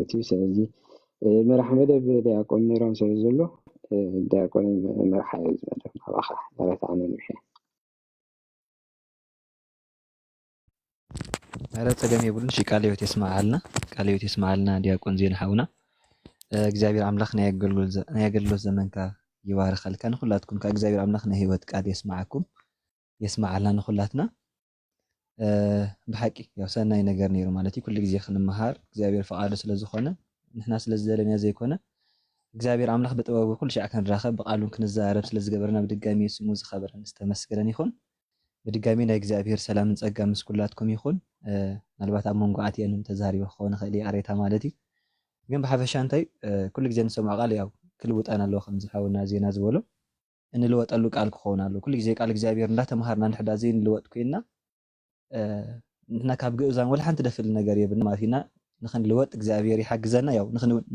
እቲ ስለዚ መራሒ መደብ ዲያቆን ሜሮን ስለ ዘሎ ዲያቆን መርሓ እዩ ዝመደብ ናባኻ ናበት ኣነ ንምሐ هذا تجمع يقولون شيء قال يوت يسمع لنا دياقون زين حونا እግዚአብሔር አምላክ ናይ ያገልግሎት ዘመንካ ይባርካል ካን ሁላትኩም ከእግዚአብሔር አምላክ ናይ ህይወት ቃል የስማዓልና ንኹላትና ብሓቂ ያው ሰናይ ነገር ነይሩ ማለት እዩ ኩሉ ግዜ ክንመሃር እግዚአብሔር ፈቃዱ ስለ ዝኾነ ንሕና ስለ ዘለና ዘይኮነ እግዚአብሔር አምላክ በጥበቡ ኩሉ ሻዕ ክንራኸብ በቃሉን ክንዛረብ ስለ ዝገበረና ብድጋሚ ስሙ ዝኸበረን ዝተመስገነን ይኹን ብድጋሚ ናይ እግዚአብሔር ሰላምን ጸጋ ምስ ኩላትኩም ይኹን ምናልባት ኣብ መንጎ ኣትየንም ተዛሪበ ክኸውን ይኽእል እዩ ኣሬታ ማለት እዩ ግን ብሓፈሻ እንታይ ኩሉ ግዜ ንሰምዖ ቃል ያው ክልውጠና ኣለዎ ከም ዝሓውና ዜና ዝበሎ እንልወጠሉ ቃል ክኸውን ኣሎ ኩሉ ግዜ ቃል እግዚአብሔር እንዳተምሃርና ንሕዳ ዘይንልወጥ ኮይና ንሕና ካብ ግእዛን ወላ ሓንቲ ደፍል ነገር የብልና ማለት ኢና ንኽንልወጥ እግዚአብሔር ይሓግዘና ያው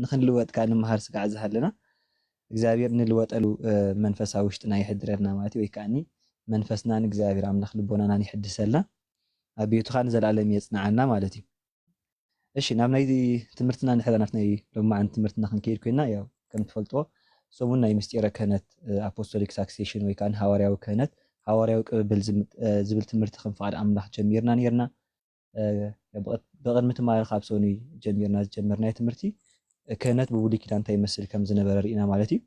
ንኽንልወጥ ካ ንምሃር ስጋዕ ዝሃለና እግዚአብሔር ንልወጠሉ መንፈሳዊ ውሽጥና ይሕድረና ማለት እዩ ወይ ከዓኒ መንፈስናን እግዚአብሔር አምላክ ልቦናናን ይሕድሰልና ኣብ ቤቱ ኻን ዘላለም የጽናዓና ማለት እዩ እሺ ናብ ናይ ትምህርትና ንሕዳ ናት ናይ ሎማዓን ትምህርትና ክንከይድ ኮይና ያው ከም ትፈልጥዎ ሰሙን ናይ ምስጢረ ክህነት አፖስቶሊክ ሳክሴሽን ወይ ከዓ ሐዋርያዊ ክህነት ሐዋርያዊ ቅብብል ዝብል ትምህርቲ ክንፈቅድ ኣምላክ ጀሚርና ነርና በቅድሚ ትማር ካብ ሰኒ ጀሚርና ዝጀመርና ትምህርቲ ክህነት ብብሉይ ኪዳን እንታይ ይመስል ከም ዝነበረ ርኢና ማለት እዩ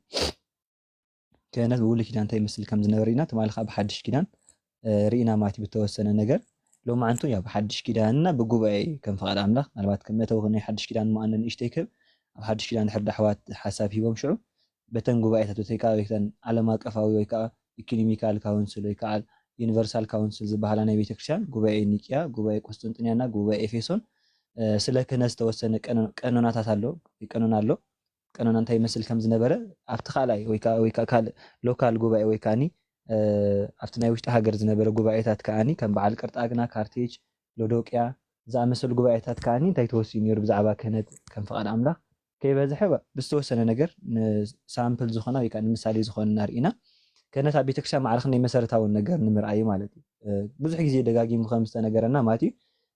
ክህነት ብብሉይ ኪዳን እንታይ ይመስል ከም ዝነበረ ርኢና ትማልካ ብሓድሽ ኪዳን ርኢና ማለት ብተወሰነ ነገር ሎማዓንቱ ያው ብሓድሽ ኪዳንና ብጉባኤ ከም ፈቃድ ኣምላክ ምናልባት ከም መተው ናይ ሓድሽ ኪዳን ማአነን ይሽተይክብ ኣብ ሓድሽ ኪዳን ድሕር ኣሕዋት ሓሳብ ሂቦም ሽዑ በተን ጉባኤታት ወይ ከዓ በተን ዓለም አቀፋዊ ወይ ከዓ ኢኮኖሚካል ካውንስል ወይ ከዓ ዩኒቨርሳል ካውንስል ዝበሃላ ናይ ቤተክርስትያን ጉባኤ ኒቅያ ጉባኤ ቆስጠንጢንያና ጉባኤ ኤፌሶን ስለ ክህነት ዝተወሰነ ቀኖናታት ኣሎ ቀኖና ኣሎ ቀኖና እንታይ ይመስል ከም ዝነበረ ኣብቲ ካልኣይ ወይ ከዓ ሎካል ጉባኤ ወይ ከዓኒ ኣብቲ ናይ ውሽጢ ሃገር ዝነበረ ጉባኤታት ከዓኒ ከም በዓል ቀርጣግና ካርቴጅ ሎዶቅያ ዝኣመሰሉ ጉባኤታት ከዓኒ እንታይ ተወሲኑ ነይሩ ብዛዕባ ክህነት ከም ፈቃድ ኣምላክ ከይበዝሐ ብዝተወሰነ ነገር ሳምፕል ዝኾነ ወይ ከዓ ምሳሌ ዝኾነ ናርኢና ክህነት ኣብ ቤተክርስትያን ማዕረኽ ናይ መሰረታውን ነገር ንምርኣዩ ማለት እዩ ብዙሕ ግዜ ደጋጊሙ ከም ዝተነገረና ማለት እዩ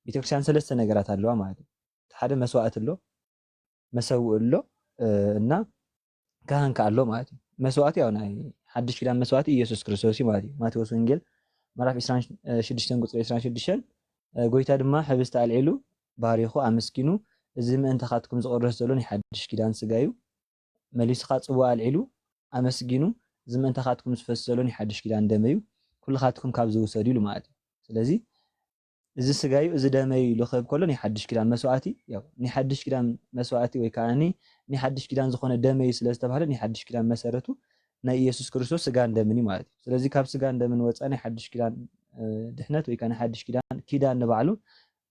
ቤተክርስትያን ሰለስተ ነገራት ኣለዋ ማለት እዩ ሓደ መስዋዕት ኣሎ መሰውእ ኣሎ እና ካህን ኣሎ ማለት እዩ መስዋዕት ያው ናይ ሓድሽ ኪዳን መስዋዕት ኢየሱስ ክርስቶስ እዩ ማለት እዩ ማቴዎስ ወንጌል ምዕራፍ 26 ቁጥሪ 26 ጎይታ ድማ ሕብስቲ ኣልዒሉ ባሪኹ ኣመስኪኑ እዚ ምእንተኻትኩም ዝቆረስ ዘሎ ናይ ሓድሽ ኪዳን ስጋ እዩ መሊስኻ ጽዋ ኣልዒሉ ኣመስጊኑ እዚ ምእንተኻትኩም ዝፈስ ዘሎ ናይ ሓድሽ ኪዳን ደመ እዩ ኩልኻትኩም ካብ ዝውሰዱ ኢሉ ማለት እዩ ስለዚ እዚ ስጋ እዩ እዚ ደመ እዩ ልኽብ ከሎ ናይ ሓድሽ ኪዳን መስዋዕቲ ያው ናይ ሓድሽ ኪዳን መስዋዕቲ ወይ ከዓኒ ናይ ሓድሽ ኪዳን ዝኾነ ደመ እዩ ስለ ዝተባሃለ ናይ ሓድሽ ኪዳን መሰረቱ ናይ ኢየሱስ ክርስቶስ ስጋን ደምን እዩ ማለት እዩ ስለዚ ካብ ስጋን ደምን ወፃእ ናይ ሓድሽ ኪዳን ድሕነት ወይ ከዓ ናይ ሓድሽ ኪዳን ንባዕሉ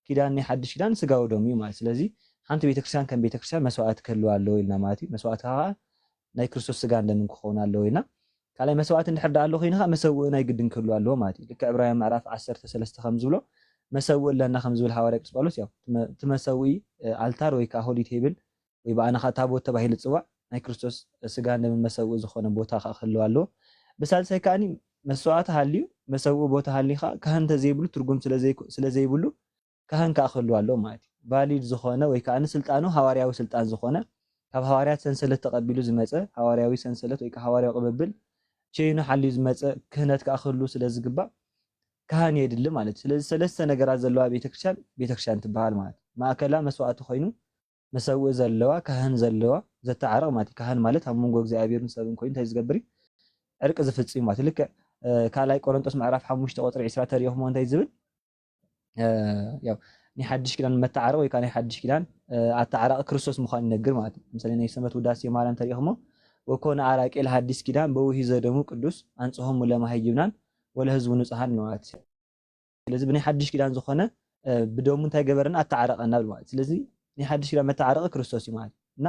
ኪዳን ናይ ሓድሽ ኪዳን ስጋው ደም እዩ ማለት ስለዚ ሓንቲ ቤተክርስትያን ከም ቤተክርስትያን መስዋዕት ክህልዋ ኣለዎ ኢልና ማለት እዩ መስዋዕት ከዓ ናይ ክርስቶስ ስጋን ደምን ክኸውን ኣለዎ ኢልና ካልኣይ መስዋዕት እንድሕር ዳ ኣሎ ኮይንካ መሰውእ ናይ ግድን ክህልዋ ኣለዎ ማለት እዩ ልክዕ ዕብራውያን ምዕራፍ 13 ከም ዝብሎ መሰውእ ኣለና ከም ዝብል ሐዋርያ ቅዱስ ጳውሎስ ያው ትመሰውኢ ኣልታር ወይ ከዓ ሆሊ ቴብል ወይ በኣናኻ ታቦት ተባሂሉ ዝፅዋዕ ናይ ክርስቶስ ስጋን ደምን መሰውእ ዝኾነ ቦታ ከዓ ክህልዋ ኣለዎ ብሳልሳይ ከዓኒ መስዋዕት ሃልዩ መሰውእ ቦታ ሃሊኻ ካህን ተዘይብሉ ትርጉም ስለዘይብሉ ካህን ከዓ ክህልዋ ኣለዎ ማለት እዩ ቫሊድ ዝኾነ ወይ ከዓ ስልጣኑ ሐዋርያዊ ስልጣን ዝኾነ ካብ ሐዋርያት ሰንሰለት ተቐቢሉ ዝመፀ ሐዋርያዊ ሰንሰለት ወይ ከዓ ሐዋርያዊ ቅብብል ቸይኑ ሓልዩ ዝመፀ ክህነት ከዓ ክህሉ ስለ ዝግባእ ካህን የድሊ ማለት ስለዚ ሰለስተ ነገራት ዘለዋ ቤተክርስትያን ትበሃል ማለት ማእከላ መስዋዕቲ ኮይኑ መሰውእ ዘለዋ ካህን ዘለዋ ዘተዓረቕ ማለት ካህን ማለት ኣብ መንጎ እግዚአብሔርን ሰብን ኮይኑ እንታይ ዝገብር ዕርቂ ዝፍፅም ማለት ልክዕ ካልኣይ ቆሮንጦስ ምዕራፍ 5 ቁጥሪ 20 ተሪኢኹሞ እንታይ ዝብል ያው ናይ ሓድሽ ኪዳን መተዓረቕ ወይ ከዓ ናይ ሓድሽ ኪዳን ኣተዓራቂ ክርስቶስ ምዃኑ ይነግር ማለት እዩ ምሳሌ ናይ ሰንበት ውዳሴ ማርያም ተሪኢኹሞ ወኮነ ኣራቂ ለሐዲስ ኪዳን በውሂ ዘደሙ ቅዱስ አንጽሖሙ ለማህይብናን ወለህዝቡ ንጹሃን ማለት እዩ ስለዚ ብናይ ሓድሽ ኪዳን ዝኾነ ብደሙ እንታይ ገበረና ኣተዓረቐና ማለት ስለዚ ናይ ሓድሽ ኪዳን መተዓረቂ ክርስቶስ እዩ ማለት እና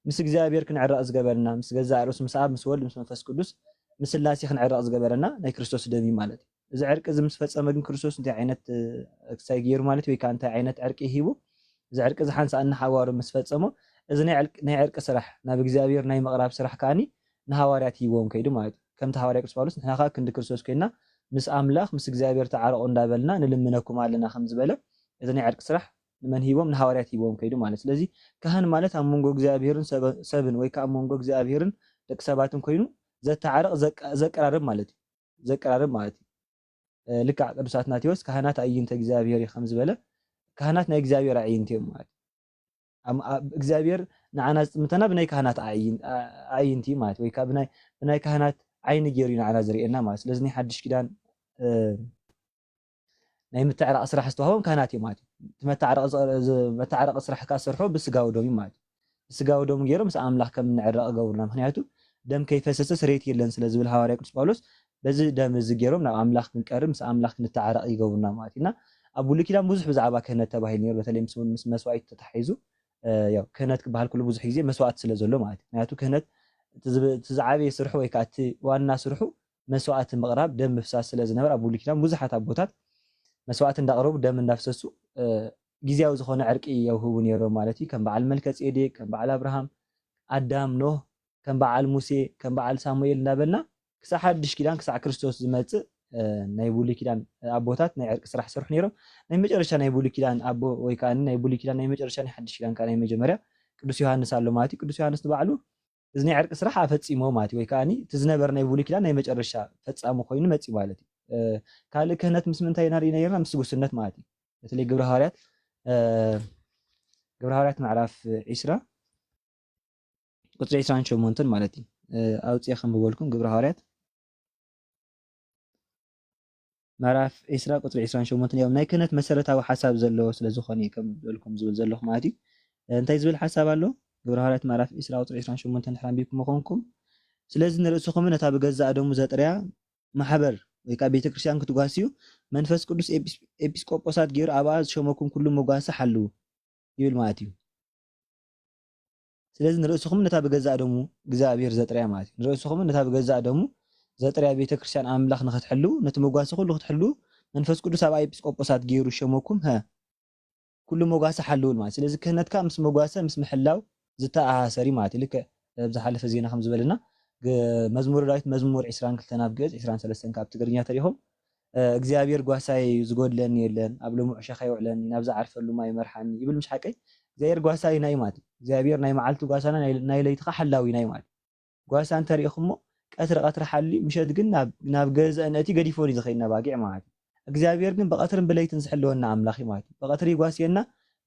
ምስ እግዚአብሔር ክንዕረቕ ዝገበረና ምስ ገዛእ ርእሱ ምስ ኣብ ምስ ወልድ ምስ መንፈስ ቅዱስ ምስ ስላሴ ክንዕረቕ ዝገበረና ናይ ክርስቶስ ደም እዩ ማለት እዩ እዚ ዕርቂ እዚ ምስ ፈፀመ ግን ክርስቶስ እንታይ ዓይነት ክሳይ ገይሩ ማለት ወይ ከዓ እንታይ ዓይነት ዕርቂ ሂቡ እዚ ዕርቂ ዝሓንሳእና ሓዋሩ ምስ ፈፀሞ እዚ ናይ ዕርቂ ስራሕ ናብ እግዚአብሔር ናይ መቕራብ ስራሕ ከዓኒ ንሐዋርያት ሂቦም ከይዱ ማለት እዩ ከምቲ ሐዋርያ ቅዱስ ጳውሎስ ንሕና ከዓ ክንዲ ክርስቶስ ኮይና ምስ ኣምላኽ ምስ እግዚአብሔር ተዓረቑ እንዳበልና ንልምነኩም ኣለና ከም ዝበለ እዚ ናይ ዕርቂ ስራሕ ንመን ሂቦም ንሃዋርያት ሂቦም ከይዱ ማለት ስለዚ ካህን ማለት ኣብ መንጎ እግዚኣብሔርን ሰብን ወይ ከዓ ኣብ መንጎ እግዚኣብሔርን ደቂ ሰባትን ኮይኑ ዘተዓርቕ ዘቀራርብ ማለት እዩ ዘቀራርብ ማለት እዩ ልክዕ ቅዱስ አትናቴዎስ ካህናት ኣዕይንተ እግዚኣብሔር ከም ዝበለ ካህናት ናይ እግዚኣብሔር ኣዕይንተ እዮም ማለት እግዚኣብሔር ንዓና ዝጥምተና ብናይ ካህናት ኣዕይንቲ ማለት ወይ ከዓ ብናይ ካህናት ዓይኒ ገይሩ ንዓና ዝርኤና ማለት ስለዚ ናይ ሓድሽ ኪዳን ናይ ምትዕራቕ ስራሕ ዝተዋህቦም ካህናት እዮም ማለት እዩ መተዓረቕ ስራሕ ካብ ዝሰርሑ ብስጋዊ ደሙ ማለት እዩ ብስጋዊ ደሙ ገይሮም ምስ ኣምላኽ ከም ንዕረቕ ገብሩና ምክንያቱ ደም ከይፈሰሰ ስርየት የለን ስለ ዝብል ሃዋርያ ቅዱስ ጳውሎስ በዚ ደም እዚ ገይሮም ናብ ኣምላኽ ክንቀርብ ምስ ኣምላኽ ክንተዓረቕ ይገብሩና ማለት ኢና ኣብ ብሉይ ኪዳን ብዙሕ ብዛዕባ ክህነት ተባሂሉ ነይሩ በተለይ ምስ መስዋዕት ተታሒዙ ያው ክህነት ክበሃል ኩሉ ብዙሕ ግዜ መስዋዕት ስለ ዘሎ ማለት እዩ ምክንያቱ ክህነት ዝዓበየ ስርሑ ወይ ከዓ እቲ ዋና ስርሑ መስዋዕት ምቕራብ ደም ምፍሳስ ስለ ዝነበረ ኣብ ብሉይ ኪዳን ብዙሓት ኣቦታት መስዋዕት እንዳቕረቡ ደም እንዳፍሰሱ ጊዜያዊ ዝኾነ ዕርቂ የውህቡ ነይሮም ማለት እዩ ከም በዓል መልከጼዴቅ ከም በዓል አብርሃም ኣዳም ኖህ ከም በዓል ሙሴ ከም በዓል ሳሙኤል እንዳበልና ክሳብ ሓድሽ ኪዳን ክሳብ ክርስቶስ ዝመፅእ ናይ ብሉይ ኪዳን ኣቦታት ናይ ዕርቂ ስራሕ ሰርሑ ነይሮም ናይ መጨረሻ ናይ ብሉይ ኪዳን ኣቦ ወይ ከዓ ናይ ብሉይ ኪዳን ናይ መጨረሻ ናይ ሓድሽ ኪዳን ናይ መጀመርያ ቅዱስ ዮሃንስ ኣሎ ማለት እዩ ቅዱስ ዮሃንስ ንባዕሉ እዚ ናይ ዕርቂ ስራሕ ኣፈፂሞ ማለት እዩ ወይ ከዓ እቲ ዝነበረ ናይ ብሉይ ኪዳን ናይ መጨረሻ ፈፃሚ ኮይኑ መፂ ማለት እዩ ካልእ ክህነት ምስ ምንታይ ናርኢና ነርና ምስ ጉስነት ማለት እዩ በተለይ ግብረ ሃዋርያት ምዕራፍ 20 ቁፅሪ 28 ማለት እዩ ኣውፅአ ከንብበልኩም ግብረ ሃዋርያት ምዕራፍ 20 ቁፅሪ 28 እዮም ናይ ክህነት መሰረታዊ ሓሳብ ዘለዎ ስለ ዝኾነ ከም ዝበልኩም ዝብል ዘለኹ ማለት እዩ እንታይ ዝብል ሓሳብ ኣሎ ግብረ ሃዋርያት ምዕራፍ 20 ቁፅሪ 28 ንድሕር ኣንቢብኩም ምኾንኩም ስለዚ ንርእስኹም ነታ ብገዛእ ደሙ ዘጥርያ ማሕበር ወይ ከዓ ቤተክርስትያን ክትጓስዩ መንፈስ ቅዱስ ኤጲስቆጶሳት ገይሩ ኣብኣ ዝሸመኩም ኩሉ መጓሳ ሓልው ይብል ማለት እዩ ስለዚ ንርእስኹም ነታ ብገዛእ ደሙ እግዚኣብሔር ዘጥርያ ማለት እዩ ንርእስኹም ነታ ብገዛእ ደሙ ዘጥርያ ቤተክርስትያን ኣምላኽ ንኽትሕልው ነቲ መጓሳ ኩሉ ክትሕልው መንፈስ ቅዱስ ኣብኣ ኤጲስቆጶሳት ገይሩ ሸመኩም ኩሉ መጓሳ ሓልውል ማለት ስለዚ ክህነትካ ምስ መጓሰ ምስ ምሕላው ዝተኣሳሰሪ ማለት እዩ ልክዕ ብዝሓለፈ ዜና ከም ዝበለና መዝሙር ዳዊት መዝሙር 22 ናብ ገጽ 23 ካብ ትግርኛ ተሪኹም እግዚኣብሔር ጓሳይ ዝጎድለኒ የለን ኣብ ልሙዕ ሸኻ ይውዕለኒ ናብ ዝዓርፈሉ ማይ መርሓኒ ይብል ምሽ ሓቀይ እግዚኣብሔር ጓሳይ ናይ ማለት እግዚኣብሔር ናይ መዓልቲ ጓሳና ናይ ለይትኻ ሓላዊ ናይ ማለት ጓሳ እንተሪኢኹሞ ቀትሪ ሓሊ ምሸት ግን ናብ ገዛእን እቲ ገዲፎን እዩ ዝኸይድ ናባጊዕ ማለት እግዚኣብሔር ግን ብቐትርን ብለይትን ዝሕልወና ኣምላኽ ማለት እዩ ብቐትሪ ይጓስየና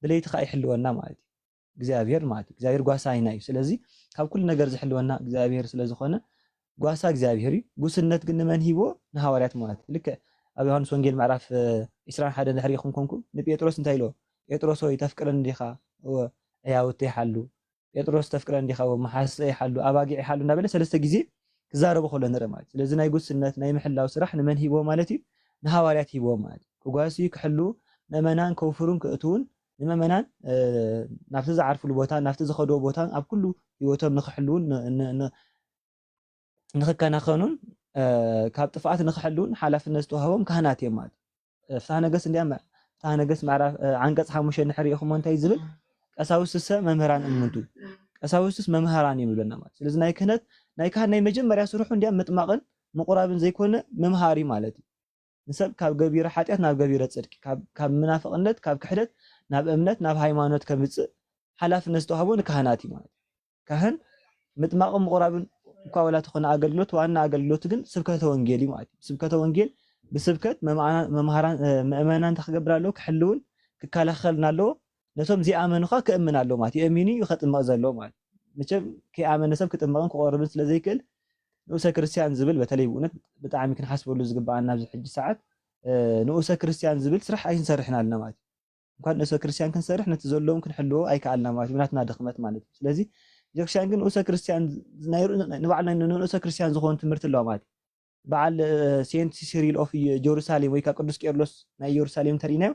ብለይቲ ኸ ይሕልወና ማለት እዩ እግዚአብሔር ማለት እግዚአብሔር ጓሳይና እዩ ስለዚ ካብ ኩሉ ነገር ዝሕልወና እግዚአብሔር ስለዝኾነ ጓሳ እግዚአብሔር እዩ ጉስነት ግን ንመን ሂቦ ንሃዋርያት ማለት ልክ ኣብ ዮሐንስ ወንጌል ምዕራፍ 21 ድሕሪኹም ኮንኩም ንጴጥሮስ እንታይ ኢሎ ጴጥሮስ ሆይ ተፍቅረን ዲኻ ያውት ይሓሉ ጴጥሮስ ተፍቅረን ዲኻ ወመሓሰ ይሓሉ ኣባጊዕ ይሓሉ እናበለ ሰለስተ ግዜ ክዛረቡ ከሎ ንርኢ ማለት ስለዚ ናይ ጉስነት ናይ ምሕላው ስራሕ ንመን ሂቦ ማለት እዩ ንሃዋርያት ሂቦ ማለት ክጓሲ ክሕሉ ምእመናን ከውፍሩን ክእትውን ንምእመናን ናብቲ ዝዓርፍሉ ቦታ ናብቲ ዝኸድዎ ቦታ ኣብ ኩሉ ህይወቶም ንኽሕልውን ንኽከናኸኑን ካብ ጥፍኣት ንኽሕልውን ሓላፍነት ዝተዋህቦም ካህናት እዮም ማለት ፍትሐ ነገሥት እንዲያ ፍትሐ ነገሥት ምዕራፍ ዓንቀጽ 5 ንሕሪኢኹሞ እንታይ ዝብል ቀሳውስትሰ መምህራን እሙንቱ ቀሳውስትስ መምህራን እዮም ይብለና ማለት ስለዚ ናይ ክህነት ናይ ካህን ናይ መጀመርያ ስርሑ እንዲያ ምጥማቕን ምቁራብን ዘይኮነ መምሃሪ ማለት እዩ ንሰብ ካብ ገቢረ ሓጢአት ናብ ገቢረ ጽድቂ ካብ መናፍቅነት ካብ ክሕደት ናብ እምነት ናብ ሃይማኖት ከምጽእ ሓላፍነት ዝተዋህቦ ንካህናት እዩ ማለት ካህን ምጥማቕን ምቁራብን እኳ ወላ ተኾነ ኣገልግሎት ዋና ኣገልግሎት ግን ስብከተ ወንጌል እዩ ማለት ስብከተ ወንጌል ብስብከት መምሃራን ምእመናን ተኽገብር ኣለዎ ክሕልውን ክከላኸልና ኣለዎ ነቶም ዝኣመኑኻ ክእምን ኣለዎ ማለት የእሚኑ ይኸጥምቕ ዘለዎ ማለት መቸም ከይኣመነ ሰብ ክጥምቕን ክቆርብን ስለ ዘይክእል ንኡሰ ክርስቲያን ዝብል በተለይ ብእውነት ብጣዕሚ ክንሓስበሉ ዝግባአና ኣብዚ ሕጂ ሰዓት ንኡሰ ክርስቲያን ዝብል ስራሕ ኣይንሰርሕና ኣለና ማለት እንኳን ንኡሰ ክርስቲያን ክንሰርሕ ነቲ ዘለዎም ክንሕልዎ ኣይከኣልና ማለት ብናትና ድኽመት ማለት እዩ ስለዚ ቤተክርስትያን ግን ንኡሰ ክርስቲያን ንባዕልና ንኡሰ ክርስቲያን ዝኾኑ ትምህርቲ ኣለዋ ማለት በዓል ሴንት ሲሪል ኦፍ ጀሩሳሌም ወይ ከዓ ቅዱስ ቄርሎስ ናይ ኢየሩሳሌም ተሪእናዮ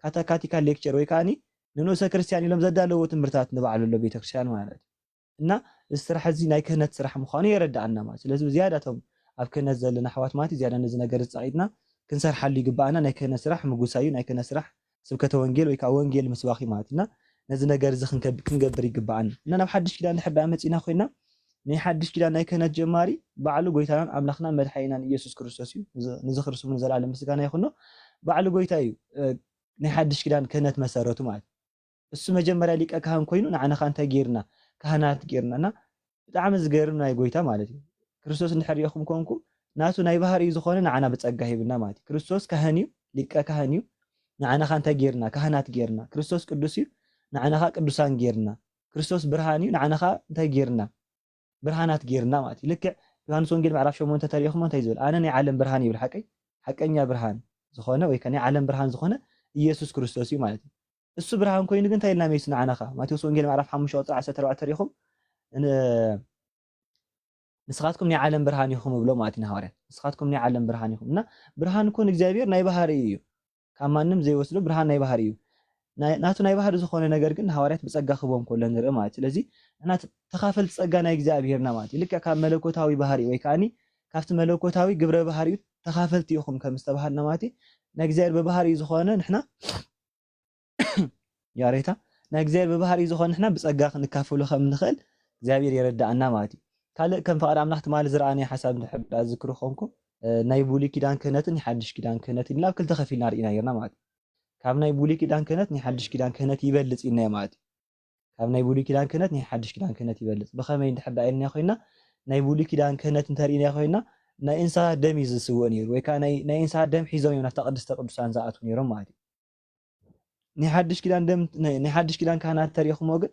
ካታካቲካል ሌክቸር ወይ ከዓኒ ንኡሰ ክርስቲያን ኢሎም ዘዳለዎ ትምህርታት ንባዕሉ ኣሎ ቤተክርስትያን ማለት እና ስራሕ እዚ ናይ ክህነት ስራሕ ምዃኑ የረዳእና ማለት ስለዚ ዝያዳቶም ኣብ ክህነት ዘለና ኣሕዋት ማለት ዝያዳ ነዚ ነገር ዝፀቂጥና ክንሰርሓሉ ይግባአና ናይ ክህነት ስራሕ ምጉሳዩ ናይ ክህነት ስራሕ ስብከተ ወንጌል ወይ ከዓ ወንጌል ምስባኺ ማለት እና ነዚ ነገር እዚ ክንገብር ይግባአና እና ናብ ሓድሽ ኪዳን ድሕር ዳኣ መፂና ኮይና ናይ ሓድሽ ኪዳን ናይ ክህነት ጀማሪ ባዕሉ ጎይታናን ኣምላኽናን መድሓኒናን ኢየሱስ ክርስቶስ እዩ ንዝኽሪ ስሙ ንዘለኣለም ምስጋና ይኹኖ ባዕሉ ጎይታ እዩ ናይ ሓድሽ ኪዳን ክህነት መሰረቱ ማለት እሱ መጀመርያ ሊቀ ካህን ኮይኑ ንዓና ካ እንታይ ጌርና ካህናት ጌርናና ብጣዕሚ ዝገርም ናይ ጎይታ ማለት እዩ ክርስቶስ እንድሕር ኢኹም ኮንኩም ናቱ ናይ ባህሪ ዝኾነ ንዓና ብፀጋ ሂብና ማለት እዩ ክርስቶስ ካህን እዩ ሊቀ ካህን እዩ ንዓና ካ እንታይ ጌርና ካህናት ጌርና ክርስቶስ ቅዱስ እዩ ንዓና ካ ቅዱሳን ጌርና ክርስቶስ ብርሃን እዩ ንዓና ካ እንታይ ጌርና ብርሃናት ጌርና ማለት እዩ ልክዕ ዮሃንስ ወንጌል ምዕራፍ 8 ተሪኢኹም እንታይ ዝብል ኣነ ናይ ዓለም ብርሃን ይብል ሓቀኛ ብርሃን ዝኾነ ወይ ከ ናይ ዓለም ብርሃን ዝኾነ ኢየሱስ ክርስቶስ እዩ ማለት እዩ እሱ ብርሃን ኮይኑ ግን እንታይ ኢልና መይስ ንዓና ካ ማቴዎስ ወንጌል ምዕራፍ 5 ቁጥሪ 14 ተሪኢኹም ንስኻትኩም ናይ ዓለም ብርሃን ኢኹም ብሎ ማለት እዩ ሐዋርያት ንስኻትኩም ናይ ዓለም ብርሃን ኢኹም እና ብርሃን ኮን እግዚአብሔር ናይ ባህሪ እዩ ካብ ማንም ዘይወስዶ ብርሃን ናይ ባህሪ እዩ ናቱ ናይ ባህሪ ዝኾነ ነገር ግን ሐዋርያት ብፀጋ ክቦም ኮሎ ንርኢ ማለት ስለዚ እና ተኻፈልቲ ፀጋ ናይ እግዚአብሔርና ማለት እዩ ልክዕ ካብ መለኮታዊ ባህሪ ወይ ከዓኒ ካብቲ መለኮታዊ ግብረ ባህሪ ተኻፈልቲ ኢኹም ከም ዝተባሃልና ማለት እዩ ናይ እግዚአብሔር በባህሪ ዝኾነ ንሕና ያሬታ ናይ እግዚአብሔር በባህሪ ዝኾነ ንሕና ብፀጋ ክንካፈሉ ከም ንኽእል እግዚአብሔር የረዳእና ማለት እዩ ካልእ ከም ፈቃድ ኣምላኽ ትማል ዝረኣነየ ሓሳብ ንሕብር ዝክሩ ኮንኩም ናይ ብሉይ ኪዳን ክህነትን ሓድሽ ኪዳን ክህነትን ኢልና ክልተ ከፊልና ርኢና ነርና ማለት እዩ ካብ ናይ ብሉይ ኪዳን ክህነት ናይ ሓድሽ ኪዳን ክህነት ይበልፅ ኢልና ማለት እዩ ካብ ናይ ብሉይ ኪዳን ክህነት ናይ ሓድሽ ኪዳን ክህነት ይበልፅ ብኸመይ እንድሕር ኢልና ኮይና ናይ ብሉይ ኪዳን ክህነት እንተሪእና ኮይና ናይ እንስሳት ደም እዩ ዝስውእ ነይሩ ወይ ከዓ ናይ እንስሳት ደም ሒዞም እዮም ናብታ ቅድስተ ቅዱሳን ዝኣትዉ ነይሮም ማለት እዩ ናይ ሓድሽ ኪዳን ካህናት ተሪኢኹሞ ግን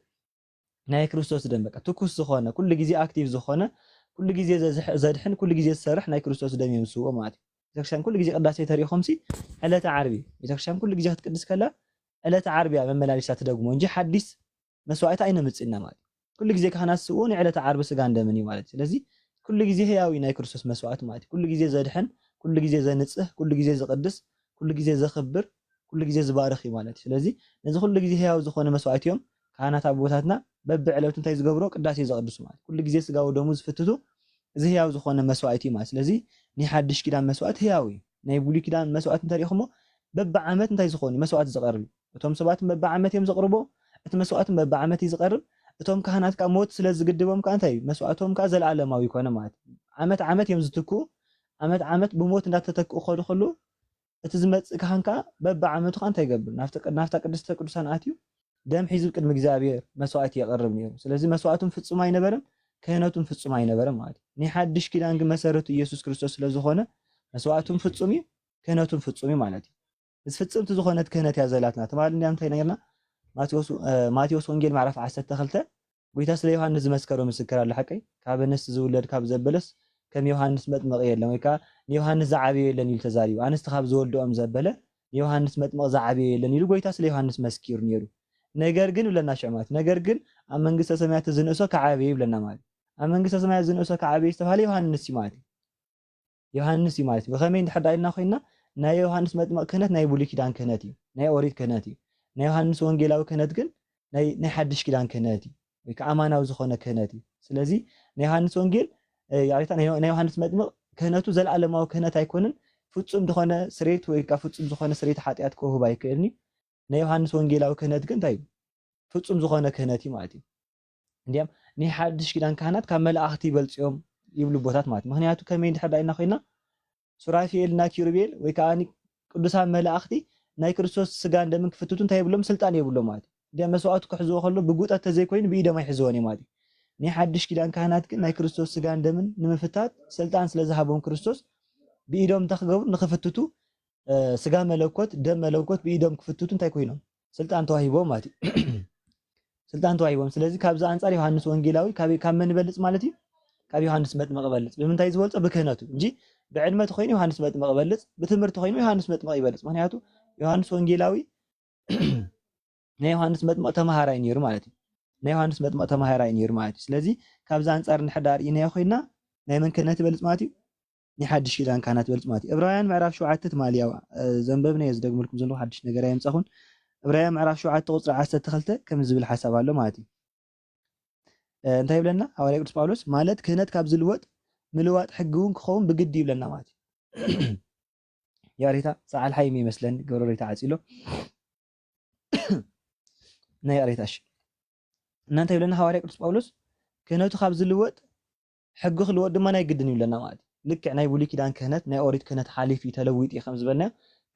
ናይ ክርስቶስ ደም በቃ ትኩስ ዝኾነ ኩሉ ግዜ ኣክቲቭ ዝኾነ ኩሉ ግዜ ዘድሕን ኩሉ ግዜ ዝሰርሕ ናይ ክርስቶስ ደም እዮም ዝስውእ ማለት እዩ ቤተክርስትያን ኩሉ ግዜ ቅዳሴ ተሪኢኹምሲ ዕለተ ዓርቢ ቤተክርስትያን ኩሉ ግዜ ክትቅድስ ከላ ዕለተ ዓርቢ እያ መመላለሻ ትደግሞ እንጂ ሓዲስ መስዋዕቲ ኣይነምፅና ማለት እዩ ኩሉ ግዜ ካህናት ዝስውኡ ንዕለተ ዓርቢ ስጋን ደምን እዩ ማለት ስለዚ ኩሉ ግዜ ህያዊ ናይ ክርስቶስ መስዋዕቲ ማለት ኩሉ ግዜ ዘድሕን ኩሉ ግዜ ዘንጽህ ኩሉ ግዜ ዝቅድስ ኩሉ ግዜ ዘኽብር ኩሉ ግዜ ዝባርኽ እዩ ማለት ስለዚ ነዚ ኩሉ ግዜ ህያው ዝኾነ መስዋዕቲ እዮም ካህናት ኣቦታትና በብዕለቱ እንታይ ዝገብሮ ቅዳሴ ዘቅድሱ ማለት ኩሉ ግዜ ስጋው ደሙ ዝፍትቱ እዚ ህያው ዝኾነ መስዋዕቲ ማለት ስለዚ ናይ ሓድሽ ኪዳን መስዋዕቲ ህያው እዩ ናይ ብሉይ ኪዳን መስዋዕቲ እንተሪኢኹሞ በብዓመት እንታይ ዝኾኑ መስዋዕቲ ዝቐርብ እቶም ሰባት በብዓመት እዮም ዘቕርቦ እቲ መስዋዕቲ በብዓመት እዩ ዝቐርብ እቶም ካህናት ካ ሞት ስለ ዝግድቦም ካ እንታይ መስዋዕቶም ካ ዘለዓለማዊ ይኮነ ማለት ዓመት ዓመት እዮም ዝትክኡ ዓመት ብሞት እንዳተተክኡ ኸዱ ከሉ እቲ ዝመፅእ ካህን ካ በብዓመቱ ካ እንታይ ይገብር ናፍታ ቅድስተ ቅዱሳን ኣትዩ ደም ሒዙ ቅድሚ እግዚአብሔር መስዋዕቲ የቕርብ ነይሩ ስለዚ መስዋዕቱን ፍጹም ኣይነበረን ክህነቱን ፍጹም ኣይነበረን ማለት ናይ ሓድሽ ኪዳን ግን መሰረቱ ኢየሱስ ክርስቶስ ስለ ዝኾነ መስዋዕቱን ፍጹም እዩ ክህነቱን ፍጹም እዩ ማለት እዩ እዚ ፍጽምቲ ዝኾነት ክህነት እያ ዘላትና ተባሃለ እንታይ ነርና ማቴዎስ ወንጌል ምዕራፍ 12 ጎይታ ስለ ዮሃንስ ዝመስከሮ ምስክር ኣለ ሓቀይ ካብ ኣንስቲ ዝውለድ ካብ ዘበለስ ከም ዮሃንስ መጥምቕ የለን ወይ ከዓ ንዮሃንስ ዝዓበየ የለን ኢሉ ተዛሪቡ ኣንስቲ ካብ ዝወልድኦም ዘበለ ንዮሃንስ መጥምቕ ዝዓበየ የለን ኢሉ ጎይታ ስለ ዮሃንስ መስኪሩ ነይሩ ነገር ግን ብለና ሽዕማት ነገር ግን ኣብ መንግስተ ሰማያት ዝንእሶ ከዓበየ ይብለና ማለት ኣብ መንግስተ ሰማያት ዝንእሶ ከዓበየ ዝተባሃለ ዮሃንስ እዩ ማለት ዮሃንስ እዩ ማለት ብኸመይ እንድሕር ኢልና ኮይና ናይ ዮሃንስ መጥምቕ ክህነት ናይ ብሉይ ኪዳን ክህነት እዩ ናይ ኦሪት ክህነት እዩ ናይ ዮሃንስ ወንጌላዊ ክህነት ግን ናይ ሓድሽ ኪዳን ክህነት እዩ ወይ ከዓ ኣማናዊ ዝኾነ ክህነት እዩ ስለዚ ናይ ዮሃንስ ወንጌል ያሪታ ናይ ዮሃንስ መጥምቕ ክህነቱ ዘለዓለማዊ ክህነት ኣይኮነን ፍጹም ዝኾነ ስሬት ወይ ከዓ ፍጹም ዝኾነ ስሬት ሓጢኣት ክህብ ኣይክእልኒ ናይ ዮሃንስ ወንጌላዊ ክህነት ግን እንታይ ፍጹም ዝኾነ ክህነት እዩ ማለት እዩ እንዲያም ናይ ሓድሽ ኪዳን ካህናት ካብ መላእኽቲ ይበልጽዮም ይብሉ ቦታት ማለት ምክንያቱ ከመይ እንድሕር ኢልና ኮይና ሱራፌልና ኪሩቤል ወይ ከዓ ቅዱሳን መላእኽቲ ናይ ክርስቶስ ስጋን ደምን ክፍትቱ እንታይ የብሎም ስልጣን የብሎም ማለት እንዲያም መስዋዕቱ ክሕዝዎ ከሎ ብጉጠት ተዘይኮይኑ ብኢዶም ኣይሕዝዎን እዮም ማለት ናይ ሓድሽ ኪዳን ካህናት ግን ናይ ክርስቶስ ስጋን ደምን ንምፍታት ስልጣን ስለ ዝሃቦም ክርስቶስ ብኢዶም ተኽገብሩ ንኽፍትቱ ስጋ መለኮት ደም መለኮት ብኢዶም ክፍትቱ እንታይ ኮይኖም ስልጣን ተዋሂቦም ማለት እዩ ስልጣን ተዋሂቦም ስለዚ ካብዛ አንፃር ዮሃንስ ወንጌላዊ ካብ መን ይበልጽ ማለት እዩ ካብ ዮሃንስ መጥምቕ ይበልጽ ብምንታይ ዝበልጾ ብክህነቱ እንጂ ብዕድመት ኮይኑ ዮሃንስ መጥምቕ ይበልጽ ብትምህርቲ ኮይኑ ዮሃንስ መጥምቕ ይበልጽ ምክንያቱ ዮሃንስ ወንጌላዊ ናይ ዮሃንስ መጥምቕ ተማሃራይ ነይሩ ማለት እዩ ናይ ዮሃንስ መጥምቕ ተማሃራይ ነይሩ ማለት እዩ ስለዚ ካብዛ አንፃር ንሕዳር ኢና ኮይና ናይ መን ክህነት ይበልጽ ማለት እዩ ናይ ሓድሽ ኪዳን ካህናት ይበልጽ ማለት እዩ ዕብራውያን ምዕራፍ 7 ትማልያ ዘንበብና የዝደግምልኩም ዘለኹ ሓድሽ ነገር ኣይምጻኹን ዕብራውያን ምዕራፍ 7 ቁጽሪ 12 ከም ዝብል ሓሳብ ኣሎ ማለት እዩ እንታይ ይብለና ሐዋርያ ቅዱስ ጳውሎስ ማለት ክህነት ካብ ዝልወጥ ምልዋጥ ሕጊ እውን ክኸውን ብግዲ ይብለና ማለት እዩ ያሪታ ሰዓል ሃይም ይመስለን ገብረ ሬታ ዓጺሎ ናይ ያሪታሽ እናንተ ይብለና ሐዋርያ ቅዱስ ጳውሎስ ክህነቱ ካብ ዝልወጥ ሕጊ ክልወጥ ድማ ናይ ግድን ይብለና ማለት እዩ ልክዕ ናይ ብሉይ ኪዳን ክህነት ናይ ኦሪት ክህነት ሓሊፍ ተለዊጥ ከም ዝበልና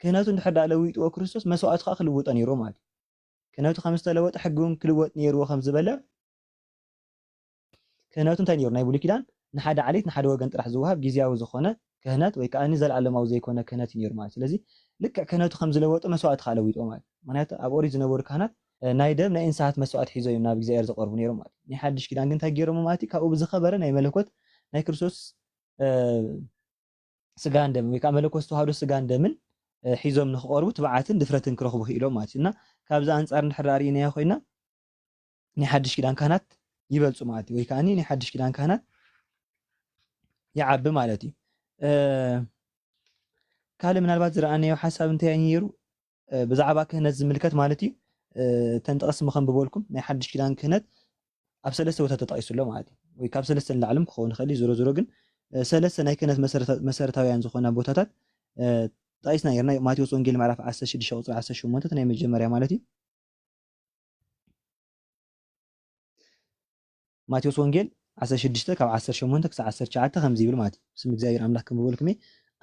ክህነቱ እንድሕር ለዊጥዎ ክርስቶስ መስዋዕቱ ከዓ ክልውጦ ነይሩ ማለት እዩ ክህነቱ ከም ዝተለወጠ ሕጊ እውን ክልወጥ ነይርዎ ከም ዝበለ ክህነቱ እንታይ ነይሩ ናይ ብሉይ ኪዳን ንሓደ ዓሌት ንሓደ ወገን ጥራሕ ዝወሃብ ግዝያዊ ዝኾነ ክህነት ወይ ከዓ ዘለኣለማዊ ዘይኮነ ክህነት ነይሩ ማለት ስለዚ ልክዕ ክህነቱ ከም ዝለወጡ መስዋዕቲ ከዓ ለዊጦ ማለት ምክንያቱ ኣብ ኦሪት ዝነበሩ ካህናት ናይ ደም ናይ እንስሳት መስዋዕቲ ሒዞም እዮም ናብ እግዚኣብሔር ዘቀርቡ ነይሮም ማለት ናይ ሓድሽ ኪዳን ግን እንታይ ገይሮም ማለት ካብኡ ብዝኸበረ ናይ መለኮት ናይ ክርስቶስ ስጋን ደም ወይ ከዓ መለኮት ዝተዋህዶ ስጋን ደምን ሒዞም ንክቀርቡ ትብዓትን ድፍረትን ክረኽቡ ክኢሎም ማለት እና ካብዛ አንጻር እንድሕር ርኢናዮ ኮይና ናይ ሓድሽ ኪዳን ካህናት ይበልፁ ማለት ወይ ከዓ ናይ ሓድሽ ኪዳን ካህናት ይዓቢ ማለት እዩ ካልእ ምናልባት ዝረኣናዮ ሓሳብ እንታይ ነይሩ ብዛዕባ ክህነት ዝምልከት ማለት እዩ ተንጠቀስም ከም ብበልኩም ናይ ሓድሽ ኪዳን ክህነት ኣብ ሰለስተ ቦታ ተጠቂሱሎ ማለት እዩ ወይ ካብ ሰለስተ ንላዕሎም ክኸውን ይኽእል እዩ ዞሮ ዞሮ ግን ሰለስተ ናይ ክህነት መሰረታውያን ዝኾና ቦታታት ጠቂስና ነርና ማቴዎስ ወንጌል ምዕራፍ 16 ቁፅሪ 18 ናይ መጀመርያ ማለት እዩ ማቴዎስ ወንጌል 16 ካብ 18 ክሳብ 19 ከምዚ ይብል ማለት እዩ ስም እግዚኣብሔር ኣምላክ ከም ብበልኩም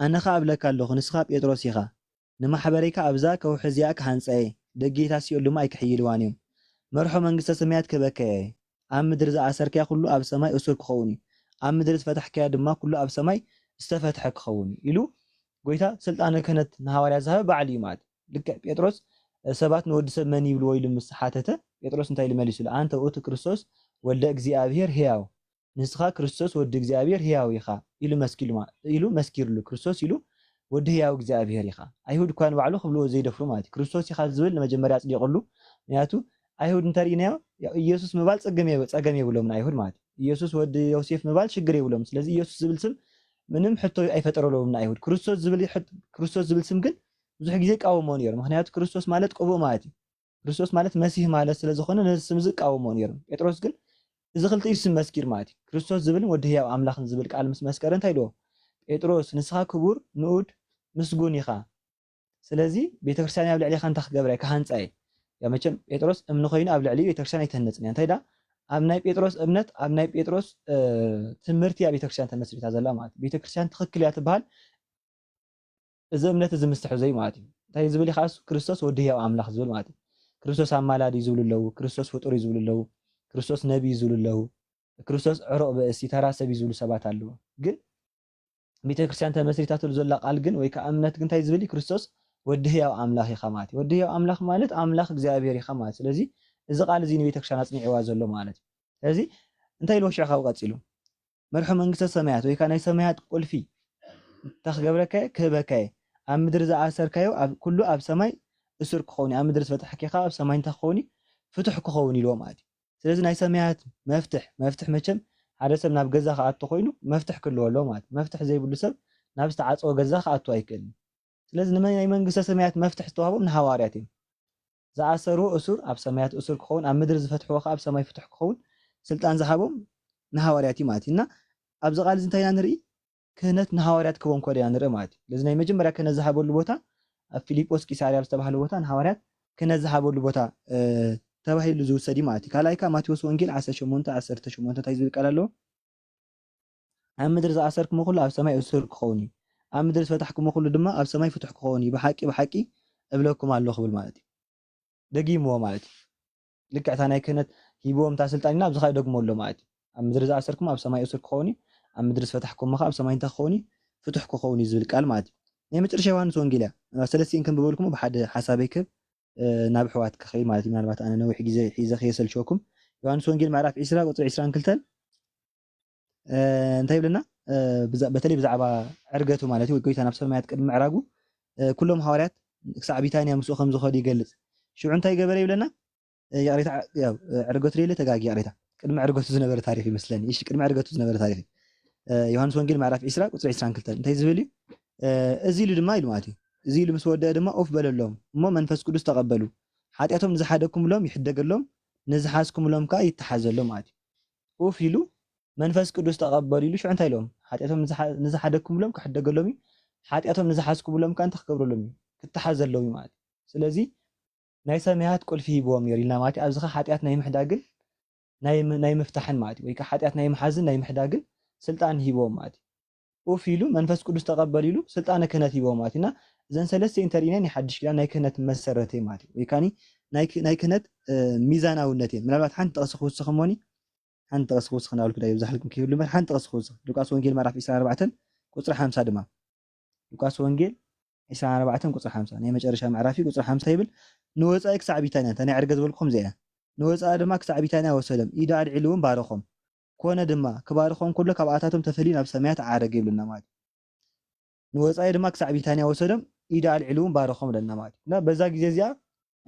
ኣነ ኸ ኣብለካ ኣለኹ ንስኻ ጴጥሮስ ኢኻ ንማሕበረይካ ኣብዛ ከውሒ እዚኣ ክሃንፀየ ደጌታ ሲኦል ድማ ኣይክሕይልዋን እዮም መርሖ መንግስተ ሰማያት ክበከየ ኣብ ምድሪ ዝኣሰርክያ ኩሉ ኣብ ሰማይ እሱር ክኸውን እዩ ኣብ ምድሪ ዝፈታሕክያ ድማ ኩሉ ኣብ ሰማይ ዝተፈትሐ ክኸውን እዩ ኢሉ ጎይታ ስልጣነ ክህነት ንሃዋርያ ዝሃበ በዓል እዩ ማለት ልክዕ ጴጥሮስ ሰባት ንወዲ ሰብ መን ይብልዎ ኢሉ ምስ ሓተተ ጴጥሮስ እንታይ ኢሉ መሊሱ አንተ ውእቱ ክርስቶስ ወልደ እግዚአብሔር ሕያው ንስኻ ክርስቶስ ወዲ እግዚአብሔር ሕያው ኢኻ ኢሉ መስኪሩሉ ክርስቶስ ኢሉ ወዲ ሕያው እግዚአብሔር ኢኻ ኣይሁድ እኳ ንባዕሉ ክብልዎ ዘይደፍሩ ማለት ክርስቶስ ኢኻ ዝብል ንመጀመርያ ኣፅዲቁሉ ምክንያቱ ኣይሁድ እንተሪእናዮ ኢየሱስ ምባል ፀገም የብሎም ንኣይሁድ ማለት ኢየሱስ ወዲ ዮሴፍ ምባል ሽግር የብሎም ስለዚ ኢየሱስ ዝብል ስም ምንም ሕቶ ኣይፈጠረሎም ንኣይሁድ ክርስቶስ ዝብል ስም ግን ብዙሕ ግዜ ቃወሞ ነይሮም ምክንያቱ ክርስቶስ ማለት ቅቡእ ማለት እዩ ክርስቶስ ማለት መሲህ ማለት ስለዝኾነ ነዚ ስም ዝቃወሞ ነይሮም ጴጥሮስ ግን እዚ ክልቲኡ ስም መስኪር ማለት እዩ ክርስቶስ ዝብልን ወዲ ሕያው ኣምላኽን ዝብል ቃል ምስ መስከረ እንታይ ኢልዎ ጴጥሮስ ንስኻ ክቡር ንኡድ ምስጉን ኢኻ ስለዚ ቤተክርስትያን ኣብ ልዕሊ ኢኻ እንታይ ክገብረ ክሃንፃየ ያ መቸም ጴጥሮስ እምኒ ኮይኑ ኣብ ልዕሊ ቤተክርስትያን ኣይተህነፅን እያ እንታይ ዳ ኣብ ናይ ጴጥሮስ እምነት ኣብ ናይ ጴጥሮስ ትምህርቲ እያ ቤተክርስትያን ተመስሪታ ዘላ ማለት ቤተክርስትያን ትኽክል እያ ትበሃል እዚ እምነት እዚ ምስትሕዘይ ማለት እዩ እንታይ ዝብል ኢኻ ክርስቶስ ወዲ ሕያው ኣምላኽ ዝብል ማለት እዩ ክርስቶስ ኣማላዲ ዝብሉ ኣለዉ ክርስቶስ ፍጡር እዩ ዝብሉ ኣለዉ ክርስቶስ ነቢ እዩ ዝብሉ ኣለዉ ክርስቶስ ዕሩቕ ብእሲ ተራ ሰብ እዩ ዝብሉ ሰባት ኣለዉ ግን ቤተክርስትያን ተመስሪታትሉ ዘላ ቃል ግን ወይ ከዓ እምነት ግን እንታይ ዝብል ክርስቶስ ወዲ ሕያው ኣምላኽ ኢኻ ማለት እዩ ወዲ ሕያው ኣምላኽ ማለት ኣምላኽ እግዚኣብሔር ኢኻ ማለት ስለዚ እዚ ቃል እዚ ንቤተክርስትያን ኣፅኒዕዋ ዘሎ ማለት እዩ ስለዚ እንታይ ኢልዎ ሽዑ ካብኡ ቀፂሉ መርሖ መንግስተ ሰማያት ወይ ከዓ ናይ ሰማያት ቁልፊ እንተክገብረከ ክህበከየ ኣብ ምድሪ ዝኣሰርካዮ ኩሉ ኣብ ሰማይ እሱር ክኸውን ኣብ ምድሪ ዝፈትሐከኻ ኣብ ሰማይ እንታይ ክኸውን ፍቱሕ ክኸውን ኢልዎ ማለት እዩ ስለዚ ናይ ሰማያት መፍትሕ መቸም ሓደ ሰብ ናብ ገዛ ክኣቱ ኮይኑ መፍትሕ ክህልዎ ኣለዎ ማለት መፍትሕ ዘይብሉ ሰብ ናብ ዝተዓፀወ ገዛ ክኣቱ ኣይክእልን ስለዚ ናይ መንግስተ ሰማያት መፍትሕ ዝተዋህቦም ንሃዋርያት እዮም ዝኣሰርዎ እሱር ኣብ ሰማያት እሱር ክኸውን ኣብ ምድሪ ዝፈትሕዎ ከዓ ኣብ ሰማይ ፍቱሕ ክኸውን ስልጣን ዝሃቦም ንሃዋርያት እዩ ማለት እዩ እና ኣብዚ ቃል እዚ እንታይ ኢና ንርኢ ክህነት ንሃዋርያት ክቦም ኮደ ኢና ንርኢ ማለት እዩ ስለዚ ናይ መጀመርያ ክህነት ዝሃበሉ ቦታ ኣብ ፊልጶስ ቂሳርያ ዝተባሃለ ቦታ ንሃዋርያት ክህነት ዝሃበሉ ቦታ ተባሂሉ ዝውሰድ ማለት እዩ ካልኣይ ከዓ ማቴዎስ ወንጌል 18:18 እንታይ ዝብል ቃል ኣለዎ ኣብ ምድሪ ዝኣሰርክሞ ኩሉ ኣብ ሰማይ እሱር ክኸውን እዩ ኣብ ምድሪ ዝፈታሕክሞ ኩሉ ድማ ኣብ ሰማይ ፍቱሕ ክኸውን እዩ ብሓቂ እብለኩም ኣሎ ክብል ማለት እዩ ደጊምዎ ማለት እዩ ልክዕታ ናይ ክህነት ሂብዎም እታ ስልጣን ኢና ኣብዝኻ ደግሞ ኣሎ ማለት እዩ ኣብ ምድሪ ዝኣሰርክሞ ኣብ ሰማይ እሱር ክኸውን እዩ ኣብ ምድሪ ዝፈታሕክሞ ከዓ ኣብ ሰማይ እንታይ ክኸውን እዩ ፍቱሕ ክኸውን እዩ ዝብል ቃል ማለት እዩ ናይ መጨረሻ ዮሃንስ ወንጌል እያ ሰለስቲአን ከም ብበልኩም ብሓደ ሓሳበይ ክብ ናብ ኣሕዋት ክኸይድ ማለት እዩ ምናልባት ኣነ ነዊሕ ግዜ ሒዘ ከየሰልቸወኩም ዮሃንስ ወንጌል ምዕራፍ 20 ቁፅሪ 22 እንታይ ይብለና በተለይ ብዛዕባ ዕርገቱ ማለት እዩ ጎይታ ናብ ሰማያት ቅድሚ ምዕራጉ ኩሎም ሃዋርያት ክሳብ ቢታንያ ምስኡ ከም ዝኸዱ ይገልጽ ሽዑ እንታይ ገበረ ይብለና ያሬታ ያው ዕርገቱ ሌለ ተጋጊ ያሬታ ቅድሚ ዕርገቱ ዝነበረ ታሪክ ይመስለኒ እሺ ቅድሚ ዕርገቱ ዝነበረ ታሪክ ዮሃንስ ወንጌል ምዕራፍ 20 ቁፅሪ 22 እንታይ ዝብል እዩ እዚ ኢሉ ድማ ኢሉ ማለት እዩ እዚ ኢሉ ምስ ወደአ ድማ ኦፍ በለሎም እሞ መንፈስ ቅዱስ ተቐበሉ ሓጢኣቶም ንዝሓደኩምሎም ይሕደገሎም ንዝሓዝኩምሎም ከዓ ይተሓዘሎም ማለት እዩ ኦፍ ኢሉ መንፈስ ቅዱስ ተቐበሉ ኢሉ ሽዑ እንታይ ኢሎም ሓጢኣቶም ንዝሓደኩምሎም ክሕደገሎም እዩ ሓጢኣቶም ንዝሓዝኩምሎም ከዓ እንታይ ክገብረሎም እዩ ክተሓዘሎም እዩ ማለት እዩ ስለዚ ናይ ሰማያት ቁልፊ ሂብዎም ነይሩ ኢልና ማለት እዩ ኣብዚ ሓጢኣት ናይ ምሕዳግን ናይ ምፍታሕን ማለት እዩ ወይ ከዓ ሓጢኣት ናይ ምሓዝን ናይ ምሕዳግን ስልጣን ሂብዎም ማለት እዩ ኦፍ ኢሉ መንፈስ ቅዱስ ተቐበሉ ኢሉ ስልጣነ ክህነት ሂብዎም ማለት እዩ እና እዘን ሰለስተ ኢንተሪእና ናይ ሓድሽ ኪዳን ናይ ክህነት መሰረተ ማለት እዩ ወይ ከዓ ናይ ክህነት ሚዛናውነት እየን ምናልባት ሓንቲ ጠቕሲ ክውስኸሞኒ ሓንቲ ጠቕሲ ክውስኽ ናብልኩ ዳ ይብዛሕልኩም ከይብሉ እምበር ሓንቲ ጠቕሲ ክውስኽ ሉቃስ ወንጌል ምዕራፍ 24 ቁፅሪ 50 ድማ ሉቃስ ወንጌል 24 ቁፅሪ 50 ናይ መጨረሻ ምዕራፊ ቁፅሪ 50 ይብል ንወፃኢ ክሳብ ቢታንያ እንተ ናይ ዕርገ ዝበልኩም እዚኣ ንወፃኢ ድማ ክሳብ ቢታንያ ወሰዶም ኢዳ ኣልዒሉውን ባረኾም ኮነ ድማ ክባርኾም ከሎ ካብኣታቶም ተፈልዩ ናብ ሰማያት ዓረገ ይብልና ማለት ንወፃኢ ድማ ክሳብ ቢታንያ ወሰዶም ኢዳ ኣልዒሉውን ባረኾም ለና ማለት እና በዛ ግዜ እዚኣ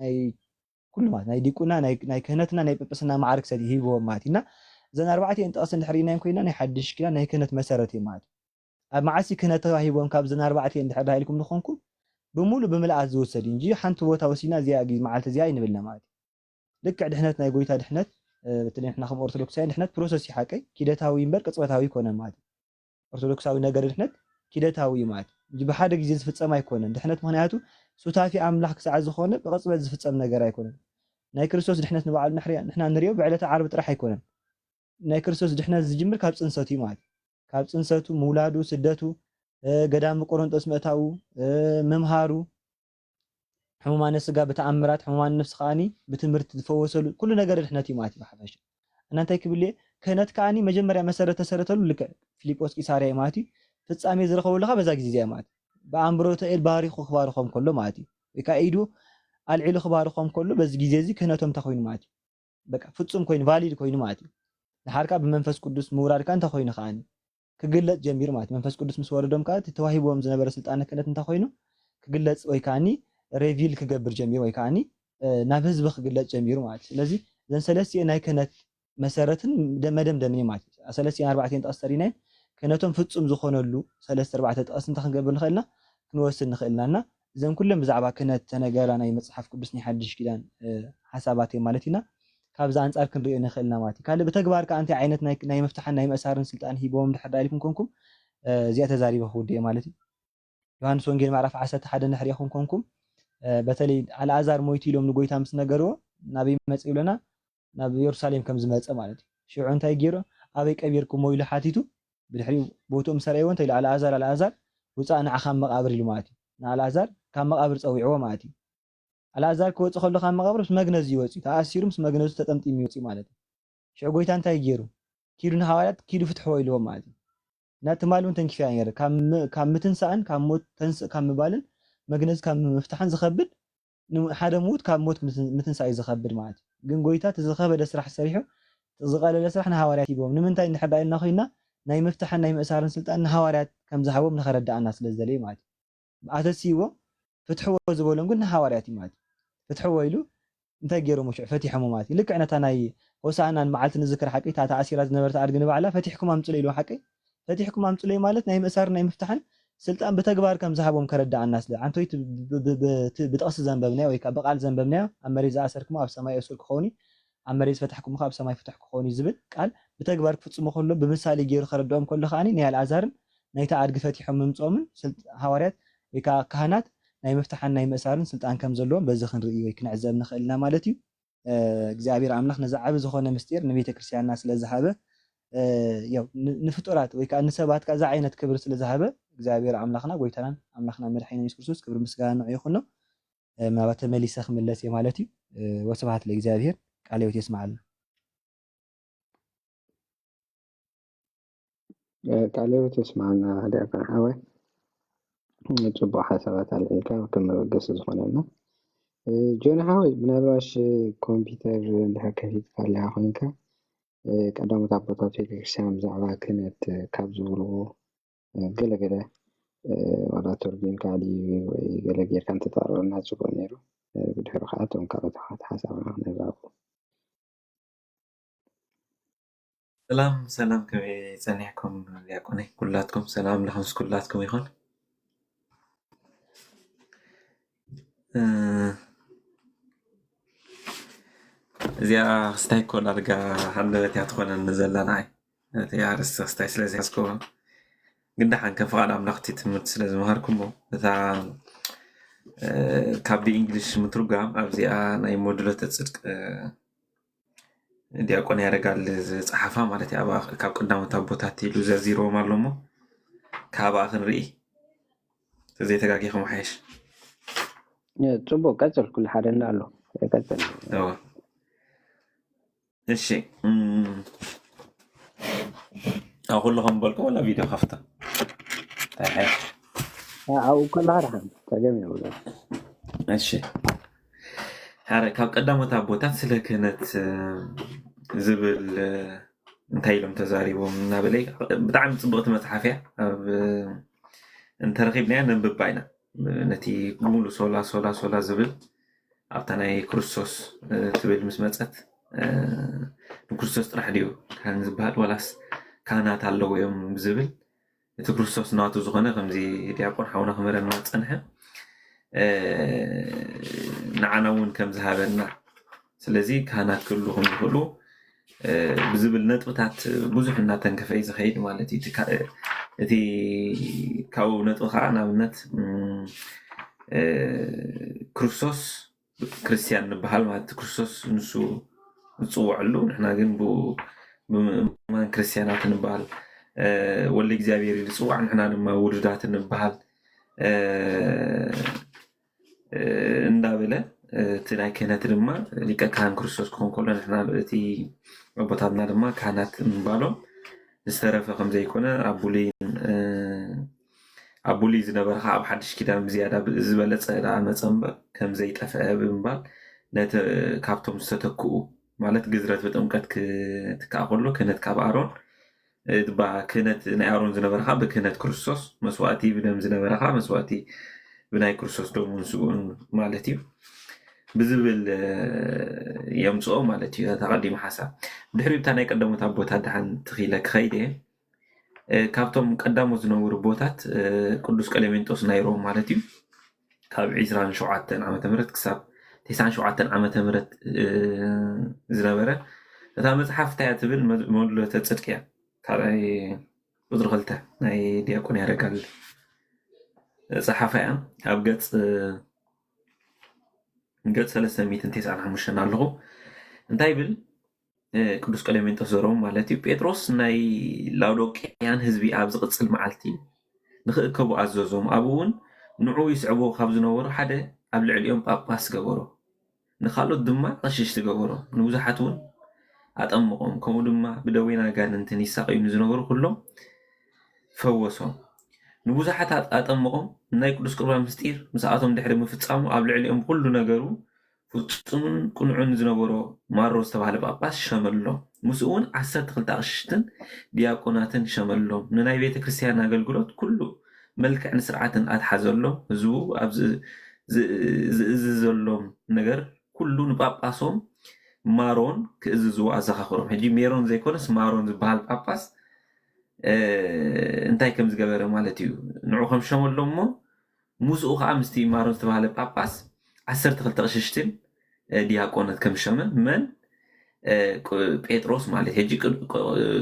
ናይ ኩሉ ማለት ናይ ዲቁና ናይ ክህነትና ናይ ጵጵስና ማዕርግ ሰዲ ሂብዎም ማለት እና እዘን 4 ጠቕሲ እንድሕር ኢናዮም ኮይና ናይ ሓድሽ ኪዳን ናይ ክህነት መሰረት እዩ ማለት ኣብ ማዓሲ ክህነት ተዋሂቦም ካብ እዘን 4 እንድሕር ኢልኩም ንኾንኩም ብሙሉእ ብምልኣት ዝወሰድ እንጂ ሓንቲ ቦታ ወሲና እዚኣ መዓልቲ እዚኣ ይንብልና ማለት ልክዕ ድሕነት ናይ ጎይታ ድሕነት በተለይ ንሕና ከም ኦርቶዶክሳውያን ድሕነት ፕሮሰስ ይሓቀይ ኪደታዊ እምበር ቅፅበታዊ ይኮነን ማለት ኦርቶዶክሳዊ ነገር ድሕነት ኪደታዊ ማለት እንጂ ብሓደ ግዜ ዝፍፀም ኣይኮነን ድሕነት ምክንያቱ ሱታፊ ኣምላኽ ክሳዕ ዝኾነ ብቅፅበት ዝፍፀም ነገር ኣይኮነን ናይ ክርስቶስ ድሕነት ንባዕሉ ንሕና ንሪኦ ብዕለተ ዓርብ ጥራሕ ኣይኮነን ናይ ክርስቶስ ድሕነት ዝጅምር ካብ ፅንሰቱ እዩ ማለት ካብ ፅንሰቱ ምውላዱ ስደቱ ገዳም ቆሮንጦስ ምእታው ምምሃሩ ሕሙማነ ስጋ ብተኣምራት ሕሙማነ ነፍሲ ከዓኒ ብትምህርቲ ዝፈወሰሉ ኩሉ ነገር ድሕነት እዩ ማለት እዩ ብሓፈሻ እና እንታይ ክብል እየ ክህነት ከዓኒ መጀመርያ መሰረት ተሰረተሉ ልክዕ ፊልጶስ ቂሳርያ ማለት እዩ ፍፃሜ ዝረኸበሉካ በዛ ግዜ እዚኣ ማለት ብኣእምሮተ ኤል ባሪኹ ክባርኾም ከሎ ማለት እዩ ወይ ከዓ ኢዱ ኣልዒሉ ክባርኾም ከሎ በዚ ግዜ እዚ ክህነቶም እንተኮይኑ ማለት እዩ በቃ ፍፁም ኮይኑ ቫሊድ ኮይኑ ማለት እዩ ድሓርካ ብመንፈስ ቅዱስ ምውራድካ እንተኮይኑ ከዓኒ ክግለጽ ጀሚር ማለት መንፈስ ቅዱስ ምስ ወረዶም ከዓ ተዋሂቦም ዝነበረ ስልጣነ ክህነት እንተኮይኑ ክግለጽ ወይ ከዓኒ ሬቪል ክገብር ጀሚሩ ወይ ከዓኒ ናብ ህዝቢ ክግለጽ ጀሚሩ ማለት ስለዚ ዘን ሰለስተ ናይ ክህነት መሰረትን መደምደምን ማለት ሰለስተ 4 ጠቕሲ ተሪና ክህነቶም ፍጹም ዝኾነሉ 3-4 ጠቕሲ እንተ ክንገብር ንኽእልና ክንወስድ ንኽእልናና እዘን ኩለን ብዛዕባ ክህነት ተነገራ ናይ መፅሓፍ ቅዱስ ናይ ሓድሽ ኪዳን ሓሳባት እዮም ማለት ኢና ካብዛ አንጻር ክንሪኦ ንኽእልና ማለት ካልእ ብተግባር ከዓ እንታይ ዓይነት ናይ መፍትሐን ናይ መእሳርን ስልጣን ሂቦም ድሕር ኢልኩም ኮንኩም እዚኣ ተዛሪበ ክውድ እየ ማለት እዩ ዮሃንስ ወንጌል ምዕራፍ 11 ንሕሪ ኢኹም ኮንኩም በተለይ አልዓዛር ሞይቱ ኢሎም ንጎይታ ምስ ነገርዎ ናበይ መጽእ ይብለና ናብ ኢየሩሳሌም ከም ዝመጸ ማለት እዩ ሽዑ እንታይ ገይሮ ኣበይ ቀቢርኩም ኢሉ ሓቲቱ ብድሕሪኡ ቦቶም ሰረይዎ እንታይ ኢሉ አልዓዛር ውፃእ ንዓኻ መቃብር ኢሉ ማለት እዩ ንአልዓዛር ካብ መቃብር ፀዊዕዎ ማለት እዩ አልዓዛር ክወፅእ ከሎ ካብ መቃብር ምስ መግነዝ ይወፅእ ተኣሲሩ ምስ መግነዙ ተጠምጢሙ ይወፅእ ማለት እዩ ሽዑ ጎይታ እንታይ ገይሩ ኪዱ ንሐዋርያት ኪዱ ፍትሕዎ ኢልዎም ማለት እዩ ናቲ ማሉን ተንኪፍያ ነይሩ ካብ ምትንሳእን ካብ ሞት ተንስእ ካብ ምባልን መግነዝ ካብ ምፍታሕን ዝኸብድ ሓደ ሞት ካብ ሞት ምትንሳእ ዝኸብድ ማለት እዩ ግን ጎይታ ተዝኸበደ ስራሕ ሰሪሑ ዝቐለለ ስራሕ ንሐዋርያት ሂቦም ንምንታይ እንድሕር ኢልና ኮይና ናይ ምፍታሕን ናይ ምእሳርን ስልጣን ንሐዋርያት ከም ዝሃቦም ንኸረዳእና ስለዘለየ ማለት እዩ ኣተሲዎ ፍትሕዎ ዝበሎም ግን ንሐዋርያት እዩ ማለት እዩ ፍትሕዎ ኢሉ እንታይ ገይሮም ሽዑ ፈቲሖም ማለት እዩ ልክዕ ነታ ናይ ሆሳዕናን መዓልቲ ንዝክር ሓቂ እታ ተኣሲራ ዝነበረት ኣድጊ ንባዕላ ፈቲሕኩም ኣምፅሉ ኢሉ ሓቂ ፈቲሕኩም ኣምፅሉ ማለት ናይ ምእሳርን ናይ ምፍታሕን ስልጣን ብተግባር ከም ዝሃቦም ከረዳእና ስለ አንቶይት ብጠቕሲ ዘንበብናዮ ወይ ከዓ በቃል ዘንበብናዮ ኣብ መሬት ዝኣሰርክሞ ኣብ ሰማይ እሱር ክኾኒ ኣብ መሬት ዝፈታሕኩም ኣብ ሰማይ ፍትሕ ክኾኒ ዝብል ቃል ብተግባር ክፍፅሙ ከሎ ብምሳሌ ገይሩ ከረድኦም ከሎ ከዓኒ ናይ አልዓዛርን ናይታ ኣድጊ ፈቲሖም ምምፆምን ሐዋርያት ወይ ከዓ ካህናት ናይ ምፍታሕን ናይ ምእሳርን ስልጣን ከም ዘለዎም በዚ ክንርኢ ወይ ክንዕዘብ ንኽእልና ማለት እዩ እግዚኣብሔር ኣምላኽ ነዚ ዓቢ ዝኾነ ምስጢር ንቤተ ክርስቲያንና ስለዝሃበ ያው ንፍጡራት ወይ ከዓ ንሰባት ከዛ ዓይነት ክብሪ ስለዝሃበ እግዚአብሔር ኣምላኽና ጎይታናን ኣምላኽና መድሓኒና ኢየሱስ ክርስቶስ ክብሪ ምስጋና ይኹኖ ምናልባት ተመሊሰ ክምለስ እየ ማለት እዩ ወስብሐት ለእግዚአብሔር ቃለ ሕይወት የስማዓልና ቃለ ሕይወት የስማዓልና ዲያቆን ሓወይ ጽቡቕ ሓሳባት ኣልዒልካ ከመበገሲ ዝኾነና ጆን ሓወይ ምናልባሽ ኮምፒውተር እንድሕር ከፊትካ ኣለካ ኮይንካ ቀዳሞት ኣቦታት ቤተክርስትያን ብዛዕባ ክህነት ካብ ዝብልዎ ገለገለ ዋላ ተርጉም ካሊእ ወይ ገለ ጌርካ እንተተቕርበልና ፅቡቅ ነይሩ ብድሕሪ ከዓ እቶም ካልኦት ሓሳብና ክንዛረቡ ሰላም ከመይ ፀኒሕኩም ዲያቆነይ ኩላትኩም ሰላም ለኹም ኩላትኩም ይኹን እዚኣ ክስታይ ኮ ዳርጋ ሓንደበት እያ ትኾነኒ ዘለና እቲ ኣርእስቲ ክስታይ ስለዝያዝኮ ግን ደሓን ከም ፍቓድ ኣምላኽቲ ትምህርቲ ስለዝምሃርኩሞ እታ ካብ ብእንግሊሽ ምትርጓም ኣብዚኣ ናይ ሞድሎተ ጽድቂ ዲያቆን ያረጋል ዝፀሓፋ ማለት እዩ ካብ ቀዳሞት ኣቦታት ኢሉ ዘርዚሮም ኣሎ እሞ ካብኣ ክንርኢ ተዘይተጋጊኹም ሓይሽ ጽቡቅ ቀፅል ኩሉ ሓደ ኣሎ يقتل اه እሺ أو كلهم بالكم ولا فيديو خفته طيب أو كل هذا تجمع ولا እሺ حرك ካብ ቀዳሞት ኣቦታት ስለ ክህነት ዝብል እንታይ ኢሎም ተዛሪቦም እናበለይ ብጣዕሚ ፅብቕቲ መፅሓፍ እያ ኣብ እንተረኺብናያ ነንብባ ኢና ነቲ ሙሉ ሶላ ሶላ ሶላ ዝብል ኣብታ ናይ ክርስቶስ ትብል ምስ መፀት ንክርስቶስ ጥራሕ ድዩ ካህን ዝበሃል ወላስ ካህናት ኣለዎ እዮም ዝብል እቲ ክርስቶስ ናቱ ዝኾነ ከምዚ ዲያቆን ሓውና ክመረና ፀንሐ ንዓና እውን ከም ዝሃበና ስለዚ ካህናት ክህሉ ከም ዝኽእሉ ብዝብል ነጥብታት ብዙሕ እናተንከፈ እዩ ዝኸይድ ማለት እዩ እቲ ካብኡ ነጥቢ ከዓ ንኣብነት ክርስቶስ ክርስቲያን ንበሃል ማለት ክርስቶስ ንሱ ዝፅውዐሉ ንሕና ግን ብማን ክርስቲያናት ንበሃል ወልዲ እግዚኣብሔር ዝፅዋዕ ንሕና ድማ ውሉዳት ንበሃል እንዳበለ እቲ ናይ ክህነት ድማ ሊቀ ካህን ክርስቶስ ክኾን ከሎ ንሕና እቲ ኣቦታትና ድማ ካህናት ንባሎም ዝተረፈ ከም ዘይኮነ ኣብ ቡሉይ ዝነበረ ከዓ ኣብ ሓድሽ ኪዳን ብዝያዳ ዝበለፀ መፀ እምበር ከም ዘይጠፍአ ብምባል ካብቶም ዝተተክኡ ማለት ግዝረት ብጥምቀት ክትከኣ ከሎ ክህነት ካብ ኣሮን ክህነት ናይ ኣሮን ዝነበረ ከዓ ብክህነት ክርስቶስ መስዋእቲ ብደም ዝነበረ ከዓ መስዋእቲ ብናይ ክርስቶስ ደሙ ንስኡን ማለት እዩ ብዝብል የምፅኦ ማለት እዩ ተቐዲሙ ሓሳብ ድሕሪ ብታ ናይ ቀዳሞት ኣቦታት ድሓን ትኺለ ክኸይድ እየ ካብቶም ቀዳሞት ዝነበሩ ቦታት ቅዱስ ቀሌሜንጦስ ናይ ሮም ማለት እዩ ካብ 27 ዓመተ ምህረት ክሳብ 97 ዓመተ ምህረት ዝነበረ እታ መፅሓፍ እንታይ እያ ትብል መድሎተ ፅድቂ እያ ካልኣይ ቁፅሪ 2 ናይ ዲያቆን ያረጋል ፀሓፋ እያ ኣብ ገፅ 395 ኣለኹ እንታይ ብል ቅዱስ ቀሌሜንጦስ ዘሮም ማለት እዩ ጴጥሮስ ናይ ላውዶቅያን ህዝቢ ኣብ ዝቕፅል መዓልቲ ንክእከቡ ኣዘዞም ኣብኡ እውን ንዑ ይስዕቦ ካብ ዝነበሩ ሓደ ኣብ ልዕሊኦም ጳጳስ ገበሮ ንካልኦት ድማ ቀሽሽ ትገበሮ ንብዙሓት እውን ኣጠምቆም ከምኡ ድማ ብደዌና ጋንንትን ይሳቀዩ ዝነበሩ ኩሎም ፈወሶም ንብዙሓት ኣጠምቆም ናይ ቅዱስ ቁርባን ምስጢር ምስኣቶም ድሕሪ ምፍፃሙ ኣብ ልዕሊኦም ኩሉ ነገሩ ፍፁምን ቁኑዕን ዝነበሮ ማሮ ዝተባሃለ ጳጳስ ሸመሎም ምስኡ እውን 12 ኣቅሽሽትን ዲያቆናትን ሸመሎም ንናይ ቤተ ክርስቲያን ኣገልግሎት ኩሉ መልክዕን ስርዓትን ኣትሓዘሎም ህዝቡ ኣብ ዝእዝዘሎም ነገር ኩሉ ንጳጳሶም ማሮን ክእዝዝዎ ኣዘኻኽሮም ሕጂ ሜሮን ዘይኮነስ ማሮን ዝበሃል ጳጳስ እንታይ ከም ዝገበረ ማለት እዩ ንዑ ከም ሸመሎም እሞ ምስኡ ከዓ ምስቲ ማሮን ዝተባሃለ ጳጳስ 12 ቅሽሽትን ዲያቆናት ከም ሸመ መን ጴጥሮስ ማለት ሕጂ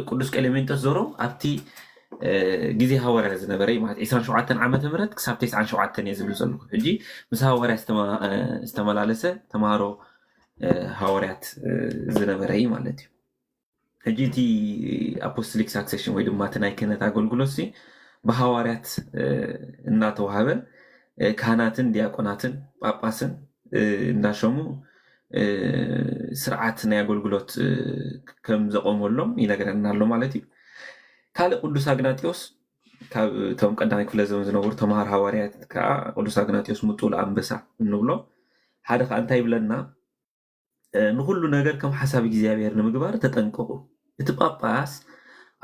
ቅዱስ ቀሌሜንጦስ ዘሮም ኣብቲ ግዜ ሃዋርያ ዝነበረ ማለት 27 ዓመተ ምህረት ክሳብ 97 እየ ዝብል ዘለኹ ሕጂ ምስ ሃዋርያ ዝተመላለሰ ተምሃሮ ሃዋርያት ዝነበረ እዩ ማለት እዩ ሕጂ እቲ ኣፖስቶሊክ ሳክሴሽን ወይ ድማ እቲ ናይ ክህነት ኣገልግሎት ብሃዋርያት እናተዋሃበ ካህናትን ዲያቆናትን ጳጳስን እንዳሸሙ ስርዓት ናይ ኣገልግሎት ከም ዘቆመሎም ይነግረና ኣሎ ማለት እዩ ካልእ ቅዱስ ኣግናጢዮስ ካብቶም ቀዳማይ ክፍለ ዘመን ዝነበሩ ተምሃር ሃዋርያት ከዓ ቅዱስ ኣግናጢዮስ ምጡል ኣንበሳ እንብሎ ሓደ ከዓ እንታይ ይብለና ንኩሉ ነገር ከም ሓሳብ እግዚኣብሔር ንምግባር ተጠንቀቁ እቲ ጳጳስ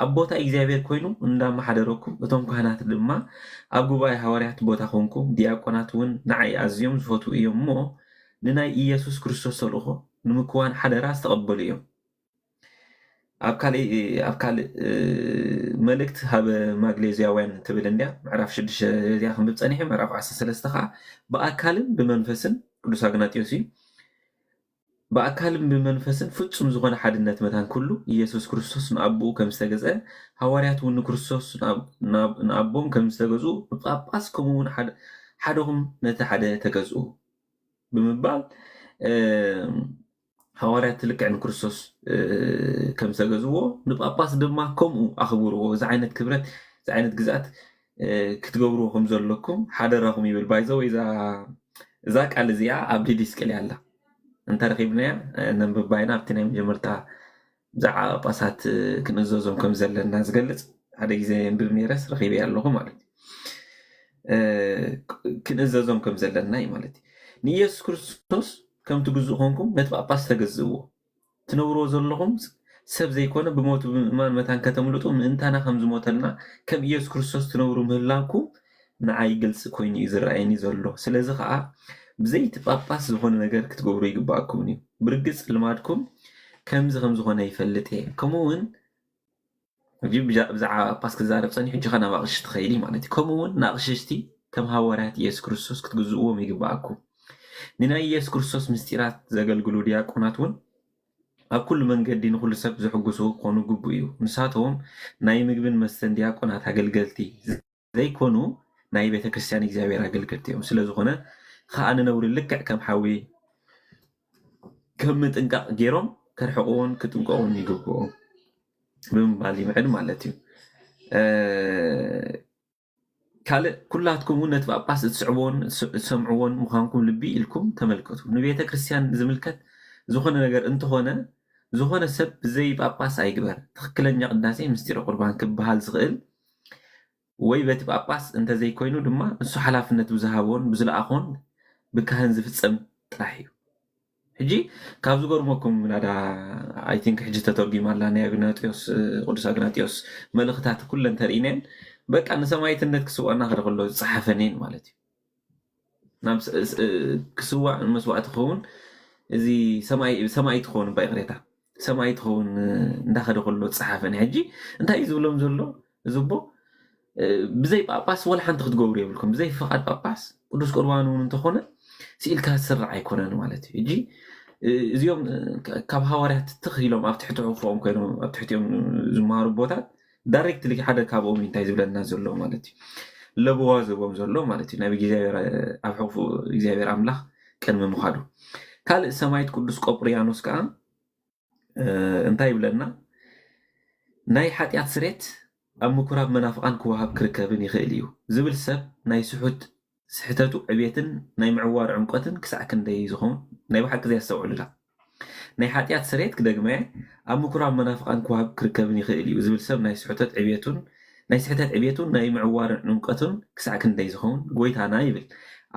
ኣብ ቦታ እግዚኣብሔር ኮይኑ እንዳማሓደረኩም እቶም ካህናት ድማ ኣብ ጉባኤ ሃዋርያት ቦታ ኮንኩም ዲያቆናት እውን ንዓይ ኣዝዮም ዝፈትው እዮም እሞ ንናይ ኢየሱስ ክርስቶስ ተልእኮ ንምክዋን ሓደራ ዝተቐበሉ እዮም ኣብ ካልእ መልእክት ሃበ ማግሌዝያውያን ትብል እንድያ ምዕራፍ 6 እዚኣ ክንብብ ፀኒሐ ምዕራፍ 13 ከዓ ብኣካልን ብመንፈስን ቅዱስ ኣግናጢዮስ እዩ ብኣካልን ብመንፈስን ፍጹም ዝኾነ ሓድነት መታን ኩሉ ኢየሱስ ክርስቶስ ንኣቦኡ ከም ዝተገዝአ ሃዋርያት እውን ንክርስቶስ ንኣቦም ከም ዝተገዝኡ ንጳጳስ ከምኡውን ሓደኹም ነቲ ሓደ ተገዝኡ ብምባል ሃዋርያት ልክዕ ንክርስቶስ ከም ዝተገዝዎ ንጳጳስ ድማ ከምኡ ኣኽብርዎ እዚ ዓይነት ክብረት እዚ ዓይነት ግዝኣት ክትገብርዎ ከም ዘለኩም ሓደራኹም ይብል ባይዘ ወይ እዛ ቃል እዚኣ ኣብ ዲድስቅል ኣላ انت رخيبنا ننبب باينا بتنام جمرتا زعا باسات كنزوزهم كم زل الناس قلت هذا يزين بالميراث رخيبي اللهم مالتي كنزوزهم كم زل الناي مالتي نيس كريستوس كم تجزوهمكم نتبع باس تجزوه تنورو زلهم سب زي كونه بموت ما متان كتملطو من انتنا خمز موتلنا كم يس كريستوس تنورو مهلاكم نعاي جلس كوين يزرعيني زلو سلازي خا بزيت باباس زخون ነገር ክትገብሩ ይግባአኩም እዩ ብርግጽ ልማድኩም ከምዚ ከም ዝኾነ ይፈልጥ እየ ከምኡውን ብዛዕባ ጳጳስ ክዛረብ ፀኒሑ እጅኻ ናብ ኣቕሽቲ ትኸይዲ ማለት እዩ ከምኡውን ንኣቕሽቲ ከም ሃዋርያት ኢየሱስ ክርስቶስ ክትግዝእዎም ይግባአኩም ንናይ ኢየሱስ ክርስቶስ ምስጢራት ዘገልግሉ ዲያቆናት እውን ኣብ ኩሉ መንገዲ ንኩሉ ሰብ ዝሕግሱ ክኾኑ ግቡእ እዩ ንሳቶም ናይ ምግብን መስተን ዲያቆናት ኣገልገልቲ ዘይኮኑ ናይ ቤተክርስትያን እግዚኣብሔር ኣገልገልቲ እዮም ስለዝኾነ ከዓ ንነብሩ ልክዕ ከም ሓዊ ከም ምጥንቃቕ ገይሮም ከርሕቑውን ክጥንቀቑን ይግብኦም ብምባል ይምዕድ ማለት እዩ ካልእ ኩላትኩም እውን ነቲ ጳጳስ እትስዕብዎን እትሰምዕዎን ምዃንኩም ልቢ ኢልኩም ተመልከቱ ንቤተ ክርስቲያን ዝምልከት ዝኾነ ነገር እንትኾነ ዝኾነ ሰብ ብዘይ ጳጳስ ኣይግበር ትክክለኛ ቅዳሴ ምስጢረ ቁርባን ክበሃል ዝኽእል ወይ በቲ ጳጳስ እንተዘይኮይኑ ድማ ንሱ ሓላፍነት ብዝሃቦን ብዝለኣኾን ብካህን ዝፍፀም ጥራሕ እዩ ሕጂ ካብ ዝገርመኩም ናዳ ኣይ ቲንክ ሕጂ ተተርጊማላ ናይ ኣግናጢዮስ ቅዱስ ኣግናጢዮስ መልእኽታት ኩለን ተርኢነን በቃ ንሰማይትነት ክስዋዕና ክደ ከሎ ዝፀሓፈነን ማለት እዩ ናብ ክስዋዕ መስዋዕቲ ክኸውን እዚ ሰማይ ትኸውን ባይቕሬታ ሰማይ ትኸውን እንዳኸደ ከሎ ዝፀሓፈኒ ሕጂ እንታይ እዩ ዝብሎም ዘሎ ዝቦ ብዘይ ጳጳስ ወላ ሓንቲ ክትገብሩ የብልኩም ብዘይ ፍቓድ ጳጳስ ቅዱስ ቁርባን እውን እንተኾነ ስኢልካ ዝስራዕ ኣይኮነን ማለት እዩ ሕጂ እዚኦም ካብ ሃዋርያት ትኽ ኢሎም ኣብ ትሕቲ ሕቑፎም ኮይኖም ኣብ ትሕቲኦም ዝመሃሩ ቦታት ዳይሬክትሊ ሓደ ካብኦም እንታይ ዝብለና ዘሎ ማለት እዩ ለብዋ ዝቦም ዘሎ ማለት እዩ ናብ እግዚኣብሔር ኣብ ሕቑፉ እግዚኣብሔር ኣምላኽ ቅድሚ ምኻዱ ካልእ ሰማይት ቅዱስ ቆጵርያኖስ ከዓ እንታይ ይብለና ናይ ሓጢኣት ስሬት ኣብ ምኩራብ መናፍቃን ክወሃብ ክርከብን ይኽእል እዩ ዝብል ሰብ ናይ ስሑት ስሕተቱ ዕቤትን ናይ ምዕዋር ዕምቆትን ክሳዕ ክንደይ ዝኸውን ናይ ባሓቂ ዘስተውዕሉላ ናይ ሓጢኣት ስሬት ክደግመ ኣብ ምኩራብ መናፍቃን ክወሃብ ክርከብን ይኽእል እዩ ዝብል ሰብ ናይ ስሕተት ዕቤቱን ናይ ምዕዋር ዕምቆትን ክሳዕ ክንደይ ዝኸውን ጎይታና ይብል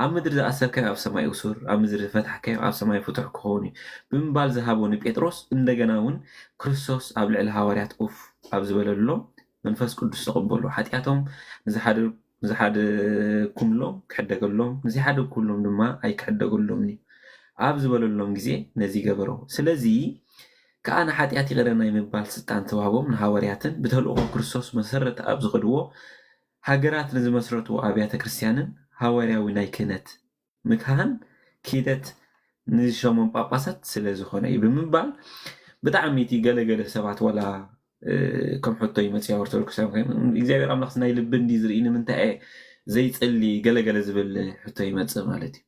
ኣብ ምድሪ ዝኣሰርካዮ ኣብ ሰማይ እሱር ኣብ ምድሪ ዝፈትሐካዮ ኣብ ሰማይ ፍቱሕ ክኸውን እዩ ብምባል ዝሃቦ ንጴጥሮስ እንደገና እውን ክርስቶስ ኣብ ልዕሊ ሃዋርያት ኡፍ ኣብ ዝበለሎም መንፈስ ቅዱስ ተቐበሉ ሓጢኣቶም ዝሓደኩምሎም ክሕደገሎም ንዘይሓደኩሎም ድማ ኣይክሕደገሎምን እዩ ኣብ ዝበለሎም ግዜ ነዚ ገበሮ ስለዚ ከዓ ንሓጢኣት ይቕረና ምባል ስልጣን ተዋህቦም ንሃዋርያትን ብተልእኮ ክርስቶስ መሰረት ኣብ ዝኸድዎ ሃገራት ንዝመስረትዎ ኣብያተ ክርስትያንን ሃዋርያዊ ናይ ክህነት ምክሃን ክህደት ንዝሾሞም ጳጳሳት ስለዝኾነ እዩ ብምባል ብጣዕሚ እቲ ገለገለ ሰባት ወላ ከም ሕቶ ይመፅያ ኦርቶዶክሳዊ እግዚኣብሔር ኣምላኽ ናይ ልቢ እንዲ ዝርኢ ንምንታይ ዘይፀሊ ገለገለ ዝብል ሕቶ ይመፅእ ማለት እዩ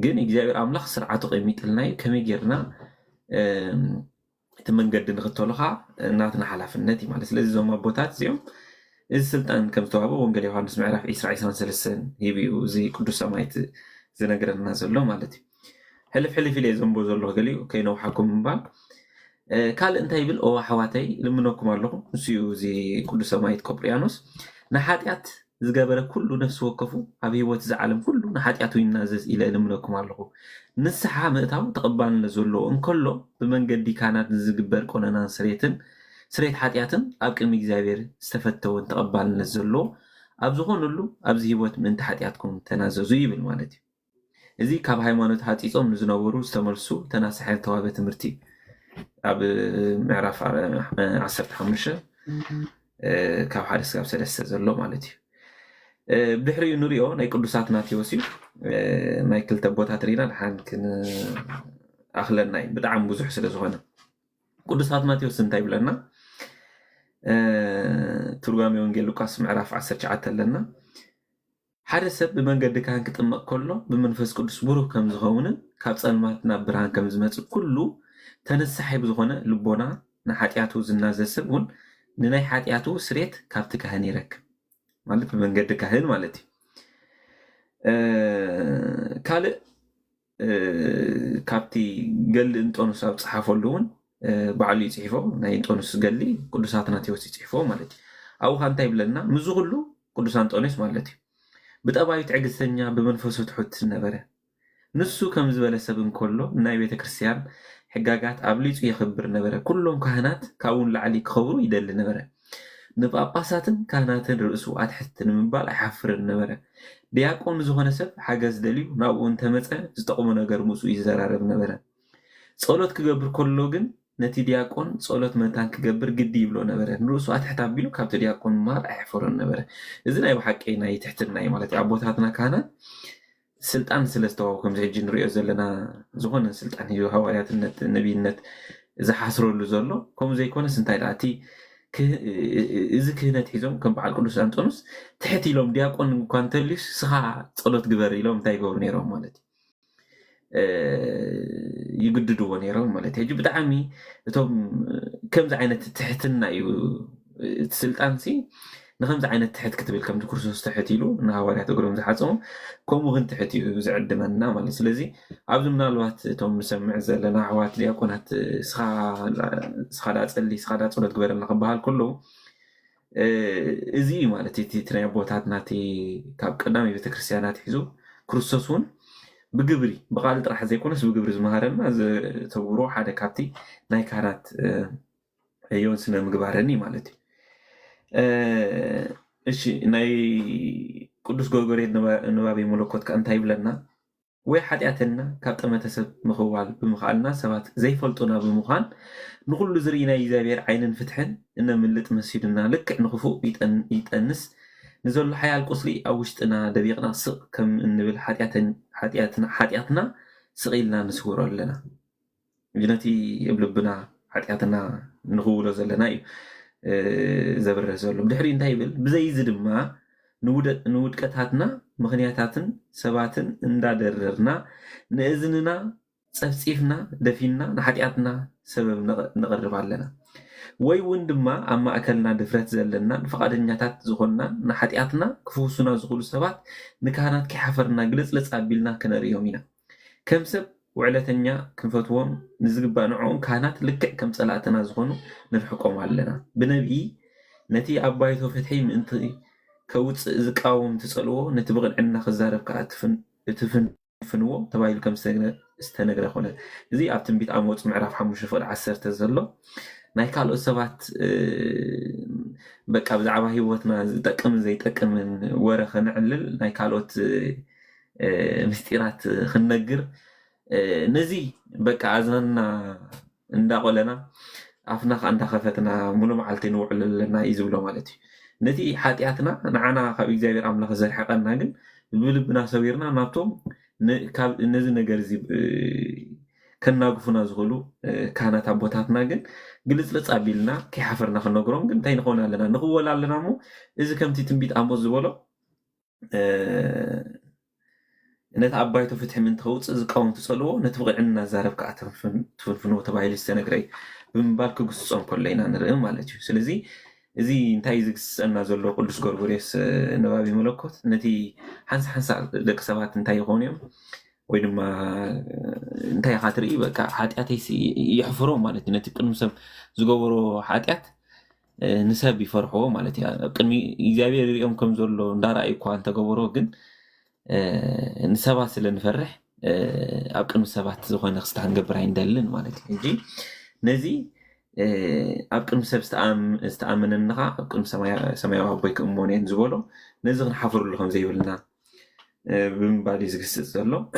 ግን እግዚኣብሔር ኣምላኽ ስርዓቱ ቀሚጥልና እዩ ከመይ ጌርና እቲ መንገዲ ንኽተሉካ እናትና ሓላፍነት እዩ ማለት ስለዚ እዞም ኣቦታት እዚኦም እዚ ስልጣን ከም ዝተዋህቦ ወንጌል ዮሃንስ ምዕራፍ 2023 ሂብ እዩ እዚ ቅዱስ ሰማይት ዝነግረና ዘሎ ማለት እዩ ሕልፍ ሕልፍ ኢለ ዘንቦ ዘሎ ገሊኡ ከይነውሓኩም ምባል ካልእ እንታይ ይብል ኦ ኣሕዋተይ ልምነኩም ኣለኹ ንሱ እዩ እዚ ቅዱስ ሰማይት ቆጵርያኖስ ንሓጢኣት ዝገበረ ኩሉ ነፍሲ ወከፉ ኣብ ሂወት ዝዓለም ኩሉ ንሓጢኣቱ ይናዘዝ ኢለ ልምነኩም ኣለኹ ንስሓ ምእታው ተቐባልነት ዘለዎ እንከሎ ብመንገዲ ካህናት ዝግበር ቆነናን ስሬት ሓጢኣትን ኣብ ቅድሚ እግዚኣብሔር ዝተፈተወን ተቐባልነት ዘለዎ ኣብ ዝኾነሉ ኣብዚ ሂወት ምእንቲ ሓጢኣትኩም ተናዘዙ ይብል ማለት እዩ እዚ ካብ ሃይማኖት ሃፂፆም ንዝነበሩ ዝተመልሱ ተናሳሐ ተዋህበ ትምህርቲ ኣብ ምዕራፍ 15 ካብ 1 እስካብ 3 ዘሎ ማለት እዩ ብድሕሪኡ ንሪኦ ናይ ቅዱስ ኣትናቴዎስ እዩ ናይ ክልተ ቦታት ሪና ድሓን ክንኣኽለና እዩ ብጣዕሚ ብዙሕ ስለ ዝኾነ ቅዱስ ኣትናቴዎስ እንታይ ይብለና ትርጓሜ ወንጌል ሉቃስ ምዕራፍ 19 ኣለና ሓደ ሰብ ብመንገዲ ካህን ክጥመቕ ከሎ ብመንፈስ ቅዱስ ብሩህ ከም ዝኸውንን ካብ ፀልማት ናብ ብርሃን ከም ዝመፅእ ኩሉ ተነሳሒ ብዝኾነ ልቦና ንሓጢኣቱ ዝናዘዝ ሰብ እውን ንናይ ሓጢኣቱ ስሬት ካብቲ ካህን ይረክብ ማለት ብመንገዲ ካህን ማለት እዩ ካልእ كابتي قال انطونس أو تصحفوا بعلي يصحفوا ناي انطونس قال لي قدساتنا تيوس يصحفوا مالتي أو هانتاي بلنا مزغلو قدسان انطونس مالتي بتأبايو تعقسنيا بمنفسه تحط النبرة نسو كم زبالة سبن كله ناي بيت كريستيان حقاقات أبليس يخبر نبرة كلهم كهنات كون لعلي خبروا يدل نبرة نبقى قاساتن كهناتن رؤسو أتحتن من بال أحفر النبرة دياقون زغنا سب حاجز دليو ناو انت مصا زتقومو ነገር ሙሱ ይዘራረብ ነበረ ጸሎት ክገብር ከሎ ግን ነቲ ዲያቆን ጸሎት መታን ክገብር ግዲ ይብሎ ነበረ ንሩሱ አትሕታ ቢሉ ካብቲ ዲያቆን ማል አይፈረን ነበረ እዚ ናይ በሐቂ ናይ ትሕትና ማለት አቦታትና ካህና ስልጣን ስለስተዋው ከም ዘጅ ንሪኦ ዘለና ዝኾነ ስልጣን እዩ ሐዋርያትነት ነቢይነት ዝሓስረሉ ዘሎ ከም ዘይኮነስ እንታይ ዳቲ እዚ ክህነት ሒዞም ከም በዓል ቅዱስ አንጦኖስ ትሕት ኢሎም ዲያቆን እንኳን ተልዩስ ስኻ ጸሎት ግበር ኢሎም እንታይ ይገብሩ ነይሮም ማለት ይግድድዎ ነይሮም ማለት እዩ ብጣዕሚ እቶም ከምዚ ዓይነት ትሕትና እዩ ስልጣን ሲ نخمس عين التحت كتب لكم كورسوس تحت يلو نهاوريات أقولهم زحصهم كم وغن تحت يزعد من نام على سلزي عبد من الوقت توم مسمع زلنا عوات لي أكون هت سخادات اللي سخادات ولا تقبل النقبها كله زي مالتي تناي بوتات ناتي كاب قدامي بتكريستيانات حيزو كورسوسون بجبري بقالت راح زي كونس بجبري زمهارنا ز تورو حدا كابتي ناي كارات يون سنة مجبرني مالتي እሺ ናይ ቅዱስ ጎርጎርዮስ ንባቤ መለኮት ከእንታይ ይብለና ወይ ሓጢአትና ካብ ጠመተሰብ ምኽዋል ብምኽኣልና ሰባት ዘይፈልጡና ብምዃን ንኩሉ ዝርኢና እግዚኣብሔር ዓይንን ፍትሕን እነምልጥ መሲድና ልክዕ ንኽፉእ ይጠንስ ንዘሎ ሓያል ቁስሊ ኣብ ውሽጥና ደቢቕና ስቕ ከም እንብል ሓጢአትና ስቕ ኢልና ንስውሮ ኣለና ነቲ ኣብ ልብና ሓጢአትና ንኽውሎ ዘለና እዩ زبر زلهم دحرين تايبل بزي زدما نودكتاتنا مخنياتاتن سباتن اندادررنا نأذننا صفصيفنا دفينا نحاتياتنا سبب نقرب علينا وي وندما اما اكلنا دفرت زلنا فقادنياتات زخنا نحاتياتنا كفوسنا زخول سبات نكهانات كحفرنا جلس لصابيلنا كنريومينا كم سب وعلتنيا كنفتوهم نزقبا نعوم كانت لك كم صلاتنا زخونو نفحقهم علينا بنبي نتي أبايتو فتحي من انتي كوت زقاوم تسألوه نتبغل عنا خزارب كاتفن فنوو تبايل كم استنقر خونا زي أبتن بيت عموت معرف حموش فقل عسر تزلو نايكالو سبات بكا بزعبا هيوتنا تقم زي تقم من ورخ نعلل نايكالوت مستيرات خنقر نزي بك عزنا انداقلنا عفنا عند خفتنا منو معلتين وعللنا يزولو مالتي نتي حاتياتنا نعنا خاب እግዚአብሔር አምላክ ዘርሐቀና ግን ብልብና ሰዊርና ናቶም እነዚህ ነገር እዚ ከናግፉና ዝኸሉ ካህናት አቦታትና ግን ግልጽ ለጻቢልና ከሐፈርና ከነግሮም ግን እንታይ ንኾን ኣለና ንኽወላ ኣለናሞ እዚ ከምቲ ትንቢት አሞጽ ዝበሎ نت أبايتو فتح من تخوص إذا قوم تصلوا نتبغعنا زارب كأتم تفنفنو تبعي للسنقري بمبالك قصصهم كلنا نرأيهم على شيء سلزي زي انتهي زكس أنا زلوا قدس غرغوريوس نبابي ملكوت نتي حنس لك سبات انتهي غونيوم وينما انتهي خاطر إيه بقى حاتيات يحفروا مالتي نتي كنهم سب زقوروا حاتيات نسب يفرحوا مالتي كنمي إيجابي يوم كم زلوا ندارا إيقوان تقوروا جن نسبات لنفرح أبقى نسبات زخون نخستان قبرين دلن مالتي نجي نزي أبقى نسب استأمن النغا أبقى سمايا وابويك أمونين زبولو نزي نحفر لهم زي بلنا بمبالي زكست زلو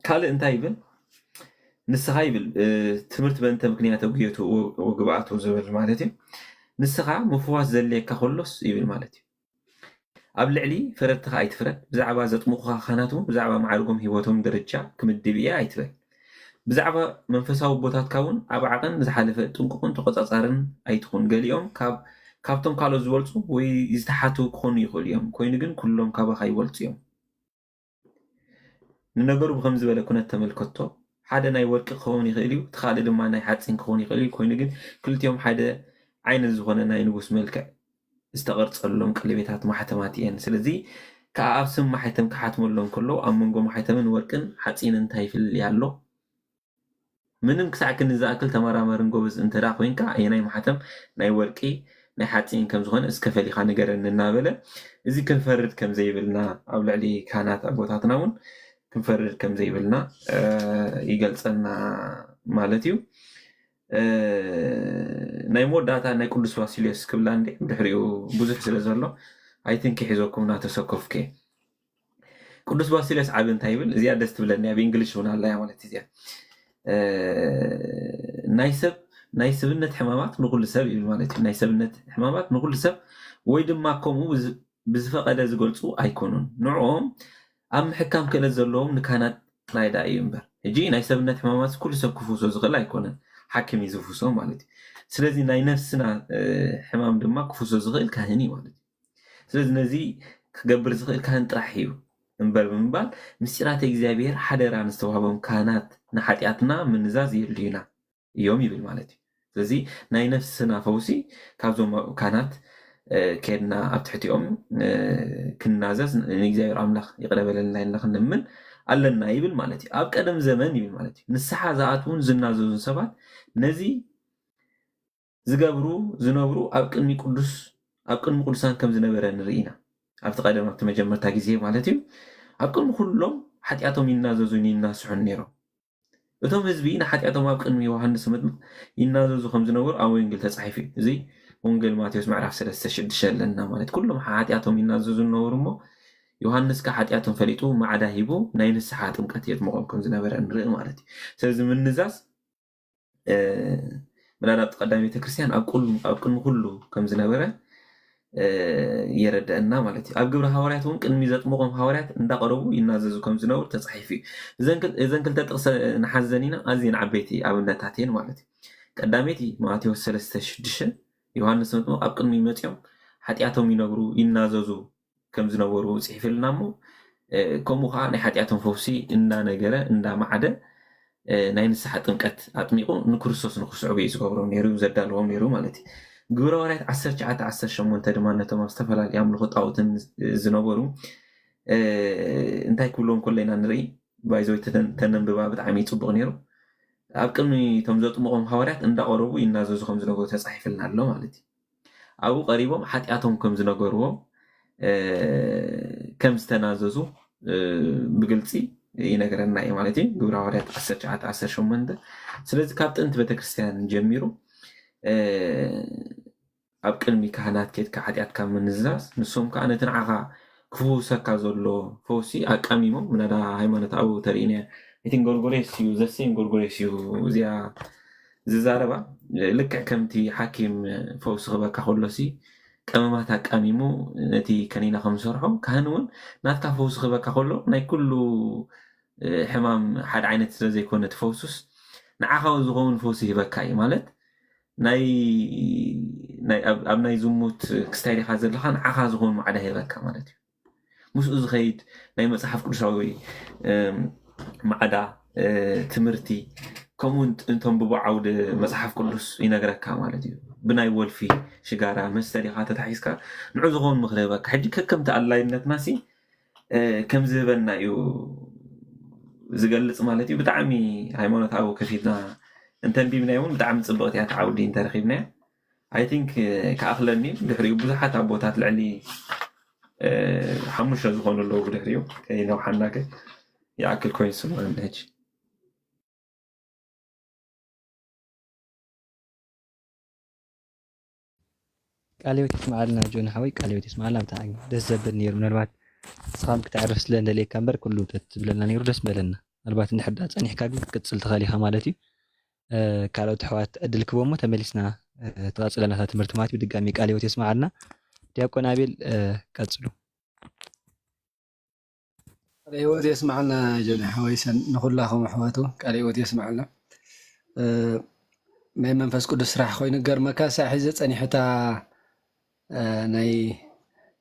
كالي انتاي بل نسخاي بل تمرت بنت مكنيات وقيته وقبعته زبل مالتي نسخة مفواز زليك كخلص يبل مالتي قبل علي فرتها أيتفرد بزعبة زت مخها خاناتهم بزعبة معلومهم هيوتهم درجة كمدبية أيتفرد بزعبة منفسه وبوتات كون أبعقن زحلفة تنقون تقصصارن أيتخون قال يوم كابتن قالوا زولتو ويزتحاتو كون يقول يوم كوينجن كلهم كابا خاي ولت يوم ننقرب خمس ولا كنا تملكتو حدا ناي ورك خون يخليو تخالد ما ناي حادثين خون يخليو كوينجن كل يوم حدا عين الزغنة ناي نقص ملكة ዝተቐርጸሎም ቀለቤታት ማሕተማት እየን ስለዚ ከዓ ኣብ ስም ማሕተም ክሓትመሎም ከሎ ኣብ መንጎ ማሕተምን ወርቅን ሓፂን እንታይ ይፍልይ ኣሎ ምንም ክሳዕ ክንዝኣክል ተመራመርን ጎበዝ እንተዳ ኮይንካ ኣየናይ ማሕተም ናይ ወርቂ ናይ ሓፂን ከም ዝኾነ እስከ ፈሊኻ ንገረኒ እናበለ እዚ ክንፈርድ ከም ዘይብልና ኣብ ልዕሊ ካህናት ኣቦታትና እውን ክንፈርድ ከም ዘይብልና ይገልጸና ማለት እዩ ናይ መወዳእታ ናይ ቅዱስ ባሲልዮስ ክብላ እንዴ ድሕሪኡ ብዙሕ ስለ ዘሎ ኣይ ቲንክ ሒዞኩም እናተሰኮፍከ ቅዱስ ባሲልዮስ ዓብ እንታይ ይብል እዚኣ ደስ ትብለኒ ብእንግሊሽ እውን ኣላያ ማለት እዚኣ ናይ ሰብነት ሕማማት ንኩሉ ሰብ ይብል ማለት እዩ ናይ ሰብነት ሕማማት ንኩሉ ሰብ ወይ ድማ ከምኡ ብዝፈቐደ ዝገልፁ ኣይኮኑን ንዕኦም ኣብ ምሕካም ክእለት ዘለዎም ንካህናት ጥራይ ዳ እዩ እምበር ሕጂ ናይ ሰብነት ሕማማት ኩሉ ሰብ ክፍውሶ ዝኽእል ኣይኮነን ሓኪም እዩ ዝፍውሶ ማለት እዩ ስለዚ ናይ ነፍስና ሕማም ድማ ክፍውሶ ዝኽእል ካህን እዩ ማለት እዩ ስለዚ ነዚ ክገብር ዝኽእል ካህን ጥራሕ እዩ እምበር ብምባል ምስጢራት እግዚኣብሔር ሓደራ ንዝተዋህቦም ካህናት ንሓጢኣትና ምንዛዝ የድልዩና እዮም ይብል ማለት እዩ ስለዚ ናይ ነፍስና ፈውሲ ካብዞም ካህናት ከድና ኣብ ትሕቲኦም ክንናዘዝ ንእግዚኣብሔር ኣምላኽ ይቕረበለና ኢልና ክንለምን ኣለና ይብል ማለት እዩ ኣብ ቀደም ዘመን ይብል ማለት እዩ ንስሓ ዝኣትውን ዝናዘዙን ሰባት ነዚ ዝገብሩ ዝነብሩ ኣብ ቅድሚ ቅዱሳን ከም ዝነበረ ንርኢና ኣብቲ ቀደም ኣብቲ መጀመርታ ግዜ ማለት እዩ ኣብ ቅድሚ ኩሎም ሓጢኣቶም ይናዘዙን ይናስሑን ነይሮም እቶም ህዝቢ ንሓጢኣቶም ኣብ ቅድሚ ዮሃንስ መጥምቅ ይናዘዙ ከም ዝነበሩ ኣብ ወንጌል ተጻሒፉ እዩ እዚ ወንጌል ማቴዎስ ምዕራፍ 3:6 ኣለና ማለት ኩሎም ሓጢኣቶም ይናዘዙ ነበሩ እሞ ዮሃንስ ከዓ ሓጢኣቶም ፈሊጡ ማዕዳ ሂቡ ናይ ንስሓ ጥምቀት የጥምቆም ከም ዝነበረ ንርኢ ማለት እዩ ስለዚ ምንዛዝ ምናልባት ቀዳሚ ቤተክርስትያን ኣብ ቅድሚ ኩሉ ከም ዝነበረ የረድአና ማለት እዩ ኣብ ግብረ ሃዋርያት እውን ቅድሚ ዘጥምቆም ሃዋርያት እንዳቀረቡ ይናዘዙ ከም ዝነበሩ ተጻሒፉ እዩ እዘን ክልተ ጥቕሲ ንሓዘን ኢና ኣዝየን ዓበይቲ ኣብነታት እየን ማለት እዩ ቀዳሜቲ ማቴዎስ 3:6 ዮሃንስ መጥምቅ ኣብ ቅድሚ መፅኦም ሓጢኣቶም ይነግሩ ይናዘዙ ከም ዝነበሩ ጽሒፍልና እሞ ከምኡ ከዓ ናይ ሓጢኣቶም ፈውሲ እንዳነገረ እንዳማዕደ ናይ ንስሓ ጥምቀት ኣጥሚቑ ንክርስቶስ ንክስዕቡ እዩ ዝገብሮም ነይሩ ዘዳልዎም ነይሩ ማለት እዩ ግብረ ሃዋርያት 19:18 ድማ ነቶም ኣብ ዝተፈላለዩ ኣምልኾ ጣዖትን ዝነበሩ እንታይ ክብሎም ከለና ንርኢ ባይዘይ ተነንብባ ብጣዕሚ ፅቡቅ ነይሩ ኣብ ቅድሚ እቶም ዘጥምቆም ሃዋርያት እንዳቀረቡ ይናዘዙ ከም ዝነበሩ ተጻሒፍልና ኣሎ ማለት እዩ ኣብኡ ቀሪቦም ሓጢኣቶም ከም ዝነገርዎ ከም ዝተናዘዙ ብግልፂ ይነገረና እዩ ማለት እዩ ግብረ ሃዋርያት 19:18 ስለዚ ካብ ጥንቲ ቤተክርስትያን ጀሚሩ ኣብ ቅድሚ ካህናት ኬድካ ሓጢኣትካ ምንዝዛዝ ንሶም ከዓ ነቲ ንዓኻ ክፍውሰካ ዘሎ ፈውሲ ኣቃሚሞም ምናዳ ሃይማኖት ኣብኡ ተርእይና እቲ ጎርጎሬስ እዩ ዘሴም ጎርጎሬስ እዩ እዚኣ ዝዛረባ ልክዕ ከምቲ ሓኪም ፈውሲ ክበካ ከሎሲ ቀመማት ኣቃሚሙ ነቲ ከኒና ከም ዝሰርሖ ካህን እውን ናትካ ፈውሲ ክበካ ከሎ ናይ ኩሉ ሕማም ሓደ ዓይነት ስለ ዘይኮነ ትፈውሱስ ንዓኻ ዝኸውን ፈውሲ ይበካ እዩ ማለት ኣብ ናይ ዝሙት ክስታይ ዲኻ ዘለካ ንዓኻ ዝኸውን ማዕዳ ይበካ ማለት እዩ ምስኡ ዝኸይድ ናይ መፅሓፍ ቅዱሳዊ ማዕዳ ትምህርቲ ከምኡ እንቶም ብቦዓውዲ መፅሓፍ ቅዱስ ይነግረካ ማለት እዩ ብናይ ወልፊ ሽጋራ መስተ ዲኻ ተታሒዝካ ንዑ ዝኸውን ምክሪ ይበካ ሕጂ ከከምቲ ኣድላይነትና ሲ ከም ዝህበና እዩ ዝገልጽ ማለት እዩ ብጣዕሚ ሃይማኖታዊ ከፊድና እንተንቢብና እውን ብጣዕሚ ፅብቕቲ እያ ተዓውዲ እንተረኺብና ኣይ ቲንክ ከኣኽለኒ ድሕሪኡ ብዙሓት ኣቦታት ልዕሊ 5 ዝኾኑ ኣለዉ ብድሕሪኡ ከይነውሓናከ ይኣክል ኮይኑ ስምዐኒ ሕጂ ቃለ ሕይወት ይስማዓልና ጆን ሓወይ ቃለ ሕይወት ይስማዓልና ብጣዕሚ ደስ ዘብል ነይሩ ምናልባት ንስኻም ክትዕርፍ ስለ እንደለየካ እምበር ኩሉ ትብለና ነይሩ ደስ በለና ምናልባት እንድሕር ፀኒሕካ ግን ክትቅፅል ትኽእል ኢኻ ማለት እዩ ካልኦት ኣሕዋት ዕድል ክቦ እሞ ተመሊስና ትቐፅለና ትምህርቲ ማለት እዩ ድጋሚ ቃለ ሕይወት ይስማዓልና ዲያቆን ኣቤል ቀፅሉ ቃለ ሕይወት ይስማዓልና ጆን ሓወይ ንኩላኹም ኣሕዋቱ ቃለ ሕይወት ይስማዓልና ናይ መንፈስ ቅዱስ ስራሕ ኮይኑ ገርመካ ሳዕ ሒዘ ፀኒሕታ ናይ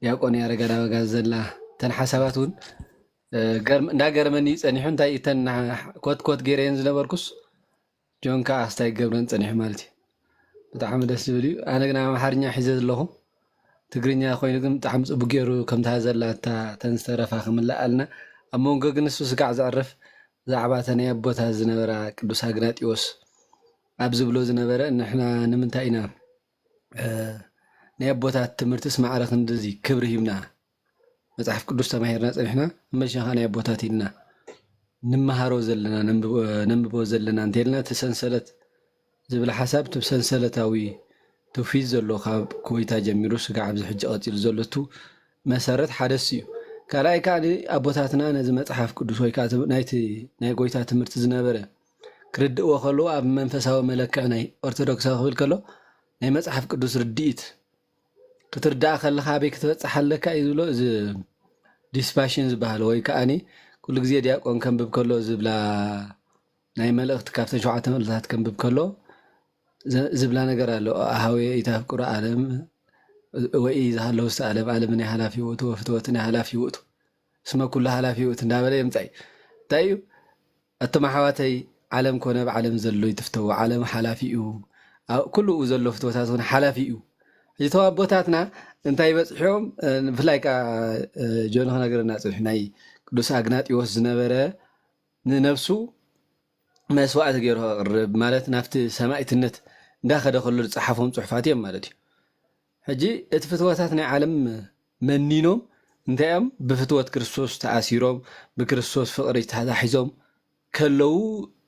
ዲያቆን ያረጋዳ በጋዝ ዘላ ተን ሓሳባት እውን እንዳገረመኒ ፀኒሑ እንታይ እተን ኮትኮት ገይረየን ዝነበርኩስ ጆን ከዓ ኣስታይ ገብረን ፀኒሑ ማለት እዩ ብጣዕሚ ደስ ዝብል እዩ ኣነ ግን ኣምሓርኛ ሒዘ ዘለኹ ትግርኛ ኮይኑ ግን ብጣዕሚ ፅቡቅ ገይሩ ከምታ ዘላታ ተንስተረፋ ክምላኣልና ኣብ መንጎ ግን ንሱ ስጋዕ ዘዕርፍ ዛዕባ ተናይ ኣቦታት ዝነበራ ቅዱስ አግናጢዎስ ኣብ ዝብሎ ዝነበረ ንሕና ንምንታይ ኢና ናይ ኣቦታት ትምህርትስ ማዕረ ክንድዚ ክብሪ ሂብና መጽሓፍ ቅዱስ ተማሂርና ፀኒሕና መሸኻ ናይ ኣቦታት ኢልና ንምሃሮ ዘለና ነንብቦ ዘለና እንተልና ተሰንሰለት ዝብል ሓሳብ ሰንሰለታዊ ትውፊት ዘሎ ካብ ኮይታ ጀሚሩ ስጋዕ ኣብዚ ሕጂ ቀፂሉ ዘሎቱ መሰረት ሓደስ እዩ ካልኣይ ከዓ ኣቦታትና ነዚ መጽሓፍ ቅዱስ ወይ ከዓ ናይ ጎይታ ትምህርቲ ዝነበረ ክርድእዎ ከለዉ ኣብ መንፈሳዊ መለክዕ ናይ ኦርቶዶክሳዊ ክብል ከሎ ናይ መጽሓፍ ቅዱስ ርድኢት ክትርዳእ ከለካ ኣበይ ክትበፅሕ ኣለካ እዩ ዝብሎ እዚ ዲስፓሽን ዝበሃል ወይ ከዓኒ ኩሉ ግዜ ዲያቆን ከንብብ ከሎ ዝብላ ናይ መልእኽቲ ካብተን 7 መልእኽትታት ከንብብ ከሎ ዝብላ ነገር ኣሎ ኣሃዌ ኢታፍቅሮ ዓለም ወይ ዝሃለው ዓለም ዓለም ናይ ሓላፊ ውእቱ ወፍትወት ናይ ሓላፊ ውእቱ እስመ ኩሉ ሓላፊ ውእቱ እንዳበለ የምፃይ እንታይ እዩ እቶም ኣሕዋተይ ዓለም ኮነ ብዓለም ዘሎ ይትፍተው ዓለም ሓላፊ እዩ ኩሉ ዘሎ ፍትወታት ሆነ ሓላፊ እዩ እቶም ኣቦታትና እንታይ በፅሖም ብፍላይ ከዓ ጆን ክነግረና ፅንሕ ናይ ቅዱስ አግናጢዎስ ዝነበረ ንነፍሱ መስዋዕት ገይሩ ቅርብ ማለት ናፍቲ ሰማዕትነት እንዳኸደ ከሎ ዝፀሓፎም ፅሑፋት እዮም ማለት እዩ ሕጂ እቲ ፍትወታት ናይ ዓለም መኒኖም እንታይኦም ብፍትወት ክርስቶስ ተኣሲሮም ብክርስቶስ ፍቅሪ ተታሒዞም ከለዉ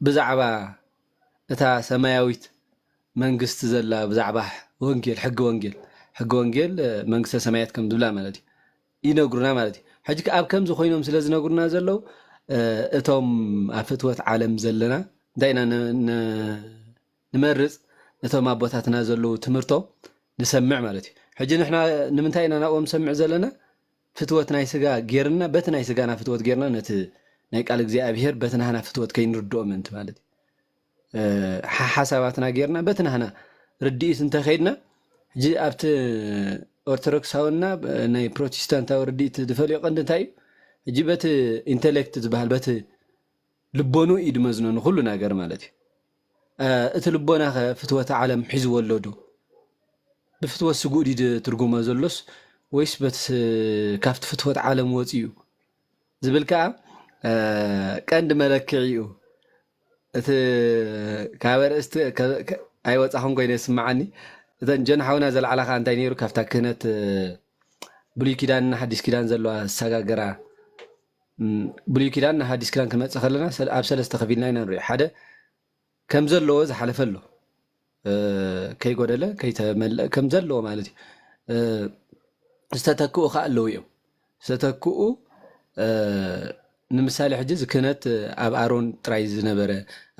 ብዛዕባ እታ ሰማያዊት መንግስቲ ዘላ ብዛዕባ ወንጌል ሕጊ ወንጌል መንግስተ ሰማያት ከም ዝብላ ማለት እዩ ይነግሩና ማለት እዩ ሕጂ ኣብ ከምዚ ኮይኖም ስለ ዝነግሩና ዘለው እቶም ኣብ ፍትወት ዓለም ዘለና እንታይ ኢና ንመርፅ እቶም ኣቦታትና ዘለው ትምህርቶም ንሰምዕ ማለት እዩ ሕጂ ንሕና ንምንታይ ኢና ናብኦም ሰምዕ ዘለና ፍትወት ናይ ስጋ ጌርና በቲ ናይ ስጋና ፍትወት ጌርና ነቲ ናይ ቃል እግዚኣብሔር በቲ ናህና ፍትወት ከይንርድኦ ምንቲ ማለት እዩ ሓሳባትና ጌርና በቲ ናህና ርድኢት እንተኸይድና ሕጂ ኣብቲ ኦርቶዶክሳውና ናይ ፕሮቴስታንታዊ ርድኢት ዝፈልዮ ቀንዲ እንታይ እዩ ሕጂ በቲ ኢንቴሌክት ዝበሃል በቲ ልቦኑ እዩ ድመዝኖ ንኩሉ ነገር ማለት እዩ እቲ ልቦና ፍትወት ዓለም ሒዝዎ ኣሎ ዶ ብፍትወት ስጉእ ዲ ትርጉሞ ዘሎስ ወይስ ካብቲ ፍትወት ዓለም ወፂኡ ዝብል ከዓ ቀንዲ መለክዒ እዩ እቲ ካብ ርእስቲ ኣይወፃኹም ኮይነ ይስማዓኒ እተን ጀን ሓውና ዘለዓላካ እንታይ ነይሩ ካብታ ክህነት ብሉይ ኪዳንና ሓዲስ ኪዳን ዘለዋ ሰጋገራ ብሉይ ኪዳን ናብ ሓዲስ ኪዳን ክንመፅእ ከለና ኣብ 3 ከፊልና ኢና ንሪኦ ሓደ ከም ዘለዎ ዝሓለፈ ኣሎ ከይጎደለ ከይተመልአ ከም ዘለዎ ማለት እዩ ዝተተክኡ ከዓ ኣለዉ እዮም ዝተተክኡ ንምሳሌ ሕጂ እዚ ክህነት ኣብ ኣሮን ጥራይ ዝነበረ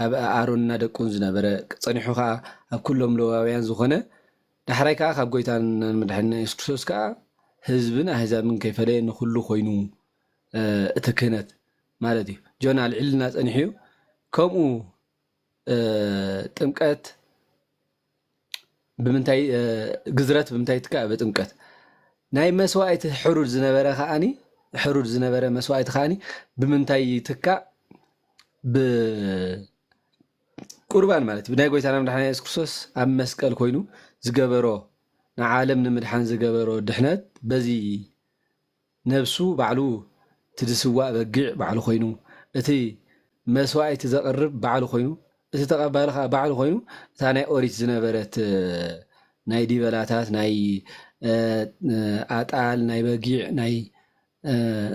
ኣብ ኣሮንና ደቁን ዝነበረ ፀኒሑ ከዓ ኣብ ኩሎም ሌዋውያን ዝኾነ ዳሕራይ ከዓ ካብ ጎይታን መድሓኒና ኢየሱስ ክርስቶስ ከዓ ህዝብን ኣህዛብን ከይፈለየ ንኩሉ ኮይኑ እቲ ክህነት ማለት እዩ ጆን ኣልዒልና ፀኒሑ እዩ ከምኡ ጥምቀት ብምንታይ ግዝረት ብምንታይ ትካእ ብጥምቀት ናይ መስዋዕቲ ሕሩድ ዝነበረ መስዋዕቲ ከዓኒ ብምንታይ ትካእ ብቁርባን ማለት እዩ ናይ ጎይታና መድሓኒና ኢየሱስ ክርስቶስ ኣብ መስቀል ኮይኑ ዝገበሮ ንዓለም ንምድሓን ዝገበሮ ድሕነት በዚ ነብሱ ባዕሉ ትድስዋእ በጊዕ ባዕሉ ኮይኑ እቲ መስዋዕቲ ዘቕርብ ባዕሉ ኮይኑ እቲ ተቐባሊ ከዓ ባዕሉ ኮይኑ እታ ናይ ኦሪት ዝነበረት ናይ ዲበላታት ናይ ኣጣል ናይ በጊዕ ናይ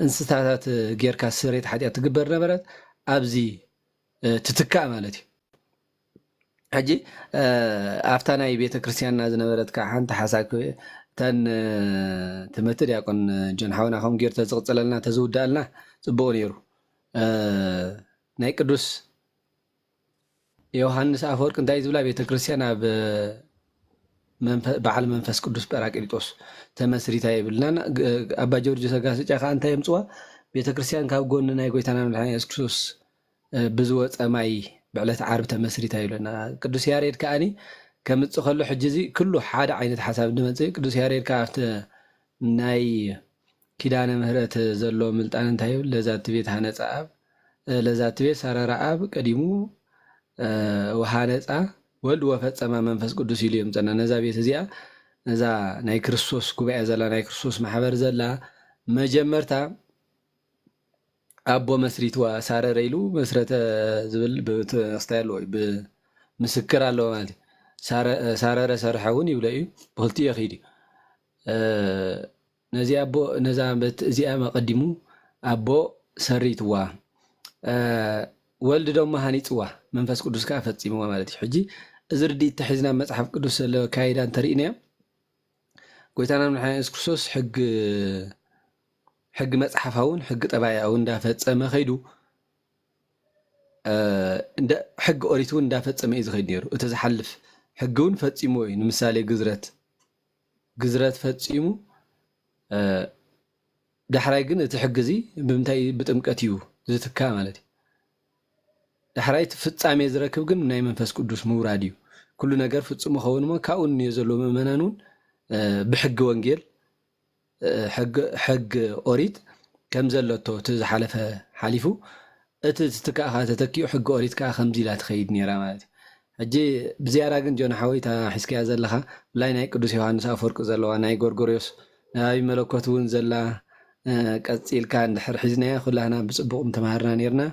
እንስሳታት ጌርካ ስሬት ሓጢኣት ትግበር ነበረት ኣብዚ ትትካእ ማለት እዩ ሕጂ ኣብታ ናይ ቤተ ክርስቲያንና ዝነበረት ከዓ ሓንቲ ሓሳብ ተን ትምህርቲ ዲያቆን ጆን ሓውና ከም ጌሩ ተዝቕፅለልና ተዝውዳእልና ፅቡቅ ነይሩ ናይ ቅዱስ ዮሃንስ ኣፈወርቅ እንታይ ዝብላ ቤተ ክርስቲያን ኣብ በዓል መንፈስ ቅዱስ ጰራቅሊጦስ ተመስሪታ ይብልና ኣባ ጆርጅ ሰጋስጫ ከዓ እንታይ የምፅዋ ቤተ ክርስቲያን ካብ ጎኒ ናይ ጎይታና መድሓኒና ኢየሱስ ክርስቶስ ብዝወፀ ማይ ብዕለት ዓርብ ተመስሪታ ይብለና ቅዱስ ያሬድ ከዓኒ ከምፅእ ከሎ ሕጂ እዚ ኩሉ ሓደ ዓይነት ሓሳብ ንመፅእ ቅዱስ ያሬድ ከዓ ኣብቲ ናይ ኪዳነ ምህረት ዘሎ ምልጣን እንታይ ይብል ለዛቲ ቤት ሃነፃ ኣብ ለዛቲ ቤት ሰረራ ኣብ ቀዲሙ ወሃነፃ ወልድ ወፈፀማ መንፈስ ቅዱስ ኢሉ እዮም ፀና ነዛ ቤት እዚኣ ነዛ ናይ ክርስቶስ ጉባኤ ዘላ ናይ ክርስቶስ ማሕበር ዘላ መጀመርታ ኣቦ መስሪትዋ ሳረረ ኢሉ መስረተ ዝብል ብተስታይ ኣለዎ ብምስክር ኣለዎ ማለት እዩ ሳረረ ሰርሐ እውን ይብለ እዩ ብክልቲኡ የኺድ እዩ ነዛ እዚኣ መቐዲሙ ኣቦ ሰሪትዋ ወልዲ ደሞ ሃኒፅዋ መንፈስ ቅዱስ ከዓ ፈፂምዋ ማለት እዩ ሕጂ እዚ ርዲኢት ተሒዝና መፅሓፍ ቅዱስ ዘለዎ ካይዳ እንተሪእናዮ ጎይታና መድሓኒና ኢየሱስ ክርስቶስ ሕጊ መፅሓፋውን ሕጊ ጠባያውን እንዳፈፀመ ኸይዱ ሕጊ ኦሪት እውን እንዳፈፀመ እዩ ዝኸይድ ነይሩ እቲ ዝሓልፍ ሕጊ እውን ፈፂሙ እዩ ንምሳሌ ግዝረት ፈፂሙ ዳሕራይ ግን እቲ ሕጊ እዚ ብምንታይ ብጥምቀት እዩ ዝትካ ማለት እዩ ዳሕራይ ፍፃሜ ዝረክብ ግን ናይ መንፈስ ቅዱስ ምውራድ እዩ ኩሉ ነገር ፍፁም ኸውን ሞ ካብኡ እኒኦ ዘሎ ምእመናን እውን ብሕጊ ወንጌል ሕጊ ኦሪት ከም ዘለቶ እቲ ዝሓለፈ ሓሊፉ እቲ ዝትካእካ ተተኪኡ ሕጊ ኦሪት ከዓ ከምዚ ኢላ ትኸይድ ነራ ማለት እዩ ሕጂ ብዝያዳ ግን ጆና ሓወይ ሒዝክያ ዘለካ ብላይ ናይ ቅዱስ ዮሃንስ ኣፈወርቂ ዘለዋ ናይ ጎርጎርዮስ ናይ መለኮት እውን ዘላ ቀፂልካ እንድሕር ሒዝናያ ኩላህና ብፅቡቅ ተማሃርና ነርና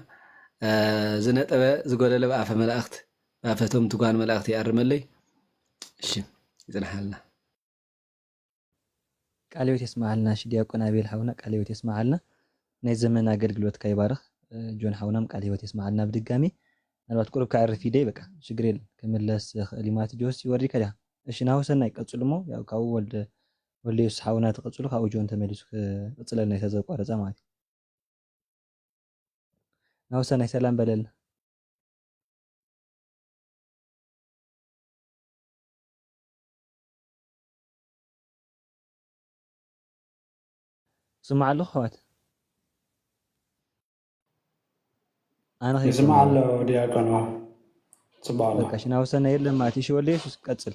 ዝነጠበ ዝጎደለ ብኣፈ መላእክቲ ብኣፈቶም ትጓን መላእክቲ ይኣርመለይ እሺ ይፅናሓልና ቃለ ሕይወት የስማዓልና ዲያቆን አቤል ሓውና ቃለ ሕይወት የስማዓልና ናይ ዘመን አገልግሎት ከይባርኽ ጆን ሓውናም ቃለ ሕይወት የስማዓልና ብድጋሚ ምናልባት ቁርብ ካዕርፍ ኢደይ በቃ ችግር የለን ክምለስ ክእል ማለት ጆሲ ወሪድካ ዲኻ እሺ ናሁ ሰናይ ቀፅሉ ሞ ያው ካብኡ ወልደ የሱስ ሓውና ተቐፅሉ ካብኡ ጆን ተመሊሱ ክቅፅለልና የተዘቋረፀ ማለት እዩ ናሁ ሰናይ ሰላም በለልና سمع له خوات انا خير يسمع له دياكون صباح الله بقى شنو وصلنا يلا ما تيجي ولا يسوس قتل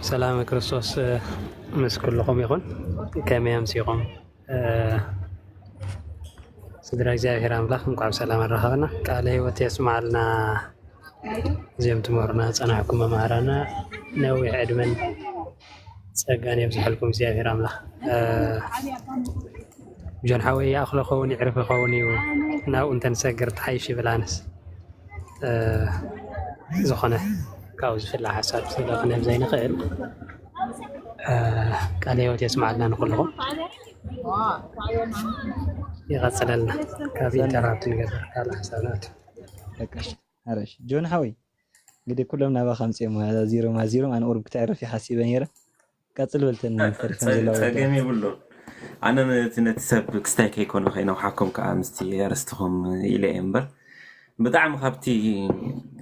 سلام كريستوس مس كلكم يكون كما يمسيكم سدرا እግዚአብሔር አምላክ እንኳን ሰላም አረኸና ቃለ ሕይወት يسمع لنا زيم تمرنا صنعكم ممارنا ነው ዕድመን ጸጋን يبزحلكم እግዚአብሔር አምላክ ጆን ሓወይ ያኽለ ኸውን ይዕርፍ ኸውን እዩ ናው እንተን ሰግር ተሓይሽ ብላንስ ዝኾነ ካብኡ ዝፍላሕ ሓሳብ ስለኾነ ዘይንኽእል ቃለ ሕይወት የስማዓልና ንኩልኩም ይቐፅለልና ካብ ኢንተራፕት ንገበር ካልእ ሓሳብናት በቃሽ ሓረሽ ጆን ሓወይ እንግዲህ ኩሎም ናባኻ ምፅኦም ዜሮ ኣነ ቁርብ ክትዕርፍ ይሓሲበ ነይረ ቀፅል በልተን ፈሪፈን ዘለዋ ፀገም ይብሉ ኣነ ነቲ ሰብ ክስታይ ከይኮነ ከይነውሓኩም ከዓ ምስቲ ኣረስትኹም ኢለ እየ እምበር ብጣዕሚ ካብቲ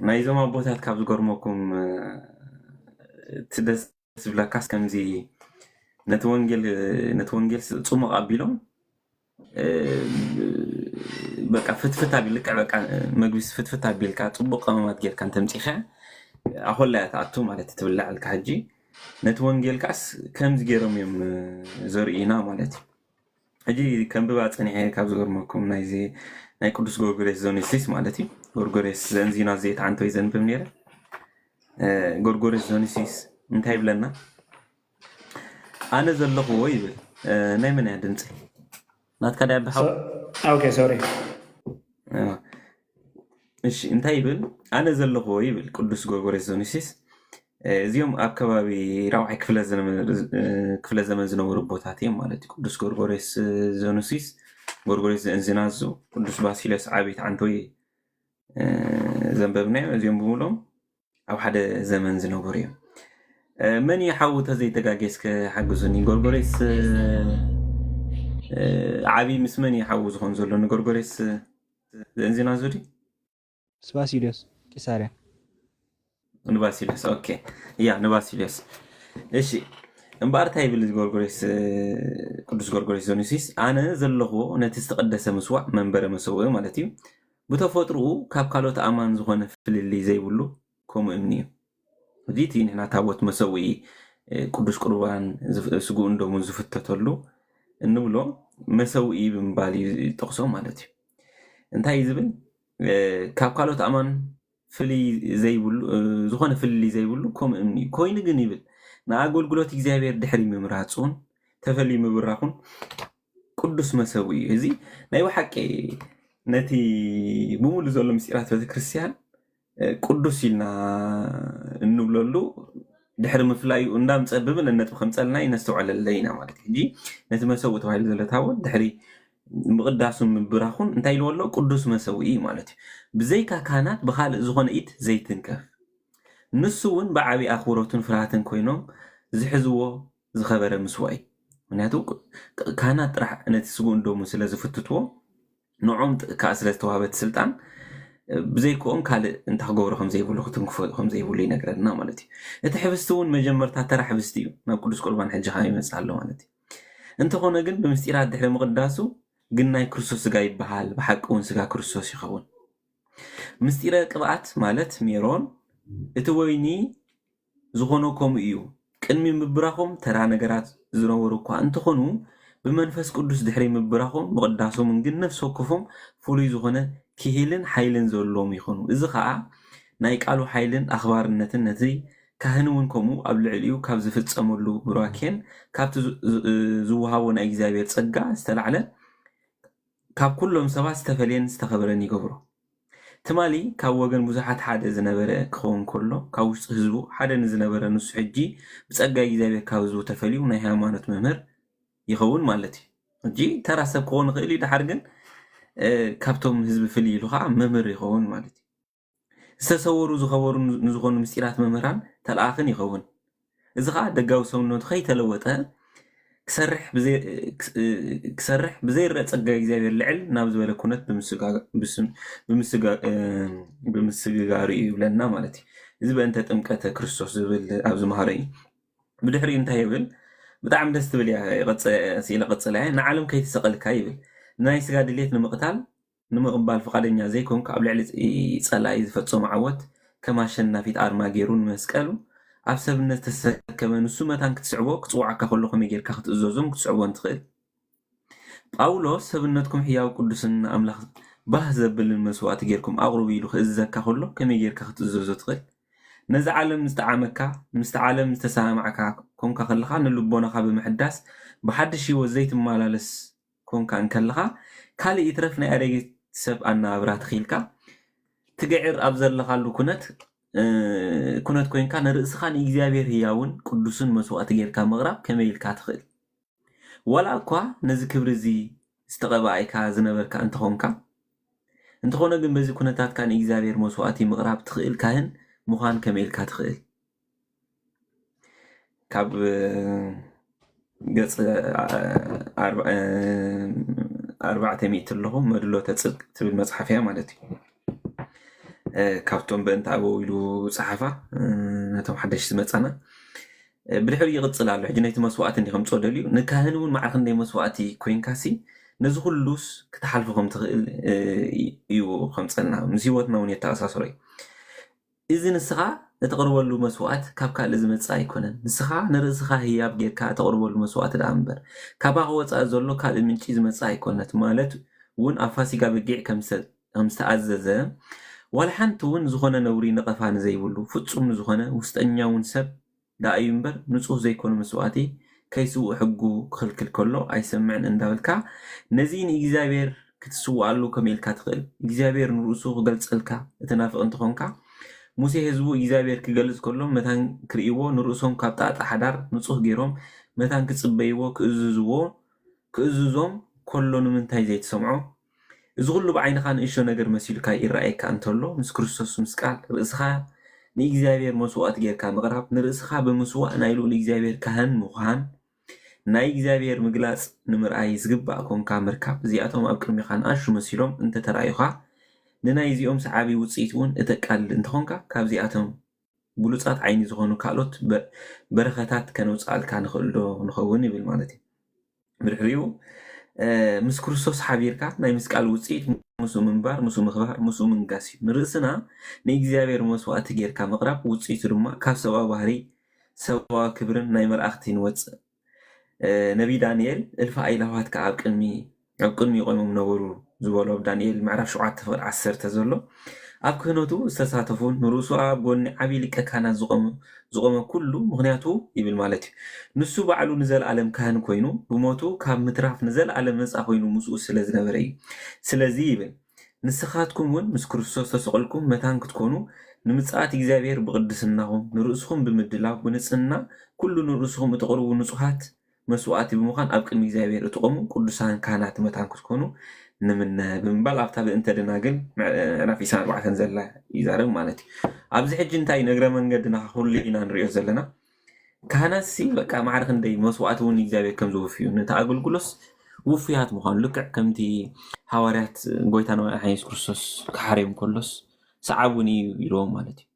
ናይዞም ኣቦታት ካብ ዝገርመኩም እቲ ደስ ዝብለካስ ከምዚ ነቲ ወንጌል ፅሙቕ ኣቢሎም በቃ ፍትፍት ኣቢልካ በቃ መግቢስ ፍትፍት ኣቢልካ ፅቡቕ ቀመማት ጌርካ እንተምፂኻ ኣኾላያ ተኣቱ ማለት ትብላዕልካ ሕጂ ነቲ ወንጌል ካስ ከምዚ ገይሮም እዮም ዘርእዩና ማለት እዩ ሕጂ ከንብባ ፀኒሐ ካብ ዝገርመኩም ናይ ቅዱስ ጎርጎርዮስ ዞኒሲስ ማለት እዩ ጎርጎርዮስ ዘንዚና ዘይት ዓንቶ ይዘንብብ ነይረ ጎርጎርዮስ ዞኒሲስ እንታይ ይብለና ኣነ ዘለኹዎ ይብል ናይ መን እያ ድምፂ ናትካ ዳ ያብሓው ኦኬ ሶሪ እሺ እንታይ ይብል ኣነ ዘለኹዎ ይብል ቅዱስ ጎርጎርዮስ ዞኒሲስ እዚኦም ኣብ ከባቢ ራብዓይ ክፍለ ዘመን ዝነበሩ ቦታት እዮም ማለት እዩ ቅዱስ ጎርጎርዮስ ዞኒሲስ ጎርጎርዮስ ዘእንዝናዙ ቅዱስ ባሲልዮስ ዓበይቲ ዓንቶይ ዘንበብናዮም እዚኦም ብምሎም ኣብ ሓደ ዘመን ዝነበሩ እዮም መን ይሓው ተዘይተጋጌስከ ሓግዙኒ ጎርጎርዮስ ዓብይ ምስ መን ይሓው ዝኾን ዘሎ ንጎርጎርዮስ ዘእንዝናዙ ዲ ባሲልዮስ ቂሳርያ ንባሲልዮስ ኦኬ ያ ንባሲልዮስ እሺ እምበኣር እንታይ ይብል ጎርጎርዮስ ቅዱስ ጎርጎርዮስ ዞኒሲስ ኣነ ዘለኽዎ ነቲ ዝተቐደሰ ምስዋዕ መንበረ መሰውኢ ማለት እዩ ብተፈጥሩኡ ካብ ካልኦት ኣማን ዝኾነ ፍልልይ ዘይብሉ ከምኡ እምኒ እዩ እዚ እቲ ንሕና ታቦት መሰውኢ ቅዱስ ቁርባን ስጉኡ እንደሙን ዝፍተተሉ እንብሎ መሰውኢ ብምባል ይጠቕሶ ማለት እዩ እንታይ እዩ ዝብል ካብ ካልኦት ኣማን فلي زي بلو زخون فلي زي بلو كم أمني كوين جنيبل نأقول قلت إجزابير دحري ممراتون تفلي مبراخون قدس مسوي هذي نايو حكي نتي بمول زول مسيرات في كريستيان قدس لنا النبلولو دحر مفلاي وندام تسببنا النت بخمسة نستوعب اللينا مالك هجي نت مسوي توايل زل تاود دحري مقداسهم من براخون انت يلولو قدس مسوي مالتي بزيكا كانت بخال زغون ايت زيتن كف نسون بعبي اخورتون فراتن كوينوم زحزوو زخبر مسواي مناتو كانت راح نتسقون دوم سلازو فتتو نعوم كاسل استوابت سلطان بزيكون كال انت خغورهم زي بلو ختنكفهم زي بلو ينقرنا مالتي انت حبستون مجمرتا ترى حبستيو نا قدس قربان حج هاي مسالو مالتي انت هنا جن بمستيرات دحر مقداسو قلنا كريستوس سغا يبحال بحقون سغا كريستوس يخون مستيره قبعت مالت ميرون اتويني زغونكم ايو قدمي مبراخم ترى نغرات زنورو كو انت خونو بمنفس قدس دحري مبراخم مقداسو من جن نفسو كفهم فولي زغونه كيهلن حيلن زولوم يخونو اذا خا ناي قالو حيلن اخبارنتن نتي كهنون كومو ابل عليو كاب زفصملو براكين كاب زوهاون اغزابير صغا استلعله كاب كلهم سبا استفلين استخبرني يقبرو تمالي كاب وغن بزحات حدا زنبره كون كله كاب وسط حزبو حدا نزنبره نص حجي بصغا اغزابير كاب زو تفليو ناي هيمانوت ممر يخون مالتي جي ترى سب كون خيلي دحرغن كابتوم حزب فلي لوخا ممر يخون مالتي استسورو زخبرو نزغون مستيرات ممران تلآخن يخون اذا خا دغاو سونوت خي تلوطه كسرح بزي رصغا اغزابير لعل ناب زبل كونت بمسغاري يبلنا مالتي اذا بنت طمقته كريستوس زبل ابز مهاري بدحري انت يبل بتعم دست بليا قصيله قصله نعلم كي تسقلك يبل ناي سغا دليت نمقتال نمقبال فقادنيا زي كونك اب لعل يصلاي يفصم عوت كما شنا في ارماغيرون مسقلو أبسبنا تسكمن السمة كتسعبو كتوعك كلكم يجير كخت الزوزم كتسعبو انتقل أولو سبنتكم حياو قدسنا أملاك بهزب بالمسوات جيركم أغربي له إزاك كله كم يجير كخت الزوز تقل نزع عالم مستعامك مستعالم مستسامعك كون كخلخا نلبونا خاب محداس بحدش يوزيت مالالس كون كان كلخا كالي يترفنا أريج سب أنا أبرات خيلك تقعر أبزر لخالو كنت كوين كان رأسخان إجزابير هياون قدسون مسوات جيركا مغرب كميل كاتخل ولا كوا نذكر زي استقبايكا زنبركا انت هونكا جن بزي كنتات كان إجزابير مسواتي مغرب تخيل كاهن مخان كميل كاتخل كاب قص 400 لهم مدلو تصدق تبل مصحفيا مالتي كابتن بنت أبو يلو صحافة نتوم حدش سمعنا بالحري يغطل على حجنيت مسوات اللي خمسة دليل نكهنون مع خندي مسواتي كوين كاسي نزخل لوس كتحالفهم تغل يو خمسة مسيوتنا ونيتا أساسوري إذن السخاء نتقرب له مسوات كابكا لازم تصاي كونن السخاء نرسخها هي بجير كا تقرب له مسوات الأنبر كابا هو تأزله كال من شيء متصاي كونت مالت ون أفاسي قبل جيع كم استعززه ولا حنتون زخنا نوري نقفان زي بلو فتسوم زخنا وستأنيا ونسب دا أيمبر نصوح زي كون مسواتي كيسو حقو خلق كله أي سمعن اندابلكا نزين إجزابير كتسو علو كميل كاتخل إجزابير نرسوه قلت سألكا اتنافق انتخونكا موسي هزبو إجزابير كقلت كله متان كريبو نرسوهم كابتات أحدار نصوح جيروم متان كتصبيبو كأزوزوم كله نمنتاي زي تسمعو زغلو بعين خان إيشو نجر مسيل كاي الرأيك أنتولو مس كريستوس مسكال رأسخا نيجزابير مسوات جير كان مغرب نرأسخا بمسوات نايلو نيجزابير كهن مخان نيجزابير مجلاس نمر أي زجبا أكون كامركاب زياتهم أبكر مخان أشو مسيلهم أنت ترايخا ننايزيهم سعابي وتصيتون اتقال انتخونكا كاب زياتهم بلوصات عيني زغونو كالوت برختات كانوا تسأل كان خلو نخوني بالمالتي بالحريو مس كريستوس حبيركا ناي مسقال وصيت مسو منبار مسو مخبار مسو منقاسي نرسنا نيجزابير مسوات جيركا مقرب وصيت دما كاب سوا بحري سوا كبرن ناي ملأختين وص نبي دانيال الف ايلاوات كاب قمي ኣብ ቅድሚ ቆይሞም ነበሩ ዝበሎ ዳንኤል ምዕራፍ 7 ፍቅዲ 10 ዘሎ ኣብ ክህነቱ ዝተሳተፉን ንርእሱ ኣብ ጎኒ ዓብይ ሊቀ ካህናት ዝቆመ ኩሉ ምክንያቱ ይብል ማለት እዩ ንሱ ባዕሉ ንዘለኣለም ካህን ኮይኑ ብሞቱ ካብ ምትራፍ ንዘለኣለም ነፃ ኮይኑ ምስኡ ስለ ዝነበረ እዩ ስለዚ ይብል ንስኻትኩም እውን ምስ ክርስቶስ ተሰቀልኩም መታን ክትኮኑ ንምጽኣት እግዚአብሔር ብቅድስናኹም ንርእስኹም ብምድላው ብንጽህና ኩሉ ንርእስኹም እትቅርቡ ንጹሃት መስዋዕቲ ብምዃን ኣብ ቅድሚ እግዚአብሔር እትቆሙ ቅዱሳን ካህናት መታን ክትኮኑ ንምነ ብምባል ኣብታ ብእንተ ደናግል ምዕራፍ 24 ዘላ ይዛረብ ማለት እዩ ኣብዚ ሕጂ እንታይ ነግረ መንገድና ኩሉ ኢና ንሪኦ ዘለና ካህናት በቃ ማዕረ ክንደይ መስዋዕቲ እውን እግዚአብሔር ከም ዝውፍዩ ነቲ ኣገልግሎስ ውፍያት ምዃኑ ልክዕ ከምቲ ሃዋርያት ጎይታና ኢየሱስ ክርስቶስ ክሓርዮም ከሎስ ሰዓቡኒ ይለዎም ማለት እዩ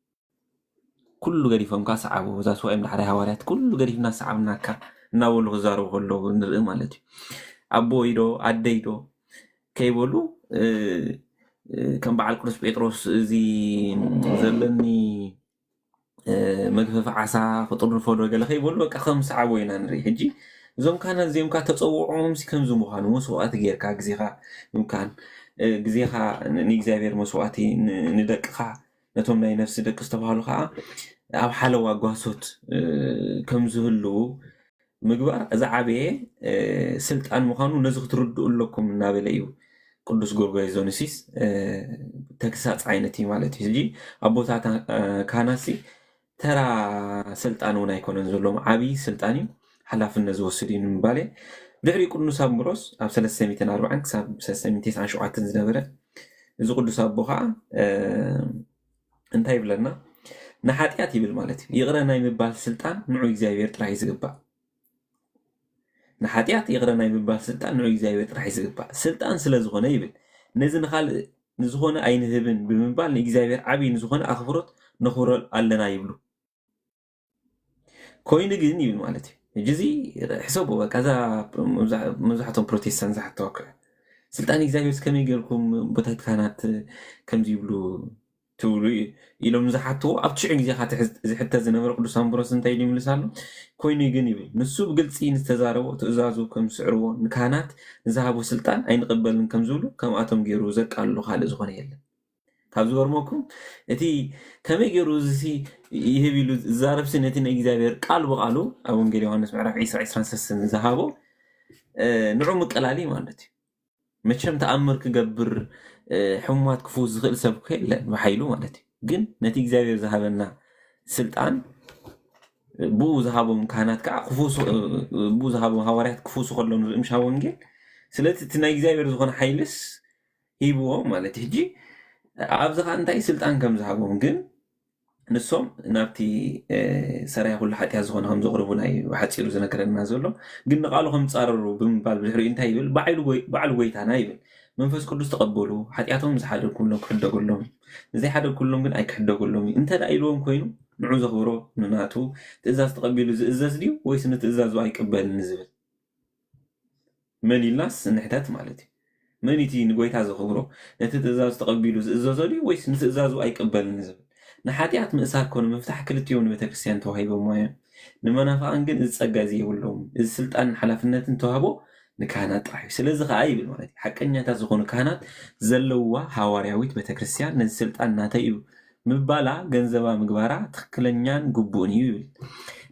ኩሉ ገዲፎም ካ ሰዓቡ እዛ ስዋኤም ዳሕራይ ሃዋርያት ኩሉ ገዲፍና ሰዓብናካ እናበሉ ክዛረቡ ከለዉ ንርኢ ማለት እዩ ኣቦ ኢዶ ኣደይ ዶ ከይበሉ ከም በዓል ቅዱስ ጴጥሮስ እዚ ዘለኒ መግፈፊ ዓሳ ክጥርንፎ ዶ ገለ ከይበሉ በቃ ከም ሰዓቡ ኢና ንርኢ ሕጂ እዞም ካህናት እዚኦም ካ ተፀውዖም ከምዚ ምዃኑ መስዋዕቲ ጌርካ ግዜኻ ምምካን ግዜኻ ንእግዚአብሔር መስዋዕቲ ንደቅኻ ነቶም ናይ ነፍሲ ደቂ ዝተባሃሉ ከዓ ኣብ ሓለዋ ጓሶት ከም ዝህልው ምግባር እዚ ዓበየ ስልጣን ምዃኑ ነዚ ክትርድኡ ኣለኩም እናበለ እዩ ቅዱስ ጎርጎርዮስ ተግሳፅ ዓይነት እዩ ማለት እዩ ሕጂ ኣቦታት ካህናት ተራ ስልጣን እውን ኣይኮነን ዘሎም ዓብይ ስልጣን እዩ ሓላፍነት ዝወስድ እዩ ንምባል ድሕሪ ቅዱስ ኣምብሮስ ኣብ 340 ክሳብ 397 ዝነበረ እዚ ቅዱስ ኣቦ ከዓ እንታይ ይብለና ንሓጢኣት ይብል ማለት እዩ ይቕረና ምባል ስልጣን ንዑ እግዚአብሔር ጥራይ ዝግባእ ንሓጢኣት ይቕረና ምባል ስልጣን ንዑ እግዚአብሔር ጥራይ ዝግባእ ስልጣን ስለ ዝኾነ ይብል ነዚ ንኻልእ ንዝኾነ ኣይንህብን ብምባል ንእግዚአብሔር ዓብይ ንዝኾነ ኣኽብሮት ነኽብሮ ኣለና ይብሉ ኮይኑ ግን ይብል ማለት እዩ እጅዚ ሕሰቦ በቃ እዛ መብዛሕቶም ፕሮቴስታንት ዝሓተዋ ስልጣን እግዚአብሔር ከመይ ጌርኩም ቦታት ካህናት ከምዚ ይብሉ ትብሉ ኢሎም ዝሓትዎ ኣብ ትሽዑ ግዜ ካ ዝሕተት ዝነበረ ቅዱስ ኣምብሮስ እንታይ ኢሉ ይምልስ ኣሎ ኮይኑ ግን ይብል ንሱ ብግልፂ ንዝተዛረቦ ትእዛዙ ከም ዝስዕርዎ ንካህናት ዝሃቦ ስልጣን ኣይንቅበልን ከም ዝብሉ ከምኣቶም ገይሩ ዘቃልሉ ካልእ ዝኾነ የለን ካብ ዝገርመኩም እቲ ከመይ ገይሩ እዚ ይህብ ኢሉ ዝዛረብሲ ነቲ ናይ እግዚኣብሔር ቃል ብቃሉ ኣብ ወንጌል ዮሃንስ ምዕራፍ 20:23 ዝሃቦ ንዑ ምቀላሊ ማለት እዩ መቸም ተኣምር ክገብር ሕሙማት ክፉዝ ዝኽእል ሰብ የለን ብሓይሉ ማለት እዩ ግን ነቲ እግዚኣብሔር ዝሃበና ስልጣን ብኡ ዝሃቦም ካህናት ከዓ ብኡ ዝሃቦም ሃዋርያት ክፉሱ ከለኑ ዝእምሻ ወንጌል ስለዚ እቲ ናይ እግዚኣብሔር ዝኾነ ሓይልስ ሂብዎም ማለት እዩ ሕጂ ኣብዚ ከዓ እንታይ ስልጣን ከም ዝሃቦም ግን ንሶም ናብቲ ሰራይ ኩሉ ሓጢያት ዝኾነ ከም ዘቕርቡ ናይ ሓፂሩ ዝነገረና ዘሎ ግን ንቃሉ ከም ፃረሩ ብምባል ብድሕሪኡ እንታይ ይብል በዓል ጎይታና ይብል መንፈስ ቅዱስ ተቐበሉ ሓጢያቶም ዝሓደግኩሎም ክሕደገሎም ንዘይሓደግኩሎም ግን ኣይክሕደገሎም እንተ ዳ ኢልዎም ኮይኑ ንዑ ዘኽብሮ ንናቱ ትእዛዝ ተቐቢሉ ዝእዘዝ ድዩ ወይስ ንትእዛዙ ኣይቅበልን ዝብል መን ኢልናስ ንሕተት ማለት እዩ መን እቲ ንጎይታ ዘኽብሮ ነቲ ትእዛዝ ተቐቢሉ ዝእዘዞ ድዩ ወይስ ንትእዛዙ ኣይቅበልን ዝብል ንሓጢያት ምእሳር ኮኑ መፍታሕ ክልቲኦም ንቤተክርስትያን ተዋሂቦም እዮም ንመናፍቃን ግን እዚ ፀጋ እዚ የብሎም እዚ ስልጣን ሓላፍነትን ተዋህቦ ንካህናት ጥራሕ እዩ ስለዚ ከዓ ይብል ማለት እዩ ሓቀኛታት ዝኾኑ ካህናት ዘለውዋ ሃዋርያዊት ቤተክርስትያን ነዚ ስልጣን ናተይ እዩ ምባላ ገንዘባ ምግባራ ትክክለኛን ግቡእን እዩ ይብል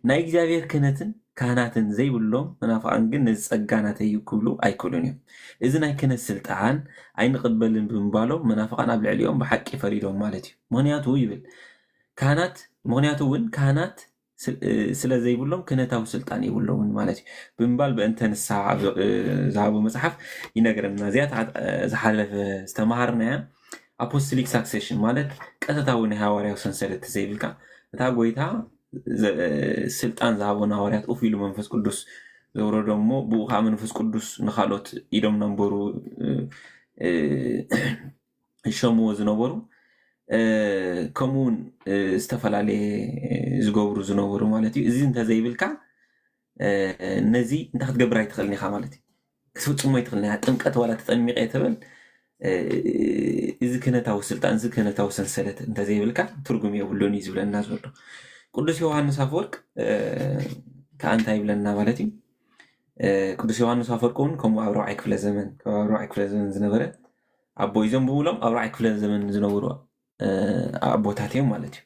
ናይ እግዚኣብሔር ክህነትን ካህናትን ዘይብሎም መናፍቃን ግን ነዚ ፀጋ ናተይ እዩ ክብሉ ኣይክእሉን እዮም እዚ ናይ ክህነት ስልጣን ኣይንቅበልን ብምባሎም መናፍቃን ኣብ ልዕሊኦም ብሓቂ ፈሪዶም ማለት እዩ ምክንያቱ ይብል ካህናት ምክንያቱ እውን ካህናት ስለ ዘይብሎም ክህነታዊ ስልጣን ይብሎምን ማለት እዩ ብምባል በእንተ ንስሓ ዝሃቦ መፅሓፍ ይነግረና እዚኣ ዝሓለፈ ዝተምሃርናያ አፖስቶሊክ ሳክሴሽን ማለት ቀጥታዊ ናይ ሃዋርያዊ ሰንሰለት ዘይብልካ እታ ጎይታ ስልጣን ዝሃቦን ሃዋርያት ኡፍ ኢሉ መንፈስ ቅዱስ ዘውረዶ እሞ ብኡ ከዓ መንፈስ ቅዱስ ንካልኦት ኢዶም ነንበሩ ይሸምዎ ዝነበሩ ከምኡውን ዝተፈላለየ ዝገብሩ ዝነበሩ ማለት እዩ እዚ እንተዘይብልካ ነዚ እንታይ ክትገብር ኣይትኽእልን ኢኻ ማለት እዩ ክትፍፅሞ ኣይትኽእልን ኢኻ ጥምቀት ዋላ ተጠሚቀ ተበል እዚ ክህነታዊ ስልጣን እዚ ክህነታዊ ሰንሰለት እንተዘይብልካ ትርጉም የብሉን እዩ ዝብለና ዘሎ ቅዱስ ዮሃንስ አፈወርቅ ከዓ እንታይ ይብለና ማለት እዩ ቅዱስ ዮሐንስ አፈወርቅ እውን ከምኡ ኣብ 4ይ ክፍለ ዘመን ዝነበረ ኣቦይዞም ብብሎም ኣብ 4ይ ክፍለ ዘመን ዝነበሩ ኣቦታት እዮም ማለት እዩ።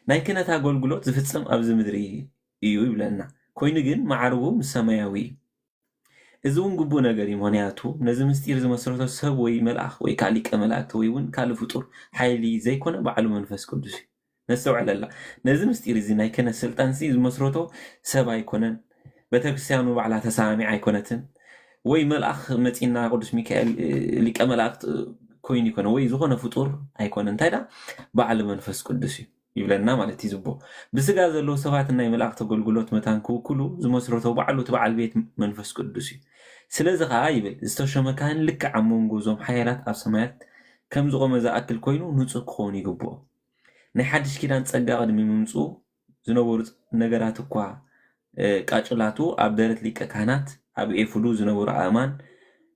ናይ ክህነት ኣገልግሎት ዝፍፀም ኣብዚ ምድሪ እዩ ይብለና። ኮይኑ ግን ማዕርጉ ምስ ሰማያዊ እዩ። እዚ እውን ግቡእ ነገር እዩ። ምክንያቱ ነዚ ምስጢር ዝመስረቶ ሰብ ወይ መልኣኽ ወይ ካሊእ ሊቀ መላእክቲ ወይ እውን ካልእ ፍጡር ሓይሊ ዘይኮነ ባዕሉ መንፈስ ቅዱስ እዩ። ነስተውዕል ኣላ ነዚ ምስጢር እዚ ናይ ክህነት ስልጣን ዝመስረቶ ሰብ ኣይኮነን። ቤተክርስትያኑ ባዕላ ተሰማሚዕ ኣይኮነትን ወይ መልኣኽ መፂና ቅዱስ ሚካኤል ሊቀ መላእክቲ ኮይኑ ይኮነ ወይ ዝኾነ ፍጡር ኣይኮነ እንታይ ዳ ባዕሉ መንፈስ ቅዱስ እዩ ይብለና ማለት እዩ። ዝቦ ብስጋ ዘለዉ ሰባት ናይ መላእክቲ ኣገልግሎት መታን ክውክሉ ዝመስረቶ ባዕሉ እቲ በዓል ቤት መንፈስ ቅዱስ እዩ። ስለዚ ከዓ ይብል ዝተሾመ ካህን ልክዕ ኣብ መንጎ እዞም ሓያላት ኣብ ሰማያት ከም ዝቆመ ዝኣክል ኮይኑ ንፁህ ክኸውን ይግብኦ። ናይ ሓድሽ ኪዳን ፀጋ ቅድሚ ምምፅኡ ዝነበሩ ነገራት እኳ ቃጭላቱ ኣብ ደረት ሊቀ ካህናት ኣብ ኤፉዱ ዝነበሩ ኣእማን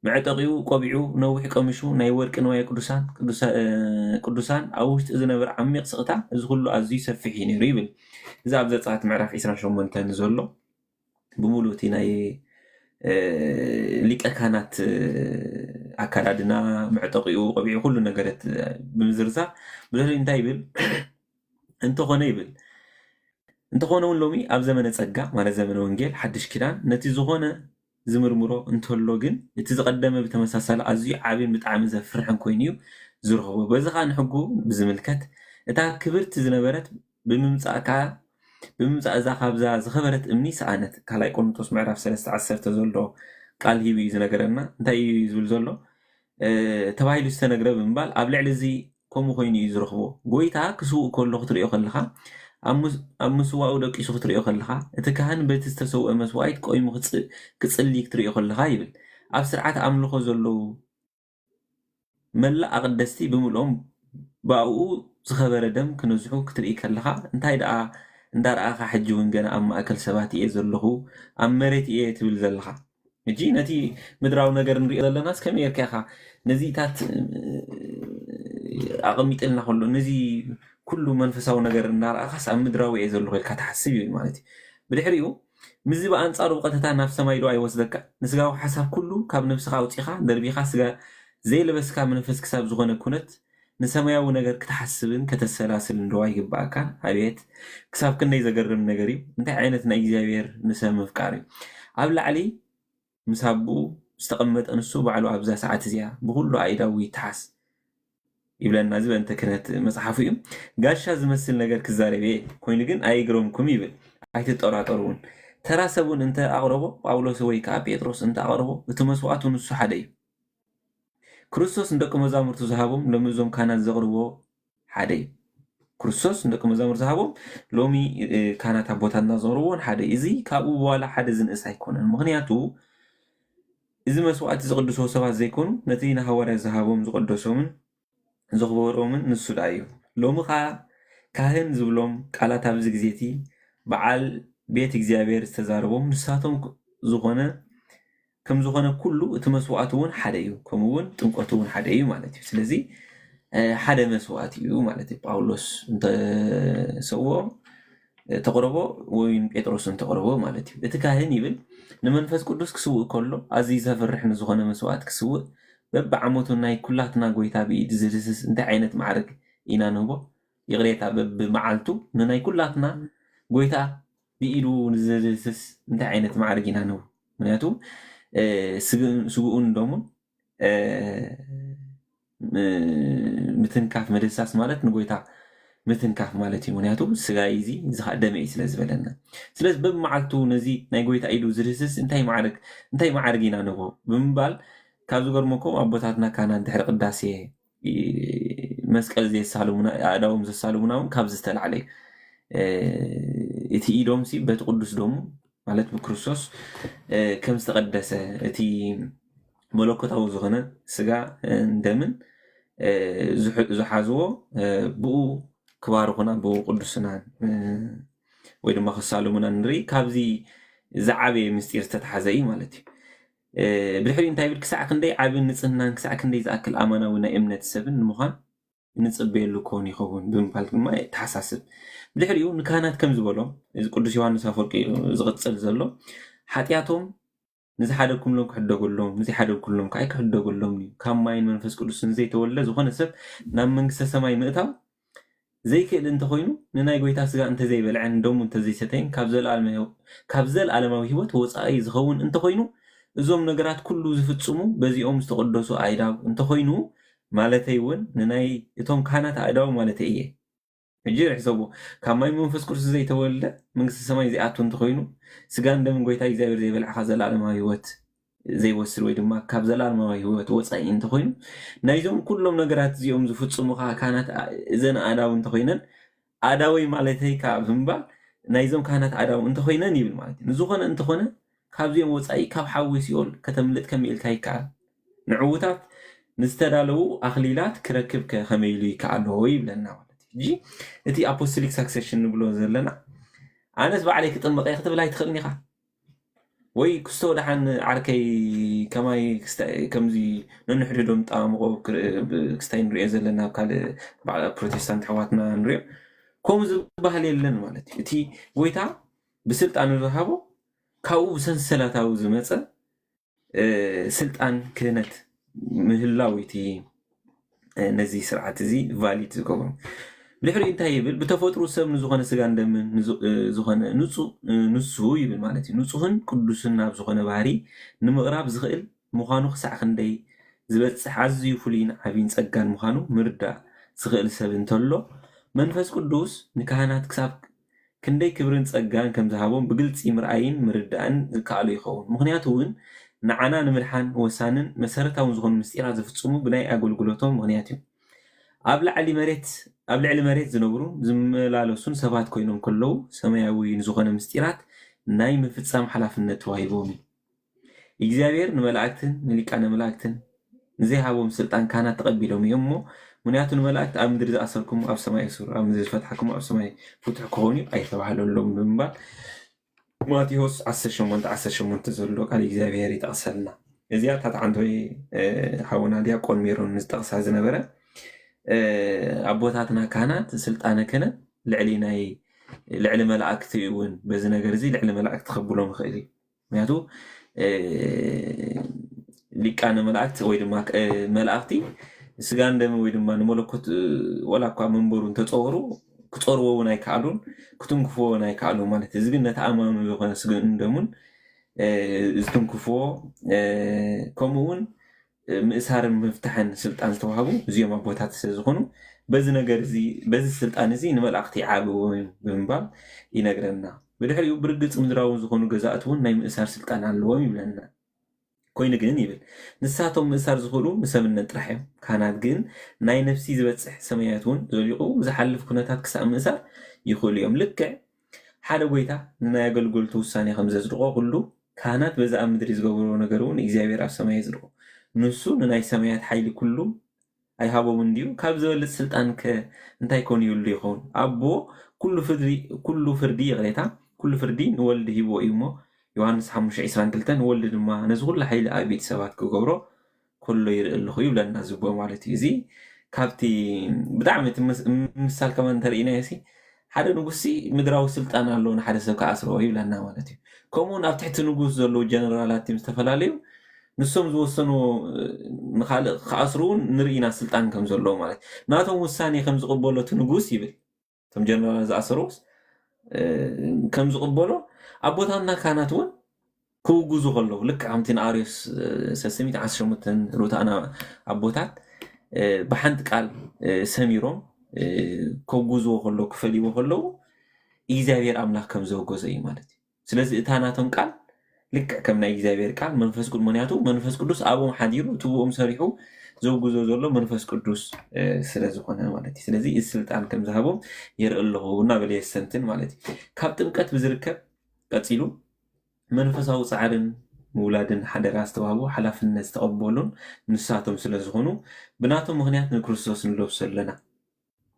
መዕጠቂኡ ቆቢዑ ነዊሕ ቀሚሹ ናይ ወርቂ ንዋየ ቅዱሳን ኣብ ውሽጢ ዝነበረ ዓሚቕ ስቕታ እዚ ኩሉ ኣዝዩ ሰፊሕ እዩ ነይሩ ይብል። እዚ ኣብ ዘፀአት ምዕራፍ 28 ዘሎ ብምሉእ እቲ ናይ ሊቀ ካህናት ኣከዳድና መዕጠቂኡ ቆቢዑ ኩሉ ነገረት ብምዝርዛር ብድሕሪ እንታይ ይብል እንተኾነ ይብል እንተኾነ እውን ሎሚ ኣብ ዘመነ ፀጋ ማለት ዘመነ ወንጌል ሓድሽ ኪዳን ነቲ ዝኾነ ዝምርምሮ እንተሎ ግን እቲ ዝቀደመ ብተመሳሳሊ ኣዝዩ ዓብን ብጣዕሚ ዘፍርሕን ኮይኑ እዩ ዝረኽቦ። በዚ ከዓ ንሕጉ ብዝምልከት እታ ክብርቲ ዝነበረት ብምምፃእ እዛ ካብዛ ዝኸበረት እምኒ ሰኣነት። ካልኣይ ቆሮንቶስ ምዕራፍ 3:10 ዘሎ ቃል ሂቡ እዩ ዝነገረና። እንታይ እዩ ዝብል ዘሎ ተባሂሉ ዝተነግረ ብምባል ኣብ ልዕሊ እዚ ከምኡ ኮይኑ እዩ ዝረኽቦ። ጎይታ ክስውእ ከሎ ክትሪኦ ከለካ ኣብ ምስዋኡ ደቂሱ ክትሪኦ ከለካ እቲ ካህን በቲ ዝተሰውአ መስዋዕት ቆይሙ ክፅሊ ክትሪኦ ከለካ ይብል ኣብ ስርዓት ኣምልኾ ዘለዉ መላእ ኣቅደስቲ ብምልኦም ባኡ ዝኸበረ ደም ክነዝሑ ክትርኢ ከለካ እንታይ ደኣ እንዳረኣኻ ሕጂ እውን ገና ኣብ ማእከል ሰባት እየ ዘለኹ ኣብ መሬት እየ ትብል ዘለካ። እጂ ነቲ ምድራዊ ነገር ንሪኦ ዘለናስ ከመይ ጌርካ ኢኻ ነዚታት ኣቐሚጥልና ከሎ ነዚ ኩሉ መንፈሳዊ ነገር እናረኣኻስ ኣብ ምድራዊ እየ ዘለኹ ኢልካ ትሓስብ እዩ ማለት እዩ። ብድሕሪኡ ምዚ ብኣንፃሩ ብቐጥታ ናብ ሰማይ ዶ ኣይወስደካ? ንስጋዊ ሓሳብ ኩሉ ካብ ነብስካ ኣውፂኻ ደርቢኻ ስጋ ዘይለበስካ መንፈስ ክሳብ ዝኾነ ኩነት ንሰማያዊ ነገር ክትሓስብን ከተሰላስልን ዶ ይግባእካ? ኣቤት ክሳብ ክንደይ ዘገርም ነገር እዩ! እንታይ ዓይነት ናይ እግዚኣብሔር ንሰብ ምፍቃር እዩ! ኣብ ላዕሊ ምስ ኣቡኡ ዝተቐመጠ ንሱ ባዕሉ ኣብዛ ሰዓት እዚኣ ብኩሉ ኣይዳዊ ይተሓስ ይብለና። እዚ በእንተ ክህነት መፅሓፉ እዩ። ጋሻ ዝመስል ነገር ክዛረብ እየ ኮይኑ ግን ኣይግረምኩም ይብል። ኣይትጠራጠሩ እውን ተራ ሰብ እውን እንተ ኣቕረቦ ጳውሎስ ወይ ከዓ ጴጥሮስ እንተ ኣቕረቦ እቲ መስዋዕቱ ንሱ ሓደ እዩ። ክርስቶስ ንደቂ መዛሙርቱ ዝሃቦም ሎሚ እዞም ካህናት ዘቕርቦ ሓደ እዩ። ክርስቶስ ንደቂ መዛሙርቱ ዝሃቦም ሎሚ ካህናት ኣቦታትና ዘቕርቦን ሓደ እዩ። እዚ ካብኡ በኋላ ሓደ ዝንእስ ኣይኮነን። ምክንያቱ እዚ መስዋዕቲ ዝቅድሶ ሰባት ዘይኮኑ ነቲ ንሃዋርያት ዝሃቦም ዝቀደሶምን ዘኽበሮምን ንሱ ዳ እዩ። ሎሚ ከዓ ካህን ዝብሎም ቃላት ኣብዚ ግዜቲ በዓል ቤት እግዚኣብሔር ዝተዛረቦም ንሳቶም ዝኾነ ከም ዝኾነ ኩሉ እቲ መስዋዕቱ እውን ሓደ እዩ፣ ከምኡ እውን ጥምቀቱ እውን ሓደ እዩ ማለት እዩ። ስለዚ ሓደ መስዋዕት እዩ ማለት እዩ። ጳውሎስ እንተሰውኦ ተቕረቦ ወይ ጴጥሮስ እንተቕረቦ ማለት እዩ። እቲ ካህን ይብል ንመንፈስ ቅዱስ ክስውእ ከሎ ኣዝዩ ዘፍርሕ ንዝኾነ መስዋዕት ክስውእ በብዓመቱ ናይ ኩላትና ጎይታ ብኢድ ዝድስስ እንታይ ዓይነት ማዕረግ ኢና ንህቦ? ይቕሬታ በብመዓልቱ ንናይ ኩላትና ጎይታ ብኢዱ ዝድስስ እንታይ ዓይነት ማዕረግ ኢና ንህቦ? ምክንያቱ ስጉኡን ደሞ ምትንካፍ ምድሳስ ማለት ንጎይታ ምትንካፍ ማለት እዩ። ምክንያቱ ስጋይ እዚ ዝደመ እዩ ስለዝበለና። ስለዚ በብመዓልቱ ነዚ ናይ ጎይታ ኢዱ ዝድስስ እንታይ ማዕረግ ኢና ንህቦ ብምባል ካብ ዝገርመኩም ኣቦታትና ካህናት ድሕሪ ቅዳሴ መስቀል ዘሳልሙና ኣእዳዎም ዘሳልሙና እውን ካብ ዝተላዕለ እዩ። እቲ ኢዶም በቲ ቅዱስ ደሙ ማለት ብክርስቶስ ከም ዝተቀደሰ እቲ መለኮታዊ ዝኾነ ስጋ ደምን ዝሓዝዎ ብኡ ክባርኹና ብኡ ቅዱስናን ወይ ድማ ክሳልሙና ንርኢ ካብዚ ዝዓበየ ምስጢር ዝተተሓዘ እዩ ማለት እዩ። ብድሕሪ እንታይ ብል ክሳዕ ክንደይ ዓብን ንፅህናን ክሳዕ ክንደይ ዝኣክል ኣማናዊ ናይ እምነት ሰብን ንምዃን ንፅበየሉ ክኸውን ይኸውን ብምባል ድማ ተሓሳስብ። ብድሕሪኡ ንካህናት ከም ዝበሎም ቅዱስ ዮሃንስ ኣፈወርቂ ዝቕፅል ዘሎ ሓጢኣቶም نزحدكم لهم كحدقولهم نزحدكم لهم كأي كحدقولهم كم ماين منفس كدوس زي تولى زخون السب نام من سماي مئتا زي كده انت خوينو نناي قويتا سغا انت زي بلعن دوم انت زي ستين كابزل عالماوي هوت وصاي زخون انت خوينو ازوم نغرات كله زفصمو بزيኦም استقدسو ايداو انت خوينو مالتي ون نناي اتوم كانت ايداو مالتي ايه جير حسابو كماي منفس كرس زي تولى من سماي زي اتو انت خوينو سغا اندم قويتا اغزابير زي بلع خازل عالماوي هوت زي وسر ወይ ድማ ካብ ዘላልማዊ ህይወት ወፃኢ እንተ ኮይኑ ናይዞም ኩሎም ነገራት እዚኦም ዝፍጽሙ ካህናት እዘን ኣዳው እንተ ኮይነን ኣዳወይ ማለተይ ካብ ዝምባል ናይዞም ካህናት ኣዳው እንተ ኮይነን ይብል ማለት እዩ ንዝኾነ እንተኾነ ካብዚኦም ወፃኢ ካብ ሓዊ ሲኦል ከተምልጥ ከመኢልካ ይከኣል ንዕውታት ንዝተዳለዉ ኣኽሊላት ክረክብ ከመይ ኢሉ ይከኣልዎ ይብለና ማለት እዩ እንጂ እቲ ኣፖስቶሊክ ሳክሴሽን ንብሎ ዘለና ኣነስ ባዕለይ ክጥምቀ ክትብል ኣይትኽእልኒ ኢኻ ወይ ክስተው ደሓን ዓርከይ ከማይ ከምዚ ነንሕድዶም ጣምቆ ክስታይ ንሪኦ ዘለና ካልእ ፕሮቴስታንት ኣሕዋትና ንሪኦ ከምኡ ዝበሃል የለን ማለት እዩ እቲ ጎይታ ብስልጣን ዝሃቦ ካብኡ ብሰንሰለታዊ ዝመፀ ስልጣን ክህነት ምህላው እቲ ነዚ ስርዓት እዚ ቫሊድ ዝገብሮ ብድሕሪ እንታይ ይብል ብተፈጥሮ ሰብ ንዝኾነ ስጋ እንደምን ዝኾነ ንሱ ይብል ማለት እዩ ንጹህን ቅዱስን ናብ ዝኾነ ባህሪ ንምቕራብ ዝኽእል ምዃኑ ክሳዕ ክንደይ ዝበፅሕ ኣዝዩ ፍሉይን ዓብይን ፀጋን ምዃኑ ምርዳእ ዝኽእል ሰብ እንተሎ መንፈስ ቅዱስ ንካህናት ክሳብ ክንደይ ክብርን ፀጋን ከም ዝሃቦም ብግልፂ ምርኣይን ምርዳእን ዝከኣሉ ይኸውን ምክንያቱ እውን ንዓና ንምድሓን ወሳንን መሰረታውን ዝኾኑ ምስጢራት ዝፍፅሙ ብናይ ኣገልግሎቶም ምክንያት እዩ ኣብ ልዕሊ መሬት ዝነብሩ ዝመላለሱን ሰባት ኮይኖም ከለዉ ሰማያዊ ንዝኾነ ምስጢራት ናይ ምፍፃም ሓላፍነት ተዋሂቦም እዩ እግዚኣብሔር ንመላእክትን ንሊቃነ መላእክትን ንዘይሃቦም ስልጣን ካህናት ተቐቢሎም እዮም እሞ ምክንያቱ ንመላእክት ኣብ ምድሪ ዝኣሰርኩም ኣብ ሰማይ እሱር ኣብ ምድሪ ዝፈትሐኩም ኣብ ሰማይ ፍቱሕ ክኾኑ ኣይተባሃለሎም ብምባል ማቴዎስ 18:18 ዘሎ ቃል እግዚኣብሔር ይጠቕሰልና እዚኣ ታትዓንቶይ ሓውና ዲያቆን ሜሮን ንዝጠቕሳ ዝነበረ ኣቦታትና ካህናት ስልጣነ ክህነት ልዕሊ መላእክቲ እውን በዚ ነገር እዚ ልዕሊ መላእክቲ ክኽብሎም ይኽእል እዩ ምክንያቱ ሊቃነ መላእክቲ ወይ ድማ መላእክቲ ስጋ እንደም ወይ ድማ ንመለኮት ወላ እኳ መንበሩ እንተፀወሩ ክፀርዎ እውን ኣይከኣሉን ክትንክፍዎ እውን ኣይከኣሉ ማለት እዚ ግን ነቲ ኣማኑ ዝኾነ ስጋ እንደሙን ዝትንክፍዎ ከምኡ እውን ምእሳርን ምፍታሕን ስልጣን ዝተዋሃቡ እዚኦም ኣቦታት ስለዝኾኑ በዚ ነገር እዚ በዚ ስልጣን እዚ ንመላእክቲ ይዓብዎ ብምባል ይነግረና ብድሕሪኡ ብርግፅ ምድራውን ዝኾኑ ገዛእት እውን ናይ ምእሳር ስልጣን ኣለዎም ይብለና ኮይኑ ግን ይብል ንሳቶም ምእሳር ዝኽእሉ ንሰብነት ጥራሕ እዮም ካህናት ግን ናይ ነፍሲ ዝበፅሕ ሰማያት እውን ዘሊቑ ዝሓልፍ ኩነታት ክሳብ ምእሳር ይኽእሉ እዮም ልክዕ ሓደ ጎይታ ንናይ ኣገልግሎቱ ውሳኔ ከም ዘፅድቆ ኩሉ ካህናት በዛ ኣብ ምድሪ ዝገብሮ ነገር እውን እግዚኣብሔር ኣብ ሰማይ የፅድቆ ንሱ ንናይ ሰማያት ሓይሊ ኩሉ ኣይሃቦም እንድዩ ካብ ዝበልፅ ስልጣን እንታይ ኮን ይብሉ ይኸውን ኣቦ ኩሉ ፍርዲ ይቕሬታ ኩሉ ፍርዲ ንወልዲ ሂቦ እዩ እሞ ዮሃንስ 5:22 ንወልዲ ድማ ነዚ ኩሉ ሓይሊ ኣብ ቤት ሰባት ክገብሮ ኩሉ ይርኢ ኣለኹ ይብለና ዝቦ ማለት እዩ እዚ ካብቲ ብጣዕሚ ምሳል ከማ እንተርኢና ሲ ሓደ ንጉሲ ምድራዊ ስልጣን ኣለዎ ንሓደ ሰብ ከኣስሮ ይብለና ማለት እዩ ከምኡውን ኣብ ትሕቲ ንጉስ ዘለዉ ጀነራላት ዝተፈላለዩ ንሶም ዝወሰኑ ንኻልእ ከኣስሩውን ንርኢና ስልጣን ከም ዘለዎ ማለት ናቶም ውሳኔ ከም ዝቕበሎ እቲ ንጉስ ይብል እቶም ጀነራል ዝኣሰሩስ ከም ዝቕበሎ ኣቦታትና ካህናት እውን ክውግዙ ከለዉ ልክዕ ከምቲ ንኣርዮስ 318 ሩታና ኣቦታት ብሓንቲ ቃል ሰሚሮም ከውግዝዎ ከለዉ ክፈልይዎ ከለዉ እግዚኣብሔር ኣምላኽ ከም ዘወገዞ እዩ ማለት እዩ ስለዚ እታ ናቶም ቃል ልክዕ ከም ናይ እግዚኣብሔር ቃል መንፈስ ቅዱስ ምክንያቱ መንፈስ ቅዱስ ኣብኦም ሓዲሩ ትብኦም ሰሪሑ ዘውግዞ ዘሎ መንፈስ ቅዱስ ስለዝኾነ ማለት እዩ ስለዚ እዚ ስልጣን ከም ዝሃቦም የርኢ ኣለኹ እናበለ የሰንትን ማለት እዩ ካብ ጥምቀት ብዝርከብ ቀፂሉ መንፈሳዊ ፃዕርን ምውላድን ሓደራ ዝተዋህቦ ሓላፍነት ዝተቐበሉን ንሳቶም ስለዝኾኑ ብናቶም ምክንያት ንክርስቶስ ንለብሶ ኣለና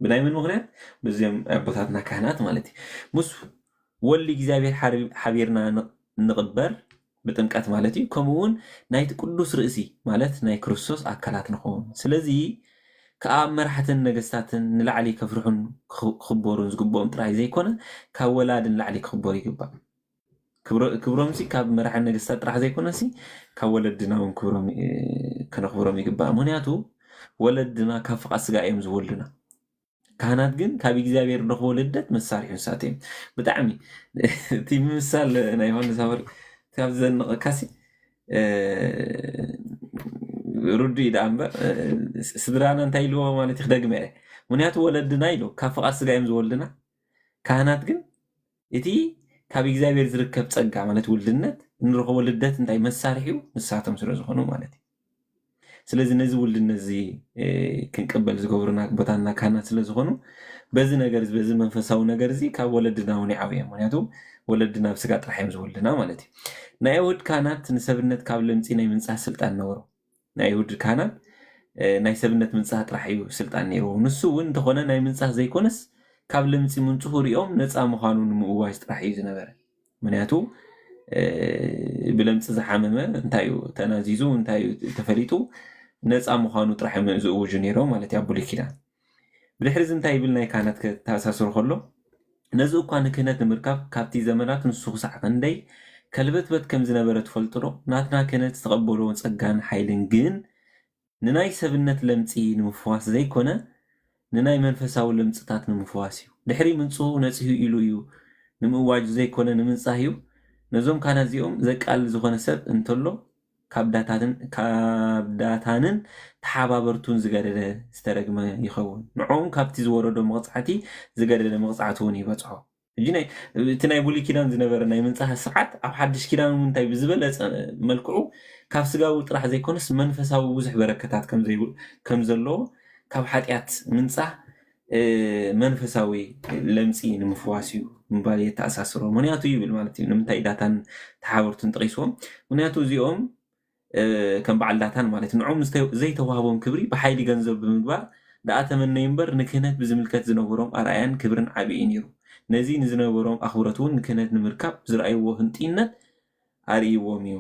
ብናይ ምን ምክንያት በዚኦም ኣቦታትና ካህናት ማለት እዩ ምስ ወሊ እግዚኣብሔር ሓቢርና ንቕበር ብጥምቀት ማለት እዩ ከምኡውን ናይቲ ቅዱስ ርእሲ ማለት ናይ ክርስቶስ ኣካላት ንኸውን ስለዚ ካብ መራሕትን ነገስታትን ንላዕሊ ከፍርሑን ክኽበሩን ዝግብኦም ጥራይ ዘይኮነ ካብ ወላድን ላዕሊ ክኽበሩ ይግባእ ክብሮም ሲ ካብ መራሒ ነገስታት ጥራሕ ዘይኮነ ሲ ካብ ወለድና እውን ክብሮም ከነኽብሮም ይግባእ ምክንያቱ ወለድና ካብ ፍቓድ ስጋ እዮም ዝወልዱና ካህናት ግን ካብ እግዚኣብሔር ንረኽቦ ልደት መሳርሒ እንስሳት እዮም ብጣዕሚ እቲ ምምሳል ናይ ዮሃንስ ሃወርቅ ካብ ዘንቐካሲ ሩዲ ዳ እምበር ስድራና እንታይ ኢልዎ ማለት ይክደግመ እየ ምክንያቱ ወለድና ኢሉ ካብ ፍቓድ ስጋ እዮም ዝወልድና ካህናት ግን እቲ ካብ እግዚኣብሔር ዝርከብ ፀጋ ማለት ውልድነት ንረኽቦ ልደት እንታይ መሳርሒ እዩ ንሳቶም ስለ ዝኾኑ ማለት እዩ ስለዚ ነዚ ውልድነት እዚ ክንቅበል ዝገብሩና ቦታና ካህናት ስለ ዝኾኑ በዚ ነገር በዚ መንፈሳዊ ነገር እዚ ካብ ወለድና እውን ይዓብዮም ምክንያቱ ወለድና ብስጋ ጥራሕ እዮም ዝወልድና ማለት እዩ ናይ አይሁድ ካህናት ንሰብነት ካብ ለምፂ ናይ ምንፃህ ስልጣን ነበሮ ናይ አይሁድ ካህናት ናይ ሰብነት ምንፃህ ጥራሕ እዩ ስልጣን ነይርዎ ንሱ እውን እንተኾነ ናይ ምንፃህ ዘይኮነስ ካብ ለምፂ ምንፅሁ ሪኦም ነፃ ምዃኑ ንምእዋጅ ጥራሕ እዩ ዝነበረ ምክንያቱ ብለምፂ ዝሓመመ እንታይ እዩ ተናዚዙ እንታይ እዩ ተፈሊጡ ነፃ ምዃኑ ጥራሕ ዝእውጁ ነይሮም ማለት እዩ ኣብ ብሉይ ኪዳን ብድሕሪ እዚ እንታይ ይብል ናይ ካህናት ከተኣሳስሩ ከሎ ነዚ እኳ ንክህነት ንምርካብ ካብቲ ዘመናት ንሱ ክሳዕ ክንደይ ከልበትበት ከም ዝነበረ ትፈልጡ ዶ ናትና ክህነት ዝተቐበሎ ፀጋን ሓይልን ግን ንናይ ሰብነት ለምፂ ንምፍዋስ ዘይኮነ ንናይ መንፈሳዊ ለምፅታት ንምፍዋስ እዩ ድሕሪ ምንፅሁ ነፅሁ ኢሉ እዩ ንምእዋጅ ዘይኮነ ንምንፃህ እዩ ነዞም ካህናት እዚኦም ዘቃል ዝኾነ ሰብ እንተሎ ካብ ዳታንን ተሓባበርቱን ዝገደደ ዝተረግመ ይኸውን ንዖም ካብቲ ዝወረዶ መቕፃዕቲ ዝገደደ መቕፃዕቲ እውን ይበፅሖ እቲ ናይ ብሉይ ኪዳን ዝነበረ ናይ ምንፃህ ስርዓት ኣብ ሓድሽ ኪዳን እውን እንታይ ብዝበለፀ መልክዑ ካብ ስጋዊ ጥራሕ ዘይኮነስ መንፈሳዊ ብዙሕ በረከታት ከም ዘለዎ ካብ ሓጢኣት ምንፃህ መንፈሳዊ ለምፂ ንምፍዋስ እዩ ምባል የተኣሳስሮ ምክንያቱ ይብል ማለት እዩ ንምንታይ ዳታን ተሓባበርቱን ጠቂስዎም ምክንያቱ እዚኦም ከም በዓል ዳታን ማለት ንዖም ዘይተዋህቦም ክብሪ ብሓይሊ ገንዘብ ብምግባር ዳኣ ተመነዩ እምበር ንክህነት ብዝምልከት ዝነበሮም ኣርኣያን ክብርን ዓብዪ ነይሩ ነዚ ንዝነበሮም ኣኽብረት እውን ንክህነት ንምርካብ ዝረኣይዎ ህንጢነት ኣርእይዎም እዩ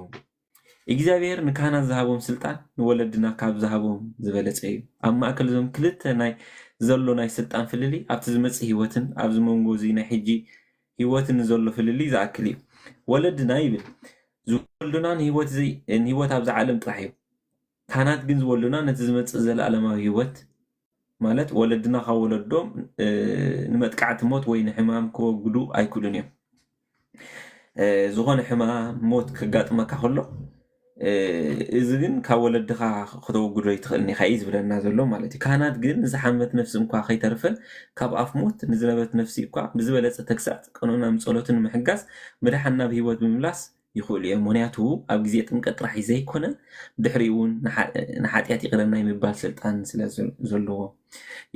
እግዚኣብሔር ንካህናት ዝሃቦም ስልጣን ንወለድና ካብ ዝሃቦም ዝበለፀ እዩ ኣብ ማእከል እዞም ክልተ ናይ ዘሎ ናይ ስልጣን ፍልሊ ኣብቲ ዝመፅእ ሂወትን ኣብዚ መንጎ እዚ ናይ ሕጂ ሂወትን ዘሎ ፍልሊ ዝኣክል እዩ ወለድና ይብል ዝወልዱና ንሂወት ኣብዚ ዓለም ጥራሕ እዩ ካህናት ግን ዝወልዱና ነቲ ዝመፅእ ዘለኣለማዊ ሂወት ማለት ወለድና ካብ ወለዶም ንመጥቃዕቲ ሞት ወይ ንሕማም ክወግዱ ኣይክእሉን እዮም ዝኾነ ሕማም ሞት ክጋጥመካ ከሎ እዚ ግን ካብ ወለድካ ክተወግዶ ይትኽእልኒ ኢኻ እዩ ዝብለና ዘሎ ማለት እዩ ካህናት ግን ንዝሓመት ነፍሲ እንኳ ከይተርፈ ካብ ኣፍ ሞት ንዝነበረት ነፍሲ እኳ ብዝበለፀ ተግሳፅ ቀኖናዊ ፀሎትን ንምሕጋዝ መድሓን ናብ ሂወት ብምምላስ ይኽእሉ እዮም ምክንያቱ ኣብ ግዜ ጥምቀት ጥራሕ ዘይኮነ ድሕሪ እውን ንሓጢኣት ይቕረና የሚባል ስልጣን ስለ ዘለዎ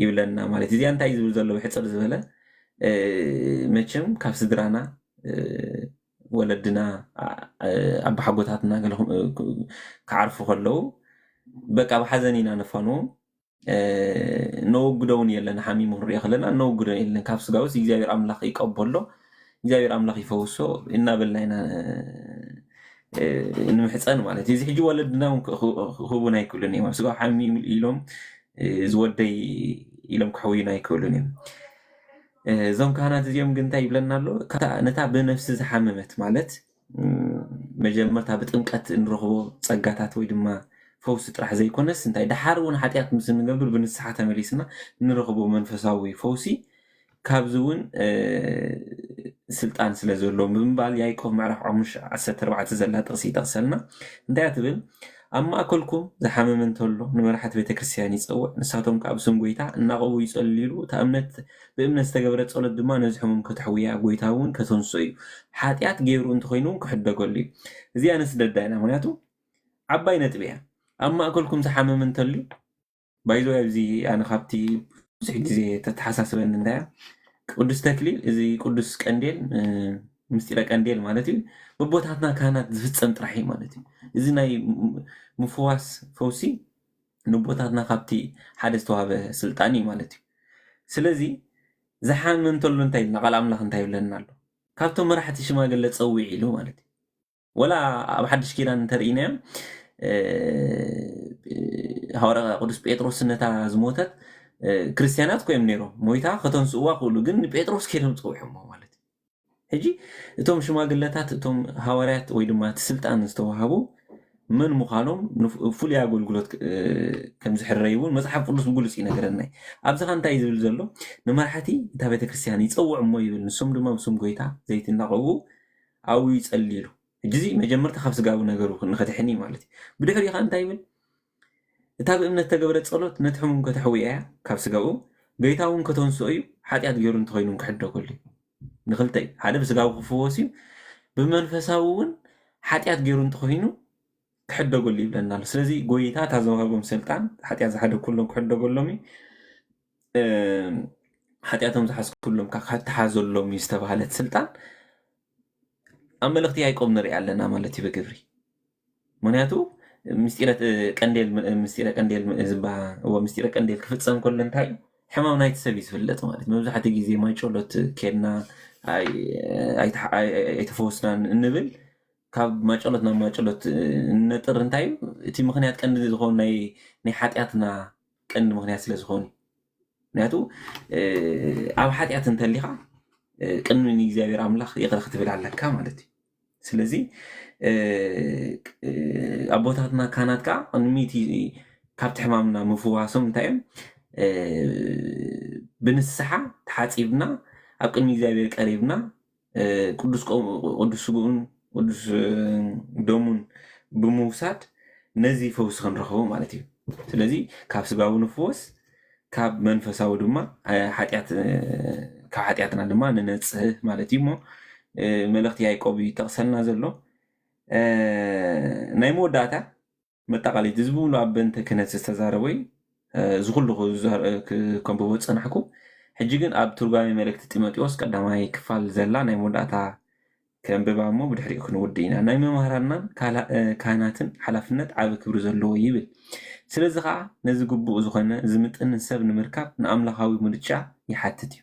ይብለና ማለት እዚኣ እንታይ ዝብል ዘሎ ብሕፅር ዝበለ መቸም ካብ ስድራና ወለድና ኣብ ሓጎታትና ክዓርፉ ከለዉ በቃ ብሓዘን ኢና ነፋንዎም ነወግዶውን የለን ሓሚሙ ክንሪኦ ከለና ነወግዶ የለን ካብ ስጋውስ እግዚኣብሔር ኣምላኽ ይቀበሎ እግዚኣብሔር ኣምላኽ ይፈውሶ እናበልና ኢና ንምሕፀን ማለት እዩ እዚ ሕጂ ወለድና ክህቡን ኣይክእሉን እዮም ኣብ ስጋው ሓሚሙ ኢሎም ዝወደይ ኢሎም ክሕውዩን ኣይክእሉን እዮም እዞም ካህናት እዚኦም ግን እንታይ ይብለና ኣሎ ነታ ብነፍሲ ዝሓመመት ማለት መጀመርታ ብጥምቀት እንረኽቦ ፀጋታት ወይ ድማ ፈውሲ ጥራሕ ዘይኮነስ እንታይ ድሓር እውን ሓጢኣት ምስ ንገብር ብንስሓ ተመሊስና ንረኽቦ መንፈሳዊ ፈውሲ ካብዚ እውን ስልጣን ስለ ዘለዎ ብምባል ያዕቆብ ምዕራፍ 5:14 ዘላ ጥቕሲ ይጠቕሰልና እንታይ ትብል ኣብ ማእከልኩም ዝሓመመ እንተሎ ንመራሕቲ ቤተክርስትያን ይፀውዕ ንሳቶም ካብ ስም ጎይታ እናቐቡ ይፀልሉ ብእምነት ዝተገበረ ፀሎት ድማ ነዚ ሕሙም ከተሕውያ ጎይታ እውን ከተንሶ እዩ ሓጢኣት ገይሩ እንተኮይኑ ክሕደገሉ እዩ እዚኣ ንስደዳ ኢና ምክንያቱ ዓባይ ነጥቢ እያ ኣብ ማእከልኩም ዝሓመመ እንተልዩ ባይዞ ኣብዚ ኣነ ካብቲ ብዙሕ ግዜ ተተሓሳስበኒ እንታይ ቅዱስ ተክሊል እዚ ቅዱስ ቀንዴል ምስጢረ ቀንዴል ማለት እዩ ብቦታትና ካህናት ዝፍፀም ጥራሕ እዩ ማለት እዩ እዚ ናይ ምፍዋስ ፈውሲ ንቦታትና ካብቲ ሓደ ዝተዋሃበ ስልጣን እዩ ማለት እዩ ስለዚ ዝሓመ እንተሎ እንታይ ኢልና ቃል ኣምላኽ እንታይ ይብለና ኣሎ ካብቶም መራሕቲ ሽማግለ ፀዊዕ ኢሉ ማለት እዩ ወላ ኣብ ሓድሽ ኪዳን እንተርኢናዮም ሃዋርያ ቅዱስ ጴጥሮስ ነታ ዝሞተት ክርስቲያናት ኮይኖም ነይሮም ሞይታ ከተንስእዋ ክእሉ ግን ንጴጥሮስ ከይዶም ፀዊዖሞ ማለት እዩ ሕጂ እቶም ሽማግለታት እቶም ሃዋርያት ወይ ድማ ስልጣን ዝተዋሃቡ من مخانم فولي أقول كم زحريون مزحف قدس بقول سي نجرنا أبزخ أنت يزول زلوا نمرحتي تابعت كريستياني تصوع مويل نسوم دما وسوم قويتا زيت النقو أو يتقللوا الجزء مجمرت خمس قاو نجرو نختحني مالتي بدك ريخ أنت يبل تابع من التجارة صلوت نتحمم كتحوية خمس قاو قويتاون كتون سوي حتى يديرون تغيرون كحدة كلي نخلتي هذا بس قاو خفوسي بمنفساون حتى يديرون تغيرون كحدة قول لي بلنا سلزي قويتها تزوجهم سلطان حتى يزحدوا كلهم كحدة قول لهم حتى يتم زحس كلهم كحتى حازوا لهم يستبهلت سلطان أما الاختيار يقوم نري على مالتي بكفري منياتو مستيرة كنديل زبا هو مستيرة كنديل كفت سام كل انتهي حمام نايت سبيس في اللات مالتي موزع حتى جزي ما يشولت كنا أي تفوسنا النبل كاب ما شلت ما شلت نتر انتايو تي مخنيات كان زخون ني حاتياتنا كان مخنيات سلا زخون نياتو اب حاتيات انت اللي كان من اغزابير املاح يقدر ختبل عليك مالتي سلازي ابوتاتنا كانت كا انميتي كاب تحمامنا مفواسم تايم بنسحه تحاصيبنا اب كن اغزابير قريبنا قدس ودس دومون بموساد نزي فوس خنرخو مالتي سلازي كاب سغاو نفوس كاب منفساو دما حاتياتنا دما ننصح مالتي مو ملختي يعقوبي تقسلنا زلو ناي موداتا متقالي تزبو لو ابنت كنت استزاروي زغلو كم بوت صنحكو حجي كن اب ترغامي ملكت تيموثيوس قداماي كفال زلا ناي موداتا كم ببامو بدحري يكون ودينا ناي ممهرنا كاناتن حلافنت عاب كبر زلو يبل سلازي خا نزي غبو زخنه زمطن سب نمركاب ناملاخاوي مرچا يحتت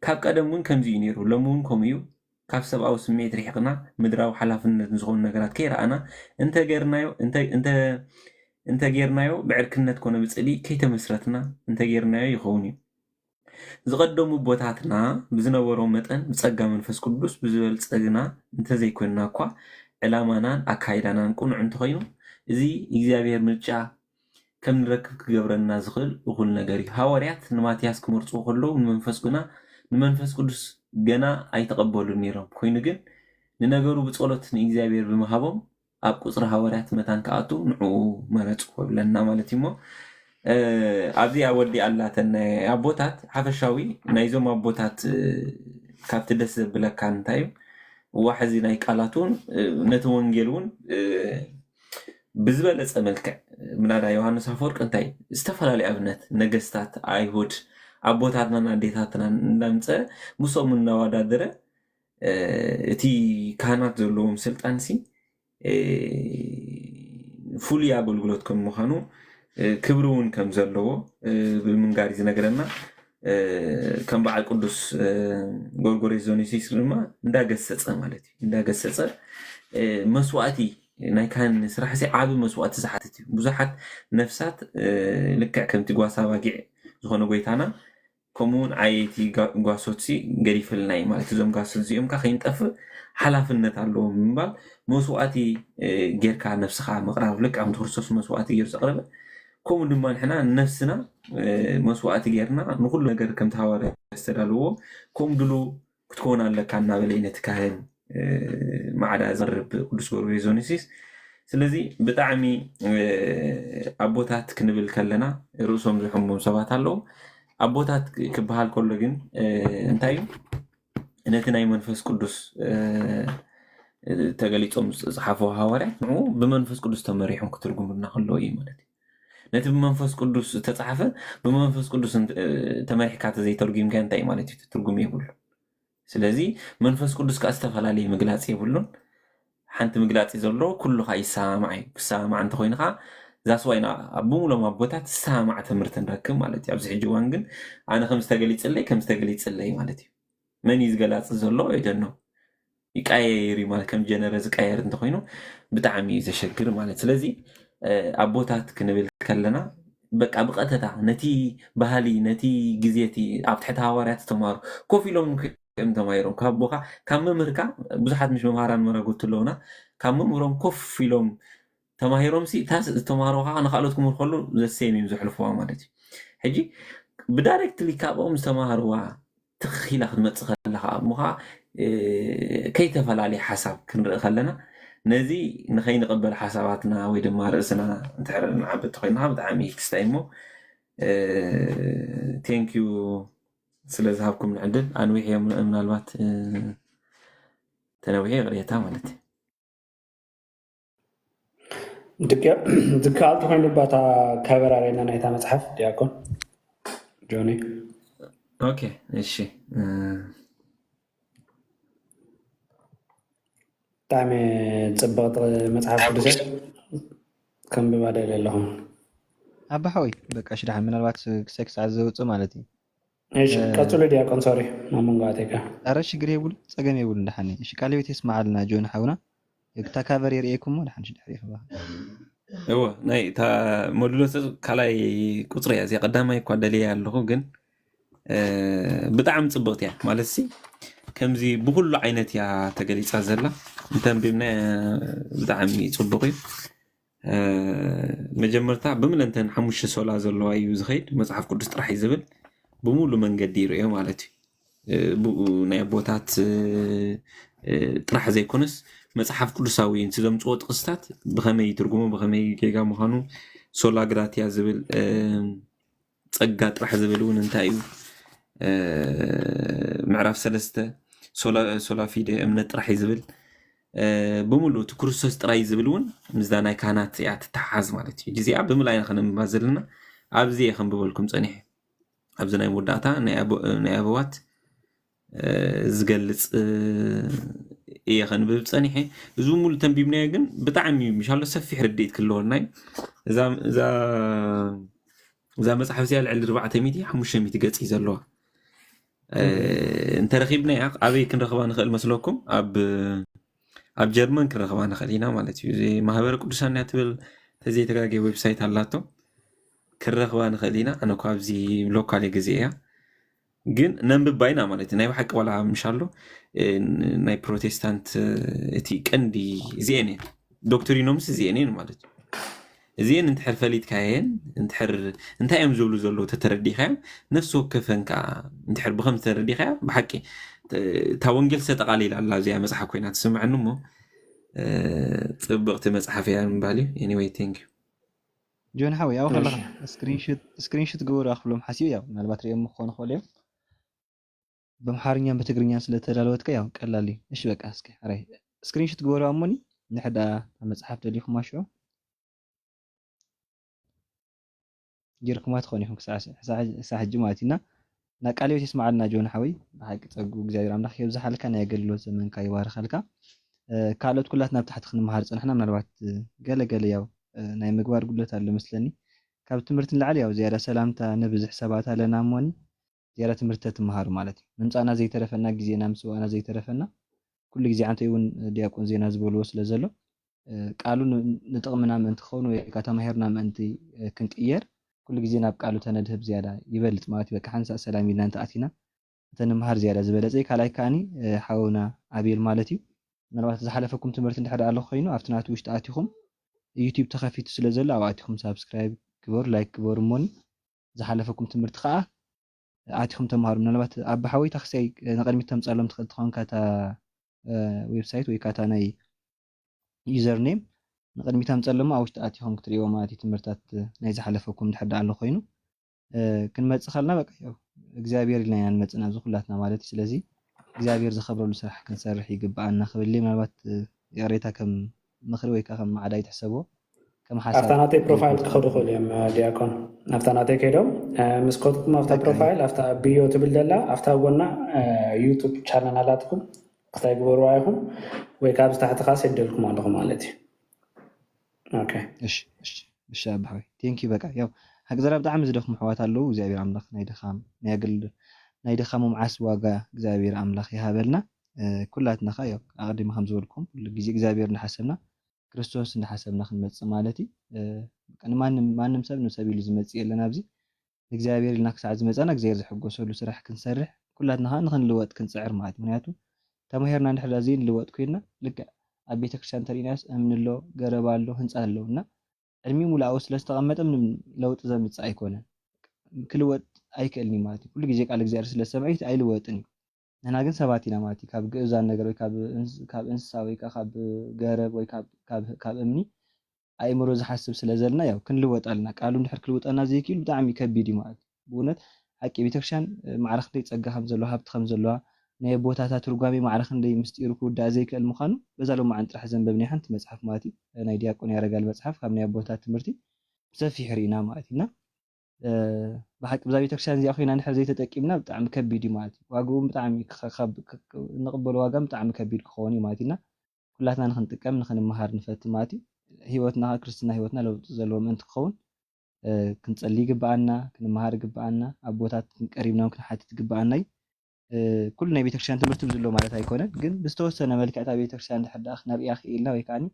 كاب قدمون كمزي نيرو لمون كوميو كاب سباو سميت ريحقنا مدراو حلافنت نزغون نغرات كيرانا انت غيرنايو بعركنت كونه بصلي كيتمسرتنا انت غيرنايو يخوني زقدمو بوتاتنا بزنبرو متن بصقا منفس قدوس بزبل صغنا انت زيكوننا كوا علامانان اكايدانان قنع انت خينو ازي اغزابير مرچا كم نركب كغبرنا زخل وكل نغري حواريات نماتياس كمرصو خلو منفس قدوس غنا ايتقبلوا نيرم كوينو جن ننغرو بصولت اغزابير بمحابم اب قصر حواريات متان كاتو نعو مرصو بلنا مالتيمو أبدي أودي الله تن أبوتات حفشاوي نايزوم أبوتات كابت دس بلا كان تايم وحزي نايك علاتون نتوان جلون بزبل أملك من هذا يوحنا سافور كنتاي استفلا لأبنات نجستات أيهود أبوتاتنا نديتاتنا نمسة مصو من نوادا درة تي كانت زلهم سلطانسي فولي أقول قلتكم مخانو كبرون كم زلوا بالمنقاري زنقرنا كم بعد قدس غورغوريزونيسيس لما ندا قصص مالتي ندا قصص مسواتي ناي كان صراحه سي عاب مسوات زحاتتي بزحات نفسات لكع كم تغواسا باقي زخونه غويتانا كومون عيتي غواسوتسي غريفلناي مالتي زوم غاسوتسيوم كا خينطف حلافنت الله منبال مسواتي غيركا نفسخا مقراف لك ام تخرصص مسواتي غير زقرب كوم دما نحنا نفسنا مسوات غيرنا نقول ነገር كم تحاور استدلو كوم دلو كتكون لك عنا بلينت كاهن معدا زرب قدس غورغوريزونيسيس ስለዚህ በጣዕሚ አቦታት ክንብል ከለና ርኡሶም ዝሕሙም ሰባት አለው አቦታት ክበሃል ከሎ ግን እንታይ ነቲ ናይ መንፈስ ቅዱስ ተገሊጾም ጽሓፎ ሐዋርያት ነው በመንፈስ ቅዱስ ተመሪሖም ክትርጉሙና ከለው እዩ ማለት ነቲ በመንፈስ ቅዱስ ተጻፈ በመንፈስ ቅዱስ ተመሪሕካ ተዘይተርጉም ከ እንታይ ማለት እዩ ትርጉም ይብሉ ስለዚህ መንፈስ ቅዱስ ካስተፈላለየ ምግላጽ ይብሉን حنت مقلاطي زلو كله خاي سامع انت خوينخا زاسوينا ابوملوم ابوتات سامع تمرت نركب مالتي ابز حجوان كن انا خمس تغلي تصلي مالتي من يزغلاص زلو ايدنو يقايري مال كم جنرز قاير انت خوينو بتعمي زشكر مالت ስለዚህ ابوتات كنبل كلنا بقى بقتتا نتي بهالي نتي غزيتي اب تحت حوارات تمارو كوفيلوم كم تمايرهم كابوها كم ممركا بزحت مش ممهران مرة قلت لهنا كم ممرهم كف في لهم تماهيرهم سي تاس تماهروها أنا خالتكم الخلو زي السيمي مزحلفوها مالتي حجي بدايركت اللي كابهم تماهروا تخيل أخذ متخلها مها كي تفعل عليه حساب كن خلنا نزي نخي نقبل حساباتنا ويدما رأسنا نتعرف نعبد تخينها بتعمي كستايمو ثانك يو سلازهابكم نعدل أنا ويحيى من الوقت تنويعي غريتها مالتي دكا تخين لباتا كابر علينا نايتا متحف دياكون جوني اوكي እሺ طعم ጽبغت متحف قدسة كم ببادل لهم أبا حوي بقى أشرح من الوقت سكس عزوت مالتي ايش قصوا دياكون سوري ما منغاتيكا أرش جري يقول سجن يقول نحني إيش قال يوتي يسمع لنا جون حونا يكتكابر يريكم ولا حنش نحريه بقى هو ناي تا مولوت كلاي قطري زي قدامي كودلي ያለሁ ግን بطعم ጽبغت يا مالسي كمزي بكل عينت يا تجليس عزلة انتم بمنا بطعمي صبغي مجمرتا بمن انتن حموش سولا زلوا ايو زخيد مصحف قدس طرح يزبل بمولو منقد ديرو يا مالتي ناي بوتات طرح زي كونس مصحف قدساوي انتم صوت قصتات بخمي ترجمه بخمي جيجا مخانو سولا غراتيا زبل ጸጋ ጥራሕ ዝብልውን እንታይ እዩ ምዕራፍ 3 ሶላ ፊደ እምነት ጥራሕ ዝብል بمولو تكرسوس تراي زبلون مزدانا كانت يا تتحاز مالتي جزيا بملاين خنم بازلنا ابزي خن بقولكم صنيح ابزنا يوداتا ني ابوات زغلص اي خن بصنيح زو مول تنبيبنا ግን بطعم مشالله سفي حرديت كلوناي اذا مصحف سيال على 400 500 ገጽ ይዘለዋ انت رخيبنا يا ابي كنرخبا نخل مسلوكم اب جرمن كنرخبا نخلينا مالتي زي ማህበረ ቅዱሳን ያትብል ተዘይ ተጋገ ዌብሳይት አላቶ كنرخبا نخلينا انا كابዚ ሎካል ግዜያ ግን ነንብብ ባይና ማለት ናይ በሐቅ ወላ ምሻሎ ናይ ፕሮቴስታንት እቲ ቀንዲ ዚኤኔ ዶክትሪኖምስ ዚኤኔ ማለት زين انت حرفليت كاين انت حر انت ايام زولو زولو تتردي خيام نفسه كفنكا انت حر بخم تتردي خيام بحكي تا ونجل ستقاليل الله زي مصحف كوينات تسمع انه مو طبقت مصحف يعني بالي anyway thank you جون حاوي او خلص سكرين شوت غور اخلهم حسيو يا ምናልባት ረም ሆነ ሆለ በመሐርኛ በትግርኛ ስለተዳለወት ከያው ቀላሊ እሺ በቃ እስኪ አሬ ስክሪን ሾት ጎራ አሞኒ ንሕዳ መጽሐፍ ደሊኹም ማሽዑ جيركم تخوني هم ساعة جمعتنا نقاليو تسمعنا جون حوي حق ጸጉ እግዚአብሔር አምላክ ይብዛልካ ናይ አገልግሎት ዘመን ካይ ባርኻልካ ካልኦት ኩላትና ብታሕት ክንመሃር ጸንሕና ምናልባት ገለገለ ያው ናይ ምግባር ጉድለት አለ መስለኒ ካብ ትምህርት ንላዕሊ ያው ዝያዳ ሰላምታ ንብዝሕ ሰባት አለና ሞኒ ዝያዳ ትምህርት ተምሃሩ ማለት እዩ ምንጻና ዘይተረፈና ግዜና ምስዋና ዘይተረፈና ኩሉ ግዜ አንተ ይውን ዲያቆን ዜና ዝበልዎ ስለዘሎ ቃሉን ንጥቅምና ምንት ኾኑ ወይ ከተማሄርና ምንት ክንቅየር كل جزء نبقى له تندهب زيادة يبلت ما تبقى حنسا سلامي لان تأتينا تنمهر زيادة زبالة زي كالاي كاني حاونا عبير مالتي من الوقت زحلفكم تمرتين حدا على خينو عرفتنا توش تأتيكم يوتيوب تخفي تسلزل أو أتيكم سابسكرايب كبر لايك كبر موني زحلفكم تمرت خاء أتيكم تمهر من الوقت أب حاوي تخسي نقدمي تمسألهم تخون كاتا ويب سايت ويكاتا ناي يوزر نيم نقدمي تمصلم او شتاتيهم كتريو ماتي تمرتات ناي زحلفكم دحد على خوينو كنمصخلنا بقى يو እግዚአብሔር لنا ያን መጽና ዝኹላትና ማለት ስለዚህ እግዚአብሔር ዝኸብረሉ ስራሕ ክንሰርሕ ይግባአና ክብል ምናልባት ያሬታ ከም ምኽሪ ወይ ከም ማዕዳይ ተሕሰቦ ከም ሓሳብ አፍታናቴ ፕሮፋይል ክኸዱ ኸልዮም ዲያቆን አፍታናቴ ከይዶም መስኮትኩም አፍታ ፕሮፋይል አፍታ ቢዮ ትብል ደላ አፍታ ጎና ዩቲዩብ ቻናል አላትኩም ክታይ ግበሩ አይኹም ወይ ካብ ዝታሕቲ ኻስ ይደልኩም ኣለኹም ማለት እዩ اوكي እሺ አባይ ቴንክ ዩ በቃ ያው ሀገዘራ በጣም ዝደኽሙ ሕዋት አለው እግዚአብሔር አምላክ ናይ ደኻሙ ማዓስ ዋጋ እግዚአብሔር አምላክ ይሃበልና ኩላትና ያው አቀዲማ ከም ዝበልኩም ሁሉ ግዜ እግዚአብሔር ንሐሰብና ክርስቶስ ንሐሰብና ክንመጽእ ማለት እዩ ማንም ሰብ ንሰብ ኢሉ ዝመጽእ የለና ኣብዚ እግዚአብሔር ኢልና ክሳዕ ዝመጸና እግዚአብሔር ዝሕጎሰሉ ስራሕ ክንሰርሕ ኩላትና ኸ ንኽንልወጥ ክንፅዕር ማለት እዩ ምክንያቱ ተማሂርና እንድሕር ዘይ ንልወጥ ኮይና ልክዕ ኣብ ቤተክርስትያን ተሪእናስ እምኒ ኣሎ ገረባ ኣሎ ህንፃ ኣለዉ እና ዕድሚ ሙሉእ ስለ ዝተቐመጠ ምንም ለውጢ ዘምፅእ ኣይኮነን ክልወጥ ኣይክእልኒ ማለት እዩ ኩሉ ግዜ ቃል እግዚኣብሔር ስለ ሰምዒት ኣይልወጥን እዩ ንሕና ግን ሰባት ኢና ማለት እዩ ካብ ግእዛን ነገር ወይ ካብ እንስሳ ወይ ካብ ገረብ ወይ ካብ እምኒ ኣእምሮ ዝሓስብ ስለ ዘለና ያው ክንልወጥ ኣለና ቃሉ እንድሕር ክልውጠና ዘይክኢሉ ብጣዕሚ ከቢድ እዩ ማለት እዩ ብእውነት ሓቂ ቤተክርስትያን ማዕረ ክንደይ ፀጋ ከም ዘለዋ ሃብቲ ከም ዘለዋ ናይ ቦታታት ትርጓሜ ማዕረ ክንደይ ምስጢሩ ክውዳእ ዘይክእል ምዃኑ በዛ ሎማዓን ጥራሕ ዘንበብናይ ሓንቲ መፅሓፍ ማለት እዩ ናይ ዲያቆን ያረጋል መፅሓፍ ካብ ናይ ኣቦታት ትምህርቲ ብሰፊሕ ርኢና ማለት እዩና ብሓቂ ብዛ ቤተክርስትያን እዚኣ ኮይና እንድሕር ዘይተጠቂምና ብጣዕሚ ከቢድ እዩ ማለት እዩ ዋግኡ ብጣዕሚ ንቕበሎ ዋጋ ብጣዕሚ ከቢድ ክኸውን እዩ ማለት እዩና ኩላትና ንክንጥቀም ንክንመሃር ንፈቲ ማለት እዩ ሂወትና ክርስትና ሂወትና ለውጢ ዘለዎ ምእንቲ ክኸውን ክንፀሊ ይግባአና ክንመሃር ይግባአና ኣቦታት ቀሪብና ክንሓትት ይግባአና ኩሉ ናይ ቤተክርስትያን ትምህርቲ ብዘሎ ማለት ኣይኮነን ግን ብዝተወሰነ መልክዕታ ቤተክርስትያን እንድሕር ዳ ክነሪኣ ክኢልና ወይ ከዓኒ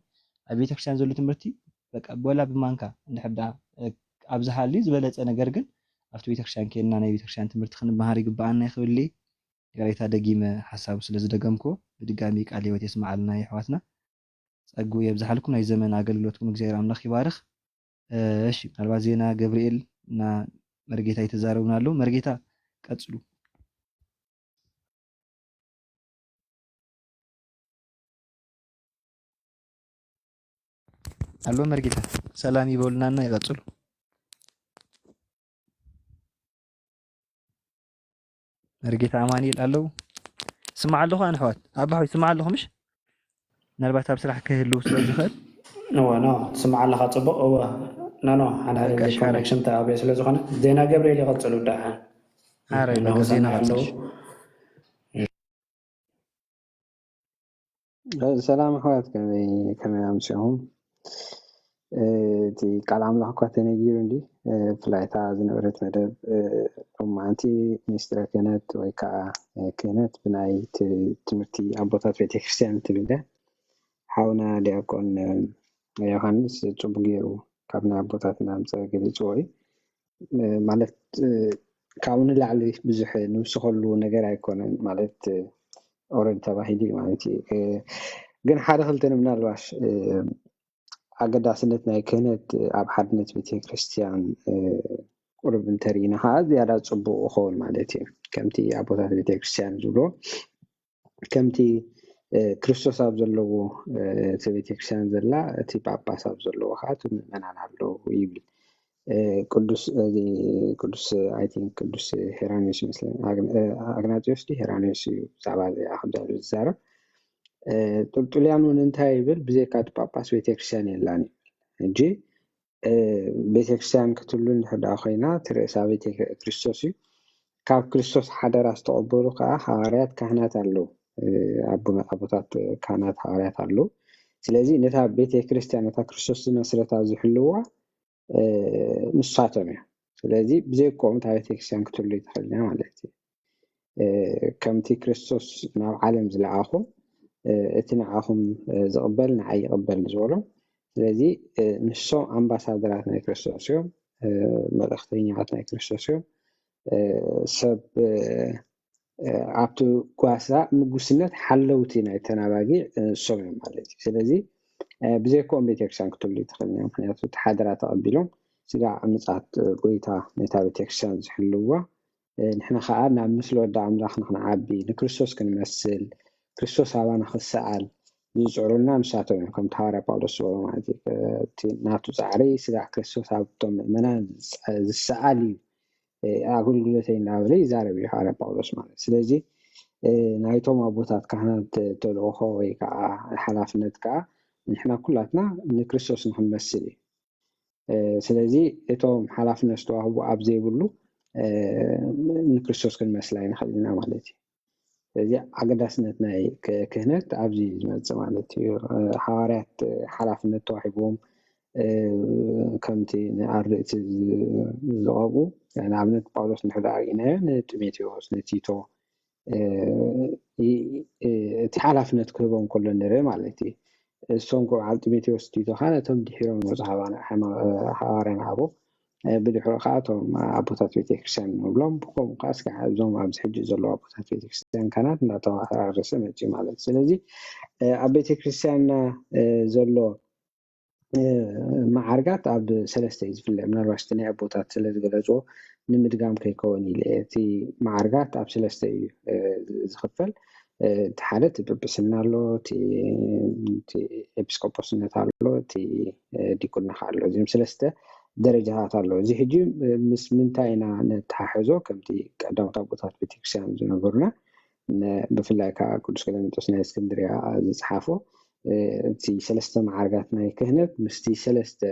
ኣብ ቤተክርስትያን ዘሎ ትምህርቲ በቃ ቦላ ብማንካ እንድሕር ዳ ኣብ ዝሃልዩ ዝበለፀ ነገር ግን ኣብቲ ቤተክርስትያን ከይድና ናይ ቤተክርስትያን ትምህርቲ ክንመሃር ይግባአና ይኽብልይ ገሬታ ደጊመ ሓሳቡ ስለ ዝደገምክዎ ብድጋሚ ቃል ሂወት የስማዓልና ኣሕዋትና ፀጉ የብዛሓልኩም ናይ ዘመን ኣገልግሎትኩም እግዚኣብሔር ኣምላኽ ይባርኽ እሺ ምናልባት ዜና ገብርኤል እና መርጌታ ይተዛረቡና ኣለዉ መርጌታ ቀፅሉ አሎ መርጌታ ሰላም ይበሉናና ይቀፅሉ መርጌታ ኣማኒኤል ኣለዉ ስማዕ ኣለኹ ኣነ ኣሕዋት ኣባሆይ ስማዕ ኣለኹ ምሽ ምናልባት ኣብ ስራሕ ክህልው ስለ ዝኽእል ኖ ትስማዕ ኣለኻ ፅቡቅ ኖ ሓና ኮኔክሽን ተኣብየ ስለ ዝኾነ ዜና ገብርኤል ይቐፅሉ ዳ ሓረይ ዜና ኣለዉ ሰላም ኣሕዋት ከመይ ኣምሲኹም እቲ ቃል ኣምላኽ እኳ ተነጊሩ እንዲ ብፍላይ እታ ዝነበረት መደብ ሎማዓንቲ ሚኒስትረ ክህነት ወይ ከዓ ክህነት ብናይ ትምህርቲ ኣቦታት ቤተክርስትያን ትብል ሓውና ዲያቆን ዮሃንስ ፅቡቅ ገይሩ ካብ ናይ ኣቦታት እናምፀ ገሊፅዎ እዩ ማለት ካብኡ ንላዕሊ ብዙሕ ንውስኸሉ ነገር ኣይኮነን ማለት ኦረድ ተባሂሉ ማለት እዩ ግን ሓደ ክልተ ምናልባሽ ኣገዳስነት ናይ ክህነት ኣብ ሓድነት ቤተክርስትያን ቁርብ እንተሪእና ከዓ ዝያዳ ፅቡቅ ክኸውን ማለት እዩ ከምቲ ኣቦታት ቤተክርስትያን ዝብሎ ከምቲ ክርስቶስ ኣብ ዘለዎ እቲ ቤተክርስትያን ዘላ እቲ ጳጳስ ኣብ ዘለዎ ከዓ እቲ ምእመናን ኣለዉ ይብል ቅዱስ ኣይ ቲንክ ቅዱስ ሄራኒዮስ ይመስለኒ ኣግናጢዮስ ሄራኒዮስ እዩ ብዛዕባ እዚኣ ከምዚ ዝዛረብ ጡልጡልያን እውን እንታይ ይብል ብዘይካ እቲ ጳጳስ ቤተክርስትያን የላን ይብል እንጂ ቤተክርስትያን ክትህሉ እንድሕር ዳ ኮይና እቲ ርእሳ ቤተ ክርስቶስ እዩ ካብ ክርስቶስ ሓደራ ዝተቐበሉ ከዓ ሃዋርያት ካህናት ኣለዉ ኣቦታት ካህናት ሃዋርያት ኣለዉ ስለዚ ነታ ቤተክርስትያን ነታ ክርስቶስ ዝመስረታ ዝሕልዋ ንሳቶም እያ ስለዚ ብዘይኮም እታ ቤተክርስትያን ክትህሉ ይትኽእል እያ ማለት እዩ ከምቲ ክርስቶስ ናብ ዓለም ዝለኣኹም እቲ ንዓኹም ዝቕበል ንዓይ ይቕበል ዝበሎም ስለዚ ንሶም ኣምባሳደራት ናይ ክርስቶስ እዮም መልእኽተኛታት ናይ ክርስቶስ እዮም ሰብ ኣብቲ ጓሳ ምጉስነት ሓለውቲ ናይ ተናባጊዕ ንሶም እዮም ማለት እዩ ስለዚ ብዘይኮም ቤተክርስትያን ክትህሉ ይትኽእል እያ ምክንያቱ እቲ ሓደራ ተቐቢሎም ስጋዕ ምፅኣት ጎይታ ነታ ቤተክርስትያን ዝሕልዋ ንሕና ከዓ ናብ ምስሊ ወዲ ኣምላኽ ንክንዓቢ ንክርስቶስ ክንመስል ክርስቶስ ኣባና ክሰኣል ዝፅዕሩልና ንሳቶም እዮም ከምቲ ሃዋርያ ጳውሎስ ዝበሎ ማለት እዩ ናቱ ፃዕሪ ስጋዕ ክርስቶስ ኣብቶም ምእመናን ዝሰኣል እዩ ኣገልግሎተይ እናበለ ይዛረብ እዩ ሃዋርያ ጳውሎስ ማለት ስለዚ ናይቶም ኣቦታት ካህናት ተልእኮ ወይ ከዓ ሓላፍነት ከዓ ንሕና ኩላትና ንክርስቶስ ንክንመስል እዩ ስለዚ እቶም ሓላፍነት ዝተዋህቡ ኣብ ዘይብሉ ንክርስቶስ ክንመስላ ይንኽእል ኢና ማለት እዩ ስለዚ ኣገዳስነት ናይ ክህነት ኣብዚ ዝመፅእ ማለት እዩ ሓዋርያት ሓላፍነት ተዋሂቦም ከምቲ ንኣርድእቲ ዝቐብኡ ንኣብነት ጳውሎስ ንሕዳ ርኢናዮ ንጢሞቴዎስ ንቲቶ እቲ ሓላፍነት ክህቦም ከሎ ንርኢ ማለት እዩ እሶም በዓል ጢሞቴዎስ ቲቶ ከዓ ነቶም ድሒሮም ወፁ ሃዋርያን ሃቦ بدحو خاطهم أبوታት ቤተክርስቲያን ንብሎም ብከምኡ ከዓ እስካዕ እዞም ኣብዚ ሕጂ ዘለዉ ኣቦታት ቤተክርስቲያን ካህናት እንዳተዋራረሰ መፅኡ ማለት እዩ። ስለዚ ኣብ ቤተክርስቲያንና ዘሎ ማዕርጋት ኣብ ሰለስተ እዩ ዝፍለ ምናልባሽ እቲ ናይ ኣቦታት ስለ ዝገለፅዎ ንምድጋም ከይከውን ኢለ እቲ ማዕርጋት ኣብ ሰለስተ እዩ ዝኽፈል እቲ ሓደ እቲ ጵጵስና ኣሎ እቲ ኤጲስቆጶስነት ኣሎ እቲ ዲቁና ኣሎ እዚኦም ሰለስተ ደረጃታት ኣሎ እዚ ሕጂ ምስ ምንታይ ኢና ነተሓሕዞ ከምቲ ቀዳሞት ኣቦታት ቤተክርስቲያን ዝነበሩና ብፍላይ ከዓ ቅዱስ ቀሌምንጦስ ናይ እስክንድርያ ዝፀሓፎ እቲ ሰለስተ ማዕርጋት ናይ ክህነት ምስቲ ሰለስተ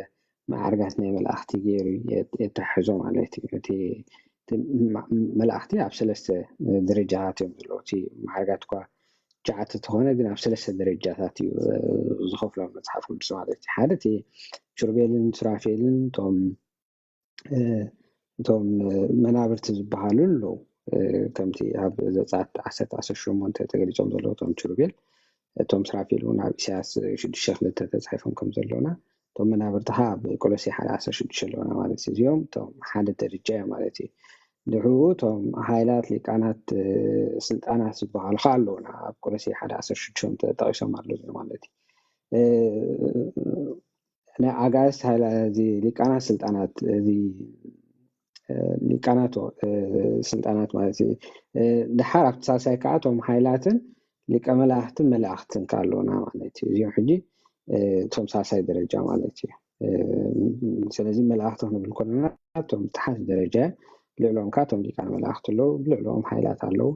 ማዕርጋት ናይ መላእክቲ ገይሩ የተሓሕዞ ማለት እዩ። እቲ መላእክቲ ኣብ ሰለስተ ደረጃታት እዮም ዘለዉ እቲ ማዕርጋት እኳ ሸዓተ ተኾነ ግን ኣብ ሰለስተ ደረጃታት እዩ ዝኸፍሎም መፅሓፍ ቅዱስ ማለት እዩ። ሓደ እቲ ኪሩቤልን ሱራፌልን እቶም መናብርቲ ዝበሃሉ ኣለዉ ከምቲ ኣብ ዘፀአት 18 ተገሊፆም ዘለዉ እቶም ኪሩቤል እቶም ሱራፌል እውን ኣብ ኢሳያስ 6:2 ተፃሒፎም ከም ዘለውና እቶም መናብርቲ ከዓ ኣብ ቆሎሴ 1:16 ኣለውና ማለት እዩ። እዚኦም እቶም ሓደ ደረጃ እዮም ማለት እዩ። ድሕሪኡ እቶም ሃይላት ሊቃናት ስልጣናት ዝበሃሉ ከዓ ኣለውና ኣብ ቆሎሴ 1:16 ተጠቂሶም ኣለዉ ማለት እዩ። ናይ ኣጋይስት እዚ ሊቃናት ስልጣናት እዚ ሊቃናት ስልጣናት ማለት እዩ። ድሓር ኣብቲ ሳልሳይ ከዓ እቶም ሃይላትን ሊቀ መላእክትን መላእክትን ካለውና ማለት እዩ። እዚኦም ሕጂ እቶም ሳልሳይ ደረጃ ማለት እዩ። ስለዚ መላእክቲ ክንብል ከለና እቶም ታሕቲ ደረጃ ልዕሎም ከዓ እቶም ሊቃነ መላእክቲ ኣለዉ ብልዕሎም ሃይላት ኣለዉ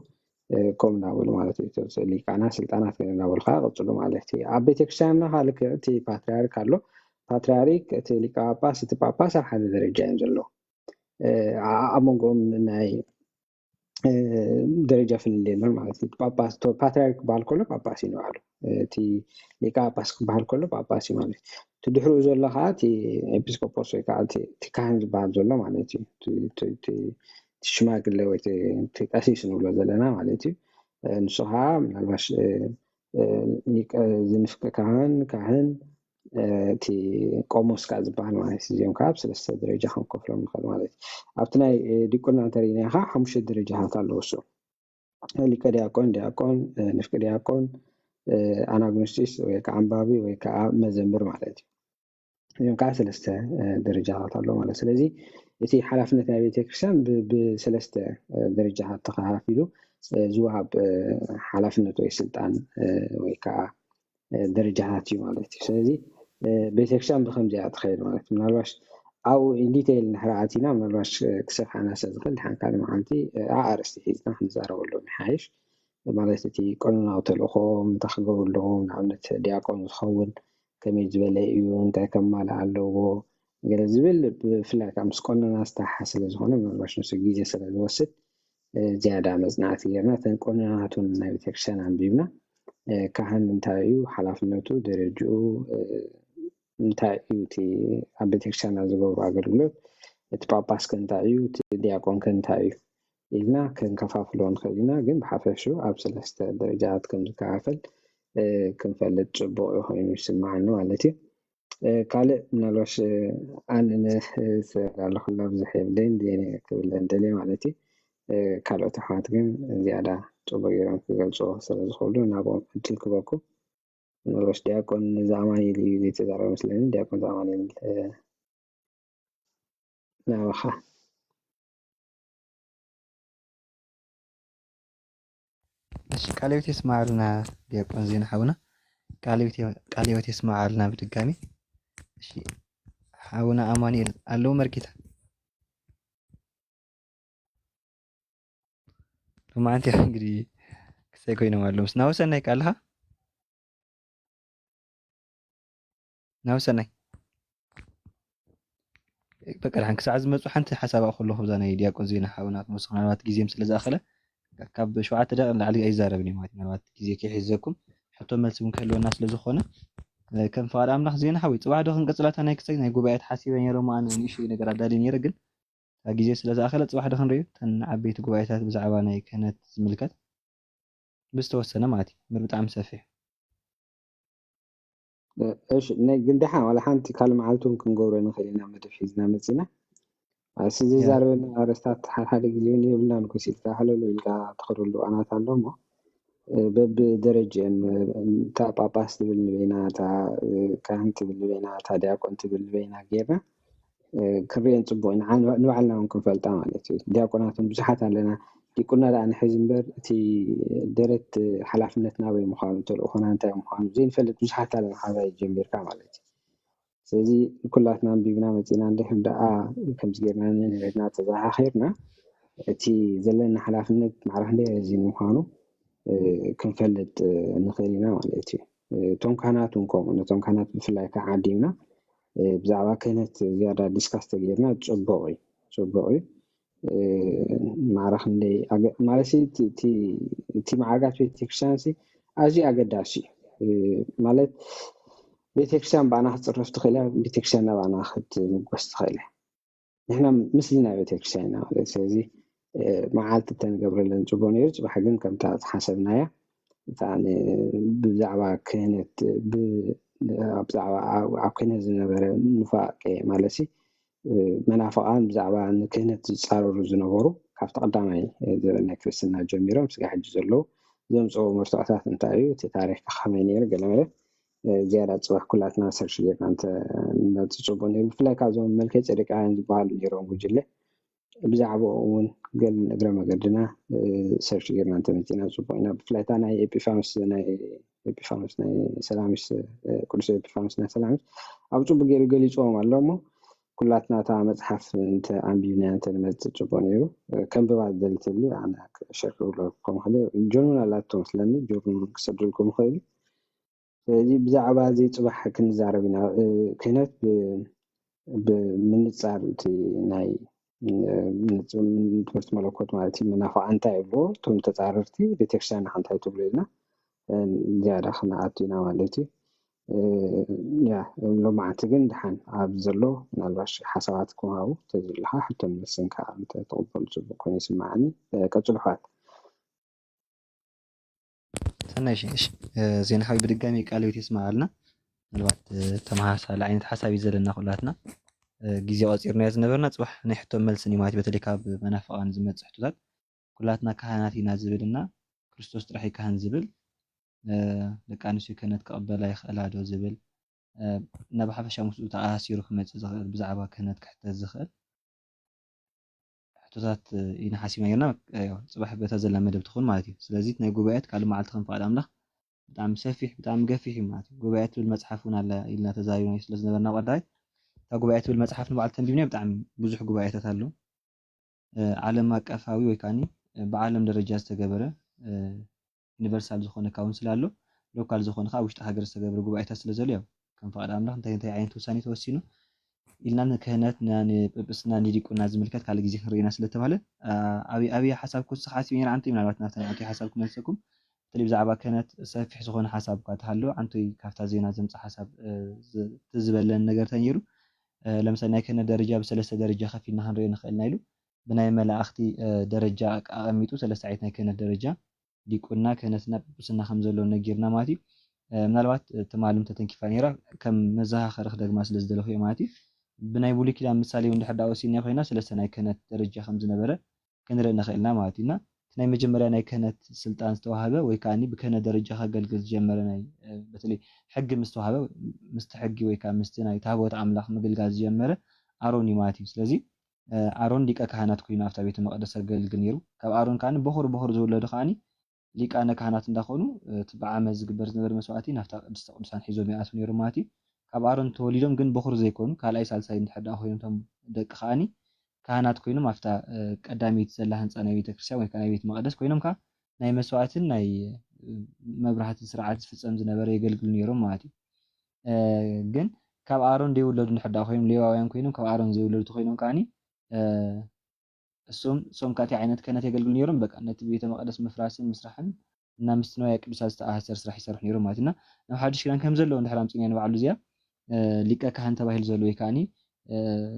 ከምኡ እናበሉ ማለት እዩ። ሊቃናት ስልጣናት እናበሉ ከዓ ቅፅሉ ማለት እዩ። ኣብ ቤተክርስቲያንና ካልእ እቲ ፓትርያርክ ኣሎ ፓትርያርክ እቲ ሊቀ ጳጳስ እቲ ጳጳስ ኣብ ሓደ ደረጃ እዮም ዘለዉ ኣብ መንጎኦም ናይ ደረጃ ፍልል የለን ማለት እዩ። ጳጳስ ፓትርያርክ ክበሃል ከሎ ጳጳስ እዩ ንባዕሉ እቲ ሊቀ ጳጳስ ክበሃል ከሎ ጳጳስ እዩ ማለት እዩ። እቲ ድሕሪኡ ዘሎ ከዓ እቲ ኤጲስቆጶስ ወይ ከዓ እቲ ካህን ዝበሃል ዘሎ ማለት እዩ። እቲ ሽማግለ ወይ እቲ ቀሲስ ንብሎ ዘለና ማለት እዩ። ንሱ ከዓ ምናልባሽ ዝንፍቀ ካህን እቲ ቆሞስ ከዓ ዝበሃል ማለት እዩ። እዚኦም ከዓ ብሰለስተ ደረጃ ክንከፍሎም ንኽእል ማለት እዩ። ኣብቲ ናይ ዲቁና እንተሪእና ከዓ 5 ደረጃታት ኣለዎ እሱ ሊቀ ዲያቆን፣ ዲያቆን፣ ንፍቀ ዲያቆን፣ ኣናግኖስጢስ ወይ ከዓ ኣንባቢ ወይ ከዓ መዘምር ማለት እዩ። እዚኦም ከዓ ሰለስተ ደረጃታት ኣለዎ ማለት እዩ። ስለዚ እቲ ሓላፍነት ናይ ቤተክርስቲያን ብሰለስተ ደረጃታት ተኸፋፊሉ ዝወሃብ ሓላፍነት ወይ ስልጣን ወይ ከዓ ደረጃታት እዩ ማለት እዩ። ስለዚ ቤተክርስቲያን ብከምዚኣ ትኸይድ ማለት እዩ። ምናልባሽ ኣብኡ ኢንዲቴይል እንድሕር ኣቲና ምናልባሽ ክሰፍሐና ስለዝኽእል ድሓን ካልእ መዓልቲ ኣርእስቲ ሒዝና ክንዛረበሉ ንሓይሽ ማለት እቲ ቀኖናዊ ተልእኮ እንታይ ክገብሩ ኣለዎም ንኣብነት ዲያቆን ዝኸውን ከመይ ዝበለ እዩ እንታይ ከማልእ ኣለዎ ገለ ዝብል ብፍላይ ከዓ ምስ ቀኖና ዝተሓሓ ስለዝኾነ ምናልባሽ ንሱ ግዜ ስለዝወስድ ዝያዳ መፅናዕቲ ጌርና እተን ቀኖናቱን ናይ ቤተክርስቲያን ኣንቢብና ካህን እንታይ እዩ ሓላፍነቱ ደረጅኡ እንታይ እዩ እቲ ኣብ ቤተክርስቲያን ዝገብሩ ኣገልግሎት እቲ ጳጳስ ከ እንታይ እዩ እቲ ዲያቆን ከ እንታይ እዩ ኢልና ክንከፋፍሎ ንኽእል ኢና። ግን ብሓፈሹ ኣብ ሰለስተ ደረጃታት ከም ዝከፋፈል ክንፈልጥ ፅቡቅ ኮይኑ ይስማዓኒ ማለት እዩ። ካልእ ምናልባሽ ኣነ ኣለኩላ ብዙሕ የብለይን ክብል እንደልየ ማለት እዩ። ካልኦት ኣሕዋት ግን ዝያዳ ፅቡቅ ጌሮም ክገልፆ ስለዝኽእሉ ናብኦም ዕድል ክበኩም። ምናልባሽ ዲያቆን ዝኣማኒኤል እዩ ዘይተዛረበ መስለኒ ዲያቆን ዝኣማኒኤል ናባኻ እሺ ቃለ ሕይወት የስማዓልና ዲያቆን ዜና ሓውና ቃለ ሕይወት የስማዓልና በድጋሚ እሺ ሓውና ኣማኒኤል ኣለዉ መርጌታ ሎማዓንቲ እንግዲህ ክሳይ ኮይኖም ኣለዉ ምስ ናወሰናይ ቃልኻ ናወሰናይ በቃ ድሓን ክሳዕ ዝመፁ ሓንቲ ሓሳብ ከለኹ ብዛ ናይ ዲያቆን ዜና ሓውና ክመስኹ ምናልባት ግዜም ስለዝኣኸለ ካብ 7 ደቂቕ ንላዕሊ ኣይዛረብን እየ ማለት ምናልባት ግዜ ከይሕዘኩም ሕቶ መልሲ እውን ክህልወና ስለዝኾነ ከም ፍቓድ ኣምላኽ ዜና ሓዊ ፅባሕ ዶ ክንቀፅላታ ናይ ክሳይ ናይ ጉባኤት ሓሲበ ነይሮሞ ኣነ ንእሽተይ ነገር ኣዳልየ ነይረ ግን ግዜ ስለዝኣኸለ ፅባሕ ዶ ክንሪኦ ተን ዓበይቲ ጉባኤታት ብዛዕባ ናይ ክህነት ዝምልከት ብዝተወሰነ ማለት እዩ ብጣዕሚ ሰፊሕ እሺ ናይ ግን ድሓን ዋላ ሓንቲ ካልእ መዓልቲ እውን ክንገብሮ ንኽእል ኢና መደብ ሒዝና መፂና سيدي زاربنا أرستات حد جليون يبلنا نكسيت كحلو لقى تخرلو أنا تعلمه بدرجة إن تا باباس بالبينا تا كانت بالبينا تا دياكون بالبينا غيرنا كرين صبوين عن نوعنا ممكن فلتا مالتي دياكوناتهم بزحات علينا يكوننا لأن حزمبر تي درت حلافنتنا بمخالفة الأخوان أنت مخالف زين فلت بزحات علينا هذا الجمبير كامالتي سيدي كلاتنا بيبنا متينا ندحب دقا كم زجرنا نهدنا تزاها خيرنا تي زلنا حلافنت معرفنا زين مخالف كنفلت نخيلنا مالتي توم كاناتونكم توم كانات بفلاي كعادينا بزعبا كانت زيادة ديسكاس تغيرنا صبوي معرخ ندي مالسي تي معاقات بيتكشانسي أجي أقداشي مالت بيتكشان بانا خصرف تخيلها بيتكشان بانا خد مقوس تخيلها نحنا مثلنا بيتكشان سيزي معالت تنقبر لن صبوني يرج بحقن كم حسبنايا يعني بزعبا كانت بزعبا كانت زنبرة نفاق مالسي منافقان بزعبا أن كانت تصاروا زنبورو كافت قدامي زلنا كريستنا جميرا مسكا حج زلو زمصو مرتعطات انتايو تاريخ خمينير قلمله زيادة صباح كلاتنا سرشية كانت نتصبوني بفلاي كازون ملكة صديق عين زبال نيرون بجله بزعبا اون قل نقرأ مقدنا سرشية كانت متينا صبونا بفلايتا ناي إبيفانوس ناي سلامش كل شيء إبيفانوس ناي سلامش أو صبو غير قلي صوم اللومو كلاتنا تا مصحف انت أنبيبنا انت نتصبونيرو كم ببعض دلتلي أنا شكرا لكم خلي جنونا لا تمثلني جنونا كسر لكم خير دي بزعبا زي صباح كنزاربنا كانت من صارتي ناي من تمرت ملكوت مالتي منافع أنت يبلو توم تتعرفتي بتكشان حنتاي تبلينا زيادة خناعتنا مالتي يا لو ما عتقن دحن أبزلو نالباش حساباتكم هاو تزلها حتى من السنكا أنت تقبل جبو كون يسمعني كتلحات تنايش زين حبيب بدقامي قالوا تسمع لنا الوقت تمحاس على عين حسابي زلنا كلاتنا ጊዜ ኣፂርና ዝነበርና ፅባሕ ናይ ሕቶም መልስን እዩ ማለት እዩ በተለይ ካብ መናፍቃን ዝመፅእ ሕቶታት ኩላትና ካህናት ኢና ዝብልና ክርስቶስ ጥራሕ ካህን ዝብል ደቂ ኣንስትዮ ክህነት ክቕበላ ይኽእላ ዶ ዝብል ናብ ሓፈሻ ምስኡ ተኣሲሩ ክመፅእ ዝኽእል ብዛዕባ ክህነት ክሕተት ዝኽእል ሕቶታት ኢና ሓሲብና ነርና ፅባሕ በታ ዘላ መደብ ትኹን ማለት እዩ ስለዚ ናይ ጉባኤት ካልእ መዓልቲ ክንፈቅድ ኣምላኽ ብጣዕሚ ሰፊሕ ብጣዕሚ ገፊሕ እዩ ማለት እዩ ጉባኤት ብል መፅሓፍ እውን ኣለ ኢልና ተዛሪብና ስለ ዝነበርና ቀዳይ تا ጉባኤት ብል መፅሓፍ ንባዕሉ ተንቢብና ብጣዕሚ ብዙሕ ጉባኤታት ኣሎ ዓለም ኣቀፋዊ ወይ ካኒ ብዓለም ደረጃ ዝተገበረ ዩኒቨርሳል ዝኾነ ካውንስል ኣሎ ሎካል ዝኾነ ካብ ውሽጢ ሃገር ዝተገበረ ጉባኤታት ስለ ዘሎ ያው ከም ፈቅድ ኣምላኽ እንታይ ዓይነት ውሳኔ ተወሲኑ ኢልና ንክህነት ንጵጵስና ንዲቁና ዝምልከት ካልእ ግዜ ክንርኢና ስለተባሃለ ኣብይ ሓሳብ ክውስኽ ሓሲብ ነይረ ዓንተይ ምናልባት ናብታ ዓንተይ ሓሳብ ክመልሰኩም በተለይ ብዛዕባ ክህነት ሰፊሕ ዝኾነ ሓሳብ እኳ እንተሃለወ ዓንተይ ካብታ ዜና ዘምፅእ ሓሳብ ትዝበለን ነገር ተነይሩ ለምሳሌ ናይ ክህነት ደረጃ በሰለስተ ደረጃ ከፊልና ክንሪኦ ንኽእልና ኢሉ ብናይ መላእኽቲ ደረጃ ኣቐሚጡ ሰለስተ ዓይነት ናይ ክህነት ደረጃ ዲቁና ክህነትና ጵጵስና ከም ዘሎ ነጊርና ማለት እዩ ምናልባት ተማልም ተተንኪፋ ነይራ ከም መዘኻኸሪ ክደግማ ስለ ዝደለኹ እየ ማለት እዩ ብናይ ብሉይ ኪዳን ምሳሌ እንድሕር ዳ ወሲድና ኮይና ሰለስተ ናይ ክህነት ደረጃ ከም ዝነበረ ክንርኢ ንኽእልና ማለት እዩ እና ናይ መጀመርያ ናይ ክህነት ስልጣን ዝተዋህበ ወይ ከዓኒ ብክህነት ደረጃ ከገልግል ዝጀመረ ናይ በተለይ ሕጊ ምስ ተዋህበ ምስቲ ሕጊ ወይ ከዓ ምስቲ ናይ ታቦት ኣምላኽ ምግልጋል ዝጀመረ ኣሮን እዩ ማለት እዩ ስለዚ ኣሮን ሊቀ ካህናት ኮይኑ ኣብታ ቤተ መቅደስ ከገልግል ነይሩ ካብ ኣሮን ከዓኒ በኹር ዝውለዱ ከዓኒ ሊቃነ ካህናት እንዳኾኑ እቲ ብዓመት ዝግበር ዝነበረ መስዋዕቲ ናብታ ቅድስተ ቅዱሳን ሒዞም ይኣትዉ ነይሩ ማለት እዩ ካብ ኣሮን ተወሊዶም ግን በኹር ዘይኮኑ ካልኣይ ሳልሳይ እንድሕር ዳ ኮይኖም እቶም ደቂ ከዓኒ ካህናት ኮይኖም ኣብታ ቀዳሚት ዘላ ህንፃ ናይ ቤተክርስትያን ወይ ከዓ ናይ ቤተ መቅደስ ኮይኖም ከዓ ናይ መስዋዕትን ናይ መብራህትን ስርዓት ዝፍፀም ዝነበረ የገልግሉ ነይሮም ማለት እዩ ግን ካብ ኣሮን ዘይውለዱ እንድሕር ዳ ኮይኖም ሌዋውያን ኮይኖም ካብ ኣሮን ዘይውለዱ ኮይኖም ከዓኒ እሶም ካቲ ዓይነት ክህነት የገልግሉ ነይሮም በቃ ነቲ ቤተ መቅደስ ምፍራስን ምስራሕን እና ምስቲ ንዋየ ቅዱሳት ዝተኣሳሰር ስራሕ ይሰርሑ ነይሮም ማለት እና ናብ ሓዱሽ ኪዳን ከም ዘለዎ እንድሕር ኣምፂና ንባዕሉ እዚኣ ሊቀ ካህን ተባሂሉ ዘሎ ወይ ከዓኒ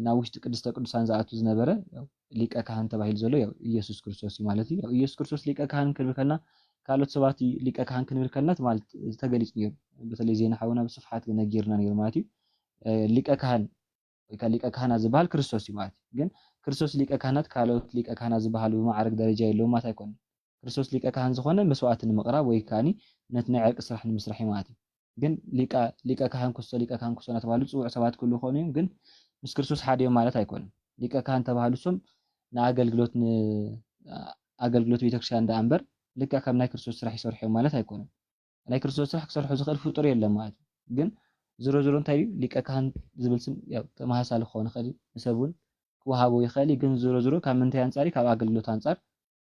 ናብ ውሽጢ ቅድስተ ቅዱሳን ዝኣቱ ዝነበረ ሊቀ ካህን ተባሂሉ ዘሎ ያው ኢየሱስ ክርስቶስ እዩ ማለት እዩ ያው ኢየሱስ ክርስቶስ ሊቀ ካህን ክንብል ከለና ካልኦት ሰባት ሊቀ ካህን ክንብል ከለና ማለት ተገሊጹ ነይሩ በተለይ ዜና ሓውና ብስፍሓት ነጊርና ነይሩ ማለት እዩ ሊቀ ካህን ወይ ከዓ ሊቀ ካህናት ዝበሃል ክርስቶስ እዩ ማለት እዩ ግን ክርስቶስ ሊቀ ካህናት ካልኦት ሊቀ ካህናት ዝበሃሉ ብማዕረግ ደረጃ የለውም ማለት ኣይኮነን። ክርስቶስ ሊቀ ካህን ዝኾነ መስዋዕት ንምቕራብ ወይ ከዓኒ ነቲ ናይ ዕርቂ ስራሕ ንምስራሕ እዩ ማለት እዩ። ግን ሊቀ ካህን ክሶ እናተባህሉ ዝፅውዑ ሰባት ክህልው ይኾኑ እዮም፣ ግን ምስ ክርስቶስ ሓደ እዮም ማለት ኣይኮነን። ሊቀ ካህን ተባህሉ ሶም ንኣገልግሎት ቤተክርስትያን ዳ እምበር ልክዕ ከም ናይ ክርስቶስ ስራሕ ይሰርሑ እዮም ማለት ኣይኮነን። ናይ ክርስቶስ ስራሕ ክሰርሑ ዝኽእል ፍጡር የለን ማለት እዩ። ግን ዝሮ እንታይ እዩ ሊቀ ካህን ዝብል ስም ያው ተመሳሳሊ ክኸውን ይኽእል ንሰብ እውን ክወሃቦ ይኽእል ግን ዝሮ ካብ ምንታይ አንጻር ካብ ኣገልግሎት አንጻር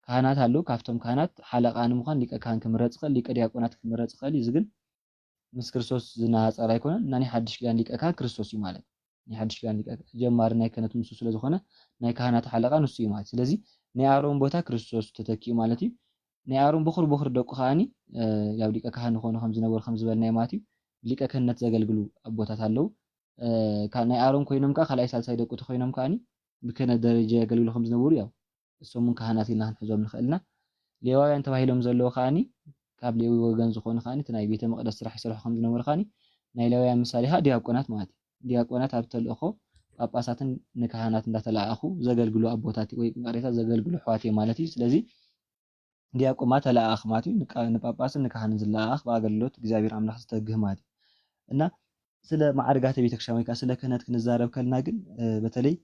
ካህናት ኣለው። ካብቶም ካህናት ሓለቃ ንምዃን ሊቀ ካህን ክምረፅ ይኽእል፣ ሊቀ ዲያቆናት ክምረፅ ይኽእል። እዚ ግን ምስ ክርስቶስ ዝነፃፀር ኣይኮነን። ናይ ሓድሽ ኪዳን ሊቀ ካህን ክርስቶስ እዩ ማለት ናይ ሓድሽ ኪዳን ሊቀ ጀማሪ ናይ ክህነት ንሱ ስለዝኾነ ናይ ካህናት ሓለቃ ንሱ እዩ ማለት። ስለዚ ናይ ኣሮን ቦታ ክርስቶስ ተተኪኡ ማለት እዩ። ናይ ኣሮን ብኹር ደቁ ከዓኒ ያው ሊቀ ካህን ዝኾኑ ከም ዝነበሩ ከም ዝበልናዮ ማለት እዩ ሊቀ ክህነት ዘገልግሉ ኣቦታት ኣለው። ናይ ኣሮን ኮይኖም ከዓ ካልኣይ ሳልሳይ ደቁ ኮይኖም ከዓኒ ብክህነት ደረጃ የገልግሉ ከም ዝነበሩ ያው እሶምን ካህናት ኢልና ክንሕዞም ንኽእልና። ሌዋውያን ተባሂሎም ዘለዎ ከዓኒ ካብ ሌዊ ወገን ዝኾኑ ከዓኒ እቲ ናይ ቤተ መቅደስ ስራሕ ይሰርሑ ከም ዝነበሩ ከዓኒ ናይ ሌዋውያን ምሳሌ ከዓ ዲያቆናት ማለት እዩ። ዲያቆናት ኣብ ተልእኾ ጳጳሳትን ንካህናት እንዳተለኣኹ ዘገልግሉ ኣቦታት ወይ መሬታት ዘገልግሉ ኣሕዋት እዮም ማለት እዩ። ስለዚ ዲያቆናት ተለኣኽ ማለት እዩ ንጳጳስን ንካህንን ዝለኣኽ ብኣገልግሎት እግዚአብሔር ኣምላኽ ዝተግህ ማለት እዩ። እና ስለ ማዕርጋተ ቤተክርስትያን ወይ ከዓ ስለ ክህነት ክንዛረብ ከልና ግን በተለይ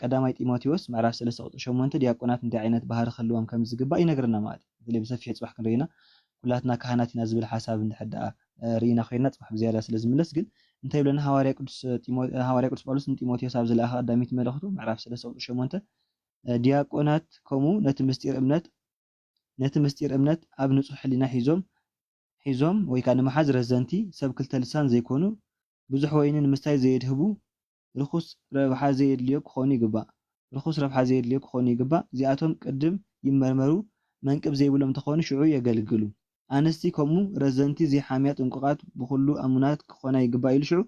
ቀዳማይ ጢሞቴዎስ ምዕራፍ 3:8 ዲያቆናት እንታይ ዓይነት ባህሪ ክህልዎም ከም ዝግባእ ይነግረና ማለት እዩ። በተለይ ብሰፊሕ ፅባሕ ክንርኢና ኩላትና ካህናት ኢና ዝብል ሓሳብ እንድሕዳኣ ርኢና ኮይና ፅባሕ ብዝያዳ ስለ ዝምለስ ግን እንታይ ብለና ሃዋርያ ቅዱስ ጳውሎስ ንጢሞቴዎስ ኣብ ዝለኣኸ ቀዳሚት መልእኽቱ ምዕራፍ 3:8 ዲያቆናት ከምኡ ነቲ ምስጢር እምነት ኣብ ንጹህ ሕሊና ሒዞም ወይ ከዓ ንምሓዝ ረዘንቲ ሰብ ክልተ ልሳን ዘይኮኑ ብዙሕ ወይኒ ንምስታይ ዘይድህቡ ርኩስ ረብሓ ዘየድልዮ ክኾኑ ይግባእ። እዚኣቶም ቅድም ይመርመሩ መንቅብ ዘይብሎም ተኾኑ ሽዑ የገልግሉ። ኣንስቲ ከምኡ ረዘንቲ ዘይሓምያ ጥንቁቃት ብኩሉ ኣሙናት ክኾና ይግባእ ኢሉ ሽዑ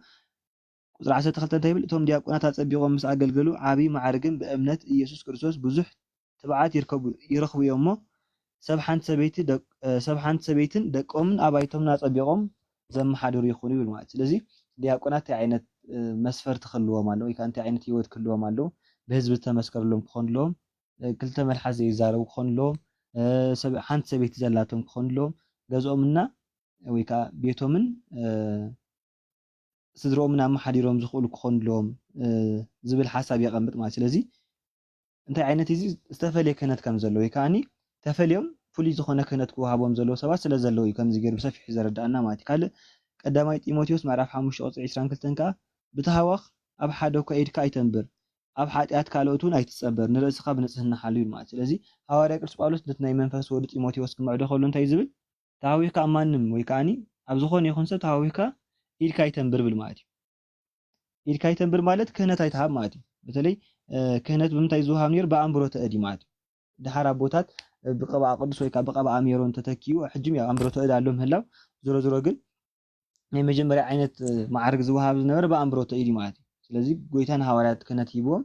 ቁፅሪ 12 እንታይ ይብል እቶም ዲያቆናት ኣፀቢቖም ምስ ኣገልገሉ ዓብይ ማዕርግን ብእምነት ኢየሱስ ክርስቶስ ብዙሕ ትብዓት ይረኽቡ እዮም እሞ ሰብ ሓንቲ ሰበይትን ደቆምን ኣባይቶምን ኣፀቢቖም ዘመሓድሩ ይኹኑ ይብል ማለት። ስለዚ ዲያቆናት እንታይ ዓይነት መስፈርቲ ክህልዎም ኣለዎ ወይ ከዓ እንታይ ዓይነት ሂወት ክህልዎም ኣለዎ? ብህዝቢ ዝተመስከረሎም ክኾኑ ኣለዎም፣ ክልተ መልሓስ ዘይዛረቡ ክኾኑ ኣለዎም፣ ሓንቲ ሰበይቲ ዘላቶም ክኾኑ ኣለዎም፣ ገዝኦምና ወይ ከዓ ቤቶምን ስድሮምን ኣመሓዲሮም ዝኽእሉ ክኾኑ ኣለዎም ዝብል ሓሳብ የቐምጥ ማለት። ስለዚ እንታይ ዓይነት እዚ ዝተፈለየ ክህነት ከም ዘሎ ወይ ከዓኒ ተፈልዮም ፍሉይ ዝኾነ ክህነት ክወሃቦም ዘለዎ ሰባት ስለ ዘለዎ እዩ ከምዚ ገይሩ ብሰፊሑ ዘረዳእና ማለት እዩ። ካልእ ቀዳማይ ጢሞቴዎስ ምዕራፍ 5:22 ከዓ ብተሃዋኽ ኣብ ሓደ እኳ ኢድካ ኣይተንብር፣ ኣብ ሓጢኣት ካልኦት እውን ኣይትፀበር፣ ንርእስኻ ብንፅህና ሓልዩ ይብል ማለት። ስለዚ ሃዋርያ ቅዱስ ጳውሎስ ነቲ ናይ መንፈስ ወዲ ጢሞቴዎስ ክመዕዶ ከሎ እንታይ ዝብል ተሃዊካ ኣብ ማንም ወይ ከዓኒ ኣብ ዝኾነ ይኹን ሰብ ተሃዊካ ኢድካ ኣይተንብር ብል ማለት እዩ። ኢድካ ኣይተንብር ማለት ክህነት ኣይትሃብ ማለት እዩ። በተለይ ክህነት ብምንታይ ዝውሃብ ነይሩ ብኣንብሮተ እድ ማለት እዩ። ድሓር ኣቦታት ብቀብኣ ቅዱስ ወይ ከዓ ብቀብኣ ሜሮን ተተኪኡ ሕጅም ያው ኣንብሮተ እድ ኣሎ ምህላው ዝሮ ግን ናይ መጀመርያ ዓይነት ማዕርግ ዝወሃብ ዝነበረ ብኣንብሮተ እድ ማለት እዩ። ስለዚ ጎይታ ንሃዋርያት ክህነት ሂብዎም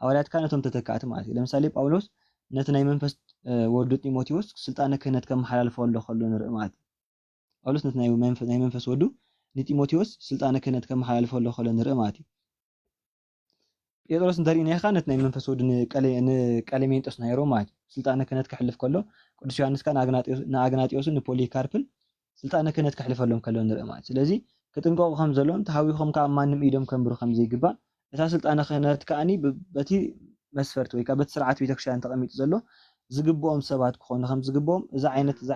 ሃዋርያት ከዓ ነቶም ተተካእቲ ማለት እዩ። ለምሳሌ ጳውሎስ ነቲ ናይ መንፈስ ወዱ ጢሞቴዎስ ስልጣነ ክህነት ከመሓላልፈሉ ከሎ ንርኢ ማለት እዩ። ጳውሎስ ነቲ ናይ መንፈስ ወዱ ንጢሞቴዎስ ስልጣነ ክህነት ከመሓላልፈሉ ከሎ ንርኢ ማለት እዩ። ጴጥሮስ እንተሪእናይኻ ነቲ ናይ መንፈስ ወዱ ንቀሌሜንጦስ ናይሮ ማለት እዩ ስልጣነ ክህነት ክሕልፍ ከሎ ቅዱስ ዮሃንስ ከዓ ንኣግናጢዮስን ንፖሊካርፕን ስልጣነ ክህነት ክሕልፈሎም ከሎ ንርኢ ማለት። ስለዚ ክጥንቀቁ ከም ዘለዎም ተሃዊኾም ከዓ ማንም ኢዶም ከንብሩ ከም ዘይግባእ እታ ስልጣነ ክህነት ከዓኒ በቲ መስፈርቲ ወይ ከዓ በቲ ስርዓት ቤተክርስትያን ተቐሚጡ ዘሎ ዝግብኦም ሰባት ክኾኑ ከም ዝግብኦም እዛ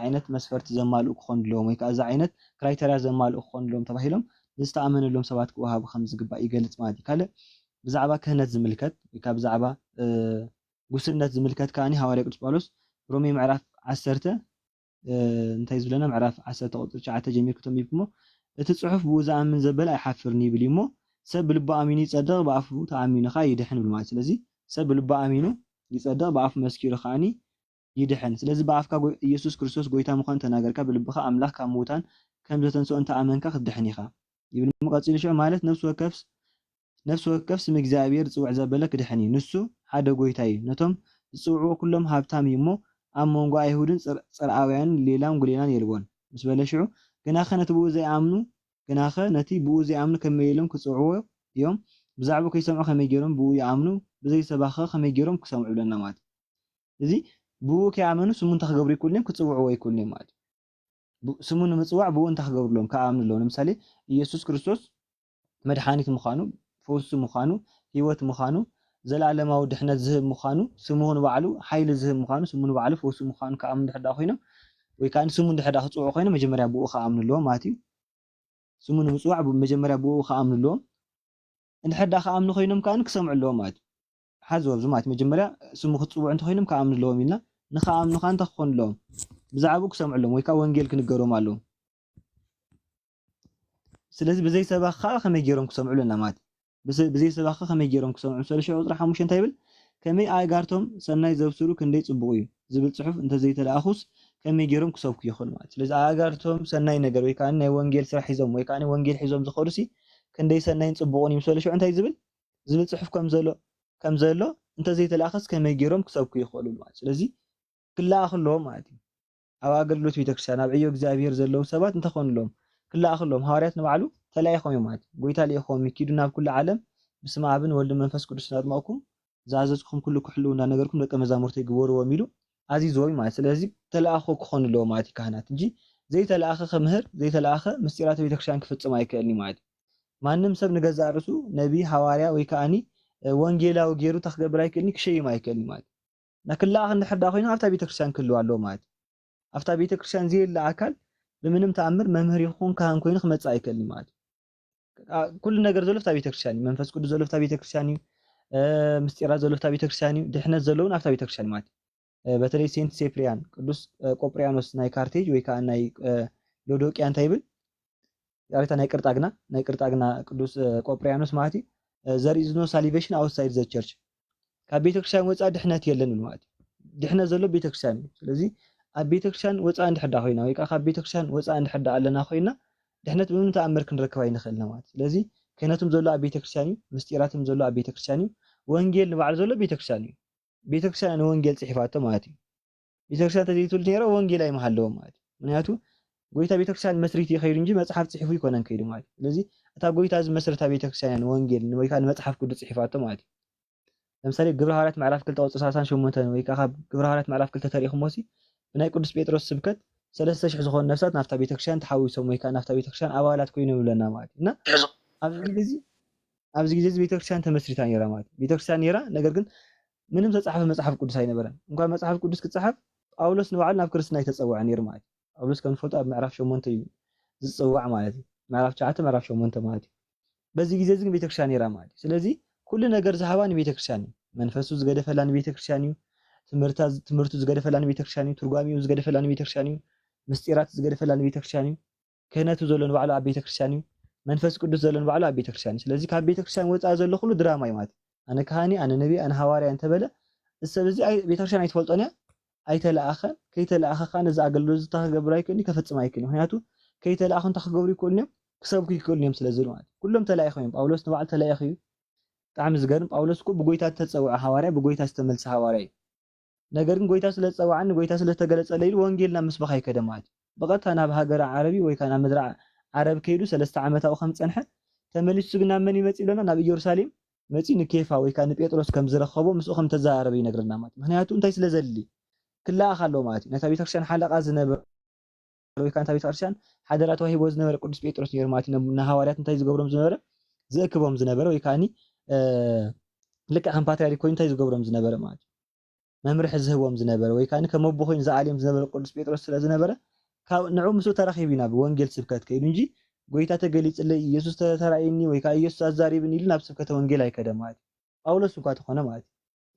ዓይነት መስፈርቲ ዘማልኡ ክኾኑ ኣለዎም ወይ ከዓ እዛ ዓይነት ክራይተርያ ዘማልኡ ክኾኑ ኣለዎም ተባሂሎም ዝተኣመነሎም ሰባት ክወሃቡ ከም ዝግባእ ይገልፅ ማለት እዩ። ካልእ ብዛዕባ ክህነት ዝምልከት ወይ ከዓ ብዛዕባ ጉስነት ዝምልከት ከዓኒ ሃዋርያ ቅዱስ ጳውሎስ ሮሜ ምዕራፍ 10 እንታይ ዝብለና ምዕራፍ 10:9 ጀሚርኩ ተንቢብኩ እሞ እቲ ፅሑፍ ብኡ ዝኣምን ዘበለ ኣይሓፍርኒ ይብል እሞ ሰብ ብልቡ ኣሚኑ ይፀድቕ ብኣፉ ተኣሚኑኻ ይድሕን ይብል ማለት። ስለዚ ሰብ ብልቡ ኣሚኑ ይፀድቕ ብኣፉ መስኪሩ ከዓኒ ይድሕን። ስለዚ ብኣፍካ ኢየሱስ ክርስቶስ ጎይታ ምዃኑ ተናገርካ ብልብኻ ኣምላኽ ካብ ምውታን ከም ዘተንስኦ እንተኣመንካ ክትድሕን ኢኻ ይብል። ቀፂሉ ሽዑ ማለት ነፍሲ ወከፍ ስም እግዚኣብሔር ዝፅውዕ ዘበለ ክድሕን እዩ። ንሱ ሓደ ጎይታ እዩ። ነቶም ዝፅውዕዎ ኩሎም ሃብታም እዩ እሞ ኣብ መንጎ ኣይሁድን ፅርዓውያንን ሌላም ጉሌላን የልዎን ምስ በለ ሽዑ ግናኸ ነቲ ብኡ ዘይኣምኑ ከመይ ኢሎም ክፅውዕዎ እዮም بزعبو كيسمعوا خمي جيرهم بو يعملوا بزي سباخة خمي جيرهم كسمعوا لنا مات إذي بو كيعملوا سمون تخجبري كلهم كتصوعوا ويا كلهم مات سمون متصوع بو أنت خجبر لهم كعامل لهم مثالي يسوع كريستوس مدحانيت مخانو فوس مخانو هيوت مخانو زلعلم أو دحنا زهب مخانو سمون بعلو حيل زهب مخانو سمون بعلو فوس مخانو كعامل دحدا خوينا ويكان سمون دحدا خصوع خوينا مجمريا بو خعامل لهم ماتي سمون متصوع بمجمريا بو خعامل لهم إن حدا خامن خوينم كان كسمع لهم مات حزوب زمات مجمرة سمو خصوع أنت خوينم كامن لهم إلنا نخامن خان تخون لهم بزعبوك سمع لهم ويكا وانجيل كنقروا مالهم سلازي بزي سباخ خا يجيرهم كسمعوا لنا مات بزي سباخ خا يجيرهم كسمعوا سؤال شو عذر حموش أنت يبل كمي آيجارتهم سناي زبسرو كندي صبوي زبل صحف أنت زي تلاخص كمي يجيرهم كسبك يخون مات سلازي آيجارتهم سناي نجر ويكان ناي وانجيل سرح حزم ويكان وانجيل حزم زخرسي كندي سناي صبوني مسؤال شو أنت يزبل زبل صحف كم زلو أنت زي تلاخص كمي يجيرهم كسبك يخون مات سلازي كلا أخلهم ماتي أو أقول في تكسان أبعيو إجزابير زلوا سبات أنت خون لهم كلا أخلهم هاريات نبعلو تلا يخون يومات قويت على يخون مكيدنا بكل عالم بسمع ابن ولد منفس كل سنة معكم زعزتكم كل كحلونا نجركم لك مزامرتي جوار وميلو عزيز وي مع سلازي تلا أخو خون لهم ماتي كهنات نجي زي تلا أخ خمهر زي تلا أخ مستيرات في تكسان كفت سماي كأني ماتي ما نمسب نجزع رسو نبي حواريا ويكاني وانجيلا وغيرو تخبراي كأني كشيء ما يكلني ماتي لكن لا أخذ حد أخوينا أفتى بيتكسان كله على ماتي أفتى بيتكسان زي العكال بمنم تعمر ممهر يخون كهان كوين خمس عيكل مات كل نجار زلف تبي تكساني منفس كل زلف تبي تكساني مستيرات زلف تبي تكساني دحنا زلون أفتى بيتكساني مات بتري سينت سيبريان قدوس كوبريانوس ناي كارتيج ويكان ناي لودوك يان تايبل ياريتا ناي كرتاغنا قدوس كوبريانوس ماتي there is no salvation outside the church كبيتكسان وصا دحنات يلن مات دحنا زلو بيتكساني ስለዚህ ኣብ ቤተክርስትያን ወፃ እንድሕዳ ኮይና ወይ ከዓ ቤተክርስትያን ወፃ እንድሕዳ ኣለና ኮይና ድሕነት ብምንም ተኣምር ክንረክብ ኣይንኽእልና ማለት ስለዚ ክህነቱም ዘሎ ኣብ ቤተክርስትያን እዩ ምስጢራቱም ዘሎ ኣብ ቤተክርስትያን እዩ ወንጌል ንባዕሉ ዘሎ ቤተክርስትያን እዩ ቤተክርስትያን ወንጌል ፅሒፋቶ ማለት እዩ ቤተክርስትያን ተዘይትብል ነይሮ ወንጌል ኣይመሃለዎም ማለት እዩ ምክንያቱ ጎይታ ቤተክርስትያን መስሪት ይኸይዱ እንጂ መፅሓፍ ፅሒፉ ይኮነን ከይዱ ማለት እዩ ስለዚ እታ ጎይታ ዝመስረታ ቤተክርስትያን ወንጌል ወይ ከዓ መፅሓፍ ቅዱስ ፅሒፋቶ ማለት እዩ ለምሳሌ ግብረ ሐዋርያት ምዕራፍ 2 ቁጥር 38 ወይ ከዓ ግብረ ሐዋርያት ምዕራፍ 2 ተሪኢኹም ወሲ ብናይ ቅዱስ ጴጥሮስ ስብከት 3000 ዝኾኑ ነፍሳት ናፍታ ቤተክርስትያን ተሓዊሶም ወይ ከዓ ናፍታ ቤተክርስትያን ኣባላት ኮይኖም ይብለና ማለት እና ኣብዚ ግዜ ቤተክርስትያን ተመስሪታ ነይራ ማለት ቤተክርስትያን ነይራ ነገር ግን ምንም ተጻሕፈ መጽሓፍ ቅዱስ ኣይነበረን እንኳን መጽሓፍ ቅዱስ ክጽሓፍ ጳውሎስ ንባዕሉ ናብ ክርስትና ይተጸውዕ ነይሩ ማለት ጳውሎስ ከም ንፈልጦ ኣብ ምዕራፍ 8 እዩ ዝጽዋዕ ማለት እዩ ምዕራፍ 9 ምዕራፍ 8 ማለት እዩ በዚ ግዜ ግን ቤተክርስትያን ነይራ ማለት ስለዚ ኩሉ ነገር ዝሃባ ንቤተክርስትያን እዩ መንፈሱ ዝገደፈላ ንቤተክርስትያን እዩ ትምህርቱ ዝገደፈላ ንቤተክርስትያን እዩ ትርጓሚኡ ዝገደፈላ ንቤተክርስትያን እዩ ምስጢራት ዝገደፈላ ንቤተክርስትያን እዩ ክህነቱ ዘሎ ንባዕሉ ኣብ ቤተክርስትያን እዩ መንፈስ ቅዱስ ዘሎ ንባዕሉ ኣብ ቤተክርስትያን እዩ ስለዚ ካብ ቤተክርስትያን ወፃ ዘሎ ኩሉ ድራማ እዩ ማለት ኣነ ካህኒ ኣነ ነቢ ኣነ ሃዋርያ እንተበለ እሰብ እዚ ቤተክርስትያን ኣይትፈልጦን እያ ኣይተለኣኸን ከይተለኣኸ ካነ ዝኣገልግሎት ዝተገብር ኣይክእልኒ ከፈፅም ኣይክእልኒ ምክንያቱ ከይተለኣኸ እንተክገብሩ ይክእሉ እዮም ክሰብኩ ይክእሉ እዮም ስለዚ ማለት ኩሎም ተለኣኺ እዮም ጳውሎስ ንባዕሉ ተለኣኺ እዩ ብጣዕሚ ዝገርም ጳውሎስ እኮ ብጎይታ ተፀውዐ ሃዋርያ ብጎይታ ዝተመልሰ ሃዋርያ እዩ ነገር ግን ጎይታ ስለተፀዋዕን ጎይታ ስለተገለጸለ ኢሉ ወንጌልና ምስበኽ ኣይከደም ማለት በቐጥታ ናብ ሃገር ዓረቢ ወይ ከዓ ናብ ምድሪ ዓረብ ከይዱ 3 ዓመት ኣብኡ ከም ፀንሐ ተመሊሱ ግን ናብ መን ይመጽእ ኢሉና ናብ ኢየሩሳሌም መጺ ንኬፋ ወይ ከዓ ንጴጥሮስ ከም ዝረኸቦ ምስኡ ከም ተዛረበ ይነግረና ማለት ምክንያቱ እንታይ ስለዘሊ ክላኣኽ ኣለዎ ማለት እዩ ነታ ቤተክርስትያን ሓለቓ ዝነበረ ወይ ከዓ ነታ ቤተክርስትያን ሓደራ ተዋሂቦ ዝነበረ ቅዱስ ጴጥሮስ ነይሩ ማለት እዩ ንሃዋርያት እንታይ ዝገብሮም ዝነበረ ዝእክቦም ዝነበረ ወይ ከዓኒ ልክዕ ከም ፓትርያርክ ኮይኑ እንታይ ዝገብሮም ዝነበረ ማለት እዩ መምርሒ ዝህቦም ዝነበረ ወይ ከዓ ከም ኣቦ ኮይኑ ዝዓልዮም ዝነበረ ቅዱስ ጴጥሮስ ስለ ዝነበረ ካብ ንዑ ምስኡ ተራኺቡ ኢና ብወንጌል ስብከት ከይዱ እንጂ ጎይታ ተገሊጽለይ ኢየሱስ ተራእየኒ ወይ ከዓ ኢየሱስ ኣዛሪብኒ ኢሉ ናብ ስብከተ ወንጌል ኣይከደም ማለት ጳውሎስ እንኳ ተኾነ ማለት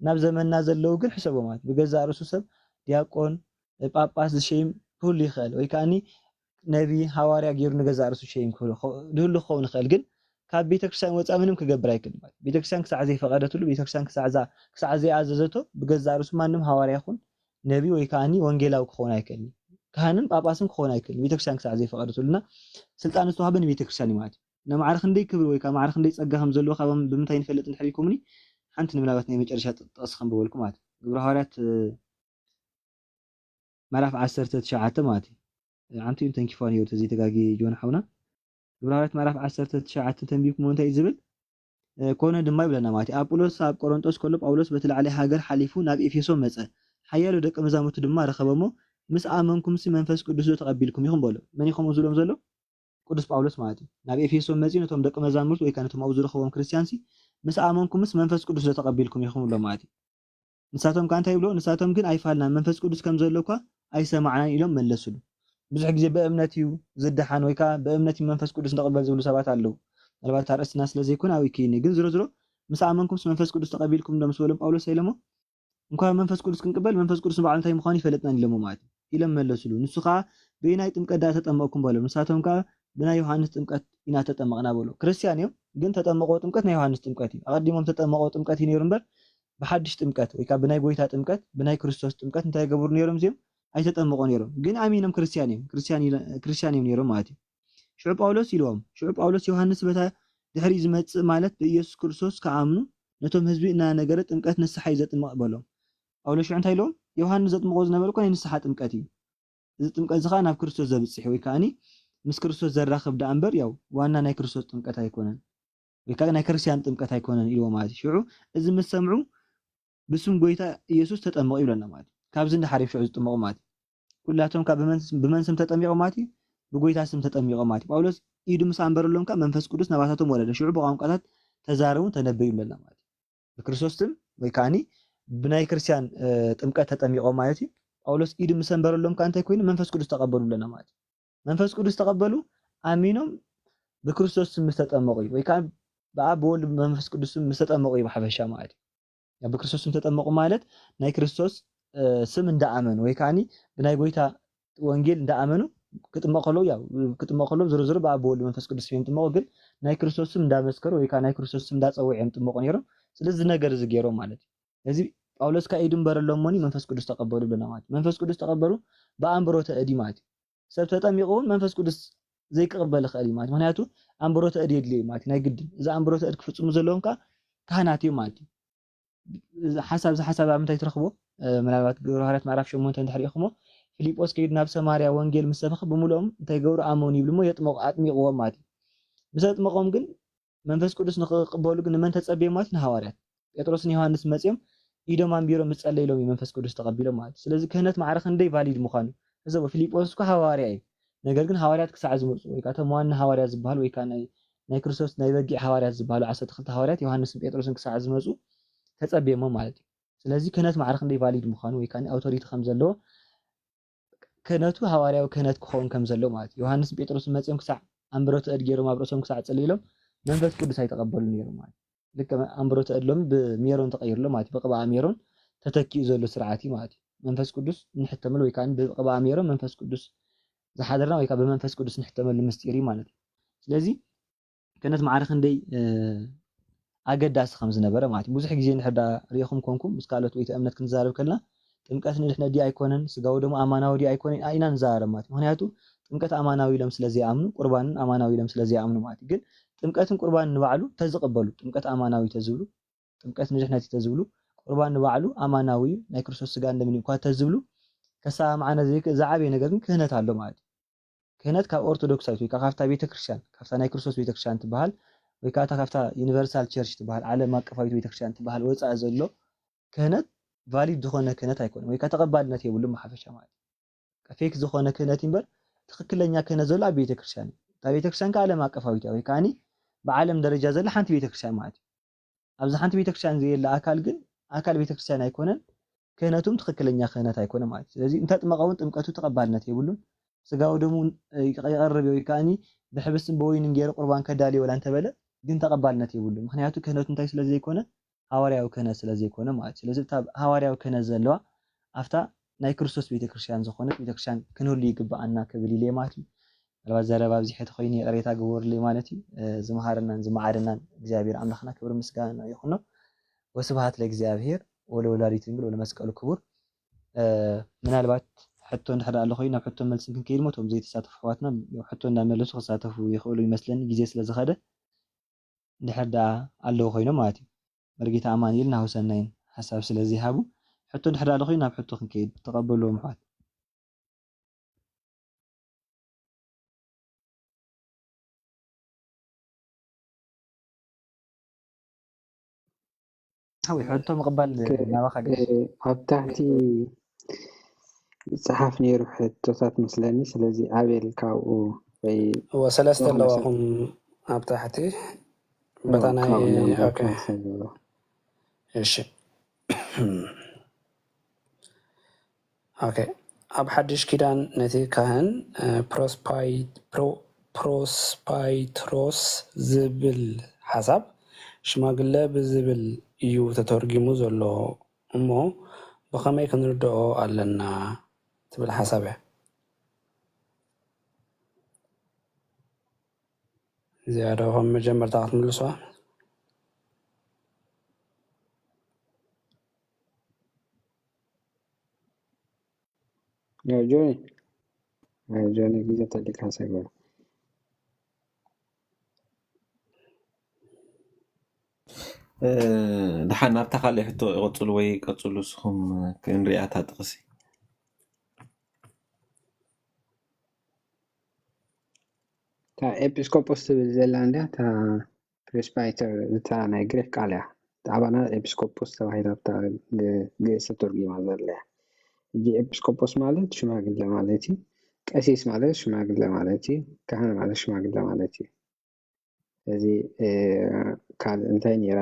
ናብ ዘመንና ዘለው ግን ሕሰቦ ማለት ብገዛ ርእሱ ሰብ ዲያቆን ጳጳስ ዝሸይም ክህሉ ይኽእል ወይ ከዓኒ ነቢ ሃዋርያ ገይሩ ንገዛ ርእሱ ሸይም ድህሉ ክኸውን ይኽእል ግን ካብ ቤተክርስትያን ወፃ ምንም ክገብር ኣይክእልን ማለት ቤተክርስትያን ክሳዕ ዘይፈቐደትሉ ቤተክርስትያን ክሳዕ ዘይኣዘዘቶ ብገዛ ርእሱ ማንም ሃዋርያ ይኹን ነቢ ወይ ከዓኒ ወንጌላዊ ክኸውን ኣይክእልን ካህንን ጳጳስን ክኸውን ኣይክእልን ቤተክርስትያን ክሳዕ ዘይፈቐደትሉና ስልጣን ዝተዋህበ ንቤተክርስትያን እዩ ማለት እዩ ንማዕረኽ ክንደይ ክብሪ ወይ ከዓ ማዕረኽ ክንደይ ፀጋ ከም ዘለዎ ካብኦም ብምንታይ ንፈልጥ ንሕሪኩምኒ ሓንቲ ንምናባት ናይ መጨረሻ ጥቕሲ ከንብበልኩም ማለት እዩ ግብረ ሐዋርያት ምዕራፍ 19 ማለት እዩ ዓንቱ እዮም ተንኪፋ ነይሩ ተዘይተጋጊ ጆን ሓውና ግብረ ሐዋርያት ምዕራፍ 19 ተንቢብኩም እንታይ ዝብል ኮነ ድማ ይብለና ማለት እዩ ኣጵሎስ ኣብ ቆሮንጦስ ከሎ ጳውሎስ በተላዕለ ሃገር ሓሊፉ ናብ ኤፌሶን መፀ ሓያሎ ደቀ መዛሙርቱ ድማ ረኸበሞ ምስ ኣመንኩምሲ መንፈስ ቅዱስ ተቐቢልኩም ኢኹም በሎ መን ኢኹም ዝብሎም ዘሎ ቅዱስ ጳውሎስ ማለት እዩ ናብ ኤፌሶን መፂ ነቶም ደቀ መዛሙርቱ ወይ ከዓ ነቶም ኣብኡ ዝረኸቦም ክርስቲያንሲ ምስ ኣመንኩምስ መንፈስ ቅዱስ ተቐቢልኩም ኢኹም ብሎ ማለት እዩ ንሳቶም ከዓ እንታይ ይብሎ ንሳቶም ግን ኣይፋልና መንፈስ ቅዱስ ከም ዘለኳ ኣይሰማዕናን ኢሎም መለሱሉ ብዙሕ ግዜ በእምነት እዩ ዝድሓን ወይ ከዓ በእምነት መንፈስ ቅዱስ ንተቐበል ዝብሉ ሰባት ኣለው ምናልባት ኣርእስትና ስለዘይኮን ኣብ ይክኒ ግን ዝሮ ዝሮ ምስ ኣመንኩምስ መንፈስ ቅዱስ ተቐቢልኩም ዶ ምስ በሎም ጳውሎስ ኢሎሞ እንኳን መንፈስ ቅዱስ ክንቅበል መንፈስ ቅዱስ ንባዕሉ እንታይ ምዃኑ ይፈለጥናን ኢሎሞ ማለት እዩ ኢሎም መለሱሉ ንሱ ከዓ ብናይ ጥምቀት ዳ ተጠመቕኩም በሎም ንሳቶም ከዓ ብናይ ዮሃንስ ጥምቀት ኢና ተጠመቕና በሎ ክርስቲያን እዮም ግን ተጠመቀው ጥምቀት ናይ ዮሃንስ ጥምቀት እዩ ኣቀዲሞም ተጠመቀው ጥምቀት እዩ ነይሩ እምበር ብሓድሽ ጥምቀት ወይ ከዓ ብናይ ጎይታ ጥምቀት ብናይ ክርስቶስ ጥምቀት እንታይ ገበሩ ነይሮም እዚኦም ኣይተጠመቁ ነይሮም ግን ኣሚኖም ክርስቲያን እዮም ነይሮም ማለት እዩ ሽዑ ጳውሎስ ኢልዎም ሽዑ ጳውሎስ ዮሃንስ በታ ድሕሪ ዝመጽእ ማለት ብኢየሱስ ክርስቶስ ከኣምኑ ነቶም ህዝቢ እና ነገረ ጥምቀት ንስሓ ይዘጥምቕ በሎም ጳውሎስ ሽዑ እንታይ ኢሎም ዮሃንስ ዘጥምቆ ዝነበረ ኮነ ንስሓ ጥምቀት እዩ እዚ ጥምቀት ዝኻ ናብ ክርስቶስ ዘብጽሕ ወይ ከዓኒ ምስ ክርስቶስ ዘራኽብ ዳ እምበር ያው ዋና ናይ ክርስቶስ ጥምቀት ኣይኮነን ወይ ከዓ ናይ ክርስቲያን ጥምቀት ኣይኮነን ኢልዎ ማለት እዩ ሽዑ እዚ ምስ ሰምዑ ብስም ጎይታ ኢየሱስ ተጠመቁ ይብለና ማለት እዩ ካብዚ እንዳሓሪፍ ሽዑ ዝጥመቁ ማለት እዩ ኩላቶም ካብ ብመን ስም ተጠሚቆም ማለት እዩ ብጎይታ ስም ተጠሚቆም ማለት እዩ ጳውሎስ ኢዱ ምስ ኣንበረሎም ከዓ መንፈስ ቅዱስ ናባታቶም ወረደ ሽዑ ብቋንቋታት ተዛረቡ ተነበዩ ይብለና ማለት እዩ ብክርስቶስ ስም ወይ ከዓኒ ብናይ ክርስቲያን ጥምቀት ተጠሚቆም ማለት እዩ ጳውሎስ ኢዱ ምስ ኣንበረሎም ከዓ እንታይ ኮይኑ መንፈስ ቅዱስ ተቀበሉ ይብለና ማለት እዩ መንፈስ ቅዱስ ተቀበሉ ኣሚኖም ብክርስቶስ ስም ምስ ተጠመቁ ወይ ከዓ ብኣብ ብወልድ መንፈስ ቅዱስ ስም ምስ ተጠመቁ እዩ ብሓፈሻ ማለት እዩ ብክርስቶስ ስም ተጠመቁ ማለት ናይ ክርስቶስ ስም እንዳኣመኑ ወይ ከዓኒ ብናይ ጎይታ ወንጌል እንዳኣመኑ ክጥመቁ ከለው ያው ክጥመቁ ከለው ዝሮ ዝሮ ብኣብ ብወልድ መንፈስ ቅዱስ እዮም ጥመቁ ግን ናይ ክርስቶስ ስም እንዳመስከሩ ወይ ከዓ ናይ ክርስቶስ ስም እንዳፀውዑ እዮም ጥመቁ ነይሮም ስለዚ ነገር እዚ ገይሮም ማለት እዩ ስለዚ ጳውሎስ ከዓ ኢዱ እምበረሎሞኒ መንፈስ ቅዱስ ተቀበሉ ብለና ማለት እዩ መንፈስ ቅዱስ ተቀበሉ ብኣንብሮተ እዲ ማለት እዩ ሰብ ተጠሚቁ እውን መንፈስ ቅዱስ ዘይክቅበል ይኽእል እዩ ማለት ምክንያቱ ኣንብሮተ እዲ የድልዮ እዩ ማለት ናይ ግድን እዚ ኣንብሮተ እዲ ክፍፅሙ ዘለዎም ከዓ ካህናት እዮም ማለት እዩ ሓሳብ ዝሓሳብ ኣብ ምንታይ ትረኽቦ ምናልባት ግብረ ሐዋርያት ምዕራፍ 8 እንድሕር ኢኹሞ ፊልጶስ ከይዱ ናብ ሰማርያ ወንጌል ምስ ሰበኸ ብምልኦም እንታይ ገብሩ ኣመኑ ይብሉ እሞ ኣጥሚቕዎም ማለት እዩ ምስ ኣጥመቖም ግን መንፈስ ቅዱስ ንክቅበሉ ግን ንመን ተፀበዮም ማለት ንሃዋርያት ጴጥሮስን ዮሃንስ መፅኦም ኢዶም ኣንቢሮም ምፀለይሎም እዩ መንፈስ ቅዱስ ተቀቢሎም ማለት ስለዚ ክህነት ማዕረኽ ክንደይ ቫሊድ ምዃኑ እዞ ፊልጶስ እኮ ሃዋርያ እዩ ነገር ግን ሃዋርያት ክሳዕ ዝመፁ ወይ ከዓ እቶም ዋና ሃዋርያት ዝበሃሉ ወይ ከዓ ናይ ክርስቶስ ናይ በጊዕ ሃዋርያት ዝበሃሉ 12 ሃዋርያት ዮሃንስን ጴጥሮስን ክሳዕ ዝመፁ ተፀቢዮሞም ማለት እዩ ስለዚ ክህነት ማዕረኽ ክንደይ ቫሊድ ምዃኑ ወይ ከዓ ኣውቶሪቲ ከም ዘለዎ ክህነቱ ሃዋርያዊ ክህነት ክኸውን ከም ዘሎ ማለት እዩ ዮሃንስን ጴጥሮስን መፅኦም ክሳዕ ኣንብሮተ እድ ገይሮም ኣብ ርእሶም ክሳዕ ፀሊሎም መንፈስ ቅዱስ ኣይተቀበሉ ነይሮም ማለት ልክ ኣንብሮተ እድሎም ብሜሮን ተቀይርሎም ማለት ብቅብኣ ሜሮን ተተኪኡ ዘሎ ስርዓት እዩ ማለት እዩ መንፈስ ቅዱስ ንሕተመሉ ወይ ከዓ ብቅብኣ ሜሮን መንፈስ ቅዱስ ዝሓደርና ወይ ከዓ ብመንፈስ ቅዱስ ንሕተመሉ ምስጢር እዩ ማለት እዩ ስለዚ ክህነት ማዕረኽ ክንደይ ኣገዳሲ ከም ዝነበረ ማለት እዩ ብዙሕ ግዜ ንሕዳ ሪኢኹም ኮንኩም ምስ ካልኦት ቤተ እምነት ክንዛረብ ከለና ጥምቀት ንድሕነ ዲ ኣይኮነን ስጋው ደሞ ኣማናዊ ዲ ኣይኮነን ኢና ንዛረብ ማለት እዩ ምክንያቱ ጥምቀት ኣማናዊ ኢሎም ስለዘይኣምኑ ቁርባንን ኣማናዊ ኢሎም ስለዘይኣምኑ ማለት እዩ ግን ጥምቀትን ቁርባንን ንባዕሉ ተዝቅበሉ ጥምቀት ኣማናዊ ተዝብሉ ጥምቀት ንድሕነት ተዝብሉ ቁርባን ንባዕሉ ኣማናዊ ናይ ክርስቶስ ስጋ እንደምን እኳ ተዝብሉ ከሳምዓነ ዝዓበየ ነገር ግን ክህነት ኣሎ ማለት እዩ ክህነት ካብ ኦርቶዶክሳዊት ወይ ካብታ ቤተክርስትያን ካብታ ናይ ክርስቶስ ቤተክርስትያን ትበሃል ወይ ከዓ ካብታ ዩኒቨርሳል ቸርች ትበሃል ዓለም ኣቀፋዊት ቤተክርስትያን ትበሃል ወፃእ ዘሎ ክህነት ቫሊድ ዝኾነ ክህነት ኣይኮነን ወይ ከዓ ተቐባልነት የብሉ ማሓፈሻ ማለት እዩ ፌክ ዝኾነ ክህነት እምበር ትክክለኛ ክህነት ዘሎ ኣብ ቤተክርስትያን እታ ቤተክርስትያን ዓለም ኣቀፋዊት ወይ ከዓኒ ብዓለም ደረጃ ዘላ ሓንቲ ቤተክርስትያን ማለት እዩ ኣብዚ ሓንቲ ቤተክርስትያን ዘየላ ኣካል ግን ኣካል ቤተክርስትያን ኣይኮነን ክህነቱም ትክክለኛ ክህነት ኣይኮነን ማለት እዩ ስለዚ እንተጥመቐውን ጥምቀቱ ተቐባልነት የብሉን ስጋው ደሙ ይቀርብ ወይ ከዓኒ ብሕብስን በወይንን ገይሩ ቁርባን ከዳልዮ ወላ እንተበለ ግን ተቐባልነት የብሉ ምክንያቱ ክህነቱ እንታይ ስለዘይኮነ ሃዋርያዊ ክህነት ስለዘይኮነ ማለት ስለዚ እታ ሃዋርያዊ ክህነት ዘለዋ ኣፍታ ናይ ክርስቶስ ቤተክርስትያን ዝኾነት ቤተክርስትያን ክንህሉ ይግባኣና ክብል ኢለ ማለት እዩ ምናልባት ዘረባ ኣብዚ ሕቲ ኮይኑ ቅሬታ ግበሩለይ ማለት እዩ ዝመሃረናን ዝመዓደናን እግዚአብሔር ኣምላኽና ክብሪ ምስጋና ይኹኖ ወስብሃት ለእግዚአብሔር ወለወላዲቱ ድንግል ወለመስቀሉ ክቡር ምናልባት ሕቶ እንድሕር ኣሎ ኮይኑ ናብ ሕቶ መልሲ ክንከይድ ሞ እቶም ዘይተሳተፉ ኣሕዋትና ሕቶ እንዳመለሱ ክሳተፉ ይኽእሉ ይመስለኒ ግዜ ስለዝኸደ እንድሕር ዳ ኣለዉ ኮይኖም ማለት እዩ መርጌታ ኣማኒኤል ናሁሰናይን ሓሳብ ስለዝይሃቡ ሕቶ እንድሕር ኣሎ ኮይኑ ናብ ሕቶ ክንከይድ ተቐበልዎም ኣሕዋት هاوي حدو مقبل نابخا قلت ኣብ ታሕቲ ፅሓፍ ነይሩ ሕቶታት መስለኒ ስለዚ ኣቤል ካብኡ ወይ وسلسة اللواهم أبتاحتي بتانا ካብኡ ነንበብ أوكي ክመሰል ዘሎ إيش أوكي أب حدش كيدان نتي كهن بروسبايتروس زبل حسب شماغلا بزبل يو تترجمو زلو أمو بخمي كنردو ألنا تبل حسبه زيادة هم مجمر تعطم لسوا ጆኒ ግዜ ተሊካ ሰግበ ድሓን ኣብታ ካልእ ሕቶ ይቕፅሉ ወይ ቀፅሉ ንስኹም ክንሪኣ ታጥቕሲ እታ ኤጲስኮጶስ ትብል ዘላ እንድያ እታ ፕሬስባይተር እታ ናይ ግሪክ ቃል እያ ኣባና ኤጲስኮጶስ ተባሂላ ብታ ግእዝ ተተርጊማ ዘላ እያ እጂ ኤጲስኮጶስ ማለት ሽማግለ ማለት እዩ ቀሲስ ማለት ሽማግለ ማለት እዩ ካህን ማለት ሽማግለ ማለት እዩ እዚ ካልእ እንታይ ነይራ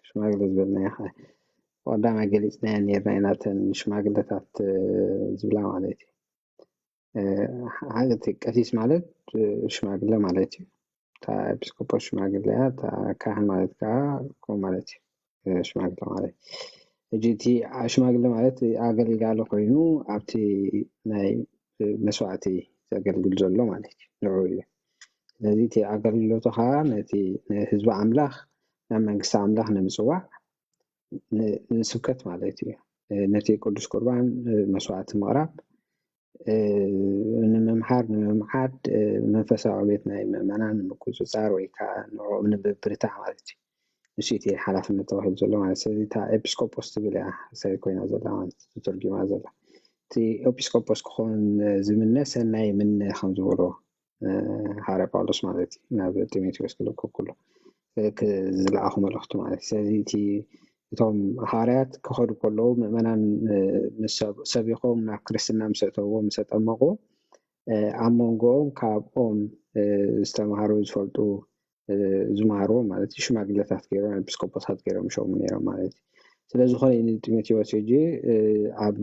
ሽማግለ ዝበልናያ ቀዳማይ ገሊፅናያ ነርና ኢና ተን ሽማግለታት ዝብላ ማለት እዩ ሓንቲ ቀሲስ ማለት ሽማግለ ማለት እዩ እታ ኤጲስኮጶስ ሽማግለ እያ እታ ካህን ማለት ከዓ ከምኡ ማለት እዩ ሽማግለ ማለት እጂ እቲ ሽማግለ ማለት ኣገልጋሊ ኮይኑ ኣብቲ ናይ መስዋዕቲ ዘገልግል ዘሎ ማለት እዩ ንዑ እዩ ስለዚ እቲ ኣገልግሎቱ ከዓ ነቲ ህዝቢ ኣምላኽ ናብ መንግስቲ ኣምላኽ ንምፅዋዕ ንስብከት ማለት እዩ ነቲ ቅዱስ ቁርባን መስዋዕቲ ምቕራብ ንምምሓር ንምምዓድ መንፈሳዊ ቤት ናይ ምእመናን ንምቁፅፃር ወይ ከዓ ንዕኡ ንምብርታዕ ማለት እዩ ንሱ እቲ ሓላፍነት ተባሂሉ ዘሎ ማለት ስለዚ እታ ኤጲስኮጶስ ትብል እያ ሰብ ኮይና ዘላ ማለት ተተርጊማ ዘላ እቲ ኤጲስኮጶስ ክኸውን ዝምነ ሰናይ ምነ ከም ዝበሎ ሃዋርያ ጳውሎስ ማለት እዩ ናብ ጢሞቴዎስ ክልክብ ከሎ ዝለኣኹ መልእኽቱ ማለት እዩ ስለዚ እቲ እቶም ሃዋርያት ክኸዱ ከለዉ ምእመናን ሰቢኾም ናብ ክርስትና ምስ ኣተውዎ ምስ ኣጠመቑ ኣብ መንጎኦም ካብኦም ዝተምሃሩ ዝፈልጡ ዝመሃርዎ ማለት እዩ ሽማግለታት ገይሮም ኤጲስኮጶሳት ገይሮም ሾሙ ነይሮም ማለት እዩ ስለዝኾነ ጢሞቴዎስ ሕጂ ኣብ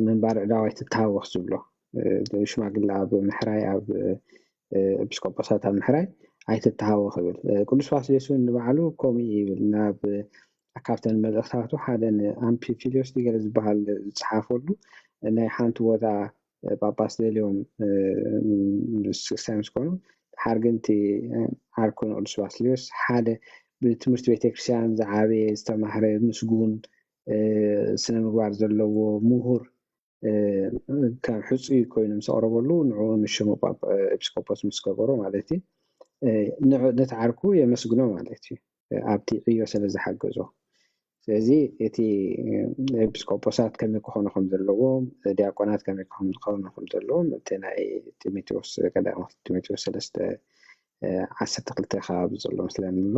ምንባር ዕዳዋይ ትተሃወኽ ዝብሎ ሽማግለ ኣብ ምሕራይ ኣብ ኤጲስኮጶሳት ኣብ ምሕራይ ኣይትተሃወኽ ይብል ቅዱስ ባስልዮስ ንባዕሉ ከምኡ ይብል ናብ ካብተን መልእኽታቱ ሓደ ንኣምፊፊልዮስ ገለ ዝበሃል ዝፀሓፈሉ ናይ ሓንቲ ቦታ ጳጳስ ደልዮም ክርስቲያን ምስ ኮኑ ሓርግንቲ ዓርኩን ቅዱስ ባስልዮስ ሓደ ብትምህርቲ ቤተክርስትያን ዝዓበየ ዝተማህረ ምስጉን ስነ ምግባር ዘለዎ ምሁር ከም ሕፁይ ኮይኑ ምስ ኣቕረበሉ ንዕኡ ምሽሙ ኤጲስኮጶስ ምስ ገበሮ ማለት እዩ ነቲ ዓርኩ የመስግኖ ማለት እዩ ኣብቲ ዕዮ ስለ ዝሓገዞ ስለዚ እቲ ኤጲስኮጶሳት ከመይ ክኾኑ ከም ዘለዎም ዲያቆናት ከመይ ክኾኑ ከም ዘለዎም እቲ ናይ ጢሞቴዎስ ቀዳማይ ጢሞቴዎስ 3:12 ከባቢ ዘሎ ምስለኒ ኣሎ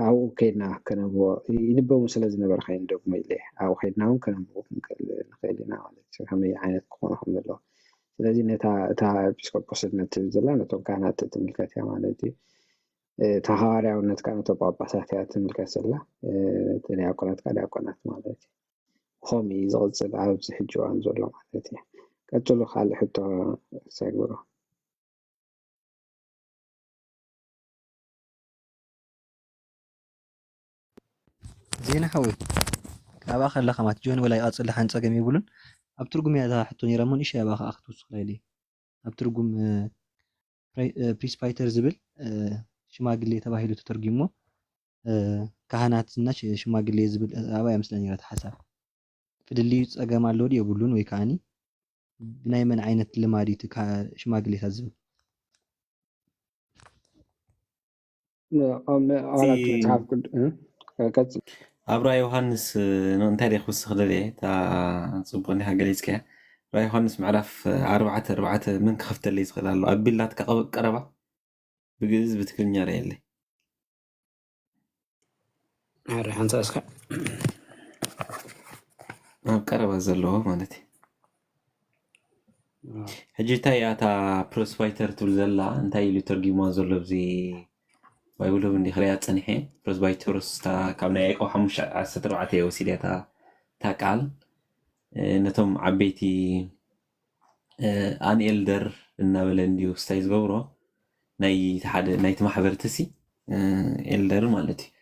ኣብኡ ከይድና ከነብቦ ይንበቡ ስለ ዝነበረ ከይንደግሞ ኢለ ኣብኡ ከይድና እውን ከነብቦ ንኽእል ኢና ማለት እዩ ከመይ ዓይነት ክኾኑ ከም ዘለዎ ስለዚ እታ ኤጲስኮጶስነት ትብል ዘላ ነቶም ካህናት ትምልከት እያ ማለት እዩ እታ ሃዋርያውነት ከዓ ነቶም ጳጳሳት እያ ትምልከት ዘላ እቲ ዲያቆናት ከዓ ዲያቆናት ማለት እዩ ከምኡ ዝቕፅል ኣብዚ ሕጂ እዋን ዘሎ ማለት እዩ ቀፅሉ ካልእ ሕቶ ሰግብሮ ዜና ሓዊ ካብኣ ከለኻ ማት ጆን ወላይ ቀፅሊ ሓን ፀገም ይብሉን ኣብ ትርጉም እያ እዛ ሕቶ ነይራ እሞ ንእሽተይ ኣባኻ ክትውስኽ ኢለ ኣብ ትርጉም ፕሪስፓይተር ዝብል ሽማግሌ ተባሂሉ ተተርጊሞ ካህናትና ሽማግሌ ዝብል ኣባይ ምስለ ነይራ ሓሳብ ፍድልዩ ፀገም ኣሎ ዲ የብሉን ወይ ከዓኒ ብናይ መን ዓይነት ልማድ እቲ ሽማግሌታት ዝብል ኣብ ራእይ ዮሃንስ እንታይ ደይ ክውስኽ ደልየ እታ ፅቡቅ እንዲሃ ገሊፅከያ ራእይ ዮሃንስ ምዕራፍ 4 ምን ክኸፍተለይ ዝኽእል ኣሎ ኣቢላትካ ቀረባ ብግእዝ ብትግርኛ ርአየለይ عارف أنت أسكع قرب زلوه مالتي حجي تاي اتا بروسبايتر تقول زلا انتي اللي ترجموا زلو بزي بايبلو من خليات صنيحين بروسبايترس تا كابنا ايكو حمش سترعتي وسيلة تا قال نتم عبيتي ان إلدر النابلنديو ستايز غورو ناي تحد ناي تمحبر تسي إلدر مالتي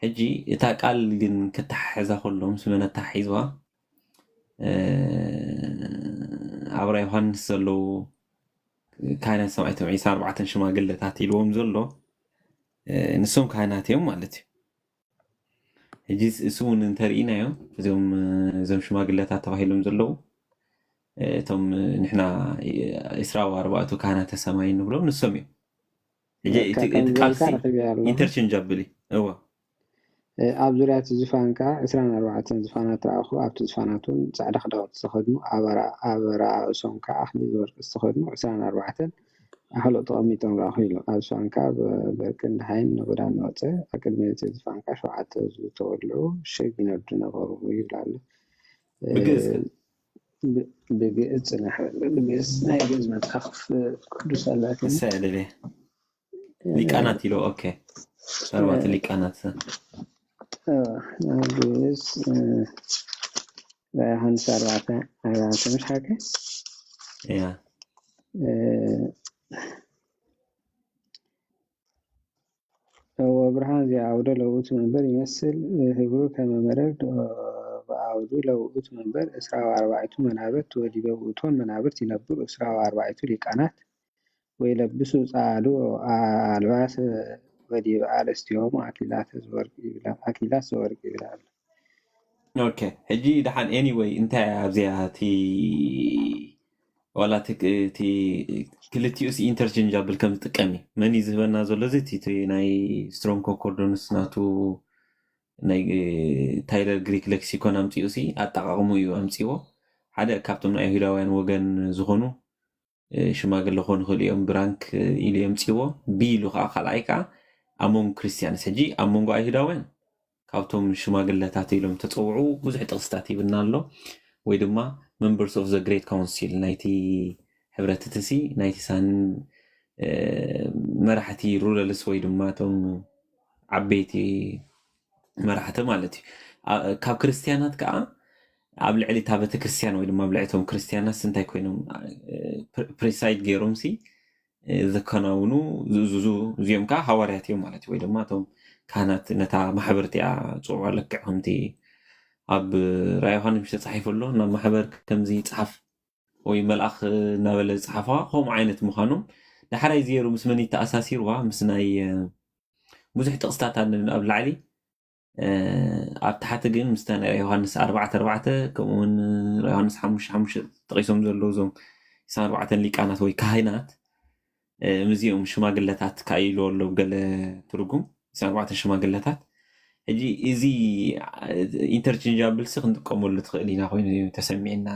حجي تا قال جن كتحزا كلهم سمنا تحيزوا عبر يوحنس زلو كان سمعتهم عيسى 4 شماغلتات يلوم زلو نسوم كايناتهم مالتي هجي اسون انترينا يوم زم شماغلتات تباهيلهم زلو توم نحنا إسراء وأربعة كانت السماين نبلو نسمي هجي تقالسي انترشنجابلي هو ኣብ ዙርያ እቲ ዝፋን ከዓ 24 ዝፋናት ረኣኹ ኣብቲ ዝፋናቱን ፃዕዳ ክዳውንቲ ዝተኸድኑ ኣብ ራእሶም ከዓ ኣክሊል ወርቂ ዝተኸድኑ 24 ኣሕሉቅ ተቐሚጦም ረኣኹ ኢሉ ኣብ ዝፋን ከዓ በርቅን ድሓይን ንጎዳን ወፀ ኣብ ቅድሚ እቲ ዝፋን ከዓ 7 ዝተወልዑ ሽግ ይነዱ ነበሩ ይብል ኣሎ ብግእዝ ፅንሕ ብግእዝ ናይ ግእዝ መፅሓፍ ቅዱስ ኣላትን سأل ሊቃናት ኢሎ ኦኬ 4 ሊቃናት ግእዝ ዮሐንስ 4 مش حاجة يا هو برهان زي عودة لو قلت منبر يمثل هبرو كما مرد وعودو لو قلت منبر 24 منابت ودي بوتون منابت ينبر 24 لقانات ويلبسوا صعدو الباس ودي على أكيلات زورق يبلع اوكي هجي دحان anyway انت ابزياتي ولا تي كلتيوس انترشنجابل كم تقمي من يزبنا زلو زيتي ناي سترونج كونكوردنس ناتو ناي تايلر جريك لكسيكون امتيوسي اتقاقمو يو امتيو حدا كابتن ايهوداوያን ወገን ዝሆኑ ሽማግለ ኾኑ ኸሊኦም ብራንክ ኢልዮም ጽዎ ቢሉ ኻልኣይ ከዓ ኣሞን ክርስቲያንስ ሕጂ ኣብ መንጎ ኣይሁዳውያን ካብቶም ሽማግለታት ኢሎም ተፀውዑ ብዙሕ ጥቕስታት ይብልና ኣሎ ወይ ድማ members of the great council ናይቲ ሕብረት ትሲ ናይቲ ሳን መራሕቲ ሩለልስ ወይ ድማ ቶም ዓበይቲ መራሕቲ ማለት እዩ ካብ ክርስቲያናት ከዓ ኣብ ልዕሊ እታ ቤተ ክርስቲያን ወይ ድማ ኣብ ልዕሊ እቶም ክርስቲያናት እንታይ ኮይኖም ፕሪሳይድ ገይሮም ሲ ዘከናውኑ ዝእዝዙ እዚኦም ከዓ ሃዋርያት እዮም ማለት እዩ ወይ ድማ እቶም ካህናት ነታ ማሕበርቲ እያ ፅውዓ ለክዕ ከምቲ ኣብ ራእይ ዮሃንስ ተጻሒፉ ኣሎ ናብ ማሕበር ከምዚ ይፅሓፍ ወይ መልኣኽ እናበለ ዝፅሓፋ ከምኡ ዓይነት ምዃኖም ዳሕራይ ዝገይሩ ምስ መን ተኣሳሲርዋ ምስ ናይ ብዙሕ ጥቕስታት ኣብ ላዕሊ ኣብ ታሕቲ ግን ምስ ራእይ ዮሃንስ 4 ከምኡውን ራእይ ዮሃንስ 5 ጠቂሶም ዘለዉ እዞም 4 ሊቃናት ወይ ካህናት ምዚኦም ሽማግለታት ካኢሉ ኣሎ ገለ ትርጉም 4 ሽማግለታት ሕጂ እዚ ኢንተርቼንጃብል ሲ ክንጥቀመሉ ትኽእል ኢና ኮይኑ ተሰሚዕና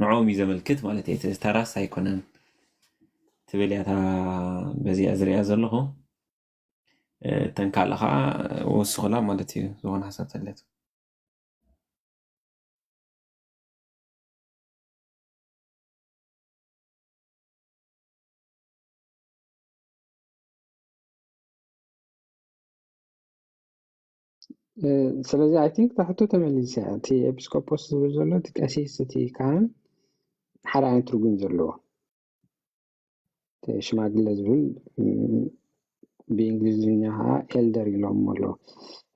ንዖም እዩ ዘመልክት ማለት እዩ ተራስ ኣይኮነን ትብል እያ በዚኣ ዝሪኣ ዘለኹ ተን ካልእ ከዓ ወስኹላ ማለት እዩ ዝኾነ ሓሳብ ተለት ስለዚህ አይ ቲንክ ታሕቱ ተመሊሰ እቲ ኤጲስቆጶስ ዝብል ዘሎ እቲ ቀሲስ እቲ ካህን ሓደ ዓይነት ትርጉም ዘለዎ ሽማግለ ዝብል ብእንግሊዝኛ ከዓ ኤልደር ኢሎም ኣሎ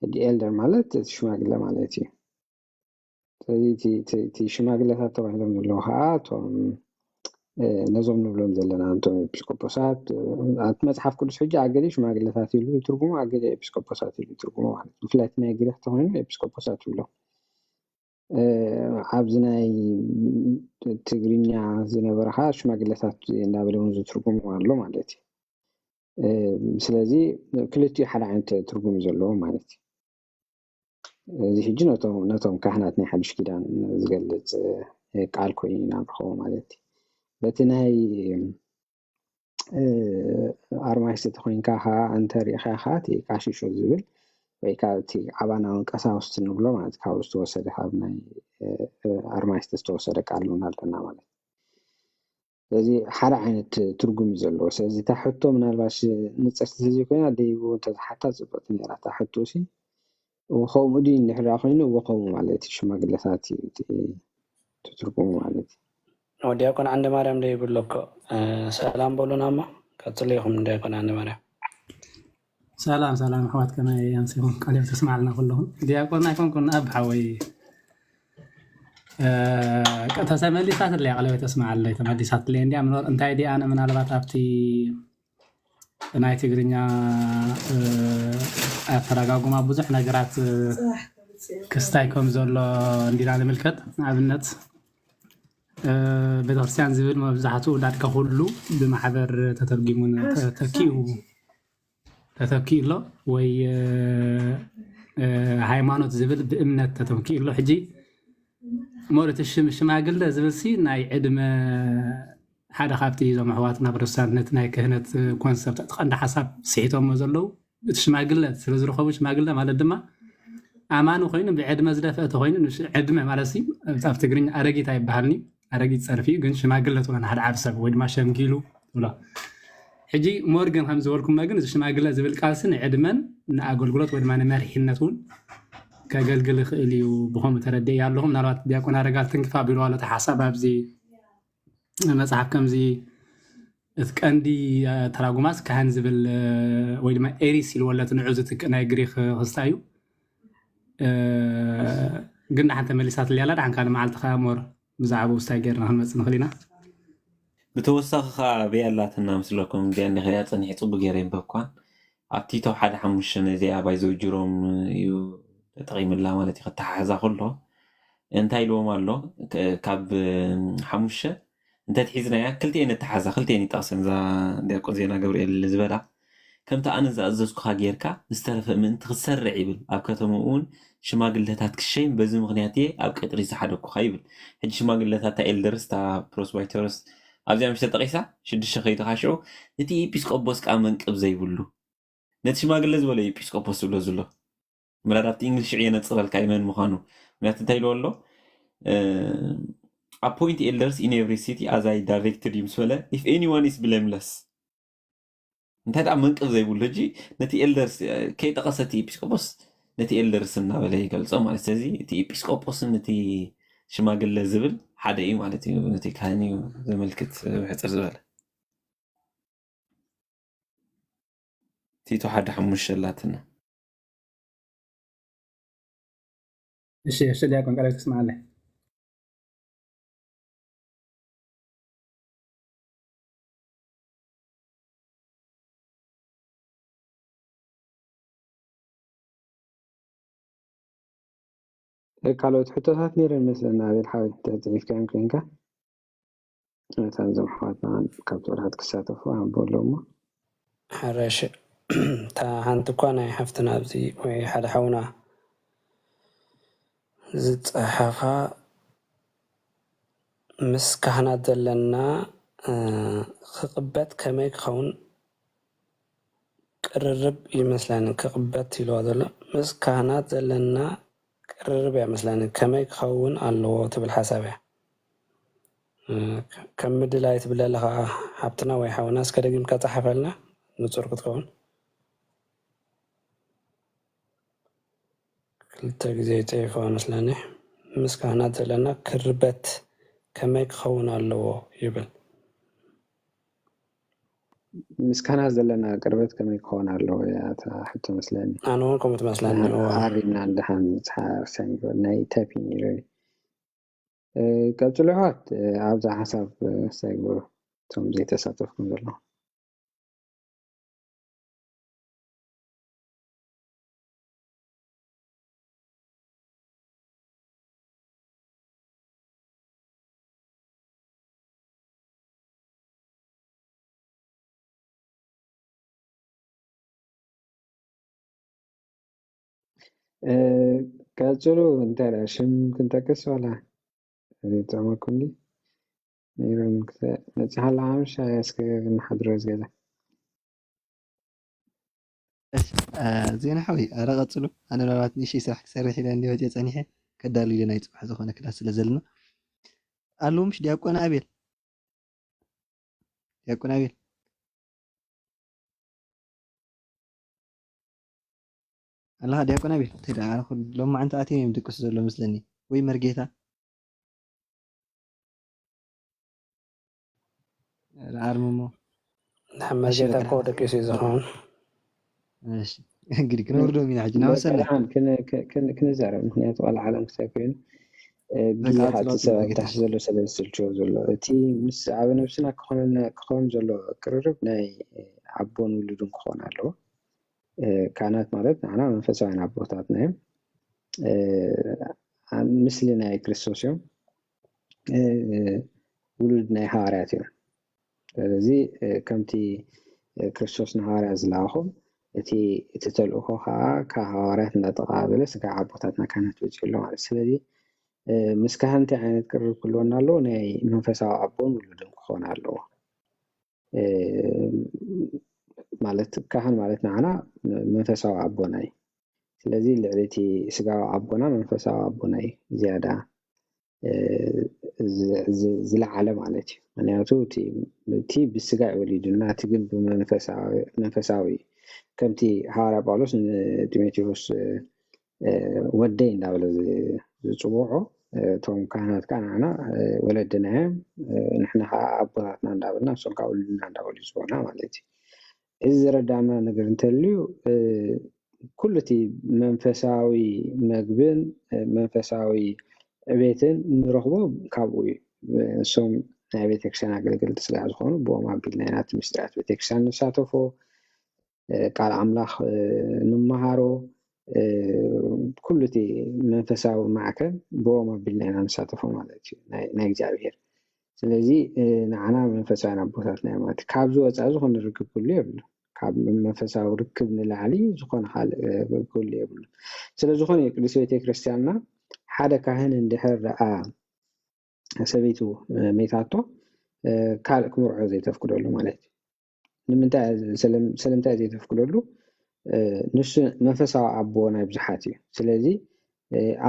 እቲ ኤልደር ማለት እቲ ሽማግለ ማለት እዩ ስለዚ እቲ ሽማግለታት ተባሂሎም ዘለዉ ከዓ እቶም ነዞም ንብሎም ዘለና እንቶም ኤጲስቆጶሳት ኣብ መፅሓፍ ቅዱስ ሕጂ ኣገሌ ሽማግለታት ኢሉ ይትርጉሙ ኣገሌ ኤጲስቆጶሳት ኢሉ ይትርጉሙ ማለት እዩ ብፍላይ ናይ ግሪክ ተኮይኑ ኤጲስቆጶሳት ይብሎም ኣብዚ ናይ ትግርኛ ዝነበረ ከዓ ሽማግለታት እንዳበሎም ዝትርጉሙ ኣሎ ማለት እዩ ስለዚ ክልቲኡ ሓደ ዓይነት ትርጉም ዘለዎ ማለት እዩ እዚ ሕጂ ነቶም ካህናት ናይ ሓድሽ ኪዳን ዝገልፅ ቃል ኮይኑ ኢና ንረኽቦ ማለት እዩ በቲ ናይ ኣርማይስቲ ኮይንካ ከዓ እንተሪኢኻ ከዓ እቲ ቃሽሾ ዝብል ወይ ከዓ እቲ ዓባናውን ቀሳውስቲ ንብሎ ማለት ካብኡ ዝተወሰደ ካብ ናይ ኣርማይስቲ ዝተወሰደ ቃል እውን ኣለና ማለት ስለዚ ሓደ ዓይነት ትርጉም እዩ ዘለዎ ስለዚ እታ ሕቶ ምናልባሽ ንፅርቲ ተዘይኮይና ደይቡ እንተዝሓታ ፅቡቕቲ ነራ እታ ሕቶ ሲ ከምኡ ድዩ እንድሕር ኮይኑ ከምኡ ማለት እዩ ሽማግለታት እዩ እቲ ትርጉሙ ማለት እዩ ዲያቆን ዓንደ ማርያም ደይብለኮ ሰላም በሉና እሞ ቀፅሉ ኢኹም ዲያቆን ዓንደ ማርያም سلام سلام أخوات كما ينسيهم قال تسمع لنا كلهم دياقون يكون كنا أبحى وي تسمليسات اللي عليه تسمع اللي تمليسات اللي عندي أمر أنت عادي أنا من على باتفتي أنا تقرينيا أفرجاكم أبو زح نجرات كستايكم زول عندنا على ملكت عبنت بدرسان زبل ما بزحتو لا تكهولو بمحضر تترجمون تتوكي له وي ሃይማኖት ዝብል ብእምነት ተተምኪኡ ሎ ሕጂ ሞረት ሽማግለ ዝብል ሲ ናይ ዕድመ ሓደ ካብቲ ዞም ኣሕዋትና ፕሮቴስታንት ናይ ክህነት ኮንሰፕት ቀንዲ ሓሳብ ስሒቶሞ ዘለው እቲ ሽማግለ ስለ ዝረኸቡ ሽማግለ ማለት ድማ ኣማኑ ኮይኑ ብዕድመ ዝደፍአ ተኮይኑ ዕድመ ማለት ሲ ኣብ ትግርኛ ኣረጊት ኣይበሃልኒ ኣረጊት ፀርፊ ግን ሽማግለ ትብለና ሓደ ዓብ ሰብ ወይ ድማ ሸምጊሉ ትብሎ حجي مورغان هم زولكم ماغن شماغلا زبل قالسن عدمن ناغلغلوت ودما نمرحنتون كاغلغل خيليو بهم تردي يالهم نالات دياقون ارغال تنكفا بيلو على حساب ابزي مصحف كمزي اسكاندي تراغوماس كان زبل ودما ايريس يلولت نعوزت كناي غريخ خستايو غن حتى مليسات اللي يالا عن كان معلت خامور بزعبو استاجرنا هنمص نخلينا بتوسخ بيالاتنا مسلكم بان غير صنيع صب غيرين بكون ابتي تو حدا حمشن زي ابايزو جروم يو تقيم الله مالتي تحازا كله انتي لو مالو كاب حمشه انت تحيزنا يا كلتي ان تحازا كلتي اني طاسن ذا ديكو زينا غبريل زبدا كمت انا زاززكو غيركا استرف من تخسرع يبل اب كتمون شماغلتات كشين بزي مغنياتي اب قطري زحدكو خايبل حج شماغلتات تا إلدرس تا بروسبايترس أبزي مش تقيسة شد الشخيط خاشعو نتي إبسكوبوس كامن كبزي بلو نتي ما قلز ولا إبسكوبوس ولا زلو مرات إنجليش عينة صغر الكلمة مخانو مرات تايلو والله appoint elders in every city as I directed him سولا if anyone is blameless نتي أمن كبزي بلو جي نتي elders كي تقصتي إبسكوبوس نتي elders النا بلاي قال صوم على استاذي نتي إبسكوبوس نتي شماغل زبل حدا ايه مالتي نتي كاني زملكت بحصر زباله تيتو حدا حمش شلاتنا ايش دياقون قال تسمع له ካልኦት ሕቶታት ነይረን መስለና ቤል ሓዊ ተፅሒፍካ ኮንካ ነታን ዞም ኣሕዋትና ካብ ጦርሃት ክሳተፉ ኣንበሎ እሞ ሓረሽ እታ ሓንቲ እኳ ናይ ሓፍትና ኣብዚ ወይ ሓደ ሓውና ዝፀሓፋ ምስ ካህናት ዘለና ክቕበት ከመይ ክኸውን ቅርርብ ይመስለኒ ክቕበት ኢልዋ ዘሎ ምስ ካህናት ዘለና ቅርርብ ይመስለኒ ከመይ ክኸውን ኣለዎ ትብል ሓሳብ እያ ከም ምድላይ ትብል ኣለኻ ሓብትና ወይ ሓውና እስከ ደጊምካ ፀሓፈልና ንፁር ክትከውን ክልተ ግዜ ይፅሒፎ ይመስለኒ ምስ ካህናት ዘለና ቅርበት ከመይ ክኸውን ኣለዎ ይብል ምስ ካህናት ዘለና ቅርበት ከመይ ክኸውን ኣለዎ እያ እታ ሕቶ መስለኒ ኣነ እውን ከምኡ ትመስለኒ ዓሪብና እንዳሓን ፀሓፍሳኝ ናይ ታይፒንግ ኢለኒ ቀፅሎ ኣሕዋት ኣብዛ ሓሳብ ሳይግበሩ እቶም ዘይተሳተፍኩም ዘለኹም ቀፅሎ እንታይ ሽም ክንጠቅስ ዋላ ዘይጠቅመኩም ميرون كذا نتحل عامش اسك نحضر زيادة زين حوي أنا قتلو أنا لو أتني سرح سرح إلى اللي وجهت عنيها كدالي لنا يتصبح زخنا كلاس لازلنا قالوا مش ديكون أبيل ديكون أبيل الله ديكون أبيل ترى أنا خد لما أنت أتيني بدك أسدر له مثلني وي مرجيتها العرممو محمد جيتا كودك يسي زخون ماشي قري كنا وردو من عجنا وسنة الآن كنا زارع مهنيات ولا عالم كتاكين ذاك حتى عطلات سبب الماجتش تحصل سلسل شو زلو تي مس عاب نفسنا كخون زلو قررب ناي عبون ولدون كخون علو كانت مالت معنا منفسوين عبوتات نايم مثل ناي كريستوسيوم ولد ناي حاراتيو ስለዚህ ከምቲ ክርስቶስ ንሃዋርያ ዝለኣኾም እቲ ተልእኮ ከዓ ካብ ሃዋርያት እንዳተቐባበለ ስጋዕ ኣቦታትና ካህናት በፂሑ ኣሎ ማለት ስለዚ ምስ ካህንቲ ዓይነት ቅርብ ክህልወና ኣለዎ ናይ መንፈሳዊ ኣቦን ውሉድን ክኾን ኣለዎ ማለት ካህን ማለት ንዓና መንፈሳዊ ኣቦና እዩ ስለዚ ልዕሊ እቲ ስጋዊ ኣቦና መንፈሳዊ ኣቦና እዩ ዝያዳ ዝለዓለ ማለት እዩ ምክንያቱ እቲ ብስጋ ይወሊድና እቲ ግን ብመንፈሳዊ ከምቲ ሃዋርያ ጳውሎስ ንጢሞቴዎስ ወደይ እንዳበለ ዝፅውዖ እቶም ካህናት ከዓ ንዓና ወለድና እዮም ንሕና ከዓ ኣቦታትና እንዳበልና ንሶም ከዓ ውሉድና እንዳበሉ ይፅውዑና ማለት እዩ እዚ ዝረዳእና ነገር እንተልዩ ኩሉ እቲ መንፈሳዊ መግብን መንፈሳዊ ዕቤትን ንረኽቦ ካብኡ እዩ እሶም ናይ ቤተክርስትያን ኣገልገልቲ ስለ ዝኾኑ ብኦም ኣቢልና ኢና እቲ ምስጢራት ቤተክርስትያን ንሳተፎ ቃል ኣምላኽ ንመሃሮ ኩሉ እቲ መንፈሳዊ ማዕከን ብኦም ኣቢልና ኢና ንሳተፎ ማለት እዩ ናይ እግዚኣብሔር ስለዚ ንዓና መንፈሳውያን ኣቦታትና እዮም ማለት ካብዚ ወፃኢ ዝኾነ ርክብ ኩሉ የብሉ ካብ መንፈሳዊ ርክብ ንላዕሊ ዝኾነ ካልእ ኩሉ የብሉ ስለዝኾነ ቅዱስ ቤተክርስትያንና ሓደ ካህን እንድሕር ረኣ ሰበይቱ ሜታቶ ካልእ ክምርዖ ዘይተፍቅደሉ ማለት እዩ ንምንታይ ስለምንታይ ዘይተፍቅደሉ ንሱ መንፈሳዊ ኣቦ ናይ ብዙሓት እዩ ስለዚ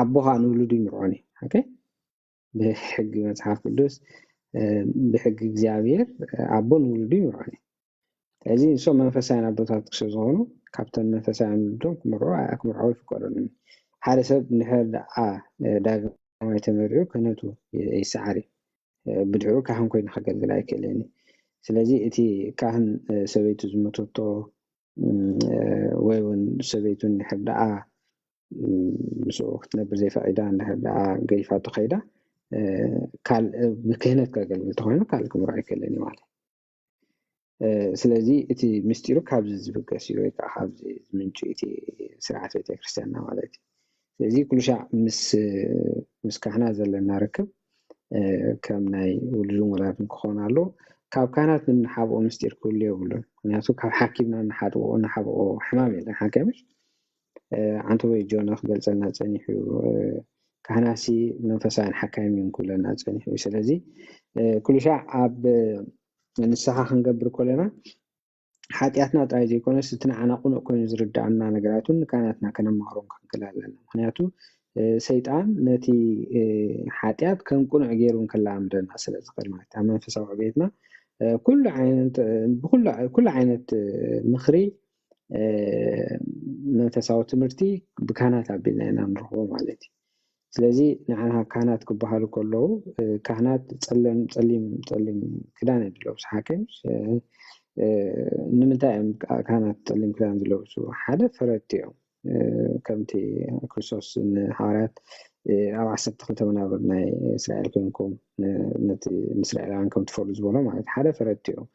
ኣቦኻ ንውሉዱ ይምርዖን እዩ ኦኬ ብሕጊ መፅሓፍ ቅዱስ ብሕጊ እግዚኣብሔር ኣቦ ንውሉዱ ይምርዖን እዩ ስለዚ ንሶም መንፈሳውያን ኣቦታት ስለዝኾኑ ካብተን መንፈሳውያን ውሉዶም ክምርዖ ይፍቀደሉን ሓደ ሰብ እንድሕር ደኣ ዳግማይ ተመሪዑ ክህነቱ ይሰዓር ብድሕሩ ካህን ኮይኑ ከገልግል ኣይክእልን ስለዚ እቲ ካህን ሰበይቱ ዝመተቶ ወይ እውን ሰበይቱ እንድሕር ደኣ ምስኡ ክትነብር ዘይፈቒዳ እንድሕር ደኣ ገይፋቶ ከይዳ ብክህነት ከገልግል ተኮይኑ ካልእ ክምርዖ ኣይክእልን እዩ ማለት ስለዚ እቲ ምስጢሩ ካብዚ ዝብገስ እዩ ወይ ከዓ ካብዚ ዝምንጩ እቲ ስርዓት ቤተክርስትያንና ማለት እዩ ስለዚ ኩሉ ሻዕ ምስ ካህናት ዘለና ርክብ ከም ናይ ውሉድን ወላድን ክኾን ኣሎ ካብ ካህናት ንሓብኦ ምስጢር ክህሉ የብሉን ምክንያቱ ካብ ሓኪምና ንሓብኦ ሕማም የለን ሓከምሽ ዓንተ ወይ ጆና ክገልፀልና ፀኒሑ ካህናሲ መንፈሳውያን ሓካይም እዮም ክብለና ፀኒሑ እዩ ስለዚ ኩሉ ሻዕ ኣብ ንስሓ ክንገብር ከለና ሓጢኣትና ጥራይ ዘይኮነስ እቲ ንዓና ቁኑዕ ኮይኑ ዝርዳእና ነገራት እውን ንካህናትና ከነማኽሮም ክንክእል ኣለና ምክንያቱ ሰይጣን ነቲ ሓጢኣት ከም ቁኑዕ ገይሩ ከላምደና ስለ ዝኽእል ማለት ኣብ መንፈሳዊ ዕቤትና ኩሉ ዓይነት ምኽሪ መንፈሳዊ ትምህርቲ ብካህናት ኣቢልና ኢና ንረኽቦ ማለት እዩ ስለዚ ንዓና ካህናት ክበሃሉ ከለዉ ካህናት ፀሊም ክዳን የድለብሱ ሓከምሽ ንምንታይ እዮም ካህናት ፀሊም ክዳን ዝለብሱ ሓደ ፈረድቲ እዮም ከምቲ ክርስቶስ ንሃዋርያት ኣብ 12 መናብር ናይ እስራኤል ኮይንኩም ነቲ ንእስራኤላውያን ከም ትፈርዱ ዝበሎ ማለት ሓደ ፈረድቲ እዮም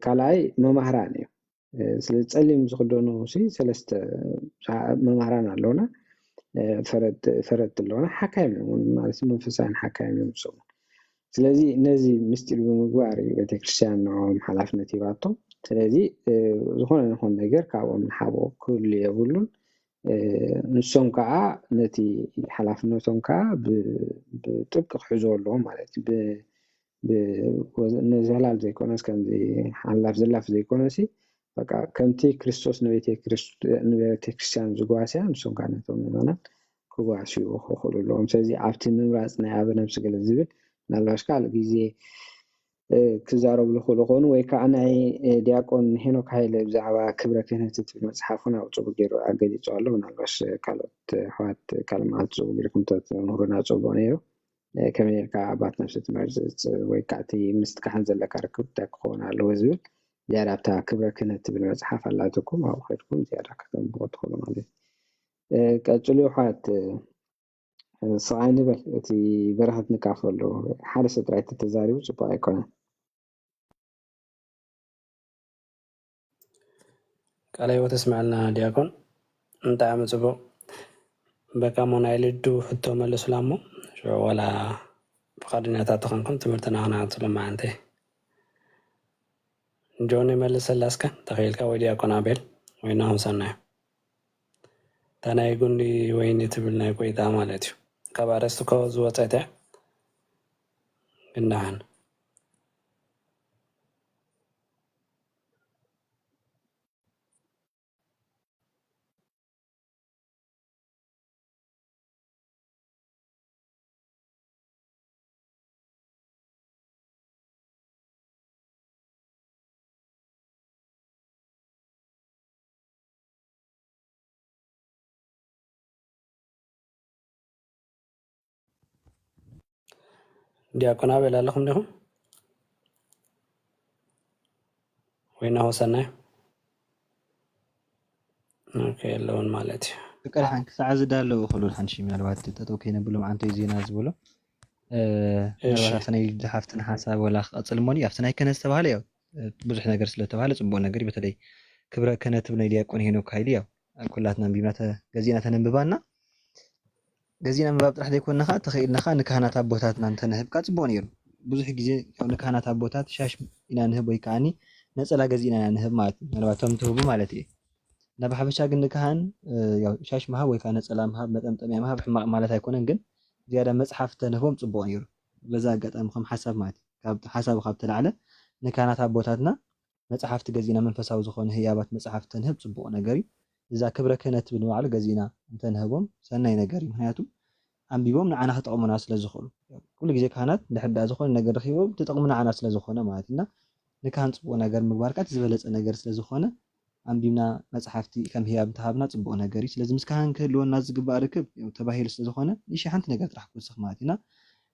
ካልኣይ መማህራን እዮም ስለዚ ፀሊም ዝክደኑ ሰለስተ መማህራን ኣለውና ፈረድቲ ኣለውና ሓካይም እዮም ማለት መንፈሳውያን ሓካይም እዮም ዝሰሙ ስለዚ ነዚ ምስጢር ብምግባር እዩ ቤተክርስትያን ንዖም ሓላፍነት ሂባቶም ስለዚ ዝኾነ ይኹን ነገር ካብኦም ንሓብኦ ክህሉ የብሉን ንሶም ከዓ ነቲ ሓላፍነቶም ከዓ ብጥብቂ ክሕዝዎ ኣለዎም ማለት እዩ نزهلال زي كونس كان زي حلاف زلاف زي كونسي بقى كمتي كريستوس نبيتي كريستيان زغواسيان سون كانتهم هنا كواسيو خلو لهم سزي عفتي ممراس نعاب نفس قال الزبل نالواش قال غيزي كزارو بلخلو خون ወይ ከዓ ናይ ዲያቆን ሄኖክ ሃይለ ብዛዕባ ክብረ ክህነት እትብል መፅሓፉን ኣውፅኡ ገይሩ ኣገሊፁ ኣሎ ምናልባሽ ካልኦት ኣሕዋት ካልኦት ኣውፅኡ ገይርኩም ተምህሩና ፅቡቅ ነይሩ ከመይ ጌርካ ኣባት ነፍሲ ትመርፅፅ ወይ ከዓ እቲ ምስቲ ካህን ዘለካ ርክብ እንታይ ክኸውን ኣለዎ ዝብል ዝያዳ ኣብታ ክብረ ክህነት ትብል መፅሓፍ ኣላትኩም ኣብኡ ከድኩም ዝያዳ ከተንብቦ ትኽእሉ ማለት እዩ ቀፅሉ ኣሕዋት ስቃይ ንበል እቲ በረኸት ንካፈሉ ሓደ ሰብ ጥራይ ተተዛሪቡ ፅቡቅ ኣይኮነን ቃለ ሕይወት እስማኤልና ዲያቆን እንታይ ዓመት ፅቡቅ በቃ ሞናይ ልዱ ሕቶ መለሱላ እሞ ወላ ፍቃደኛታት ተኾንኩም ትምህርትና ክናዕትሉ ማዓንተ ጆን ይመልሰላስከ ተኺልካ ወይ ዲያቆን ኣቤል ወይ ናሁም ሰናዩ እታ ናይ ጉንዲ ወይኒ ትብል ናይ ቆይታ ማለት እዩ ካብ ኣረስትኮ ዝወፀት እያ ግናሃን ዲያቆን ኣቤል ኣለኹም ዲኹም ወይ ናሁ ሰናይ ኦኬ ኣለውን ማለት እዩ ፍቅር ሓንክ ሰዓ ዝዳለው ክእሉ ሓንሺ ምናልባት ጠጠው ከይነብሎም ዓንተ ዜና ዝበሎ ናባራሰናይ ዝሓፍትን ሓሳብ ወላ ክቐፅል ሞኒ ኣብቲ ናይ ክህነት ዝተባሃለ ያው ብዙሕ ነገር ስለተባሃለ ፅቡቅ ነገር እዩ በተለይ ክብረ ክህነት ናይ ዲያቆን ሄኖክ ሃይለ ያው ኩላትና አንቢብና ገዚና ተነንብባና ገዚና ምንባብ ጥራሕ ዘይኮንና ኸ ተኸኢልና ኸ ንካህናት ኣቦታትና እንተነህብካ ፅቡቅ ነይሩ ብዙሕ ግዜ ያው ንካህናት ኣቦታት ሻሽ ኢና ንህብ ወይ ከዓኒ ነፀላ ገዚእና ኢና ንህብ ማለት እዩ ምናልባት ቶም ትህቡ ማለት እዩ ናብ ሓበሻ ግን ንካህን ያው ሻሽ መሃብ ወይ ከዓ ነፀላ መሃብ መጠምጠሚያ መሃብ ሕማቅ ማለት ኣይኮነን ግን ዝያዳ መፅሓፍ ተንህቦም ፅቡቅ ነይሩ በዛ ኣጋጣሚ ከም ሓሳብ ማለት ካብ ሓሳብ ካብ ተላዕለ ንካህናት ኣቦታትና መፅሓፍቲ ገዚና መንፈሳዊ ዝኾነ ህያባት መፅሓፍቲ ተንህብ ፅቡቅ ነገር እዩ እዛ ክብረ ክህነት ብል በዓሉ ገዚና እንተንህቦም ሰናይ ነገር እዩ ምክንያቱ አንቢቦም ንዓና ክጠቅሙና ስለዝኽእሉ ኩሉ ግዜ ካህናት እንድሕዳ ዝኾነ ነገር ረኺቦም ትጠቅሙና ዓና ስለዝኾነ ማለት እና ንካህን ፅቡቅ ነገር ምግባርካ ዝበለፀ ነገር ስለዝኾነ አንቢብና መፅሓፍቲ ከም ህያብ እንተሃብና ፅቡቅ ነገር እዩ ስለዚ ምስ ካህን ክህልወና ዝግባእ ርክብ ተባሂሉ ስለዝኾነ ንእሽተይ ሓንቲ ነገር ጥራሕ ክውስኽ ማለት ኢና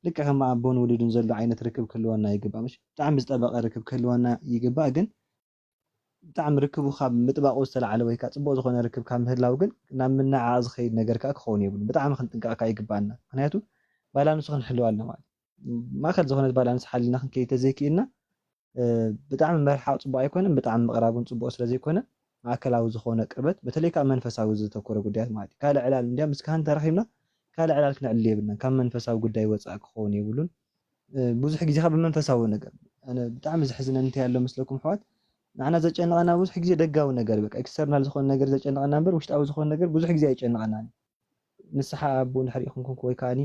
ልክዕ ከም ኣቦን ወለዱን ዘሎ ዓይነት ርክብ ክህልወና ይግባእ ምሽ ብጣዕሚ ዝጠበቐ ርክብ ክህልወና ይግባእ ግን ብጣዕሚ ርክቡ ካብ ምጥባቑ ዝተላዕለ ወይ ከዓ ፅቡቅ ዝኾነ ርክብ ካብ ምህላው ግን ናብ ምናዓቅ ዝኸይድ ነገር ከዓ ክኸውን የብሉን ብጣዕሚ ክንጥንቀቕ ይግባአና ምክንያቱ ባላንሱ ክንሕልው ኣለና ማለት ማእኸል ዝኾነት ባላንስ ሓሊልና ክንከይድ ተዘይክኢልና ብጣዕሚ መርሓቅ ፅቡቅ ኣይኮነን ብጣዕሚ ምቕራቡን ፅቡቅ ስለዘይኮነ ማእከላዊ ዝኾነ ቅርበት በተለይ ካብ መንፈሳዊ ዝተኮረ ጉዳያት ማለት ካልእ ዕላል እንድያ ምስ ካህን ተረኺብና ካልእ ዕላል ክንዕልል የብልና ካብ መንፈሳዊ ጉዳይ ወፃእ ክኸውን የብሉን ብዙሕ ግዜ ካብ መንፈሳዊ ነገር ብጣዕሚ ዝሕዝነኒ እንታይ ኣሎ መስለኩም ኣሕዋት ንዓና ዘጨንቐና ብዙሕ ግዜ ደጋዊ ነገር በቃ ኤክስተርናል ዝኾነ ነገር ዘጨንቐና እምበር ውሽጣዊ ዝኾነ ነገር ብዙሕ ግዜ ኣይጨንቐናን ንስሓ ኣቦ እንድሕር ኢኹም ኮንኩ ወይ ከዓኒ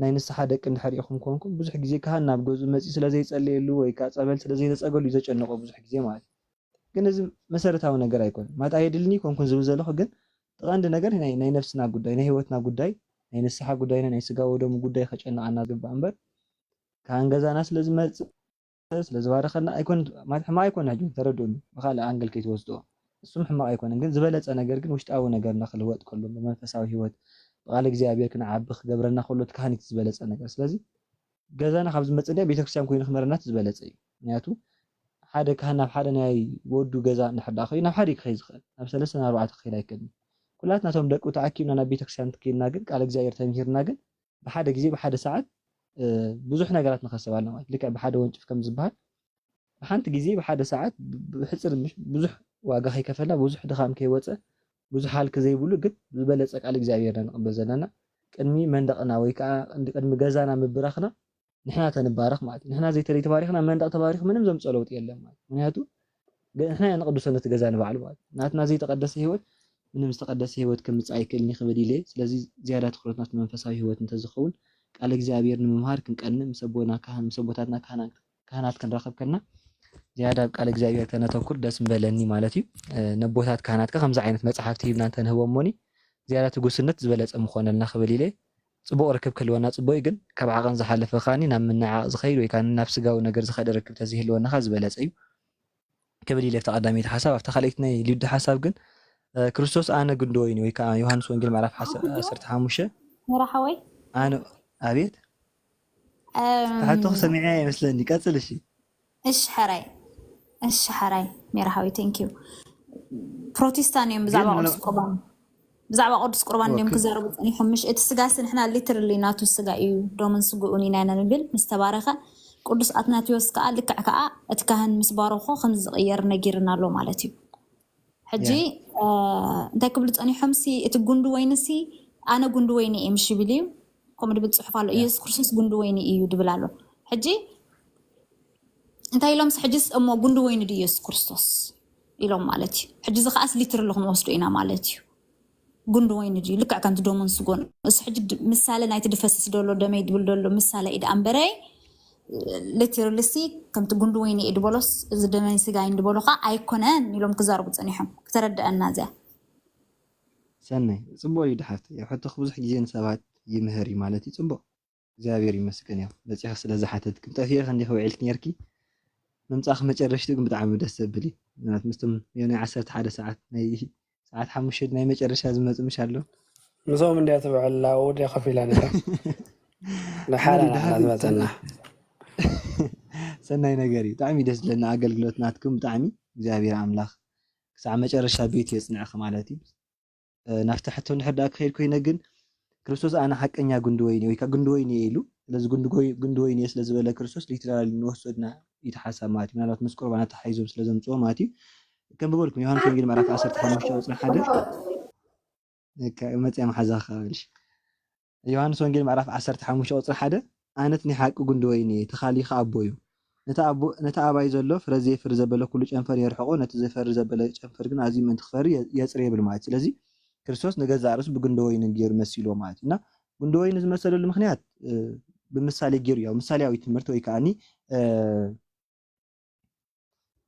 ናይ ንስሓ ደቂ እንድሕር ኢኹም ኮንኩም ብዙሕ ግዜ ካህን ናብ ገዝኡ መፂኡ ስለዘይፀልየሉ ወይ ከዓ ፀበል ስለዘይዘፀገሉ እዩ ዘጨንቆ ብዙሕ ግዜ ማለት ግን እዚ መሰረታዊ ነገር ኣይኮነን ማለት ኣየድልኒ ኮንኩን ዝብል ዘለኹ ግን ተቐንዲ ነገር ናይ ነፍስና ጉዳይ ናይ ህይወትና ጉዳይ ናይ ንስሓ ጉዳይና ናይ ስጋ ወደሙ ጉዳይ ከጨንቐና ዝግባእ እምበር ካህን ገዛና ስለዝመፅእ ስለዝባረኸና ኣይኮን ማለት ሕማቅ ኣይኮነ ሕጂ ተረድኡኒ ብካልእ ኣንግል ከይትወስድኦ እሱም ሕማቅ ኣይኮነን ግን ዝበለፀ ነገር ግን ውሽጣዊ ነገርና ክልወጥ ከሎ ብመንፈሳዊ ህይወት ብቃል እግዚኣብሔር ክንዓቢ ክገብረና ከሎ እቲ ካህን ዝበለፀ ነገር ስለዚ ገዛና ካብ ዝመፅእ እንድያ ቤተክርስትያን ኮይኑ ክመረና ዝበለፀ እዩ ምክንያቱ ሓደ ካህን ናብ ሓደ ናይ ወዱ ገዛ እንድሕር ኸይዱ ናብ ሓደ ክኸይድ ዝኽእል ናብ 3 4 ክኸይድ ኣይከድን ኩላትናቶም ደቁ ተኣኪብና ናብ ቤተክርስትያን ትከይድና ግን ቃል እግዚኣብሔር ተምሂርና ግን ብሓደ ግዜ ብሓደ ሰዓት ብዙሕ ነገራት ንኸስብ ኣለና ማለት ልክዕ ብሓደ ወንጭፍ ከም ዝበሃል ብሓንቲ ግዜ ብሓደ ሰዓት ብሕፅር ብዙሕ ዋጋ ከይከፈልና ብዙሕ ድኻም ከይወፀ ብዙሕ ሃልኪ ዘይብሉ ግን ዝበለፀ ቃል እግዚኣብሔርና ንቕበል ዘለና ቅድሚ መንደቕና ወይ ከዓ ቅድሚ ገዛና ምብራኽና ንሕና ተንባረኽ ማለት እዩ ንሕና ዘይተለይ ተባሪኽና መንደቕ ተባሪኽ ምንም ዘምፅኦ ለውጢ የለን ማለት ምክንያቱ ንሕና ንቅዱሶ ነቲ ገዛ ንባዕሉ ማለት ናትና ዘይተቐደሰ ህይወት ምንም ዝተቐደሰ ህይወት ከምፅእ ኣይክእልኒ ክብል ኢለ ስለዚ ዝያዳ ትኩረትና መንፈሳዊ ህይወት እንተዝኸውን ቃል እግዚአብሔር ንምምሃር ክንቀንም ሰቦና ካህን ሰቦታትና ካህናት ክንረከብ ከልና ዝያዳ ቃል እግዚአብሔር ተነተኩር ደስ ምበለኒ ማለት እዩ ነቦታት ካህናት ከምዚ ዓይነት መጽሓፍቲ ሂብና እንተንህቦሞኒ ዝያዳ ትጉስነት ዝበለፀ ምኾነልና ክብል ኢለ ጽቡቕ ርክብ ክህልወና ጽቡቕ ግን ካብ ዓቐን ዝሓለፈ ኻኒ ናብ ምንዓቕ ዝኸይድ ወይ ከዓ ናብ ስጋዊ ነገር ዝኸደ ርክብ ተዝህልወናኻ ዝበለፀ እዩ ክብል ኢለ ተቐዳሚት ሓሳብ ኣብታ ካልአይቲ ናይ ልዩድ ሓሳብ ግን ክርስቶስ ኣነ ግንዶ ወይኒ ወይ ከዓ ዮሃንስ ወንጌል ምዕራፍ 15 መራሓወይ ኣነ አቤት ታሕቶ ሰሚዐ ይመስለኒ ቀጽል እሺ ሓራይ መራሓዊ ቴንኪዩ ፕሮቴስታን እዮም ብዛዕባ ቅዱስ ቁርባን እዮም ክዛረቡ ፀኒሖም ምሽ እቲ ስጋስ ንሕና ሊትራሊ ናቱ ስጋ እዩ ዶምን ስጉኡን ኢና ንብል ምስ ተባረኸ ቅዱስ አትናቴዎስ ከዓ ልክዕ ከዓ እቲ ካህን ምስ ባረኾ ከም ዝቕየር ነጊርና ኣሎ ማለት እዩ ሕጂ እንታይ ክብሉ ፀኒሖምሲ እቲ ጉንዱ ወይንሲ ኣነ ጉንዱ ወይኒ እየ ምሽ ይብል እዩ ከምኡ ድብል ፅሑፍ ኣሎ ኢየሱስ ክርስቶስ ጉንዱ ወይኒ እዩ ድብል ኣሎ ሕጂ እንታይ ኢሎምስ ሕጂስ እሞ ጉንዱ ወይኒ ድ ኢየሱስ ክርስቶስ ኢሎም ማለት እዩ ሕጂ እዚ ከዓስ ሊትራሊ ክንወስዶ ኢና ማለት እዩ ጉንዱ ወይኒ ድዩ ልክዕ ከምቲ ዶሞን ስጎን እዚ ሕጂ ምሳሌ ናይቲ ድፈስስ ደሎ ደመይ ድብል ደሎ ምሳሌ ኢድ ኣንበረይ ሊትራሊ ከምቲ ጉንዱ ወይኒ ኢድ በሎስ እዚ ደመይ ስጋይ እንድበሎኻ ኣይኮነን ኢሎም ክዛረቡ ፀኒሖም ክተረድአና እዚያ ሰናይ ጽቡቕ እዩ ድሓፍቲ ሕቶ ብዙሕ ግዜ ንሰባት ይምህር ማለት እዩ ጽቡቕ እግዚአብሔር ይመስገን ያው በፂሕ ስለ ዝሓተት ክምጠፊር ክንዲ ክውዒልት ነርኪ ምምጻኽ መጨረሽቱ ግን ብጣዕሚ ደስ ዘብል እዩ ምክንያቱ ምስቶም የሆነ 11 ሰዓት ናይ ሰዓት 5 ናይ መጨረሻ ዝመጽ ምሽ ኣሎ ምዞም እንዴ ተብዕላ ወዲ ከፊላ ነታ ንሓላ ናዝመፀና ሰናይ ነገር እዩ ብጣዕሚ ደስ ዝለና ኣገልግሎት ናትኩም ብጣዕሚ እግዚአብሔር ኣምላኽ ክሳዕ መጨረሻ ቤት የጽንዕኽ ማለት እዩ ናፍቲ ሕቶ ንሕዳ ክኸይድ ኮይነ ግን ክርስቶስ ኣነ ሓቀኛ ጉንዱ ወይኒ ወይ ከዓ ጉንዱ ወይኒ ኢሉ ስለዚ ጉንዱ ወይኒ ስለ ዝበለ ክርስቶስ ሊትራሊ ንወስድና ይተሓሳብ ማለት ምናልባት ምስ ቁርባናት ተሓይዞም ስለ ዘምጽኦ ማለት እዩ ከም ብበልኩም ዮሃንስ ወንጌል ምዕራፍ 15 ቁጥሪ 1 መጽያ መሓዛ ኸልሽ ዮሃንስ ወንጌል ምዕራፍ 15 ቁጥሪ 1 ኣነት ናይ ሓቂ ጉንዱ ወይኒ ተኻሊኻ ኣቦዩ ነታ ኣባይ ዘሎ ፍረ ዘይፍር ዘበለ ኩሉ ጨንፈር የርሕቆ ነቲ ዘይፈር ዘበለ ጨንፈር ግን ኣዝዩ ምን ትኽፈሪ የጽር ይብል ማለት ስለዚ ክርስቶስ ነገዛ ርሱ ብጉንዶ ወይኒ ገይሩ መሲልዎ ማለት እና ጉንዶ ወይኒ ዝመሰለሉ ምክንያት ብምሳሌ ገይሩ ያው ምሳሌያዊ ትምህርቲ ወይ ከዓኒ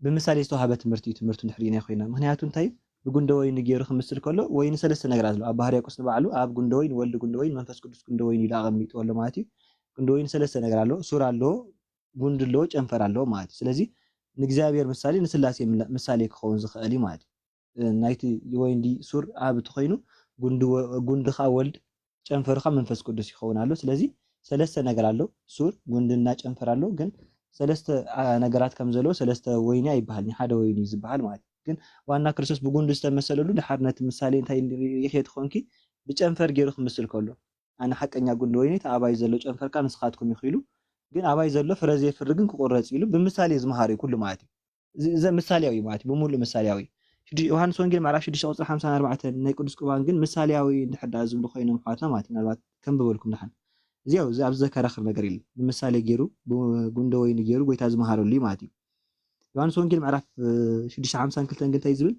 ብምሳሌ ዝተዋሃበ ትምህርቲ ትምህርቱ ንሕሪና ይኮይና ምክንያቱ እንታይ ብጉንዶ ወይኒ ገይሩ ክምስል ከሎ ወይኒ ሰለስተ ነገራት ኣሎ ኣብ ባህርያቆስ ንባዕሉ ኣብ ጉንዶ ወይኒ ወልድ ጉንዶ ወይኒ መንፈስ ቅዱስ ጉንዶ ወይኒ ኢሉ ኣቐሚጡ ኣሎ ማለት እዩ ጉንዶ ወይኒ ሰለስተ ነገር ኣሎ ሱር ኣሎ ጉንድ ኣሎ ጨንፈር ኣሎ ማለት እዩ ስለዚ ንእግዚአብሔር ምሳሌ ንስላሴ ምሳሌ ክኸውን ዝኽእል ማለት እዩ ናይቲ ወይንዲ ሱር ኣብ ተኮይኑ ጉንድኻ ወልድ ጨንፈርኻ መንፈስ ቅዱስ ይኸውን ኣሎ ስለዚ ሰለስተ ነገር ኣሎ ሱር ጉንድና ጨንፈር ኣሎ ግን ሰለስተ ነገራት ከም ዘሎ ሰለስተ ወይኒ አይባሃል ሓደ ወይኒ ዝባሃል ማለት ግን ዋና ክርስቶስ ብጉንዱ ዝተመሰለሉ ድሓርነት ምሳሌ እንታይ ይሄድ ኮንኪ ብጨንፈር ገይሩ ክምስል ከሎ ኣነ ሓቀኛ ጉንዱ ወይኒ ተኣባይ ዘሎ ጨንፈርካ ንስኻትኩም ይኽሉ ግን ኣባይ ዘሎ ፍረ ዘይፍር ግን ክቆረጽ ኢሉ ብምሳሌ ዝመሃር ኩሉ ማለት እዩ እዚ ምሳሌያዊ ማለት ብሙሉ ምሳሌያዊ ዮሃንስ ወንጌል ምዕራፍ 6 ቁጥሪ 54 ናይ ቅዱስ ቁርባን ግን ምሳሌያዊ እንድሕዳ ዝብሉ ኮይኖም ሓትና ማለት ምናልባት ከም ብበልኩም ድሓን እዚያው እዚ ኣብ ዘከራኽር ነገር የለ ብምሳሌ ገይሩ ጉንዶ ወይኒ ገይሩ ጎይታ ዝመሃረሉ ማለት እዩ ዮሃንስ ወንጌል ምዕራፍ 6:52 ግን እንታይ ዝብል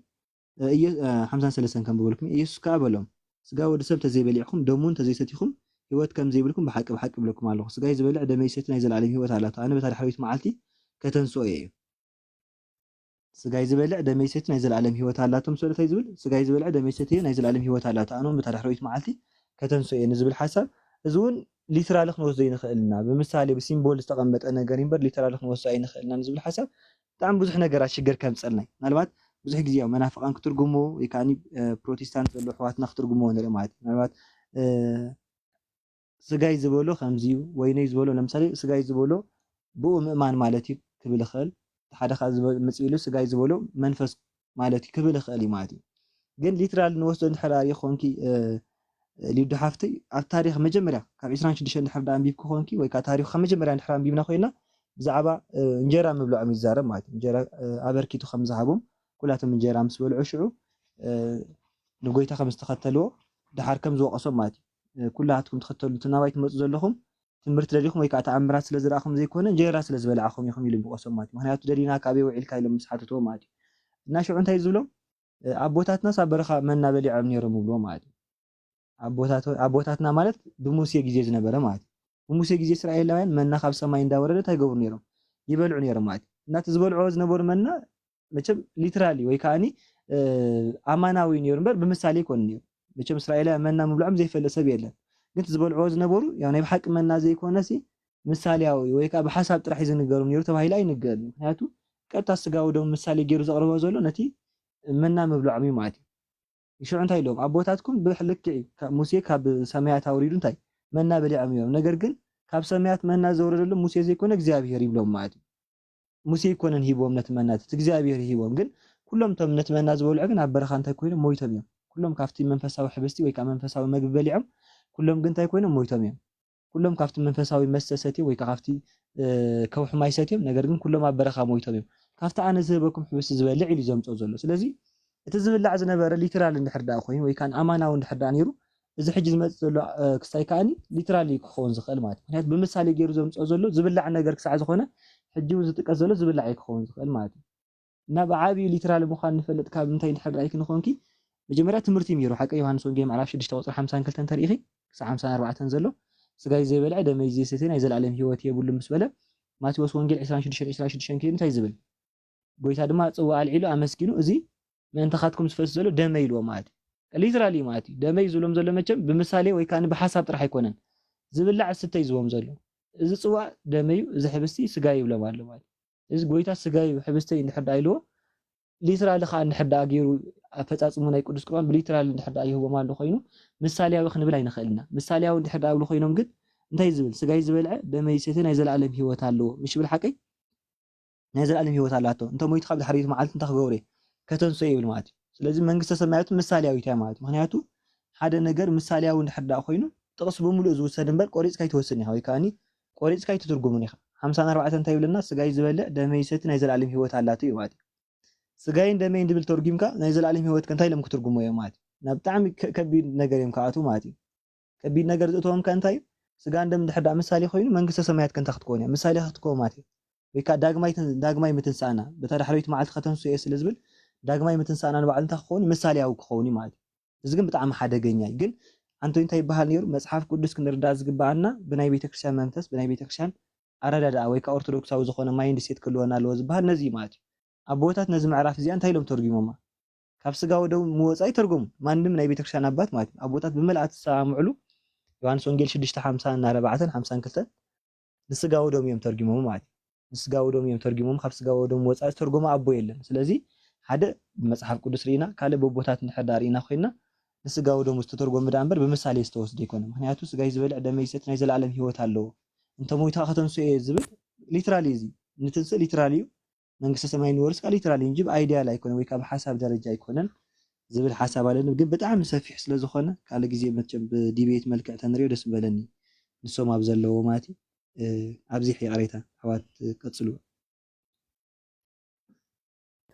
53 ከም ብበልኩም ኢየሱስ ከዓ በሎም ስጋ ወዲ ሰብ ተዘይበሊዕኩም ደሙን ተዘይሰቲኹም ህይወት ከም ዘይብልኩም ብሓቂ ብለኩም ኣለኹ ስጋይ ዝበልዕ ደመይ ሰቲ ናይ ዘለዓለም ህይወት ኣላቶ ኣነ በታ ድሕሪት መዓልቲ ከተንስኦ እየ ስጋይ ዝበልዕ ደመይ ሰቲ ናይ ዘለዓለም ህይወት ኣላቶም ስለታይ ዝብል ስጋይ ዝበልዕ ደመይ ሰቲ ናይ ዘለዓለም ህይወት ኣላቶ ኣነ በታ ድሕሪት መዓልቲ ከተንስኦ እየ ንዝብል ሓሳብ እዚ እውን ሊትራሊ ክንወስዶ ይንኽእልና ብምሳሌ ብሲምቦል ዝተቐመጠ ነገር ይምበር ሊትራሊ ክንወስዶ ኣይንኽእልና ንዝብል ሓሳብ ብጣዕሚ ብዙሕ ነገራት ሽግር ከምፀልና ምናልባት ብዙሕ ግዜ ያው መናፍቃን ክትርጉሙ ወይ ከዓ ፕሮቴስታንት ዘሎ ኣሕዋትና ክትርጉሙ ንርኢ ማለት ምናልባት ስጋይ ዝበሎ ከምዚ ወይነይ ዝበሎ ለምሳሌ ስጋይ ዝበሎ ብኡ ምእማን ማለት እዩ ክብል ይኽእል ሓደ ካ መፅኢሉ ስጋይ ዝበሎ መንፈስ ማለት እዩ ክብል ይኽእል ማለት እዩ ግን ሊትራሊ ንወስዶ እንድሕር ይኾንኪ ሊዱ ሓፍቲ ኣብ ታሪክ መጀመርያ ካብ 26 እንድሕር አንቢብ ክኾንኪ ወይ ከዓ ታሪክ ካብ መጀመርያ እንድሕር አንቢብና ኮይና ብዛዕባ እንጀራ ምብልዖም ይዛረብ ማለት እንጀራ ኣበርኪቱ ከም ዝሃቦም ኩላቶም እንጀራ ምስ በልዑ ሽዑ ንጎይታ ከም ዝተኸተልዎ ድሓር ከም ዝወቀሶም ማለት እዩ ኩላትኩም ተኸተሉ ትናባይ ትመፁ ዘለኹም ትምህርቲ ደሊኹም ወይ ከዓ ተኣምራት ስለ ዝረኣኹም ዘይኮነ እንጀራ ስለ ዝበልዓኹም ኢኹም ኢሉ ብቆሶም ማለት ምክንያቱ ደሊና ካበይ ውዒልካ ኢሎም ምስሓትትዎ ማለት እዩ እና ሽዑ እንታይ ዝብሎም ኣቦታትናስ ኣብ በረኻ መና በሊዖም ነይሮም ይብልዎ ማለት እዩ ኣቦታትና ማለት ብሙሴ ግዜ ዝነበረ ማለት ሙሴ ግዜ እስራኤላውያን መና ካብ ሰማይ እንዳወረደ ታይገብሩ ነይሮም ይበልዑ ነይሮም ማለት እናት ዝበልዑ ዝነበሩ መና መቸም ሊትራሊ ወይ ካኒ አማናዊ ነይሩ እምበር ብምሳሌ ይኮን ነይሩ መቸም እስራኤላውያን መና ምብልዖም ዘይፈለጥ ሰብ የለን ግን ዝበልዑ ዝነበሩ ያው ናይ ብሓቂ መና ዘይኮነሲ ምሳሌያዊ ወይ ካ ብሓሳብ ጥራሕ ዝንገሩ ነይሩ ተባሂላ ይንገር ምክንያቱ ቀጥታ ስጋው ደም ምሳሌ ገይሩ ዘቅርቦ ዘሎ ነቲ መና ምብልዖም እዩ ማለት እዩ ሽዑ እንታይ ኢሎም አቦታትኩም ብልክዕ ሙሴ ካብ ሰማያት አውሪዱ እንታይ መና በሊዖም እዮም ነገር ግን ካብ ሰማያት መና ዘወረደሉ ሙሴ ዘይኮነ እግዚአብሔር ይብሎም ማለት እዩ ሙሴ ይኮነን ሂቦም ነቲ መና እግዚአብሔር ሂቦም ግን ኩሎም ቶም ነቲ መና ዝበልዑ ግን ኣብ በረኻ እንታይ ኮይኖም ሞይቶም እዮም ኩሎም ካፍቲ መንፈሳዊ ሕብስቲ ወይ ካ መንፈሳዊ ምግቢ በሊዖም ኩሎም ግን እንታይ ኮይኖም ሞይቶም እዮም ኩሎም ካፍቲ መንፈሳዊ መስተሰቲ ወይ ካ ካፍቲ ከውሕ ማይ ሰትዮም ነገር ግን ኩሎም ኣብ በረኻ ሞይቶም እዮም ካፍቲ ኣነ ዝህበኩም ሕብስቲ ዝበልዕ ኢሉ ዘምፅኦ ዘሎ ስለዚ እቲ ዝብላዕ ዝነበረ ሊትራል እንድሕር ዳኣ ኮይኑ ወይ ካን ኣማናዊ እንድሕር ዳኣ ነይሩ እዚ ሕጂ ዝመጽእ ዘሎ ክስታይ ከኣኒ ሊትራሊ ክኸውን ዝኽእል ማለት እዩ ምክንያቱ ብምሳሌ ገይሩ ዘምፅኦ ዘሎ ዝብላዕ ነገር ክሳዕ ዝኾነ ሕጂ እውን ዝጥቀስ ዘሎ ዝብላዕ ክኸውን ዝኽእል ማለት እዩ እና ብዓብዪ ሊትራል ምዃን ንፈልጥ ካብ እንታይ እንድሕር ዳኣ ክንኾንኪ መጀመርያ ትምህርቲ ሚሩ ሓቂ ዮሃንስ ወንጌል ምዕራፍ 6 ቁፅሪ 52 ተሪኢኺ ክሳብ 54 ዘሎ ስጋይ ዘይበልዐ ደመይ ዘይሰተየ ናይ ዘለዓለም ህይወት የብሉ ምስ በለ ማቴዎስ ወንጌል 26 ከይዱ እንታይ ዝብል ጎይታ ድማ ጽዋዕ አልዒሉ ኣመስጊኑ እዚ ምእንተኻትኩም ዝፈስ ዘሎ ደመይ ኢልዎ ማለት እዩ ሊትራሊ ማለት እዩ ደመይ ዝብሎም ዘሎ መቸም ብምሳሌ ወይ ካን ብሓሳብ ጥራሕ ኣይኮነን ዝብላዕ ስተይ ዝቦም ዘሎ እዚ ጽዋዕ ደመዩ እዚ ሕብስቲ ስጋይ ይብሎም ኣሎ ማለት እዚ ጎይታ ስጋይ ሕብስቲ እንድሕር ዳኣ ኢልዎ ሊትራሊ ካ እንድሕር ዳኣ ገይሩ ኣፈጻጽሙ ናይ ቅዱስ ቁርባን ብሊትራሊ እንድሕር ዳኣ ይህቦም ኣሎ ኮይኑ ምሳሌያዊ ክንብል ኣይንኽእልና ምሳሌያዊ እንድሕር ዳኣ ብሎ ኮይኖም ግን እንታይ ዝብል ስጋይ ዝበልዐ ደመይ ሰተየ ናይ ዘለዓለም ህይወት ኣለዎ ምሽ ብል ሓቀይ ናይ ዘለዓለም ህይወት ኣላቶ እንተ ሞይቱ ካብ ድሕሪት መዓልቲ እንተ ክገብረ ከተንሶ ይብል ማለት እዩ ስለዚ መንግስተ ሰማያት ምሳሌያዊት እያ ማለት ምክንያቱ ሓደ ነገር ምሳሌያዊ እንድሕር ዳኣ ኮይኑ ጥቕስ ብምሉእ ዝውሰድ እምበር ቆሪፅካ ይትወስን ኢኻ ወይ ከኣኒ ቆሪፅካ ይትትርጉምን ኢኻ 54 እንታይ ይብለና ስጋይ ዝበልዕ ደመይ ሰቲ ናይ ዘለዓለም ህይወት ኣላቶ እዩ ማለት እዩ ስጋይን ደመይን ድብል ተርጊምካ ናይ ዘለዓለም ህይወት ከንታይ ኢሎም ክትርጉሞ እዮም ማለት እዩ ናብ ብጣዕሚ ከቢድ ነገር እዮም ከኣቱ ማለት እዩ ከቢድ ነገር ዝእትዎም ከንታይ እዩ ስጋን ደም እንድሕር ዳኣ ምሳሌ ኮይኑ መንግስተ ሰማያት ከንታ ክትኮን እያ ምሳሌ ክትኮን ማለት እዩ ወይ ከዓ ዳግማይ ምትንሳእና በተዳሕሪት መዓልቲ ከተንሱ እየ ስለ ዝብል ዳግማይ ምትንሳእና ንባዕል እንታይ ክኸውን ምሳሌያዊ ክኸውን እዩ ማለት እዩ እዚ ግን ብጣዕሚ ሓደገኛ እዩ ግን አንተ እንታይ ይበሃል ነይሩ መጽሓፍ ቅዱስ ክንርዳእ ዝግባአና ብናይ ቤተክርስትያን መንፈስ ብናይ ቤተክርስትያን ኣረዳድኣ ወይ ከዓ ኦርቶዶክሳዊ ዝኾነ ማይንድ ሴት ክልወና ኣለዎ ዝበሃል ነዚ ማለት እዩ ኣቦታት ነዚ ምዕራፍ እዚኣ እንታይ ኢሎም ተርጊሞማ ካብ ስጋ ወደው ምወፃኢ ተርጉሙ ማንም ናይ ቤተክርስትያን ኣባት ማለት እዩ ኣቦታት ብመልኣት ዝተሰማምዕሉ ዮሃንስ ወንጌል 6:54 52 ንስጋ ወዶም እዮም ተርጊሞም ማለት እዩ ንስጋ ወዶም እዮም ተርጊሞም ካብ ስጋ ወዶም ወፃኢ ተርጉሞ ኣቦ የለን ስለዚ ሓደ መጽሓፍ ቅዱስ ሪኢና ካልእ ቦቦታት እንድሕር ዳኣ ሪኢና ኮይና ንስጋ ወዶም ዝተተርጎመ ዳ እምበር ብምሳሌ ዝተወስደ ይኮነ ምክንያቱ ስጋይ ዝበልዕ ደመይ ሰቲ ናይ ዘለዓለም ህይወት ኣለዎ እንተ ሞይታ ከተንሱ እየ ዝብል ሊትራሊ እዚ ንትንስእ ሊትራሊ እዩ መንግስተ ሰማይ ንወርስካ ሊትራሊ እንጂ ብኣይዲያል ኣይኮነ ወይ ከዓ ብሓሳብ ደረጃ ኣይኮነን ዝብል ሓሳብ ኣለኒ ግን ብጣዕሚ ሰፊሕ ስለ ዝኾነ ካልእ ግዜ መቸም ብዲቤት መልክዕ ተንሪኦ ደስ በለኒ ንሶም ኣብ ዘለዎ ማለት እዩ ኣብዚ ቅሬታ ኣሕዋት ቀጽሉ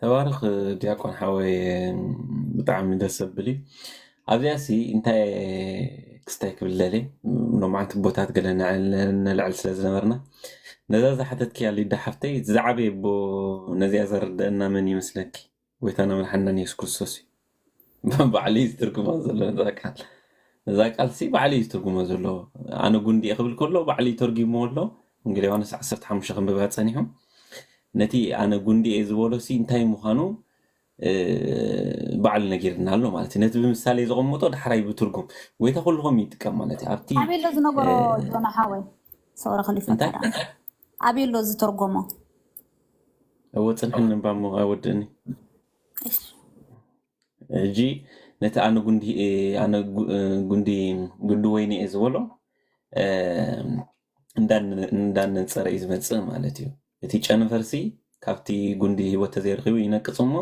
ተባረኽ ዲያቆን ሓወይ ብጣዕሚ ደስ ዘብል እዩ ኣብዚኣ ሲ እንታይ ክስታይ ክብለለ ሎማዓንቲ ቦታት ገለ ንልዕል ስለ ዝነበርና ነዛ ዝሓተትኪ ያለ ሓፍተይ ዝዓበየ ቦ ነዚኣ ዘርድአና መን ይመስለኪ ጎይታና መድሓኒና ኢየሱስ ክርስቶስ እዩ ባዕለይ ዝትርጉሞ ዘሎ ነዛ ቃል ሲ ባዕለይ ዝትርጉሞ ዘሎ ኣነ ጉንዲ ክብል ከሎ ባዕለይ ተርጊሞ ኣሎ ወንጌል ዮሃንስ 15 ክንብባ ፀኒሖም ነቲ ኣነ ጉንዲ እየ ዝበሎ ሲ እንታይ ምዃኑ ባዕል ነጊርና ኣሎ ማለት እዩ ነቲ ብምሳሌ ዝቐመጦ ዳሕራይ ብትርጉም ጎይታ ኩልኩም ይጥቀም ማለት እዩ ኣብቲ ኣበሎ ዝነበሮ ጆና ሓወይ ሰውረ ክሊፈታ ኣበሎ ዝተርጎሞ ወፅንሕን ንባሞ ኣይወድእኒ እጂ ነቲ ኣነ ጉንዲ ወይኒ እየ ዝበሎ እንዳነፀረ እዩ ዝመፅእ ማለት እዩ እቲ ጨንፈርሲ ካብቲ ጉንዲ ሂወት ተዘይረኺቡ ይነቅፅ እሞ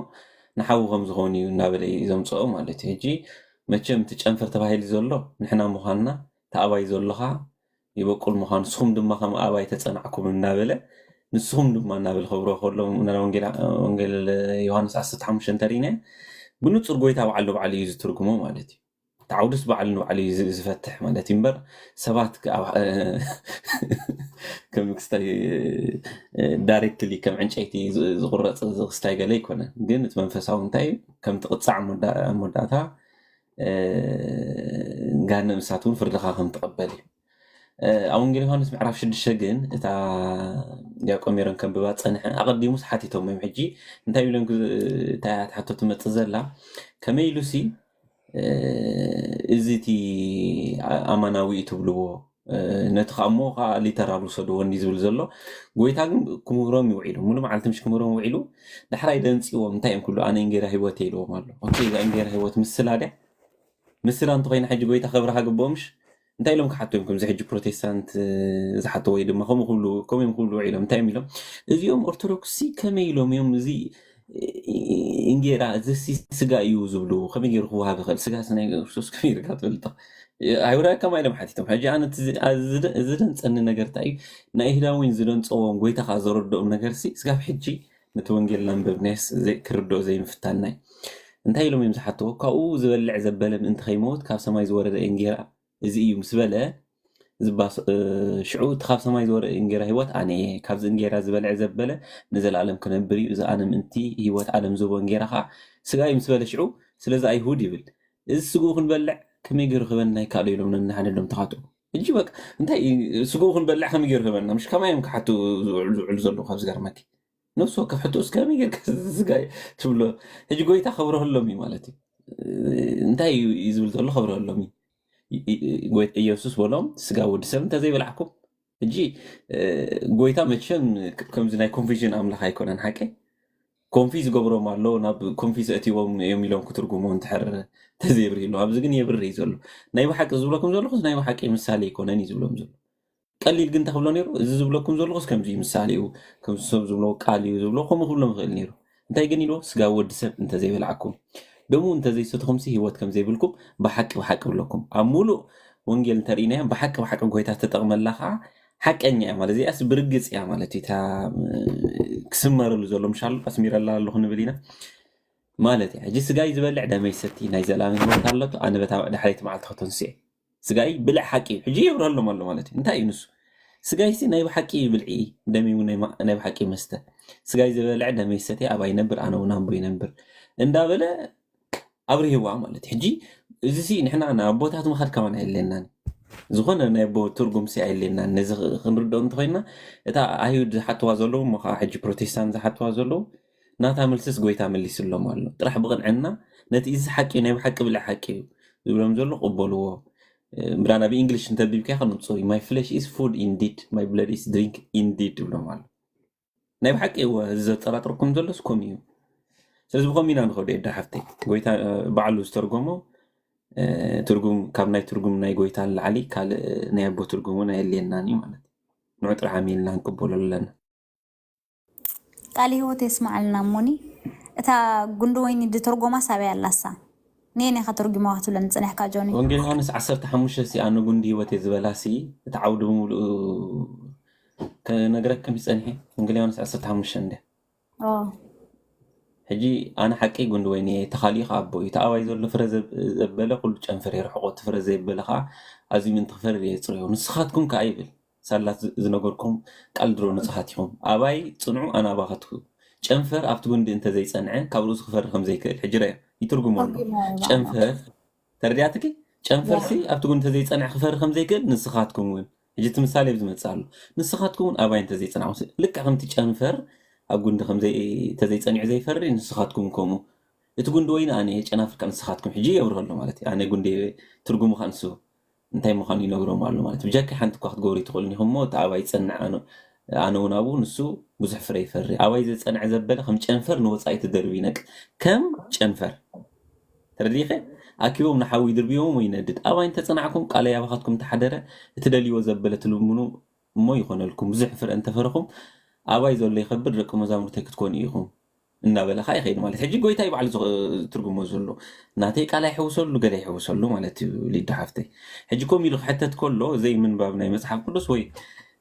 ንሓዊ ከም ዝኾኑ እዩ እናበለ ዘምፅኦ ማለት እዩ ሕጂ መቸም እቲ ጨንፈር ተባሂሉ ዘሎ ንሕና ምዃንና ተኣባይ ዘለኻ ይበቁል ምዃኑ ንስኹም ድማ ከም ኣባይ ተፀናዕኩም እናበለ ንስኹም ድማ እናበለ ክብሮ ከሎ ወንጌል ዮሃንስ 15 እንተሪእና ብንፁር ጎይታ ባዕሉ ባዕሉ እዩ ዝትርጉሞ ማለት እዩ تعودس بعل على يفتح مالتي مبر سبات كم كستاي دايركتلي كم عنشيتي زغرت زغستاي قال يكونه قلت منفساو انتي كم تقطع مداتها قالنا مساتون فردخاهم تقبلي أونجل يوحنس معرف شد الشجن تا ياكم ميرن كم ببات صنح أقدموا صحتهم من حجي أنت يقولون تا حتى تمتزلا كما يلوسي إزتي أمانوي تبلو نتخمو قا ليترالو صدو ونزول زلو قويتاق كمورام يوعيلو منو معلتم مش كمورام يوعيلو دحرا يدنسي ومتايم كله أنا إنجيرا هيواتي لو مالو أوكي إذا إنجيرا هيوات مثل هذا مثل أنتو غين حاجة قويتا خبرها قبومش انت لهم كحتو يمكن زي حج بروتستانت زحتو ويد ما هم كله كم يوم كله علم تايم لهم اليوم أرثوذكسي كم يوم يوم زي إنجيرا زي سجا يوزبلو خم يجروا هذا خل سجا سنة شوس كبير كاتبلتا هيورا كم علم حتيتهم حاجة أنا زدن أن النجار تاي نايهدا وين زدن صوم قويتا خازور الدوم نجارسي سجا بحجي نتوانجل لام ببناس زي كردو زي مفتالنا انت لهم يمسحتو كأو زبل زبالة من انت خيموت كاف سماي زورد إنجيرا زي مسبلة زباس شعود خاف سماي زور إنجيرا هيوات أنا كابز إنجيرا زبالة زبالة نزل عالم كنبري إذا أنا منتي هيوات عالم زبون إنجيرا خا سجاي مسبلة شعو سلزا أي هودي بل إذا سجوخ نبلع كم يجر خبرنا كالو يلوم نحن لهم تحاتو يجيبك انت سجوخ نبلع كم يجر خبرنا مش كمان يمكن حتى علزلو خابز قرمك نفس وقت حتى كم يجر سجاي تقول هجي قوي تخبره اللومي مالتي انت يزبلت الله خبره اللومي قويت ኢየሱስ በሎም ስጋ ወዲ ሰብ እንተዘይበላዕኩም እጂ ጎይታ መቸም ከምዚ ናይ ኮንፊዥን ኣምላኽ ኣይኮነን ሓቂ ኮንፊዝ ገብሮም ኣሎ ናብ ኮንፊዝ እቲዎም የሚሎም ክትርጉሞ እንትሕር ተዘይብሪ ኢሉ ኣብዚ ግን የብሪ ዘሎ ናይ ባሓቂ ዝብለኩም ዘለኹስ ናይ ባሓቂ ምሳሌ ይኮነን እዩ ዝብሎም ዘሎ ቀሊል ግን ተኽብሎ ነይሩ እዚ ዝብለኩም ዘለኹስ ከምዚ ምሳሌ እዩ ከምዚ ሰብ ዝብሎ ቃል እዩ ዝብሎ ከምኡ ክብሎም ይኽእል ነይሩ እንታይ ግን ኢሎ ስጋ ወዲ ሰብ እንተዘይበላዕኩም دمو انت زي ستخم سي هوات كم زي بلكم بحق بلكم عمولو ونجل تريناه بحق قويتا تتغم اللخا حق اني اعمال زي اس برقص اعمالتي تا كسمر لزولو مشالو اسمير الله اللخن بلينا مالتي عجي سقاي زبالع دامي ستي ناي زلامي مالتالتو انا دحريت مع التخطن سي سقاي بلع حقي حجي يبرهلو مالو مالتي انتا ينسو سقاي سي ناي بحقي بلعي دامي وناي بحقي مستا سقاي زبالع دامي ستي ابا ينبر انا ونام بو ينبر اندا بلا أبري هو عملت حجي زي نحنا أنا بوتات ما خد كمان علينا زخنا أنا بو ترجم سي علينا نزخ خنردون تخينا إذا أيود حتى وازلو ما حجي بروتستان حتى وازلو ناتعمل سس قوي تعمل لي سلو مالو راح بغن عنا نتيجة حكي أنا بحكي بلا حكي يقولون زلو قبلوه برانا بإنجليش أنت بيبكي خلنا نصوي my flesh is food indeed my blood is drink indeed يقولون مالو أنا بحكي هو زت ترى تركم زلو سكوميو سلسل بخون مينا نخود إيدا حفتي قويتا بعلو استرقومو ترقوم كاب ناي ترقوم ناي قويتا العلي كال ناي أبو ترقومو ناي اللي ناني مالت نوعت رحامين لان قبولو لنا قالي هو تسمع لنا موني اتا قندوين دي ترقوما سابع اللسا نيني خطرقوما وقتو لنساني حكا جوني وانجل هانس عصر تحموش سي أنو قندي وتزبلاسي تعودو كنقرأ كم يسأني وانجل هانس عصر تحموش عنده حجي أنا حكي قند ويني تخليق عبو يتعاوي زول فرز زبالة كل جنفر يرحقوا تفرز زبالة عزي من تفر يصريو نسخاتكم كعيبل سالات زنقركم كالدرو نسخاتهم أباي تصنعوا أنا باخدكم جنفر أفتو قند انت زي صنعه كابروس خفر خم زي الحجرية يترقوا مرة جنفر تردياتك جنفر سي أفتو قند زي صنع خفر خم زي كل نسخاتكم وين جيت مثالي بزمت سالو نسخاتكم أباي انت زي صنعوا لك عمتي جنفر أقول لكم زي تزيد صنع زي فري نسخاتكم كومو تقول دوين أنا أنا أفكر نسخاتكم حجي أبره له مالتي أنا أقول دي ترجموا خانسو أنتي مخاني نقرأ ماله مالتي بجاك حنت واحد قوري تقولني هم موت عواي تصنع أنا ونابو نسو بزح فري عواي زي تصنع زبالة خم تشنفر نوص أي تدربينك كم تشنفر ترديخه أكيوم نحاول يدربيهم ويندد أواي أنت تصنعكم قال يا بخاتكم تحدره تدلي وزبالة تلومنو ما يخون لكم زحفر أنت فرقم أباي زول اللي يخبر لكم مزامرتك تكون إيهم إننا بلا خاي خير مالت حجي قوي تايب على ترجمه زلو ناتيك على يحوصل له قال يحوصل له مالت اللي دحفتي حجي كوم يلو حتى تكله زي من بابنا مسحب كله سوي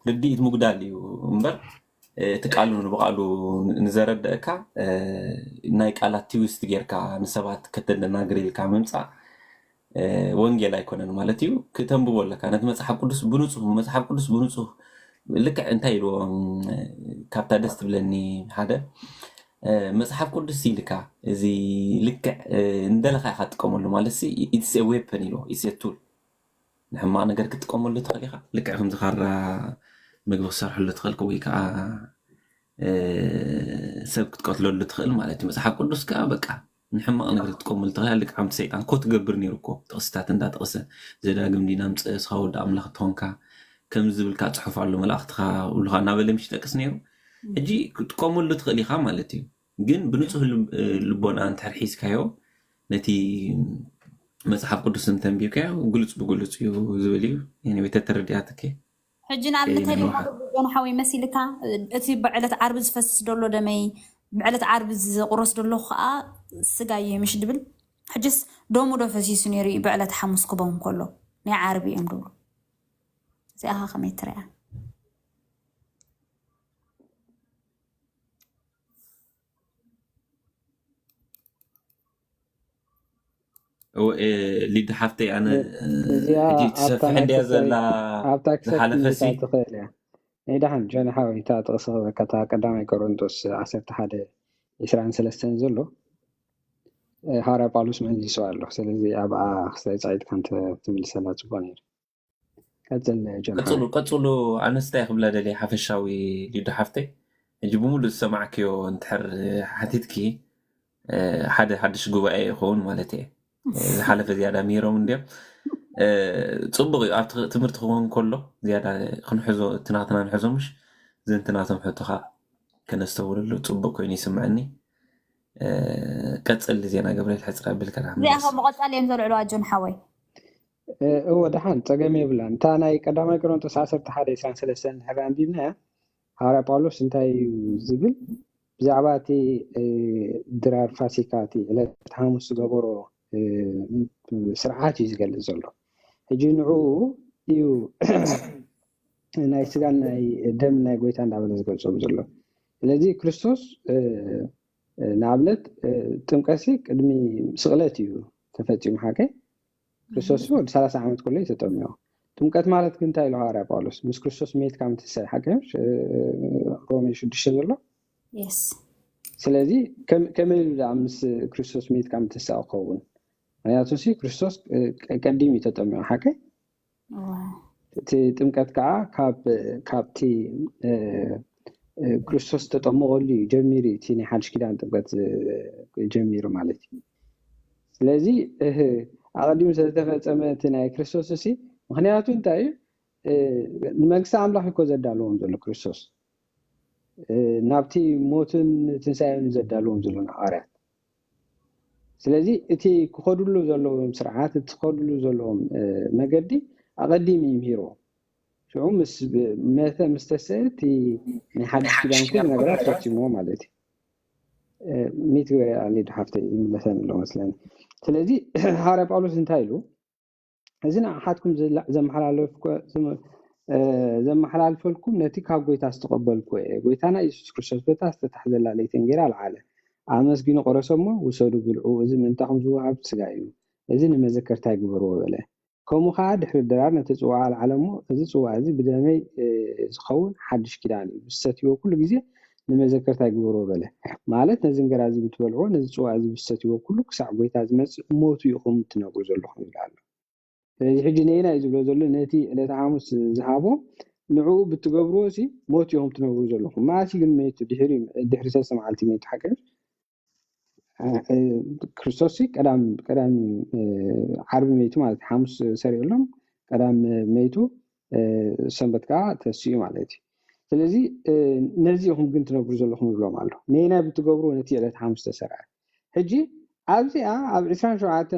رديت مقدالي ومبر تقالون بقالو نزرد دكا نايك على تيوست غيركا نسبات كتدنا غريلكا ممصا ወንጌል አይኮነን ማለት እዩ ከተንብቦ ለካ ነቲ መጽሐፍ ቅዱስ ብንጹህ ልክ እንታይ ኢሉ ካብታ ደስ ትብለኒ ሓደ መጽሐፍ ቅዱስ ይልካ እዚ ልክ እንደለካ ይጥቀመሉ ማለት ሲ ኢትስ ኤ ዌፐን ኢሉ ኢትስ ኤ ቱል ንሕማቕ ነገር ክትጥቀመሉ ትኽእል ኢኻ ልክዕ ከምዚ ካራ ምግቢ ክሰርሐሉ ትኽእል ወይ ከዓ ሰብ ክትቀትለሉ ትኽእል ማለት እዩ መፅሓፍ ቅዱስ ከዓ በቃ ንሕማቕ ነገር ክትጥቀመሉ ትኽእል ልክዕ ከምቲ ሰይጣን ኮ ትገብር ነይሩ እኮ ጥቕስታት እንዳጠቕሰ ዘዳግም ዲና ምፅእ ስኻ ወዲ ኣምላኽ ትኾንካ ከም ዝብልካ ፅሑፍ ኣሎ መላእኽትኻ ውልኻ እናበለ ምሽ ጠቅስ ነይሩ ሕጂ ክትጥቀመሉ ትኽእል ኢኻ ማለት እዩ ግን ብንፁህ ልቦና እንድሕር ሒዝካዮ ነቲ መፅሓፍ ቅዱስ እንተንቢብካዮ ግልፅ ብግልፅ እዩ ዝብል እዩ ቤተ ተረዲኣትከ ሕጂ ንኣብነት ጆን ሓዊ መሲልካ እቲ ብዕለት ዓርቢ ዝፈስስ ደሎ ደመይ ብዕለት ዓርቢ ዝቁረስ ደሎ ከዓ ስጋ እዩ ምሽ ድብል ሕጂስ ደሙ ዶ ፈሲሱ ነይሩ ብዕለት ሓሙስ ክበውን ከሎ ናይ ዓርቢ እዮም ድብሉ እዚኣኻ ከመይ ትርያ ليد حفتي أنا جيت سفح عندي أزلا زحلفسي إذا هم جانا حاول تقصه كتا قدامي كورنثوس 11 يسران سلستن زلو هارا باولوس من دي سؤال له ስለዚህ أبا سعيد كانت تملس لها تبانير قتلو أنا استيقظ بلا دلي حفشاوي ليد حفتي يجيبوا له السماع كيو انتحر حتيتكي حدش جوا يخون مالتي حلف زيادة ميرو من ديم تصبغ تمرت خون كله زيادة خنحزو تناثنا نحزومش زين تناثم حطها كنستور له تصبغ كوين يسمعني كتسأل زينا قبل الحسرة بالكلام زي أخو مقصال ينزل على جون حوي هو دحان تقامي بلان تانا قدام كورنثوس 11 سان سلسن هران بيبنا هارا باولوس انتاي زبل بزعباتي درار فاسيكاتي إلى تحامس قبرو سرعات يزقل زلو هجي نعو يو ناي سغان ناي دم ناي غويتان دابل زقل زلو لذي كريستوس نابلت تمقاسي قدمي سغلت يو تفاجئ حاجه كريستوس ود 30 عام كله يتطميو تمقات مالت كنت ايلو هارا باولوس مس كريستوس ميت كام تسع حاجه رومي شدش زلو يس ስለዚህ ከመይ ዳምስ ክርስቶስ ሚት ከም ተሳውቀውን ምክንያቱም ሲ ክርስቶስ ቀዲም ይተጠመው ሓቀ እቲ ጥምቀት ከዓ ካብቲ ክርስቶስ ተጠመቀሉ ጀሚሪ እቲ ናይ ሓድሽ ኪዳን ጥምቀት ጀሚሩ ማለት እዩ ስለዚህ ኣቀዲሙ ዝተፈፀመ እቲ ናይ ክርስቶስ ሲ ምክንያቱ እንታይ ንመንግስቲ ኣምላኽ እኮ ዘዳለዎም ዘሎ ክርስቶስ ናብቲ ሞትን ትንሳኤን ዘዳለዎም ዘለና ሐዋርያት ስለዚህ እቲ ክኸድሉ ዘለዎም ስርዓት እቲ ክኸድሉ ዘለዎም መገዲ ኣቀዲም ይምሂሮ ሽዑ መተ ምስተሰቲ ናይ ሓድሽ ኪዳን ኩሉ ነገራት ፈፂሞ ማለት እዩ ሚት ኣሊድ ሓፍተ ይምለሰን ኣሎ መስለኒ ስለዚህ ሐዋርያ ጳውሎስ እንታይ ኢሉ እዚና ሓትኩም ዘመሓላልፈልኩም ነቲ ካብ ጎይታ ዝተቀበልኩ ጎይታና ኢየሱስ ክርስቶስ በታ ዝተታሕዘላ ለይተንጌራ አልዓለ ኣመስጊኑ ቆረሰሞ ውሰዱ ብልዑ እዚ ምንታኹም ዝወሃብ ስጋ እዩ እዚ ንመዘከርታ ይግበርዎ በለ ከምኡ ከዓ ድሕሪ ደራር ነቲ ፅዋዕ አልዓለሞ እዚ ፅዋዕ እዚ ብደመይ ዝኸውን ሓድሽ ኪዳን እዩ ብሰትዮ ኩሉ ግዜ ንመዘከርታ ይግበርዎ በለ ማለት ነዚ እንጀራ እዚ ብትበልዖ ነዚ ፅዋዕ እዚ ብሰትዮ ኩሉ ክሳዕ ጎይታ ዝመፅእ ሞቱ ኢኹም ትነግሩ ዘለኹም ይላል ስለዚህ ሕጂ ነይና ይዝብሎ ዘሎ ነቲ ዕለተ ሐሙስ ዝሃቦ ንዑ ብትገብርዎ ሲ ሞት ይኹም ትነግሩ ዘለኹም ማሲ ግን ሜቱ ድሕሪ ሰለስተ መዓልቲ ሜቱ ሓቀ ክርስቶስ ቀዳሚ ዓርቢ ሜቱ ማለት ሐሙስ ሰሪዕሎም ቀዳም ሜቱ ሰንበት ከዓ ተስዩ ማለት እዩ ስለዚህ ነዚ ይኹም ግን ትነግሩ ዘለኹም ይብሎም ኣሎ ነይና ብትገብርዎ ነቲ ዕለተ ሐሙስ ተሰርዐ ሕጂ ኣብዚኣ ኣብ 27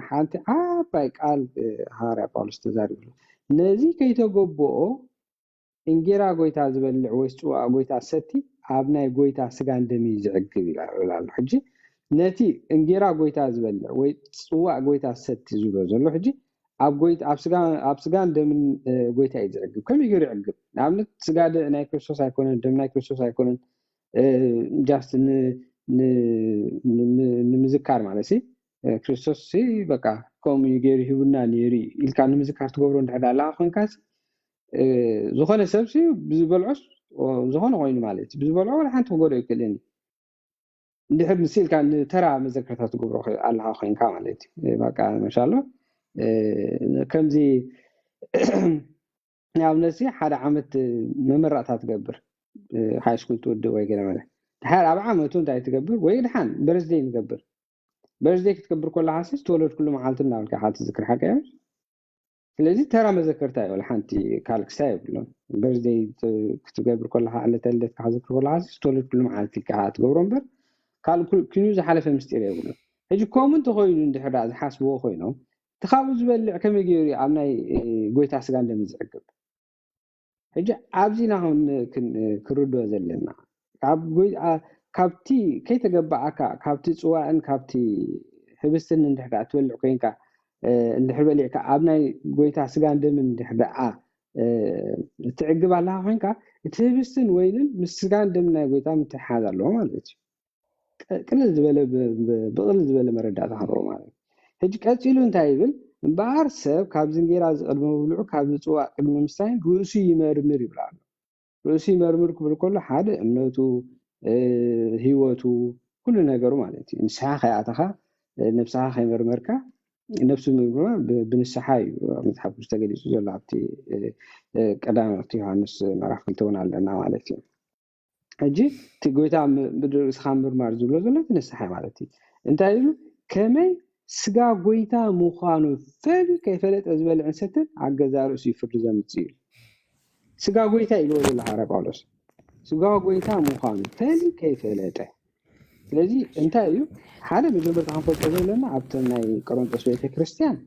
ሓንቲ ዓባይ ቃል ሐዋርያ ጳውሎስ ተዛሪቡ ነዚ ከይተገብኦ እንጀራ ጎይታ ዝበልዕ ወይ ፅዋዕ ጎይታ ሰቲ ኣብ ናይ ጎይታ ስጋን ደምን ዝዕግብ ይላል ሕጂ ነቲ እንጀራ ጎይታ ዝበልዕ ወይ ፅዋዕ ጎይታ ሰቲ ዝብሎ ዘሎ ሕጂ ኣብ ስጋን ደምን ጎይታ እዩ ዝዕግብ ከመይ ገይሩ ይዕግብ ንኣብነት ስጋ ናይ ክርስቶስ ኣይኮነን ደም ናይ ክርስቶስ ኣይኮነን ጃስት ንምዝካር ማለት ሲ ክርስቶስ ሲ በቃ ከም ይገር ይሁና ነሪ ኢልካ ንምዝካር ትገብሮ እንደዳላ ኮንካስ ዝኾነ ሰብሲ ብዝበልዖስ ዝኾነ ኮይኑ ማለት ብዝበልዖ ወላ ሓንቲ ጎዶ ይክልኒ እንድሕር ንሲልካ ተራ መዘከርታ ትገብሮ ኣለካ ኮንካ ማለት በቃ ማሻአላ ከምዚ ያው ነሲ ሓደ ዓመት መመራእታ ትገብር ሃይ ስኩል ትወድ ወይ ገለ ማለት ድሓር ኣብ ዓመቱ እንታይ ትገብር ወይ ድሓን በርዝዴይ ትገብር በርዝዴይ ክትገብር ከላ ሓሲስ ተወለድ ኩሉ መዓልቲ እናበልካ ሓቲ ዝክር ሓቀ እዮም ስለዚ ተራ መዘከርታ እዩ ሓንቲ ካልክሳ ይብሎም በርዝዴይ ክትገብር ከላ ዕለተ ልደትካ ዝክር ከላ ሓሲስ ተወለድ ኩሉ መዓልቲ ኢልካ ትገብሮ እምበር ካልእ ኩሉ ዝሓለፈ ምስጢር የብሉን ሕጂ ከምኡ እንተኮይኑ እንድሕር ዝሓስብዎ ኮይኖም تخابو زبلع كم يجري عنا قويت عسكان لم يزعجب. هجا عبزينا هون كردو زلنا. كاب قويت كابتي كي تجبع كابتي سواء كابتي حبستن ندحر أتولع كينكا ندحر بلع كابنا قويت عسكان لم ندحر تعجب على هونكا تحبستن وينن مسكان لمنا قويت عم تحاذر لهم عليك. كل زبالة بغل زبالة مردات هرو مالك. هجي كاتيلو انتايبل بار سب كاب زنجيرا قدم مبلوع كاب صوا قدم مستاين روسي يمرمر يبلعل روسي يمرمر كل حاجه امنتو هيوتو كل ነገሩ ማለት እዩ ንስሓ ኸያተኻ ነፍስኻ ኸይመርመርካ ነፍሱ ምርመራ ብንስሓይ መጽሓፍ ውስጥ ተገሊጹ ዘሎ ኣብቲ ቀዳማዊ ዮሐንስ ምዕራፍ 2 ውን ኣለና ማለት እዩ ሕጂ እቲ ጎይታ ብርእስኻ ምርማር ዝብሎ ዘሎ ንስሓይ ማለት እዩ እንታይ እዩ ከመይ سجا قويتا مخانو فل كيف لا تزبل عن ستة عجزارو سيفر زمتيل سجا قويتا يلوز الحرب علوس سجا قويتا مخانو فل كيف لا ته لذي انت أيو حدا بجبر تحفظ لنا عبتنا يقرون تسوية كريستيان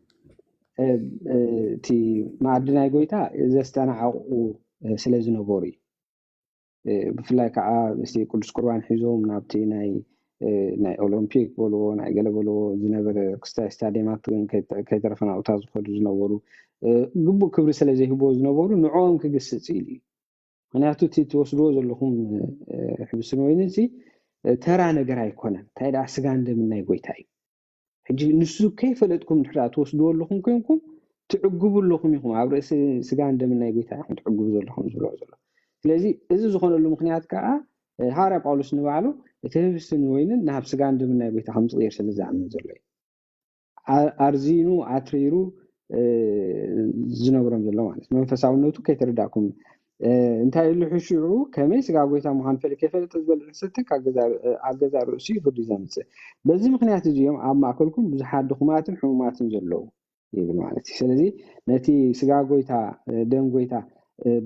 تي معدنا قويتا إذا استنعوا سلزنو بوري بفلاك استي كل سكروان حزوم نابتي ናይ ኦሎምፒክ ቦሎ ናይ ገለ ቦሎ ዝነበረ ስታዲየማት ከይተረፈና ኣውታ ዝኸዱ ዝነበሩ ግቡእ ክብሪ ስለ ዘይህቦ ዝነበሩ ንዖም ክግስፅ ኢሉ ምክንያቱ እቲ ትወስድዎ ዘለኹም ሕብስን ወይኒ እዚ ተራ ነገር ኣይኮነን እንታይ ደኣ ስጋ እንደምናይ ጎይታ እዩ ሕጂ ንሱ ከይፈለጥኩም ድሕራ ትወስድዎ ኣለኹም ኮይንኩም ትዕግቡ ኣለኹም ኢኹም ኣብ ርእሲ ስጋ እንደምናይ ጎይታ ኢኹም ትዕግቡ ዘለኹም ዝብሎ ዘሎ ስለዚ እዚ ዝኾነሉ ምክንያት ከዓ ሃርያ ጳውሎስ ንባዕሉ ተህብስን ወይንን ናብ ስጋ እንደምናይ ጎይታ ከም ዝቕየር ስለዝኣምን ዘሎ እዩ ኣርዚኑ ኣትሪሩ ዝነብሮም ዘሎ ማለት መንፈሳውነቱ ከይተረዳእኩም እንታይ ኢሉ ሕሽዑ ከመይ ስጋ ጎይታ ምዃን ፈለክ ከይፈለጠ ዝበልዕ ሰተክ ኣገዛ ርእሱ ፍርዲ ዘምፅእ በዚ ምክንያት እዚኦም ኣብ ማእከልኩም ብዙሓት ድኹማትን ሕሙማትን ዘለዉ ይብል ማለት እዩ ስለዚ ነቲ ስጋ ጎይታ ደም ጎይታ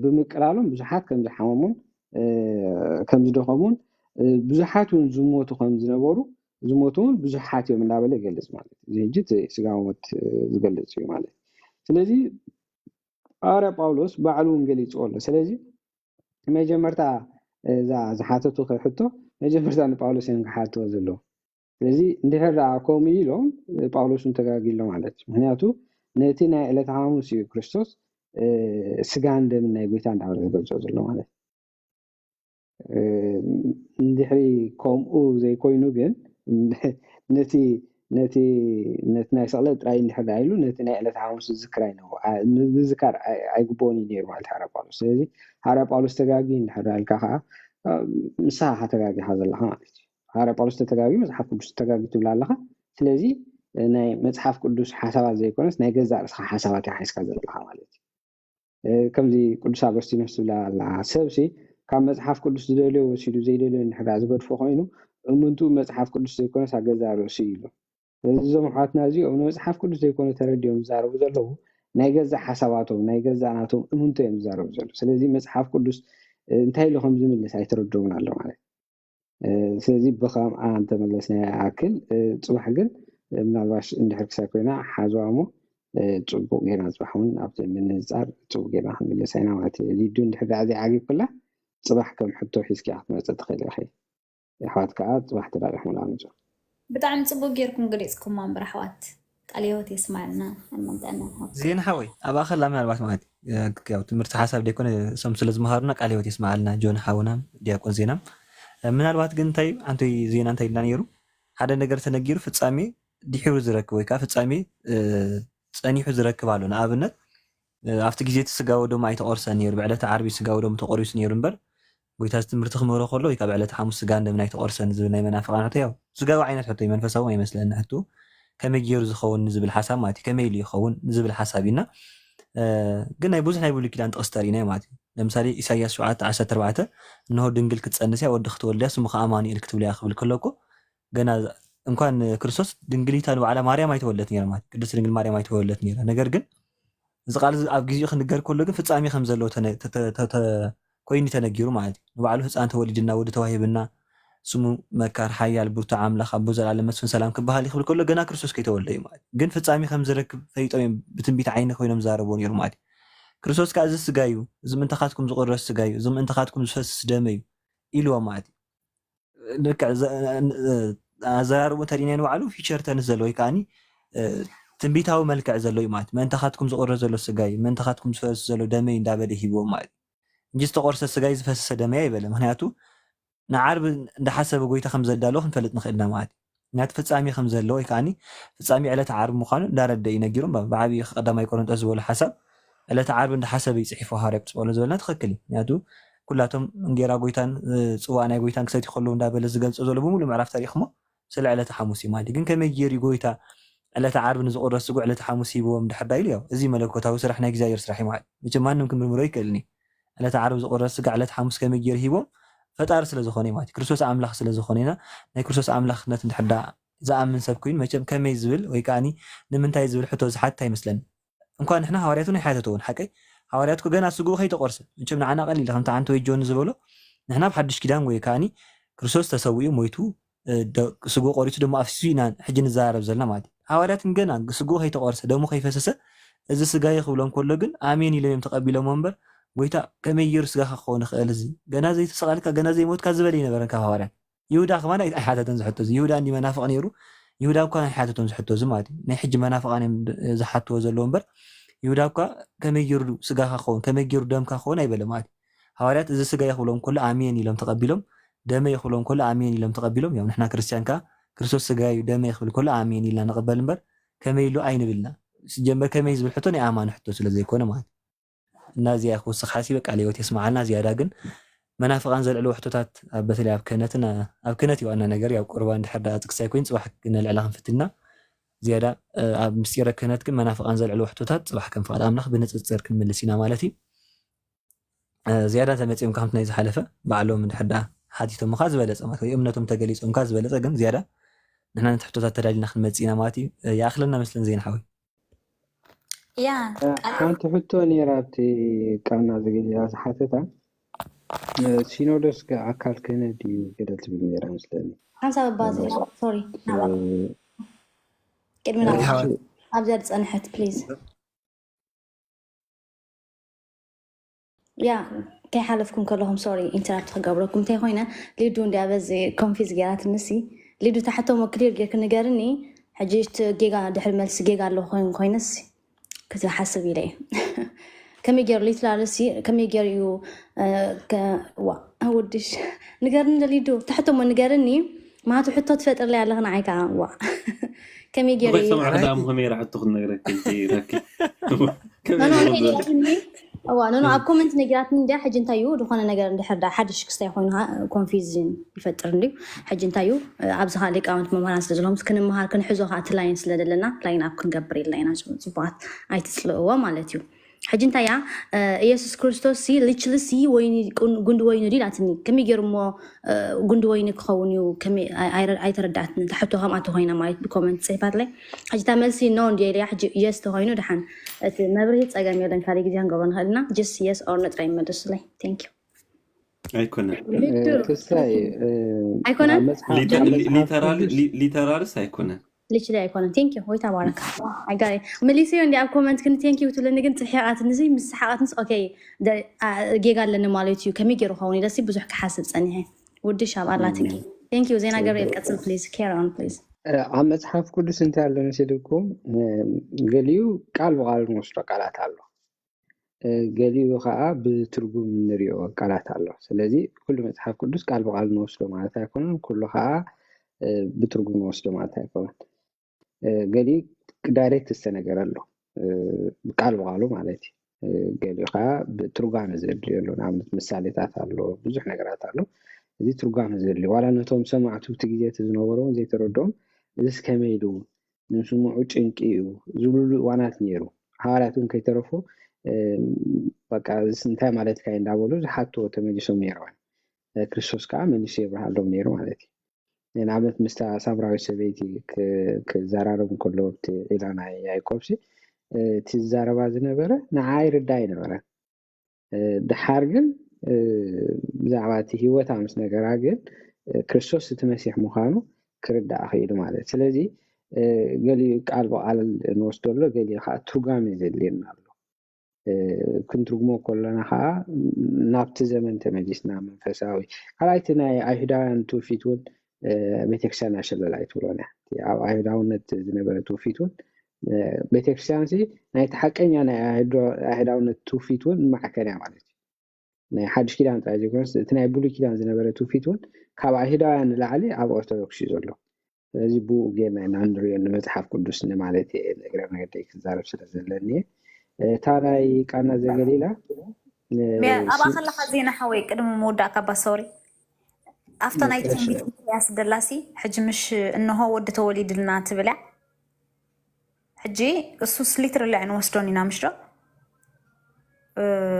ብምቅላሎም ብዙሓት ከም ዝሓመሙን ከም ዝደኸሙን ብዙሓት ውን ዝሞቱ ከም ዝነበሩ ዝሞቱን ብዙሓት እዮም እንዳበለ ይገልጽ ማለት እዩ ዝህጅት ስጋዊ ሞት ዝገልጽ እዩ ማለት ስለዚ ሃርያ ጳውሎስ ባዕሉ ገሊጹ ኣሎ ስለዚ መጀመርታ እዛ ዝሓተቱ ከሕቶ መጀመርታ ንጳውሎስ እዮም ክሓትዎ ዘሎ ስለዚ እንድሕር ከምኡ ኢሎም ጳውሎስን ተጋጊሎ ማለት እዩ ምክንያቱ ነቲ ናይ ዕለተ ሐሙስ እዩ ክርስቶስ ስጋ እንደምን ናይ ጎይታ እንዳበለ ዝገልጾ ዘሎ ማለት እዩ እንድሕሪ ከምኡ ዘይኮይኑ ግን ነቲ ናይ ስቕለት ጥራይ እንድሕር ኢሉ ነቲ ናይ ዕለተ ሐሙስ ዝክራይ ነው ምዝካር ኣይግቦን ነይሩ ማለት ሃርያ ጳውሎስ ስለዚ ሃርያ ጳውሎስ ተጋጊ እንድሕር ኢልካ ከዓ ንስኻ ተጋጊኻ ዘለኻ ማለት እዩ ሃርያ ጳውሎስ ተጋጊ መጽሓፍ ቅዱስ ተጋጊ ትብላ ኣለኻ ስለዚ ናይ መጽሓፍ ቅዱስ ሓሳባት ዘይኮነስ ናይ ገዛ ርእስኻ ሓሳባት ይሓይስካ ዘለኻ ማለት እዩ ከምዚ ቅዱስ ኣገስቲኖስ ትብላ ኣላ ሰብሲ ካብ መጽሓፍ ቅዱስ ዝደልዮ ወሲዱ ዘይደልዮ እንድሕር ዝገድፎ ኮይኑ እምንቱ መጽሓፍ ቅዱስ ዘይኮነስ ኣገዛ ርእሱ ኢሉ ስለዚ እዞም ኣሕዋትና እዚኦም ንመጽሓፍ ቅዱስ ዘይኮነ ተረዲኦም ዝዛረቡ ዘለዉ ናይ ገዛ ሓሳባቶም ናይ ገዛ ናቶም እምንቶ እዮም ዝዛረቡ ዘለዉ ስለዚ መጽሓፍ ቅዱስ እንታይ ኢሉ ከም ዝምልስ ኣይተረድኡን ኣሎ ማለት ስለዚ ብኸምኣ እንተመለስና ኣክል ፅባሕ ግን ምናልባሽ እንድሕር ክሳይ ኮይና ሓዝዋ እሞ ፅቡቅ ጌርና ፅባሕ እውን ኣብቲ ምንፃር ፅቡቅ ጌርና ክንምለስ ኢና ማለት እዩ ሊዱ እንድሕር ዘይዓጊብ ኩላ صباح كم حطوا حيسكي أحمد تدخل أخي حوات كعاد صباح تبع رحمة الله عنه بتعم تصبوا غيركم قريسكم ما برحوات قاليوت يسمعنا المنطقة زين حوي أبا أخر لما الوقت مهدي كيو تمرت حسب ديكون سمسلز مهارنا قاليوت يسمعنا جون حاونا ديكون زينا من الوقت قنتي أنتي زينا أنتي لانيرو هذا نقدر تنجير في تسامي دي حوز ركوي كاف تسامي تساني حوز ركبالون أبنت أفتح جيت سجاودو ما يتقرص نير بعد تعربي سجاودو متقرص نير نبر ويتاز تمرت خمره خلو يكاب على تحمس سجان من يتقرص نزل ناي منافقان حتى سجاو عينات حتى منفسه مثلا حتى كم يجير زخون نزل الحساب ماتي كم يلي يخون نزل الحسابنا ግን ናይ ብዙሕ ናይ ብሉይ ኪዳን ጥቕስቲ ኢና ማለት እዩ ለምሳሌ ኢሳያስ 7:14 እንሆ ድንግል ክትፀንስ እያ ወዲ ክትወልድ እያ ስሙ ከዓ አማኑኤል ክትብል እያ ክብል ከለኮ ገና እንኳን ክርስቶስ ድንግሊታ ንባዕላ ማርያም ኣይተወለደት ነይራ ማለት ቅድስት ድንግል ማርያም ኣይተወለደት ነይራ ነገር ግን እዚ ቃል ኣብ ግዚኡ ክንገር ከሎ ግን ፍጻሜ ከም ዘለዎ ኮይኑ ተነጊሩ ማለት እዩ ንባዕሉ ህፃን ተወሊድና ወዲ ተዋሂብና ስሙ መካር ሓያል ብርቱ ኣምላኽ ኣቦ ዘላለም መስፍን ሰላም ክበሃል ይኽብል ከሎ ገና ክርስቶስ ከይተወልደ እዩ ማለት ግን ፍጻሜ ከም ዝረክብ ፈሊጦም እዮም ብትንቢት ዓይኒ ኮይኖም ዝዛረብዎ ነይሩ ማለት እዩ ክርስቶስ ከዓ እዚ ስጋ እዩ እዚ ምእንተኻትኩም ዝቁረስ ስጋ እዩ እዚ ምእንተኻትኩም ዝፈስስ ደመ እዩ ኢልዎም ማለት እዩ ኣዘራርቦ እንተሪእና ንባዕሉ ፊቸር ተንስ ዘሎ ወይ ከዓኒ ትንቢታዊ መልክዕ ዘሎ እዩ ማለት ምእንተኻትኩም ዝቁረስ ዘሎ ስጋ እዩ ምእንተኻትኩም ዝፈስስ ዘሎ ደመ እዩ እንዳበለ ሂብዎም ማለት እንጂ ዝተቆርሰ ስጋ እዩ ዝፈሰሰ ደመ ኣይበለ ምክንያቱ ንዓርብ እንዳሓሰበ ጎይታ ከም ዘዳለዎ ክንፈልጥ ንኽእልና ማለት እዩ ናቲ ፍጻሜ ከም ዘለዎ ወይ ከዓኒ ፍጻሜ ዕለተ ዓርቢ ምዃኑ እንዳረደ እዩ ነጊሮም ብዓብዪ ቀዳማይ ቆሮንጦስ ዝበሉ ሓሳብ ዕለተ ዓርቢ እንዳሓሰበ ይፅሒፎ ሃርያ ቅዱስ ጳውሎስ ዝበለና ትኽክል እዩ ምክንያቱ ኩላቶም እንጌራ ጎይታን ፅዋዕ ናይ ጎይታን ክሰትዩ ከለዉ እንዳበለ ዝገልፆ ዘሎ ብምሉእ ምዕራፍ ታሪክ ሞ ስለ ዕለተ ሓሙስ እዩ ማለት እዩ ግን ከመይ ገይሩ ጎይታ ዕለተ ዓርቢ ንዝቁረስ ስጉዕ ዕለተ ሓሙስ ሂብዎም ድሕር ኢሉ ያው እዚ መለኮታዊ ስራሕ ናይ እግዚኣብሔር ስራሕ እዩ ማለት እዩ ማንም ክምርምሮ ይክእልኒ ዕለተ ዓርቢ ዝቁረስ ስጋ ዕለተ ሓሙስ ከመይ ገይሩ ሂቦም ፈጣሪ ስለ ዝኾነ እዩ ማለት እዩ ክርስቶስ ኣምላኽ ስለ ዝኾነ ኢና ናይ ክርስቶስ ኣምላኽነት እንድሕዳ ዝኣምን ሰብ ኮይኑ መቸም ከመይ ዝብል ወይ ከዓኒ ንምንታይ ዝብል ሕቶ ዝሓትት ኣይመስለኒ እንኳን ንሕና ሃዋርያቱ ናይ ሓተት እውን ሓቀይ ሃዋርያትኩ ገና ስጉኡ ከይተቆርሰ መቸም ንዓና ቀሊል ከምቲ ሓንቲ ወይ ጆን ዝበሎ ንሕና ብሓድሽ ኪዳን ወይ ከዓኒ ክርስቶስ ተሰዊኡ ሞይቱ ስጉኡ ቆሪቱ ደሞ ኣፍሲሱ ኢና ሕጂ ንዘራረብ ዘለና ማለት እዩ ሃዋርያት ገና ስጉኡ ከይተቆርሰ ደሞ ከይፈሰሰ እዚ ስጋ ይኽብሎም ከሎ ግን ኣሜን ኢሎም እዮም ተቐቢሎም እምበር ጎይታ ከመይ ገይሩ ስጋኻ ክኸውን ይኽእል እዚ ገና ዘይተሰቓልካ ገና ዘይሞትካ ዝበለ ይነበረን ካብ ሃዋርያት ይሁዳ ከማን ኣይሓተተን ዝሕቶ እዚ ይሁዳ እንዲ መናፍቕ ነይሩ ይሁዳ እኳ ኣይሓተቶም ዝሕቶ እዚ ማለት እዩ ናይ ሕጂ መናፍቓን እዮም ዝሓትዎ ዘለዎ እምበር ይሁዳ እኳ ከመይ ገይሩ ስጋኻ ክኸውን ከመይ ገይሩ ደምካ ክኸውን ኣይበለ ማለት እዩ ሃዋርያት እዚ ስጋ ይኽብሎም ከሎ ኣሜን ኢሎም ተቐቢሎም ደመ ይኽብሎም ከሎ ኣሜን ኢሎም ተቐቢሎም ያው ንሕና ክርስቲያን ከዓ ክርስቶስ ስጋ እዩ ደመ ይኽብል ከሎ ኣሜን ኢልና ንቕበል እምበር ከመይ ኢሉ ኣይንብልና ሲጀመር ከመይ ዝብል ሕቶ ናይ ኣማን ሕቶ ስለ ዘይኮነ ማለት እዩ እና እዚኣ ክውስኽ ሓሲበ ቃል ሂወት የስማዓልና ዝያዳ ግን መናፍቃን ዘልዕልዎ ሕቶታት በተለይ ኣብ ክህነትን ኣብ ክህነት ይዋና ነገር ያው ቁርባን ድሕር ዳ ጥቅሳይ ኮይኑ ፅባሕ ነልዕላ ክንፍትና ዝያዳ ኣብ ምስጢረ ክህነት ግን መናፍቃን ዘልዕልዎ ሕቶታት ፅባሕ ከም ፍቃድ ኣምላኽ ብንፅፅር ክንምልስ ኢና ማለት እዩ ዝያዳ ተመፂኦም ከምቲ ናይ ዝሓለፈ ባዕሎም ድሕር ዳ ሓቲቶም ካ ዝበለፀ ማለት ወይ እምነቶም ተገሊፆም ካ ዝበለፀ ግን ዝያዳ ንሕና ነቲ ሕቶታት ተዳሊና ክንመፅእ ኢና ማለት እዩ ይኣኽለና መስለን ዘይና ሓዊ ያ ሓንቲ ሕቶ ነይራ ኣብቲ ቃልና ዘገሊላ ዝሓተታ ሲኖዶስ ኣካል ክህነት ድዩ ገደል ትብል ነይራ መስለኒ ሓንሳብ ባዜ ሶሪ ቅድሚና ኣብዛ ዝፀንሐት ፕሊዝ ያ ከይሓለፍኩም ከለኹም ሶሪ ኢንተራፕት ክገብረኩም እንታይ ኮይነ ሊዱ እንዲያ በዚ ኮንፊዝ ጌራት ንሲ ሊዱ ታሕቶም ክሊር ጌርክ ንገርኒ ሕጂ ጌጋ ድሕሪ መልሲ ጌጋ ኣለዎ ኮይነስ ክትሓስብ ኢለ ከመይ ገይሩ ሊትራልሲ ከመይ ገይሩ እዩ ውድሽ ንገርኒ ሊዱ ታሕቶም ንገርኒ ማቱ ሕቶ ትፈጥር ላይ ኣለኽና ዓይካ ከመይ ገይሩ ሰማዕዳም ከመይ ራሕቱ ክነግረክ نو ኣብ ኮመንት ነገራት እንደ ሕጂ እንታይ እዩ ዝኾነ ነገር እንድሕር ሓድሽ ክስታይ ኮይኑ ኮንፊውዥን ይፈጥር እንዴ ሕጂ እንታይ እዩ ኣብዚ ካ ሊቃውንት መምህራን ስለ ዘለዎም ክንመሃር ክንሕዞ ካ እቲ ላይን ስለ ዘለና ላይን ኣብ ክንገብር የለና ኢና ፅቡቃት ኣይትፅልእዎ ማለት እዩ ሕጂ እንታይ እያ ኢየሱስ ክርስቶስ ሲ ሊትራሊ ሲ ወይኒ ጉንዲ ወይኒ ዲላትኒ ከመይ ገይሩ እሞ ጉንዲ ወይኒ ክኸውን እዩ ከመይ ኣይተረዳእትን ታሕቶ ከምኣቶ ኮይና ማለት ብኮመንት ፅሒፋት ላይ ሕጂ እታ መልሲ ኖ እንድያ ሕጂ የስ ተኮይኑ ድሓን እቲ መብርሂ ፀገም የለን ካሊእ ግዜ ክንገብሮ ንኽእልና ጀስ የስ ኦር ኖ ጥራይ ይመለሱ ላይ ቴንክ ዩ ኣይኮነን ሊተራልስ ኣይኮነን literally ኣይኮነን ቴንክ ዩ ወይ ተባረካ ኣጋሪ መሊስዮ እንዲ ኣብ ኮመንት ግን ቴንክ ዩ ትብለኒ ግን ፅሒቃት ንዚ ምስ ሓቃት ንስ ኦኬ ጌጋ ኣለኒ ማለት እዩ ከመይ ገይሩ ኸውን ደሲ ብዙሕ ክሓስብ ፀኒሐ ውድሽ ኣብ ኣላ ትንኪ ቴንክ ዩ ዜና ገብርኤል ቀፅል ፕሊዝ ኬር ኦን ፕሊዝ ኣብ መፅሓፍ ቅዱስ እንታይ ኣሎ መሲልኩም ገሊኡ ቃል ብቃል ንወስዶ ቃላት ኣሎ ገሊኡ ከዓ ብትርጉም ንሪኦ ቃላት ኣሎ ስለዚ ኩሉ መፅሓፍ ቅዱስ ቃል ብቃል ንወስዶ ማለት ኣይኮነን ኩሉ ከዓ ብትርጉም ንወስዶ ማለት ኣይኮነን ገሊኡ ዳይሬክት ዝተነገረ ኣሎ ቃል ብቃሉ ማለት እዩ ገሊኡ ከዓ ብትርጓሜ ዘድልዮ ኣሎ ንኣብነት ምሳሌታት ኣሎ ብዙሕ ነገራት ኣሎ እዚ ትርጓሜ ዘድልዮ ዋላ ነቶም ሰማዕቱ እቲ ግዜ ዝነበሮም ዘይተረድኦም እዚ ከመይ ኢሉ ንስምዑ ጭንቂ እዩ ዝብሉ እዋናት ነይሩ حالاتهم كيترفوا بقى سنتاي مالت كاين دابلو حتى تمجسهم نيروان ክርስቶስ ከዓ መልሶ ይብርሃሎም ነይሩ ማለት እዩ ንኣብነት ምስታ ሳምራዊ ሰበይቲ ክዘራረቡ ከሎ ኣብቲ ዒላ ናይ ያዕቆብሲ እቲ ዝዛረባ ዝነበረ ንዓይ ርዳእ ነበረ ድሓር ግን ብዛዕባ እቲ ሂወታ ምስ ነገራ ግን ክርስቶስ እቲ መሲሕ ምዃኑ ክርዳእ ክኢሉ ማለት ስለዚ ገሊኡ ቃል በቃል ንወስደሎ ገሊኡ ከዓ ትርጓሜ ዘድልየና ኣሎ ክንትርጉሞ ከለና ከዓ ናብቲ ዘመን ተመሊስና መንፈሳዊ ካልኣይቲ ናይ ኣይሁዳውያን ትውፊት እውን ቤተክርስትያን ኣሸለላ ይትብሎና ኣብ ኣይሁዳውነት ዝነበረ ትውፊት እውን ቤተክርስትያን ናይቲ ሓቀኛ ናይ ኣይሁዳውነት ትውፊት እውን ማዕከንያ ማለት እዩ ናይ ሓድሽ ኪዳን ጥራይ ዘይኮነስ እቲ ናይ ብሉይ ኪዳን ዝነበረ ትውፊት እውን ካብ ኣይሁዳውያን ንላዕሊ ኣብ ኦርቶዶክስ እዩ ዘሎ ስለዚ ብኡ ጌርና ኢና ንሪኦ ንመፅሓፍ ቅዱስ ንማለት እግረ መንገዲ ክዛረብ ስለዘለኒ ታራይ ቃና ዘገሊላ أبا خلّا خزينة حوي قدم مودا كبا سوري أفتى نايت بيت ياس دلاسي حجي مش إنه هو ود توليد لنا تبلع حجي السوس لتر اللي عن وستوني نامشرا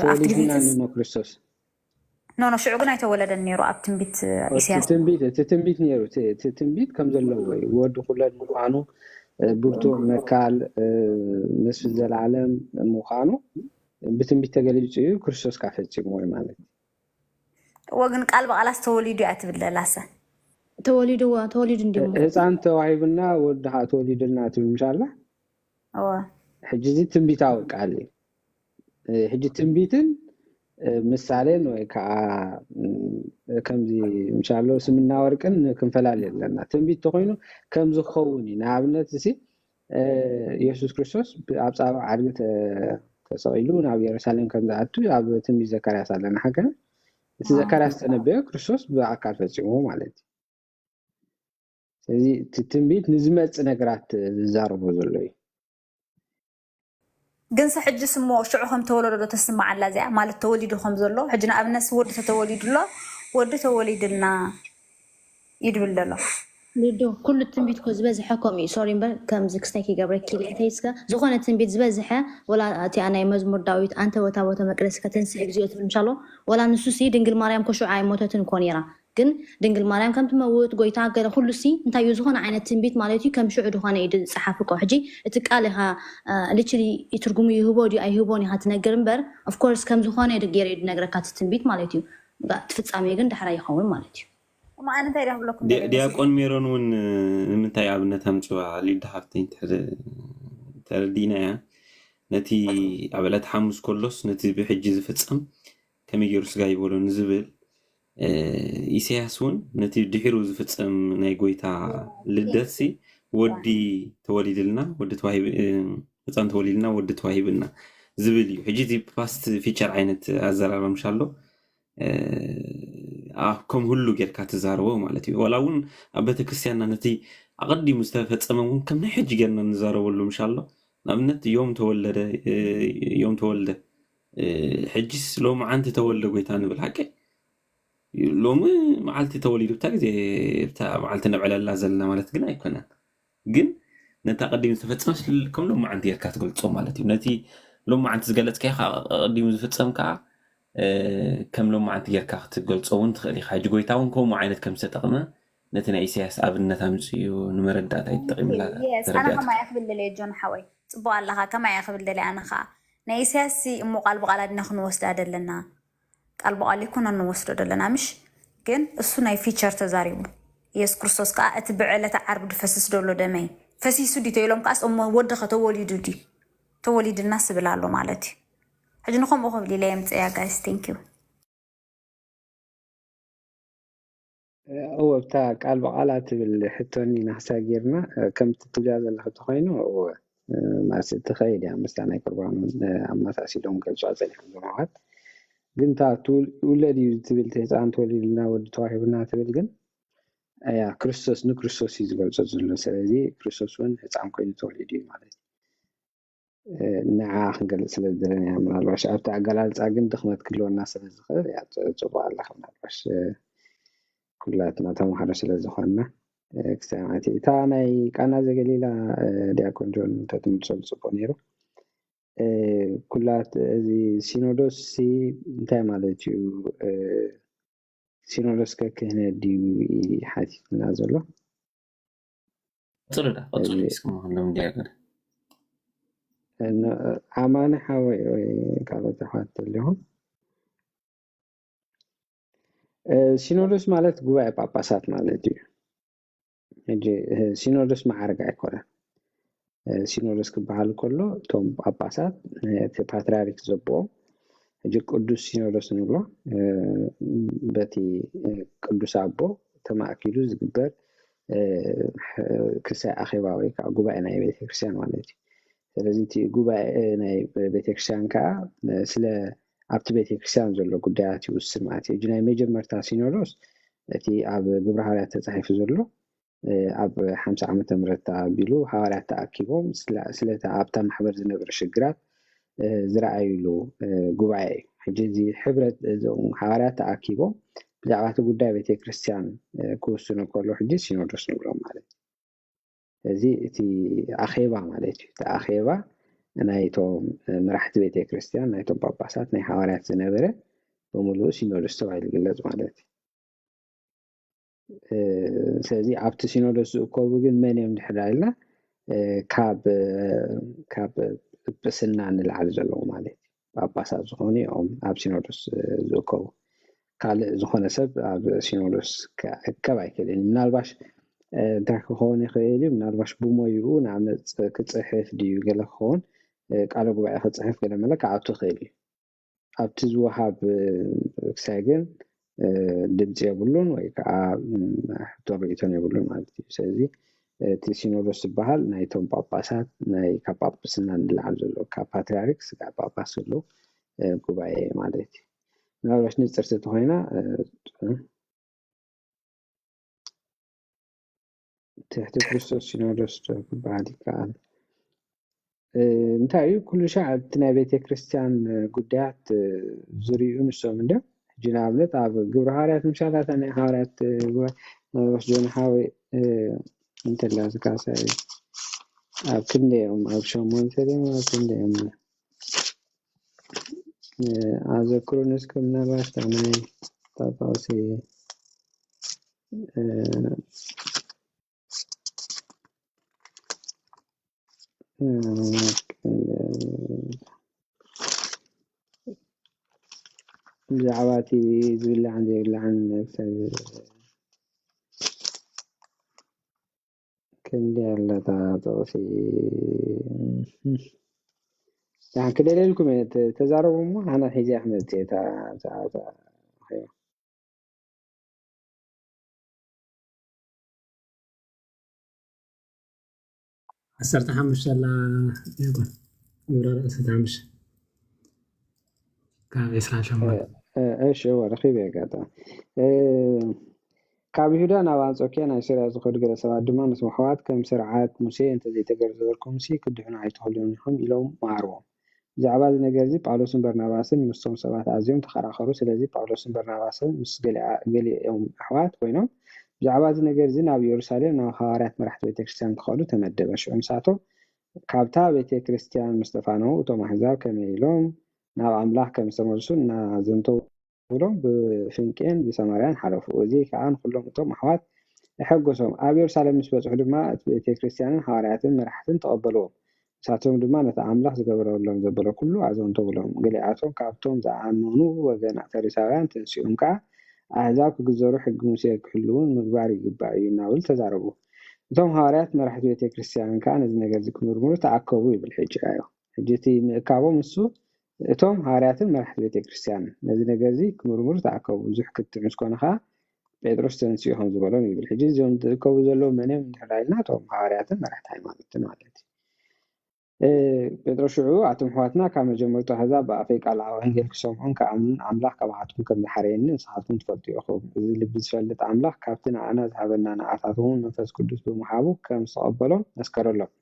توليدنا كريستوس نو شعوبنا يتولد النيرو أبتن بيت إسياس تتنبيت نيرو تتنبيت كم زلوي ود خلاد مخانو برتو مكال مسجد العالم مخانو بتنبيت تقليد كريستوس كافيتش موي مالك وقن قلب على توليدو أتبدل لاسا توليدو نديو هزان توعيبنا ودها توليدنا تبي إن شاء الله حجزي تنبيت عوق علي حجي تنبيتن مثالين وكا كم زي إن شاء الله سمنا وركن كنفلال لنا تنبيت تقينو كم زخوني نعبنا تسي يسوع كريستوس أبصار عرض تسائلون أو يرسلون كم ذاتو أو تنبيت زكريا سالنا حاجة زكريا استنبأ كريستوس بعقل فسيمه مالتي ስለዚህ ትንቢት ንዝመጽ ነገራት ዝዛረቡ ዘለዩ ግን ሕጂ ስሞ ሽዑኹም ተወለዶ ተስማዕ ኣላ እዚኣ ማለት ተወሊድኹም ዘሎ ሕጂ ንኣብነት ወዲ ተወሊድሎ ወዲ ተወሊድልና ይድብል ዘሎ ልዶ ኩሉ ትንቢት ኮ ዝበዝሐ ከምኡ ሶሪ እምበር ከምዚ ክስታይ ክገብረኪ ኢልተይስካ ዝኾነ ትንቢት ዝበዝሐ ወላ እቲ ናይ መዝሙር ዳዊት አንተ ወታቦተ መቅደስ ከተንስእ እግዚኦ ትብል እንሻሎ ወላ ንሱሲ ድንግል ማርያም ኮሹዓ ሞተትን ኮ ነይራ ግን ድንግል ማርያም ከም ትመውት ጎይታ ገለ ኩሉሲ እንታይ እዩ ዝኾነ ዓይነት ትንቢት ማለት እዩ ከም ሽዑ ድኾነ ኢድ ፀሓፍኮ ሕጂ እቲ ቃል ኢኻ ልችሊ ይትርጉሙ ይህቦ ድዩ ኣይህቦን ኢኻ ትነግር እምበር ኦፍኮርስ ከም ዝኾነ ገይረ ኢድ ነግረካ እቲ ትንቢት ማለት እዩ ትፍፃሜ ግን ድሕራ ይኸውን ማለት እዩ ዲያቆን ሜሮን እውን ንምንታይ ኣብነት ኣምፅዋ ሊድሃፍተኝ ተረዲና እያ ነቲ ኣብ ዕለት ሓሙስ ከሎስ ነቲ ብሕጂ ዝፍፀም ከመይ ገይሩ ስጋ ይበሎ ንዝብል ኢሳያስ እውን ነቲ ድሒሩ ዝፍፀም ናይ ጎይታ ልደት ወዲ ተወሊድልና ወዲ ተዋሂብ ህፃን ተወሊድልና ወዲ ተዋሂብና ዝብል እዩ ሕጂ እቲ ፓስት ፊቸር ዓይነት ኣዘራርባ ምሻሎ ከም ሁሉ ጌርካ ትዛረቦ ማለት እዩ ወላ እውን ኣብ ቤተክርስትያንና ነቲ ኣቐዲሙ ዝተፈፀመ እውን ከም ናይ ሕጂ ጌርና ንዛረበሉ ምሻሎ ንኣብነት ዮም ተወልደ ሕጂስ ሎሚ ዓንቲ ተወልደ ጎይታ ንብል ሓቂ ሎሚ መዓልቲ ተወሊዱ ብታ ግዜ ብታ መዓልቲ ነብዕለላ ዘለና ማለት ግን ኣይኮነን ግን ነታ ቀዲሙ ዝተፈፀመ ከም ሎሚ ዓንቲ ጌርካ ትገልፆ ማለት እዩ ነቲ ሎሚ ዓንቲ ዝገለፅካ ቀዲሙ ዝፍፀም ከዓ ከም ሎሚ ዓንቲ ጌርካ ክትገልፆ እውን ትኽእል ኢኻ ሕጂ ጎይታ እውን ከምኡ ዓይነት ከም ዝተጠቕመ ነቲ ናይ ኢሳያስ ኣብነት ኣምፅኡ ንመረዳእታ ይጠቒምላ ኣነ ከማይ ክብል ጆን ሓወይ ፅቡቅ ኣለኻ ከማይ ክብል ኣነ ከዓ ናይ ኢሳያስ እሞ ቃል ብቃል ኣድና ክንወስዳ ደለና ቃል በቃል ይኩን እንወስዶ ደለና ምሽ ግን እሱ ናይ ፊቸር ተዛሪቡ ኢየሱስ ክርስቶስ ከዓ እቲ ብዕለተ ዓርብ ድፈስስ ደሎ ደመይ ፈሲሱ ዲ ተይሎም ካስ እሞ ወድኸ ተወሊዱ ዲ ተወሊድና ስብል ኣሎ ማለት እዩ ሕጂ ንኸምኡ ክብል ኢለ የምፅያ ጋይስ ቴንክ ዩ ብታ ቃል በቃላ ትብል ሕቶኒ ናሕሳ ጌርና ከም ትትብያ ዘለኹ ተኮይኑ ማስ ትኸይድ እያ ምስታ ናይ ቁርባን ኣመሳሲሎም ገልጿ ፀኒሖም ዘማዋት ግን ታ ውለድ እዩ ትብል ህፃን ተወሊድልና ወዲ ተዋሂብና ትብል ግን እያ ክርስቶስ ንክርስቶስ እዩ ዝገልፆ ዘሎ ስለዚ ክርስቶስ እውን ህፃን ኮይኑ ተወሊድ እዩ ማለት እዩ ንዓ ክንገልፅ ስለ ዝደለና እያ ምናልባሽ ኣብቲ ኣገላልፃ ግን ድኽመት ክህልወና ስለ ዝኽእል እያ ፅቡቅ ኣለካ ምናልባሽ ኩላትና ተምሃሮ ስለ ዝኾንና ክሰማዕቲ እታ ናይ ቃና ዘገሊላ ዲያቆን ጆን ተትምልሰሉ ፅቡቅ ነይሩ ኩላት እዚ ሲኖዶስ እንታይ ማለት እዩ ሲኖዶስ ከክህነት ድዩ ሓቲትና ዘሎ قصر اسكم لهم دياغر ኣማነ ሓወይ ካልኦት ኣሕዋት ኣለኹም ሲኖዶስ ማለት ጉባኤ ጳጳሳት ማለት እዩ ሕጂ ሲኖዶስ ማዕረግ ኣይኮነን ሲኖዶስ ክበሃል ከሎ እቶም ጳጳሳት እቲ ፓትርያርክ ዘቦኦም ሕጂ ቅዱስ ሲኖዶስ ንብሎ በቲ ቅዱስ ኣቦ ተማእኪሉ ዝግበር ክሳይ ኣኼባ ወይ ከዓ ጉባኤ ናይ ቤተክርስትያን ማለት እዩ ስለዚ እቲ ጉባኤ ናይ ቤተክርስትያን ከዓ ስለ ኣብቲ ቤተክርስትያን ዘሎ ጉዳያት ይውስን ማለት እዩ ናይ መጀመርታ ሲኖዶስ እቲ ኣብ ግብረ ሐዋርያት ተጻሒፉ ዘሎ ኣብ 50 ዓመተ ምህረት ተኣቢሉ ሐዋርያት ተኣኪቦም ስለታ ኣብታ ማሕበር ዝነበረ ሽግራት ዝረኣይሉ ጉባኤ እዩ ሕጂ እዚ ሕብረት እዞም ሐዋርያት ተኣኪቦም ብዛዕባ እቲ ጉዳይ ቤተክርስትያን ክውስኑ ከሎ ሕጂ ሲኖዶስ ንብሎም ማለት እዩ እዚ እቲ ኣኼባ ማለት እዩ እቲ ኣኼባ ናይቶም መራሕቲ ቤተክርስትያን ናይቶም ጳጳሳት ናይ ሐዋርያት ዝነበረ ብምሉእ ሲኖዶስ ተባሂሉ ይግለጽ ማለት እዩ ስለዚ ኣብቲ ሲኖዶስ ዝእከቡ ግን መን እዮም ድሕር ኢልና ካብ ጵጵስና ንላዕሊ ዘለዉ ማለት እዩ ጳጳሳት ዝኾኑ እዮም ኣብ ሲኖዶስ ዝእከቡ ካልእ ዝኾነ ሰብ ኣብ ሲኖዶስ ክእከብ ኣይክእልን ምናልባሽ እንታይ ክኸውን ይኽእል እዩ ምናልባሽ ብሞይኡ ንኣብነት ክፅሕፍ ድዩ ገለ ክኸውን ቃለ ጉባኤ ክፅሕፍ ገለ መለ ካብቲ ክእል እዩ ኣብቲ ዝወሃብ ክሳይ ግን ድምፂ የብሉን ወይ ከዓ ሕቶን ርእቶን የብሉን ማለት እዩ ስለዚ እቲ ሲኖዶስ ዝበሃል ናይቶም ጳጳሳት ናይ ካብ ጳጳስና ንላዕሊ ዘሎ ካብ ፓትርያርክ ስጋዕ ጳጳስ ዘሎ ጉባኤ ማለት እዩ ምናልባሽ ንፅርቲ ተኮይና ትሕቲ ክርስቶስ ሲኖዶስ ክበሃል ይከኣል እንታይ እዩ ኩሉ ሻዕ እቲ ናይ ቤተክርስትያን ጉዳያት ዝርኡ ንሶም እንድዮም ሕጂ ንኣብነት ኣብ ግብረ ሐዋርያት ምሳላት ናይ ሐዋርያት ምናልባሽ ጆን ሓወይ እንተላ ዝካሳይ ኣብ ክንደኦም ኣብ 8 ድዮም ኣብ ክንደኦም ኣዘክሮንስ ከም ምናልባሽ ናይ ጳጳሲ ብዛዕባ እቲ ዝብላዕን ዘይብላዕን ክንደይ ኣለታ ጠቕሲ ክደለልኩም ተዛረቡ እሞ ኣነ ሒዚ ኣሕመድ እታ 15 لا يقول يقول 15 كان يسرع شمال ايش هو رخيب يا قاطع ካብ ይሁዳ ናብ አንጾኪያ ናይ ሲርያ ዝኸዱ ገለ ሰባት ድማ ምስ መሕዋት ከም ስርዓት ሙሴ እንተዘይተገርዘበልኩም ክድሕኑ ኣይትኽእሉን ኢኹም ኢሎም ማርዎም ብዛዕባ እዚ ነገር እዚ ጳውሎስን በርናባስን ምስቶም ሰባት ኣዝዮም ተኸራኸሩ ስለዚ ጳውሎስን በርናባስን ምስ ገሊኦም ኣሕዋት ኮይኖም ብዛዕባ እዚ ነገር እዚ ናብ ኢየሩሳሌም ናብ ሐዋርያት መራሕቲ ቤተክርስትያን ክኸዱ ተመደበ ሽዑ ንሳቶም ካብታ ቤተክርስትያን ምስተፋነው እቶም ኣሕዛብ ከመይ ኢሎም ናብ ኣምላኽ ከም ዝተመልሱ እናዘንተው ብሎም ብፍንቄን ብሰማርያን ሓለፉ እዚ ከዓ ንኩሎም እቶም ኣሕዋት ይሕጎሶም ኣብ ኢየሩሳሌም ምስ በፅሑ ድማ እቲ ቤተክርስትያንን ሐዋርያትን መራሕትን ተቐበልዎም ንሳቶም ድማ ነቲ ኣምላኽ ዝገበረሎም ዘበለ ኩሉ ኣዘንተው ብሎም ገሊኣቶም ካብቶም ዝኣመኑ ወገን ፈሪሳውያን ተንሲኦም ከዓ ኣሕዛብ ክግዘሩ ሕጊ ሙሴ ክሕልውን ምግባር ይግባእ እዩ እናበሉ ተዛረቡ እቶም ሐዋርያት መራሕቲ ቤተክርስትያን ከዓ ነዚ ነገር ዝክምርምሩ ተኣከቡ ይብል ሕጂ ኣዮ ሕጂ እቲ ምእካቦም እሱ እቶም ሐዋርያትን መራሕቲ ቤተክርስትያን ነዚ ነገር እዚ ክምርምሩ ተኣከቡ ብዙሕ ክትዕምስ ኮነ ከዓ ጴጥሮስ ተንሲኦም ዝበሎም ይብል ሕጂ እዚኦም ዝእከቡ ዘለዉ መንም እንድሕር ኢልና እቶም ሐዋርያትን መራሕቲ ሃይማኖትን ማለት እዩ ጴጥሮስ ሽዑ ኣቶም ኣሕዋትና ካብ መጀመርቱ ኣሕዛብ ብኣፈይ ቃል ወንጌል ክሰምዑን ከኣምኑን ኣምላኽ ካብኣትኩም ከም ዝሓረየኒ ንስኻትኩም ትፈልጡ ኢኹም እዚ ልቢ ዝፈልጥ ኣምላኽ ካብቲ ንኣና ዝሃበና ንኣታትውን መንፈስ ቅዱስ ብምሃቡ ከም ዝተቐበሎም መስከረሎም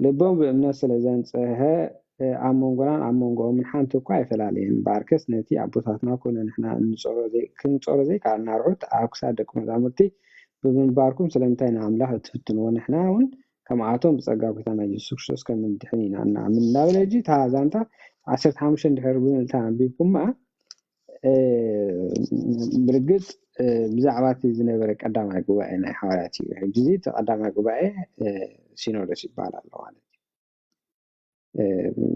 ልቦም ብእምነት ስለ ዘንጽሐ ኣብ መንጎናን ኣብ መንጎኦምን ሓንቲ እኳ ኣይፈላለየን ባርከስ ነቲ ኣቦታትና ኮነ ንሕና ክንፀሮ ዘይከኣልና ርዑት ኣብ ክሳድ ደቂ መዛሙርቲ ብምንባርኩም ስለምንታይ ንኣምላኽ እትፍትንዎ ንሕና እውን كمعاتهم بصقا كتانا يسوكسوس كمن دحنين عنا من نابلجي تازانتا 15 دحر بنلتا بيكم ما برقد بزعباتي زنبرة قدامها قبائي ناي حوالاتي جزيت قدامها قبائي سينودس يبال الله عليك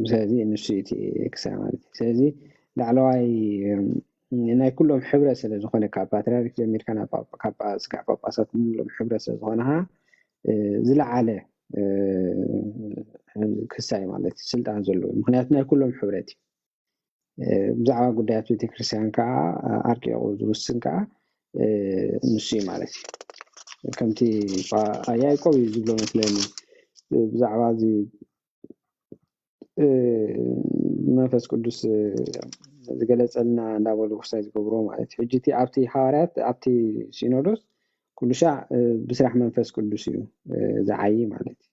سازي نسيتي اكسامالتي سازي لعلواي ناي كلهم حبرة سلزخونة كاباترارك جميل كان كابا سكع باباسات كلهم حبرة سلزخونها زلعالة كساي مالتي سلطان زلو مخنياتنا كلهم حبرتي بزعوا قدات بيتي كريستيان كا أركيو زوسن كا نسي مالتي كمتي أياي قوي زبلو مثلني بزعوا زي منفس قدس زقلت لنا داول وخسايز قبرو مالتي حجتي أبتي حارات أبتي سينودوس كل شيء بسرح منفس قدس يو زعاي مالتي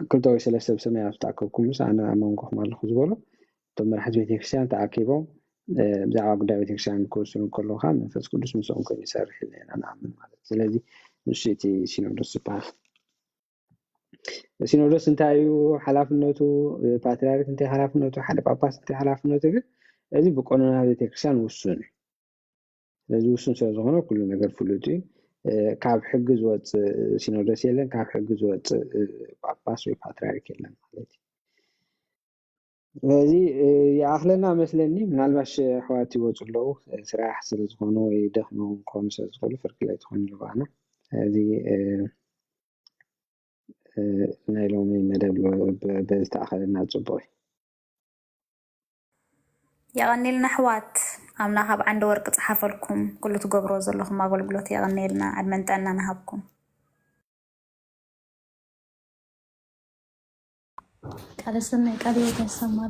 كل توي سلسة بسمي أفتاكم بس أنا أمانكم مال خزبولو ثم راح بيت كريستيان تعاقبهم بزعوا قدام بيت كريستيان كورسون كله خام منفس قدس مسؤول كل يسرح لنا أنا أعمل مالتي ስለዚህ نشيتي سينودوس ባህ ሲኖዶስ እንታዩ ኃላፊነቱ ፓትርያርክ እንታይ ኃላፊነቱ ሓደ ጳጳስ እንታይ ኃላፊነቱ ግን እዚ በቆኖና ቤተክርስቲያን ውሱን ስለዚህ ውሱን ስለሆነ ሁሉ ነገር ፍሉጥ ካብ ሕግ ዝወፅ ሲኖዶስ የለን ካብ ሕግ ዝወፅ ጳጳስ ወይ ፓትርያርክ የለን ማለት ስለዚህ የአኽለና መስለኒ ምናልባሽ ሕዋት ይወፁ ኣለዉ ስራሕ ስለዝኾኑ ወይ ደኽሞም ክኾኑ ስለዝኽእሉ ፍርቂ ላይ ትኾኑ ይባና ስለዚህ ናይ ሎሚ መደብ በዝተኣኸለና ፅቡቅ يغنيلنا أحوات أمنا هاب عند ورق صحافلكم كل تجبروا زلهم أقول يغنيلنا أدمنتنا نهبكم قال سنة قال يوم السماء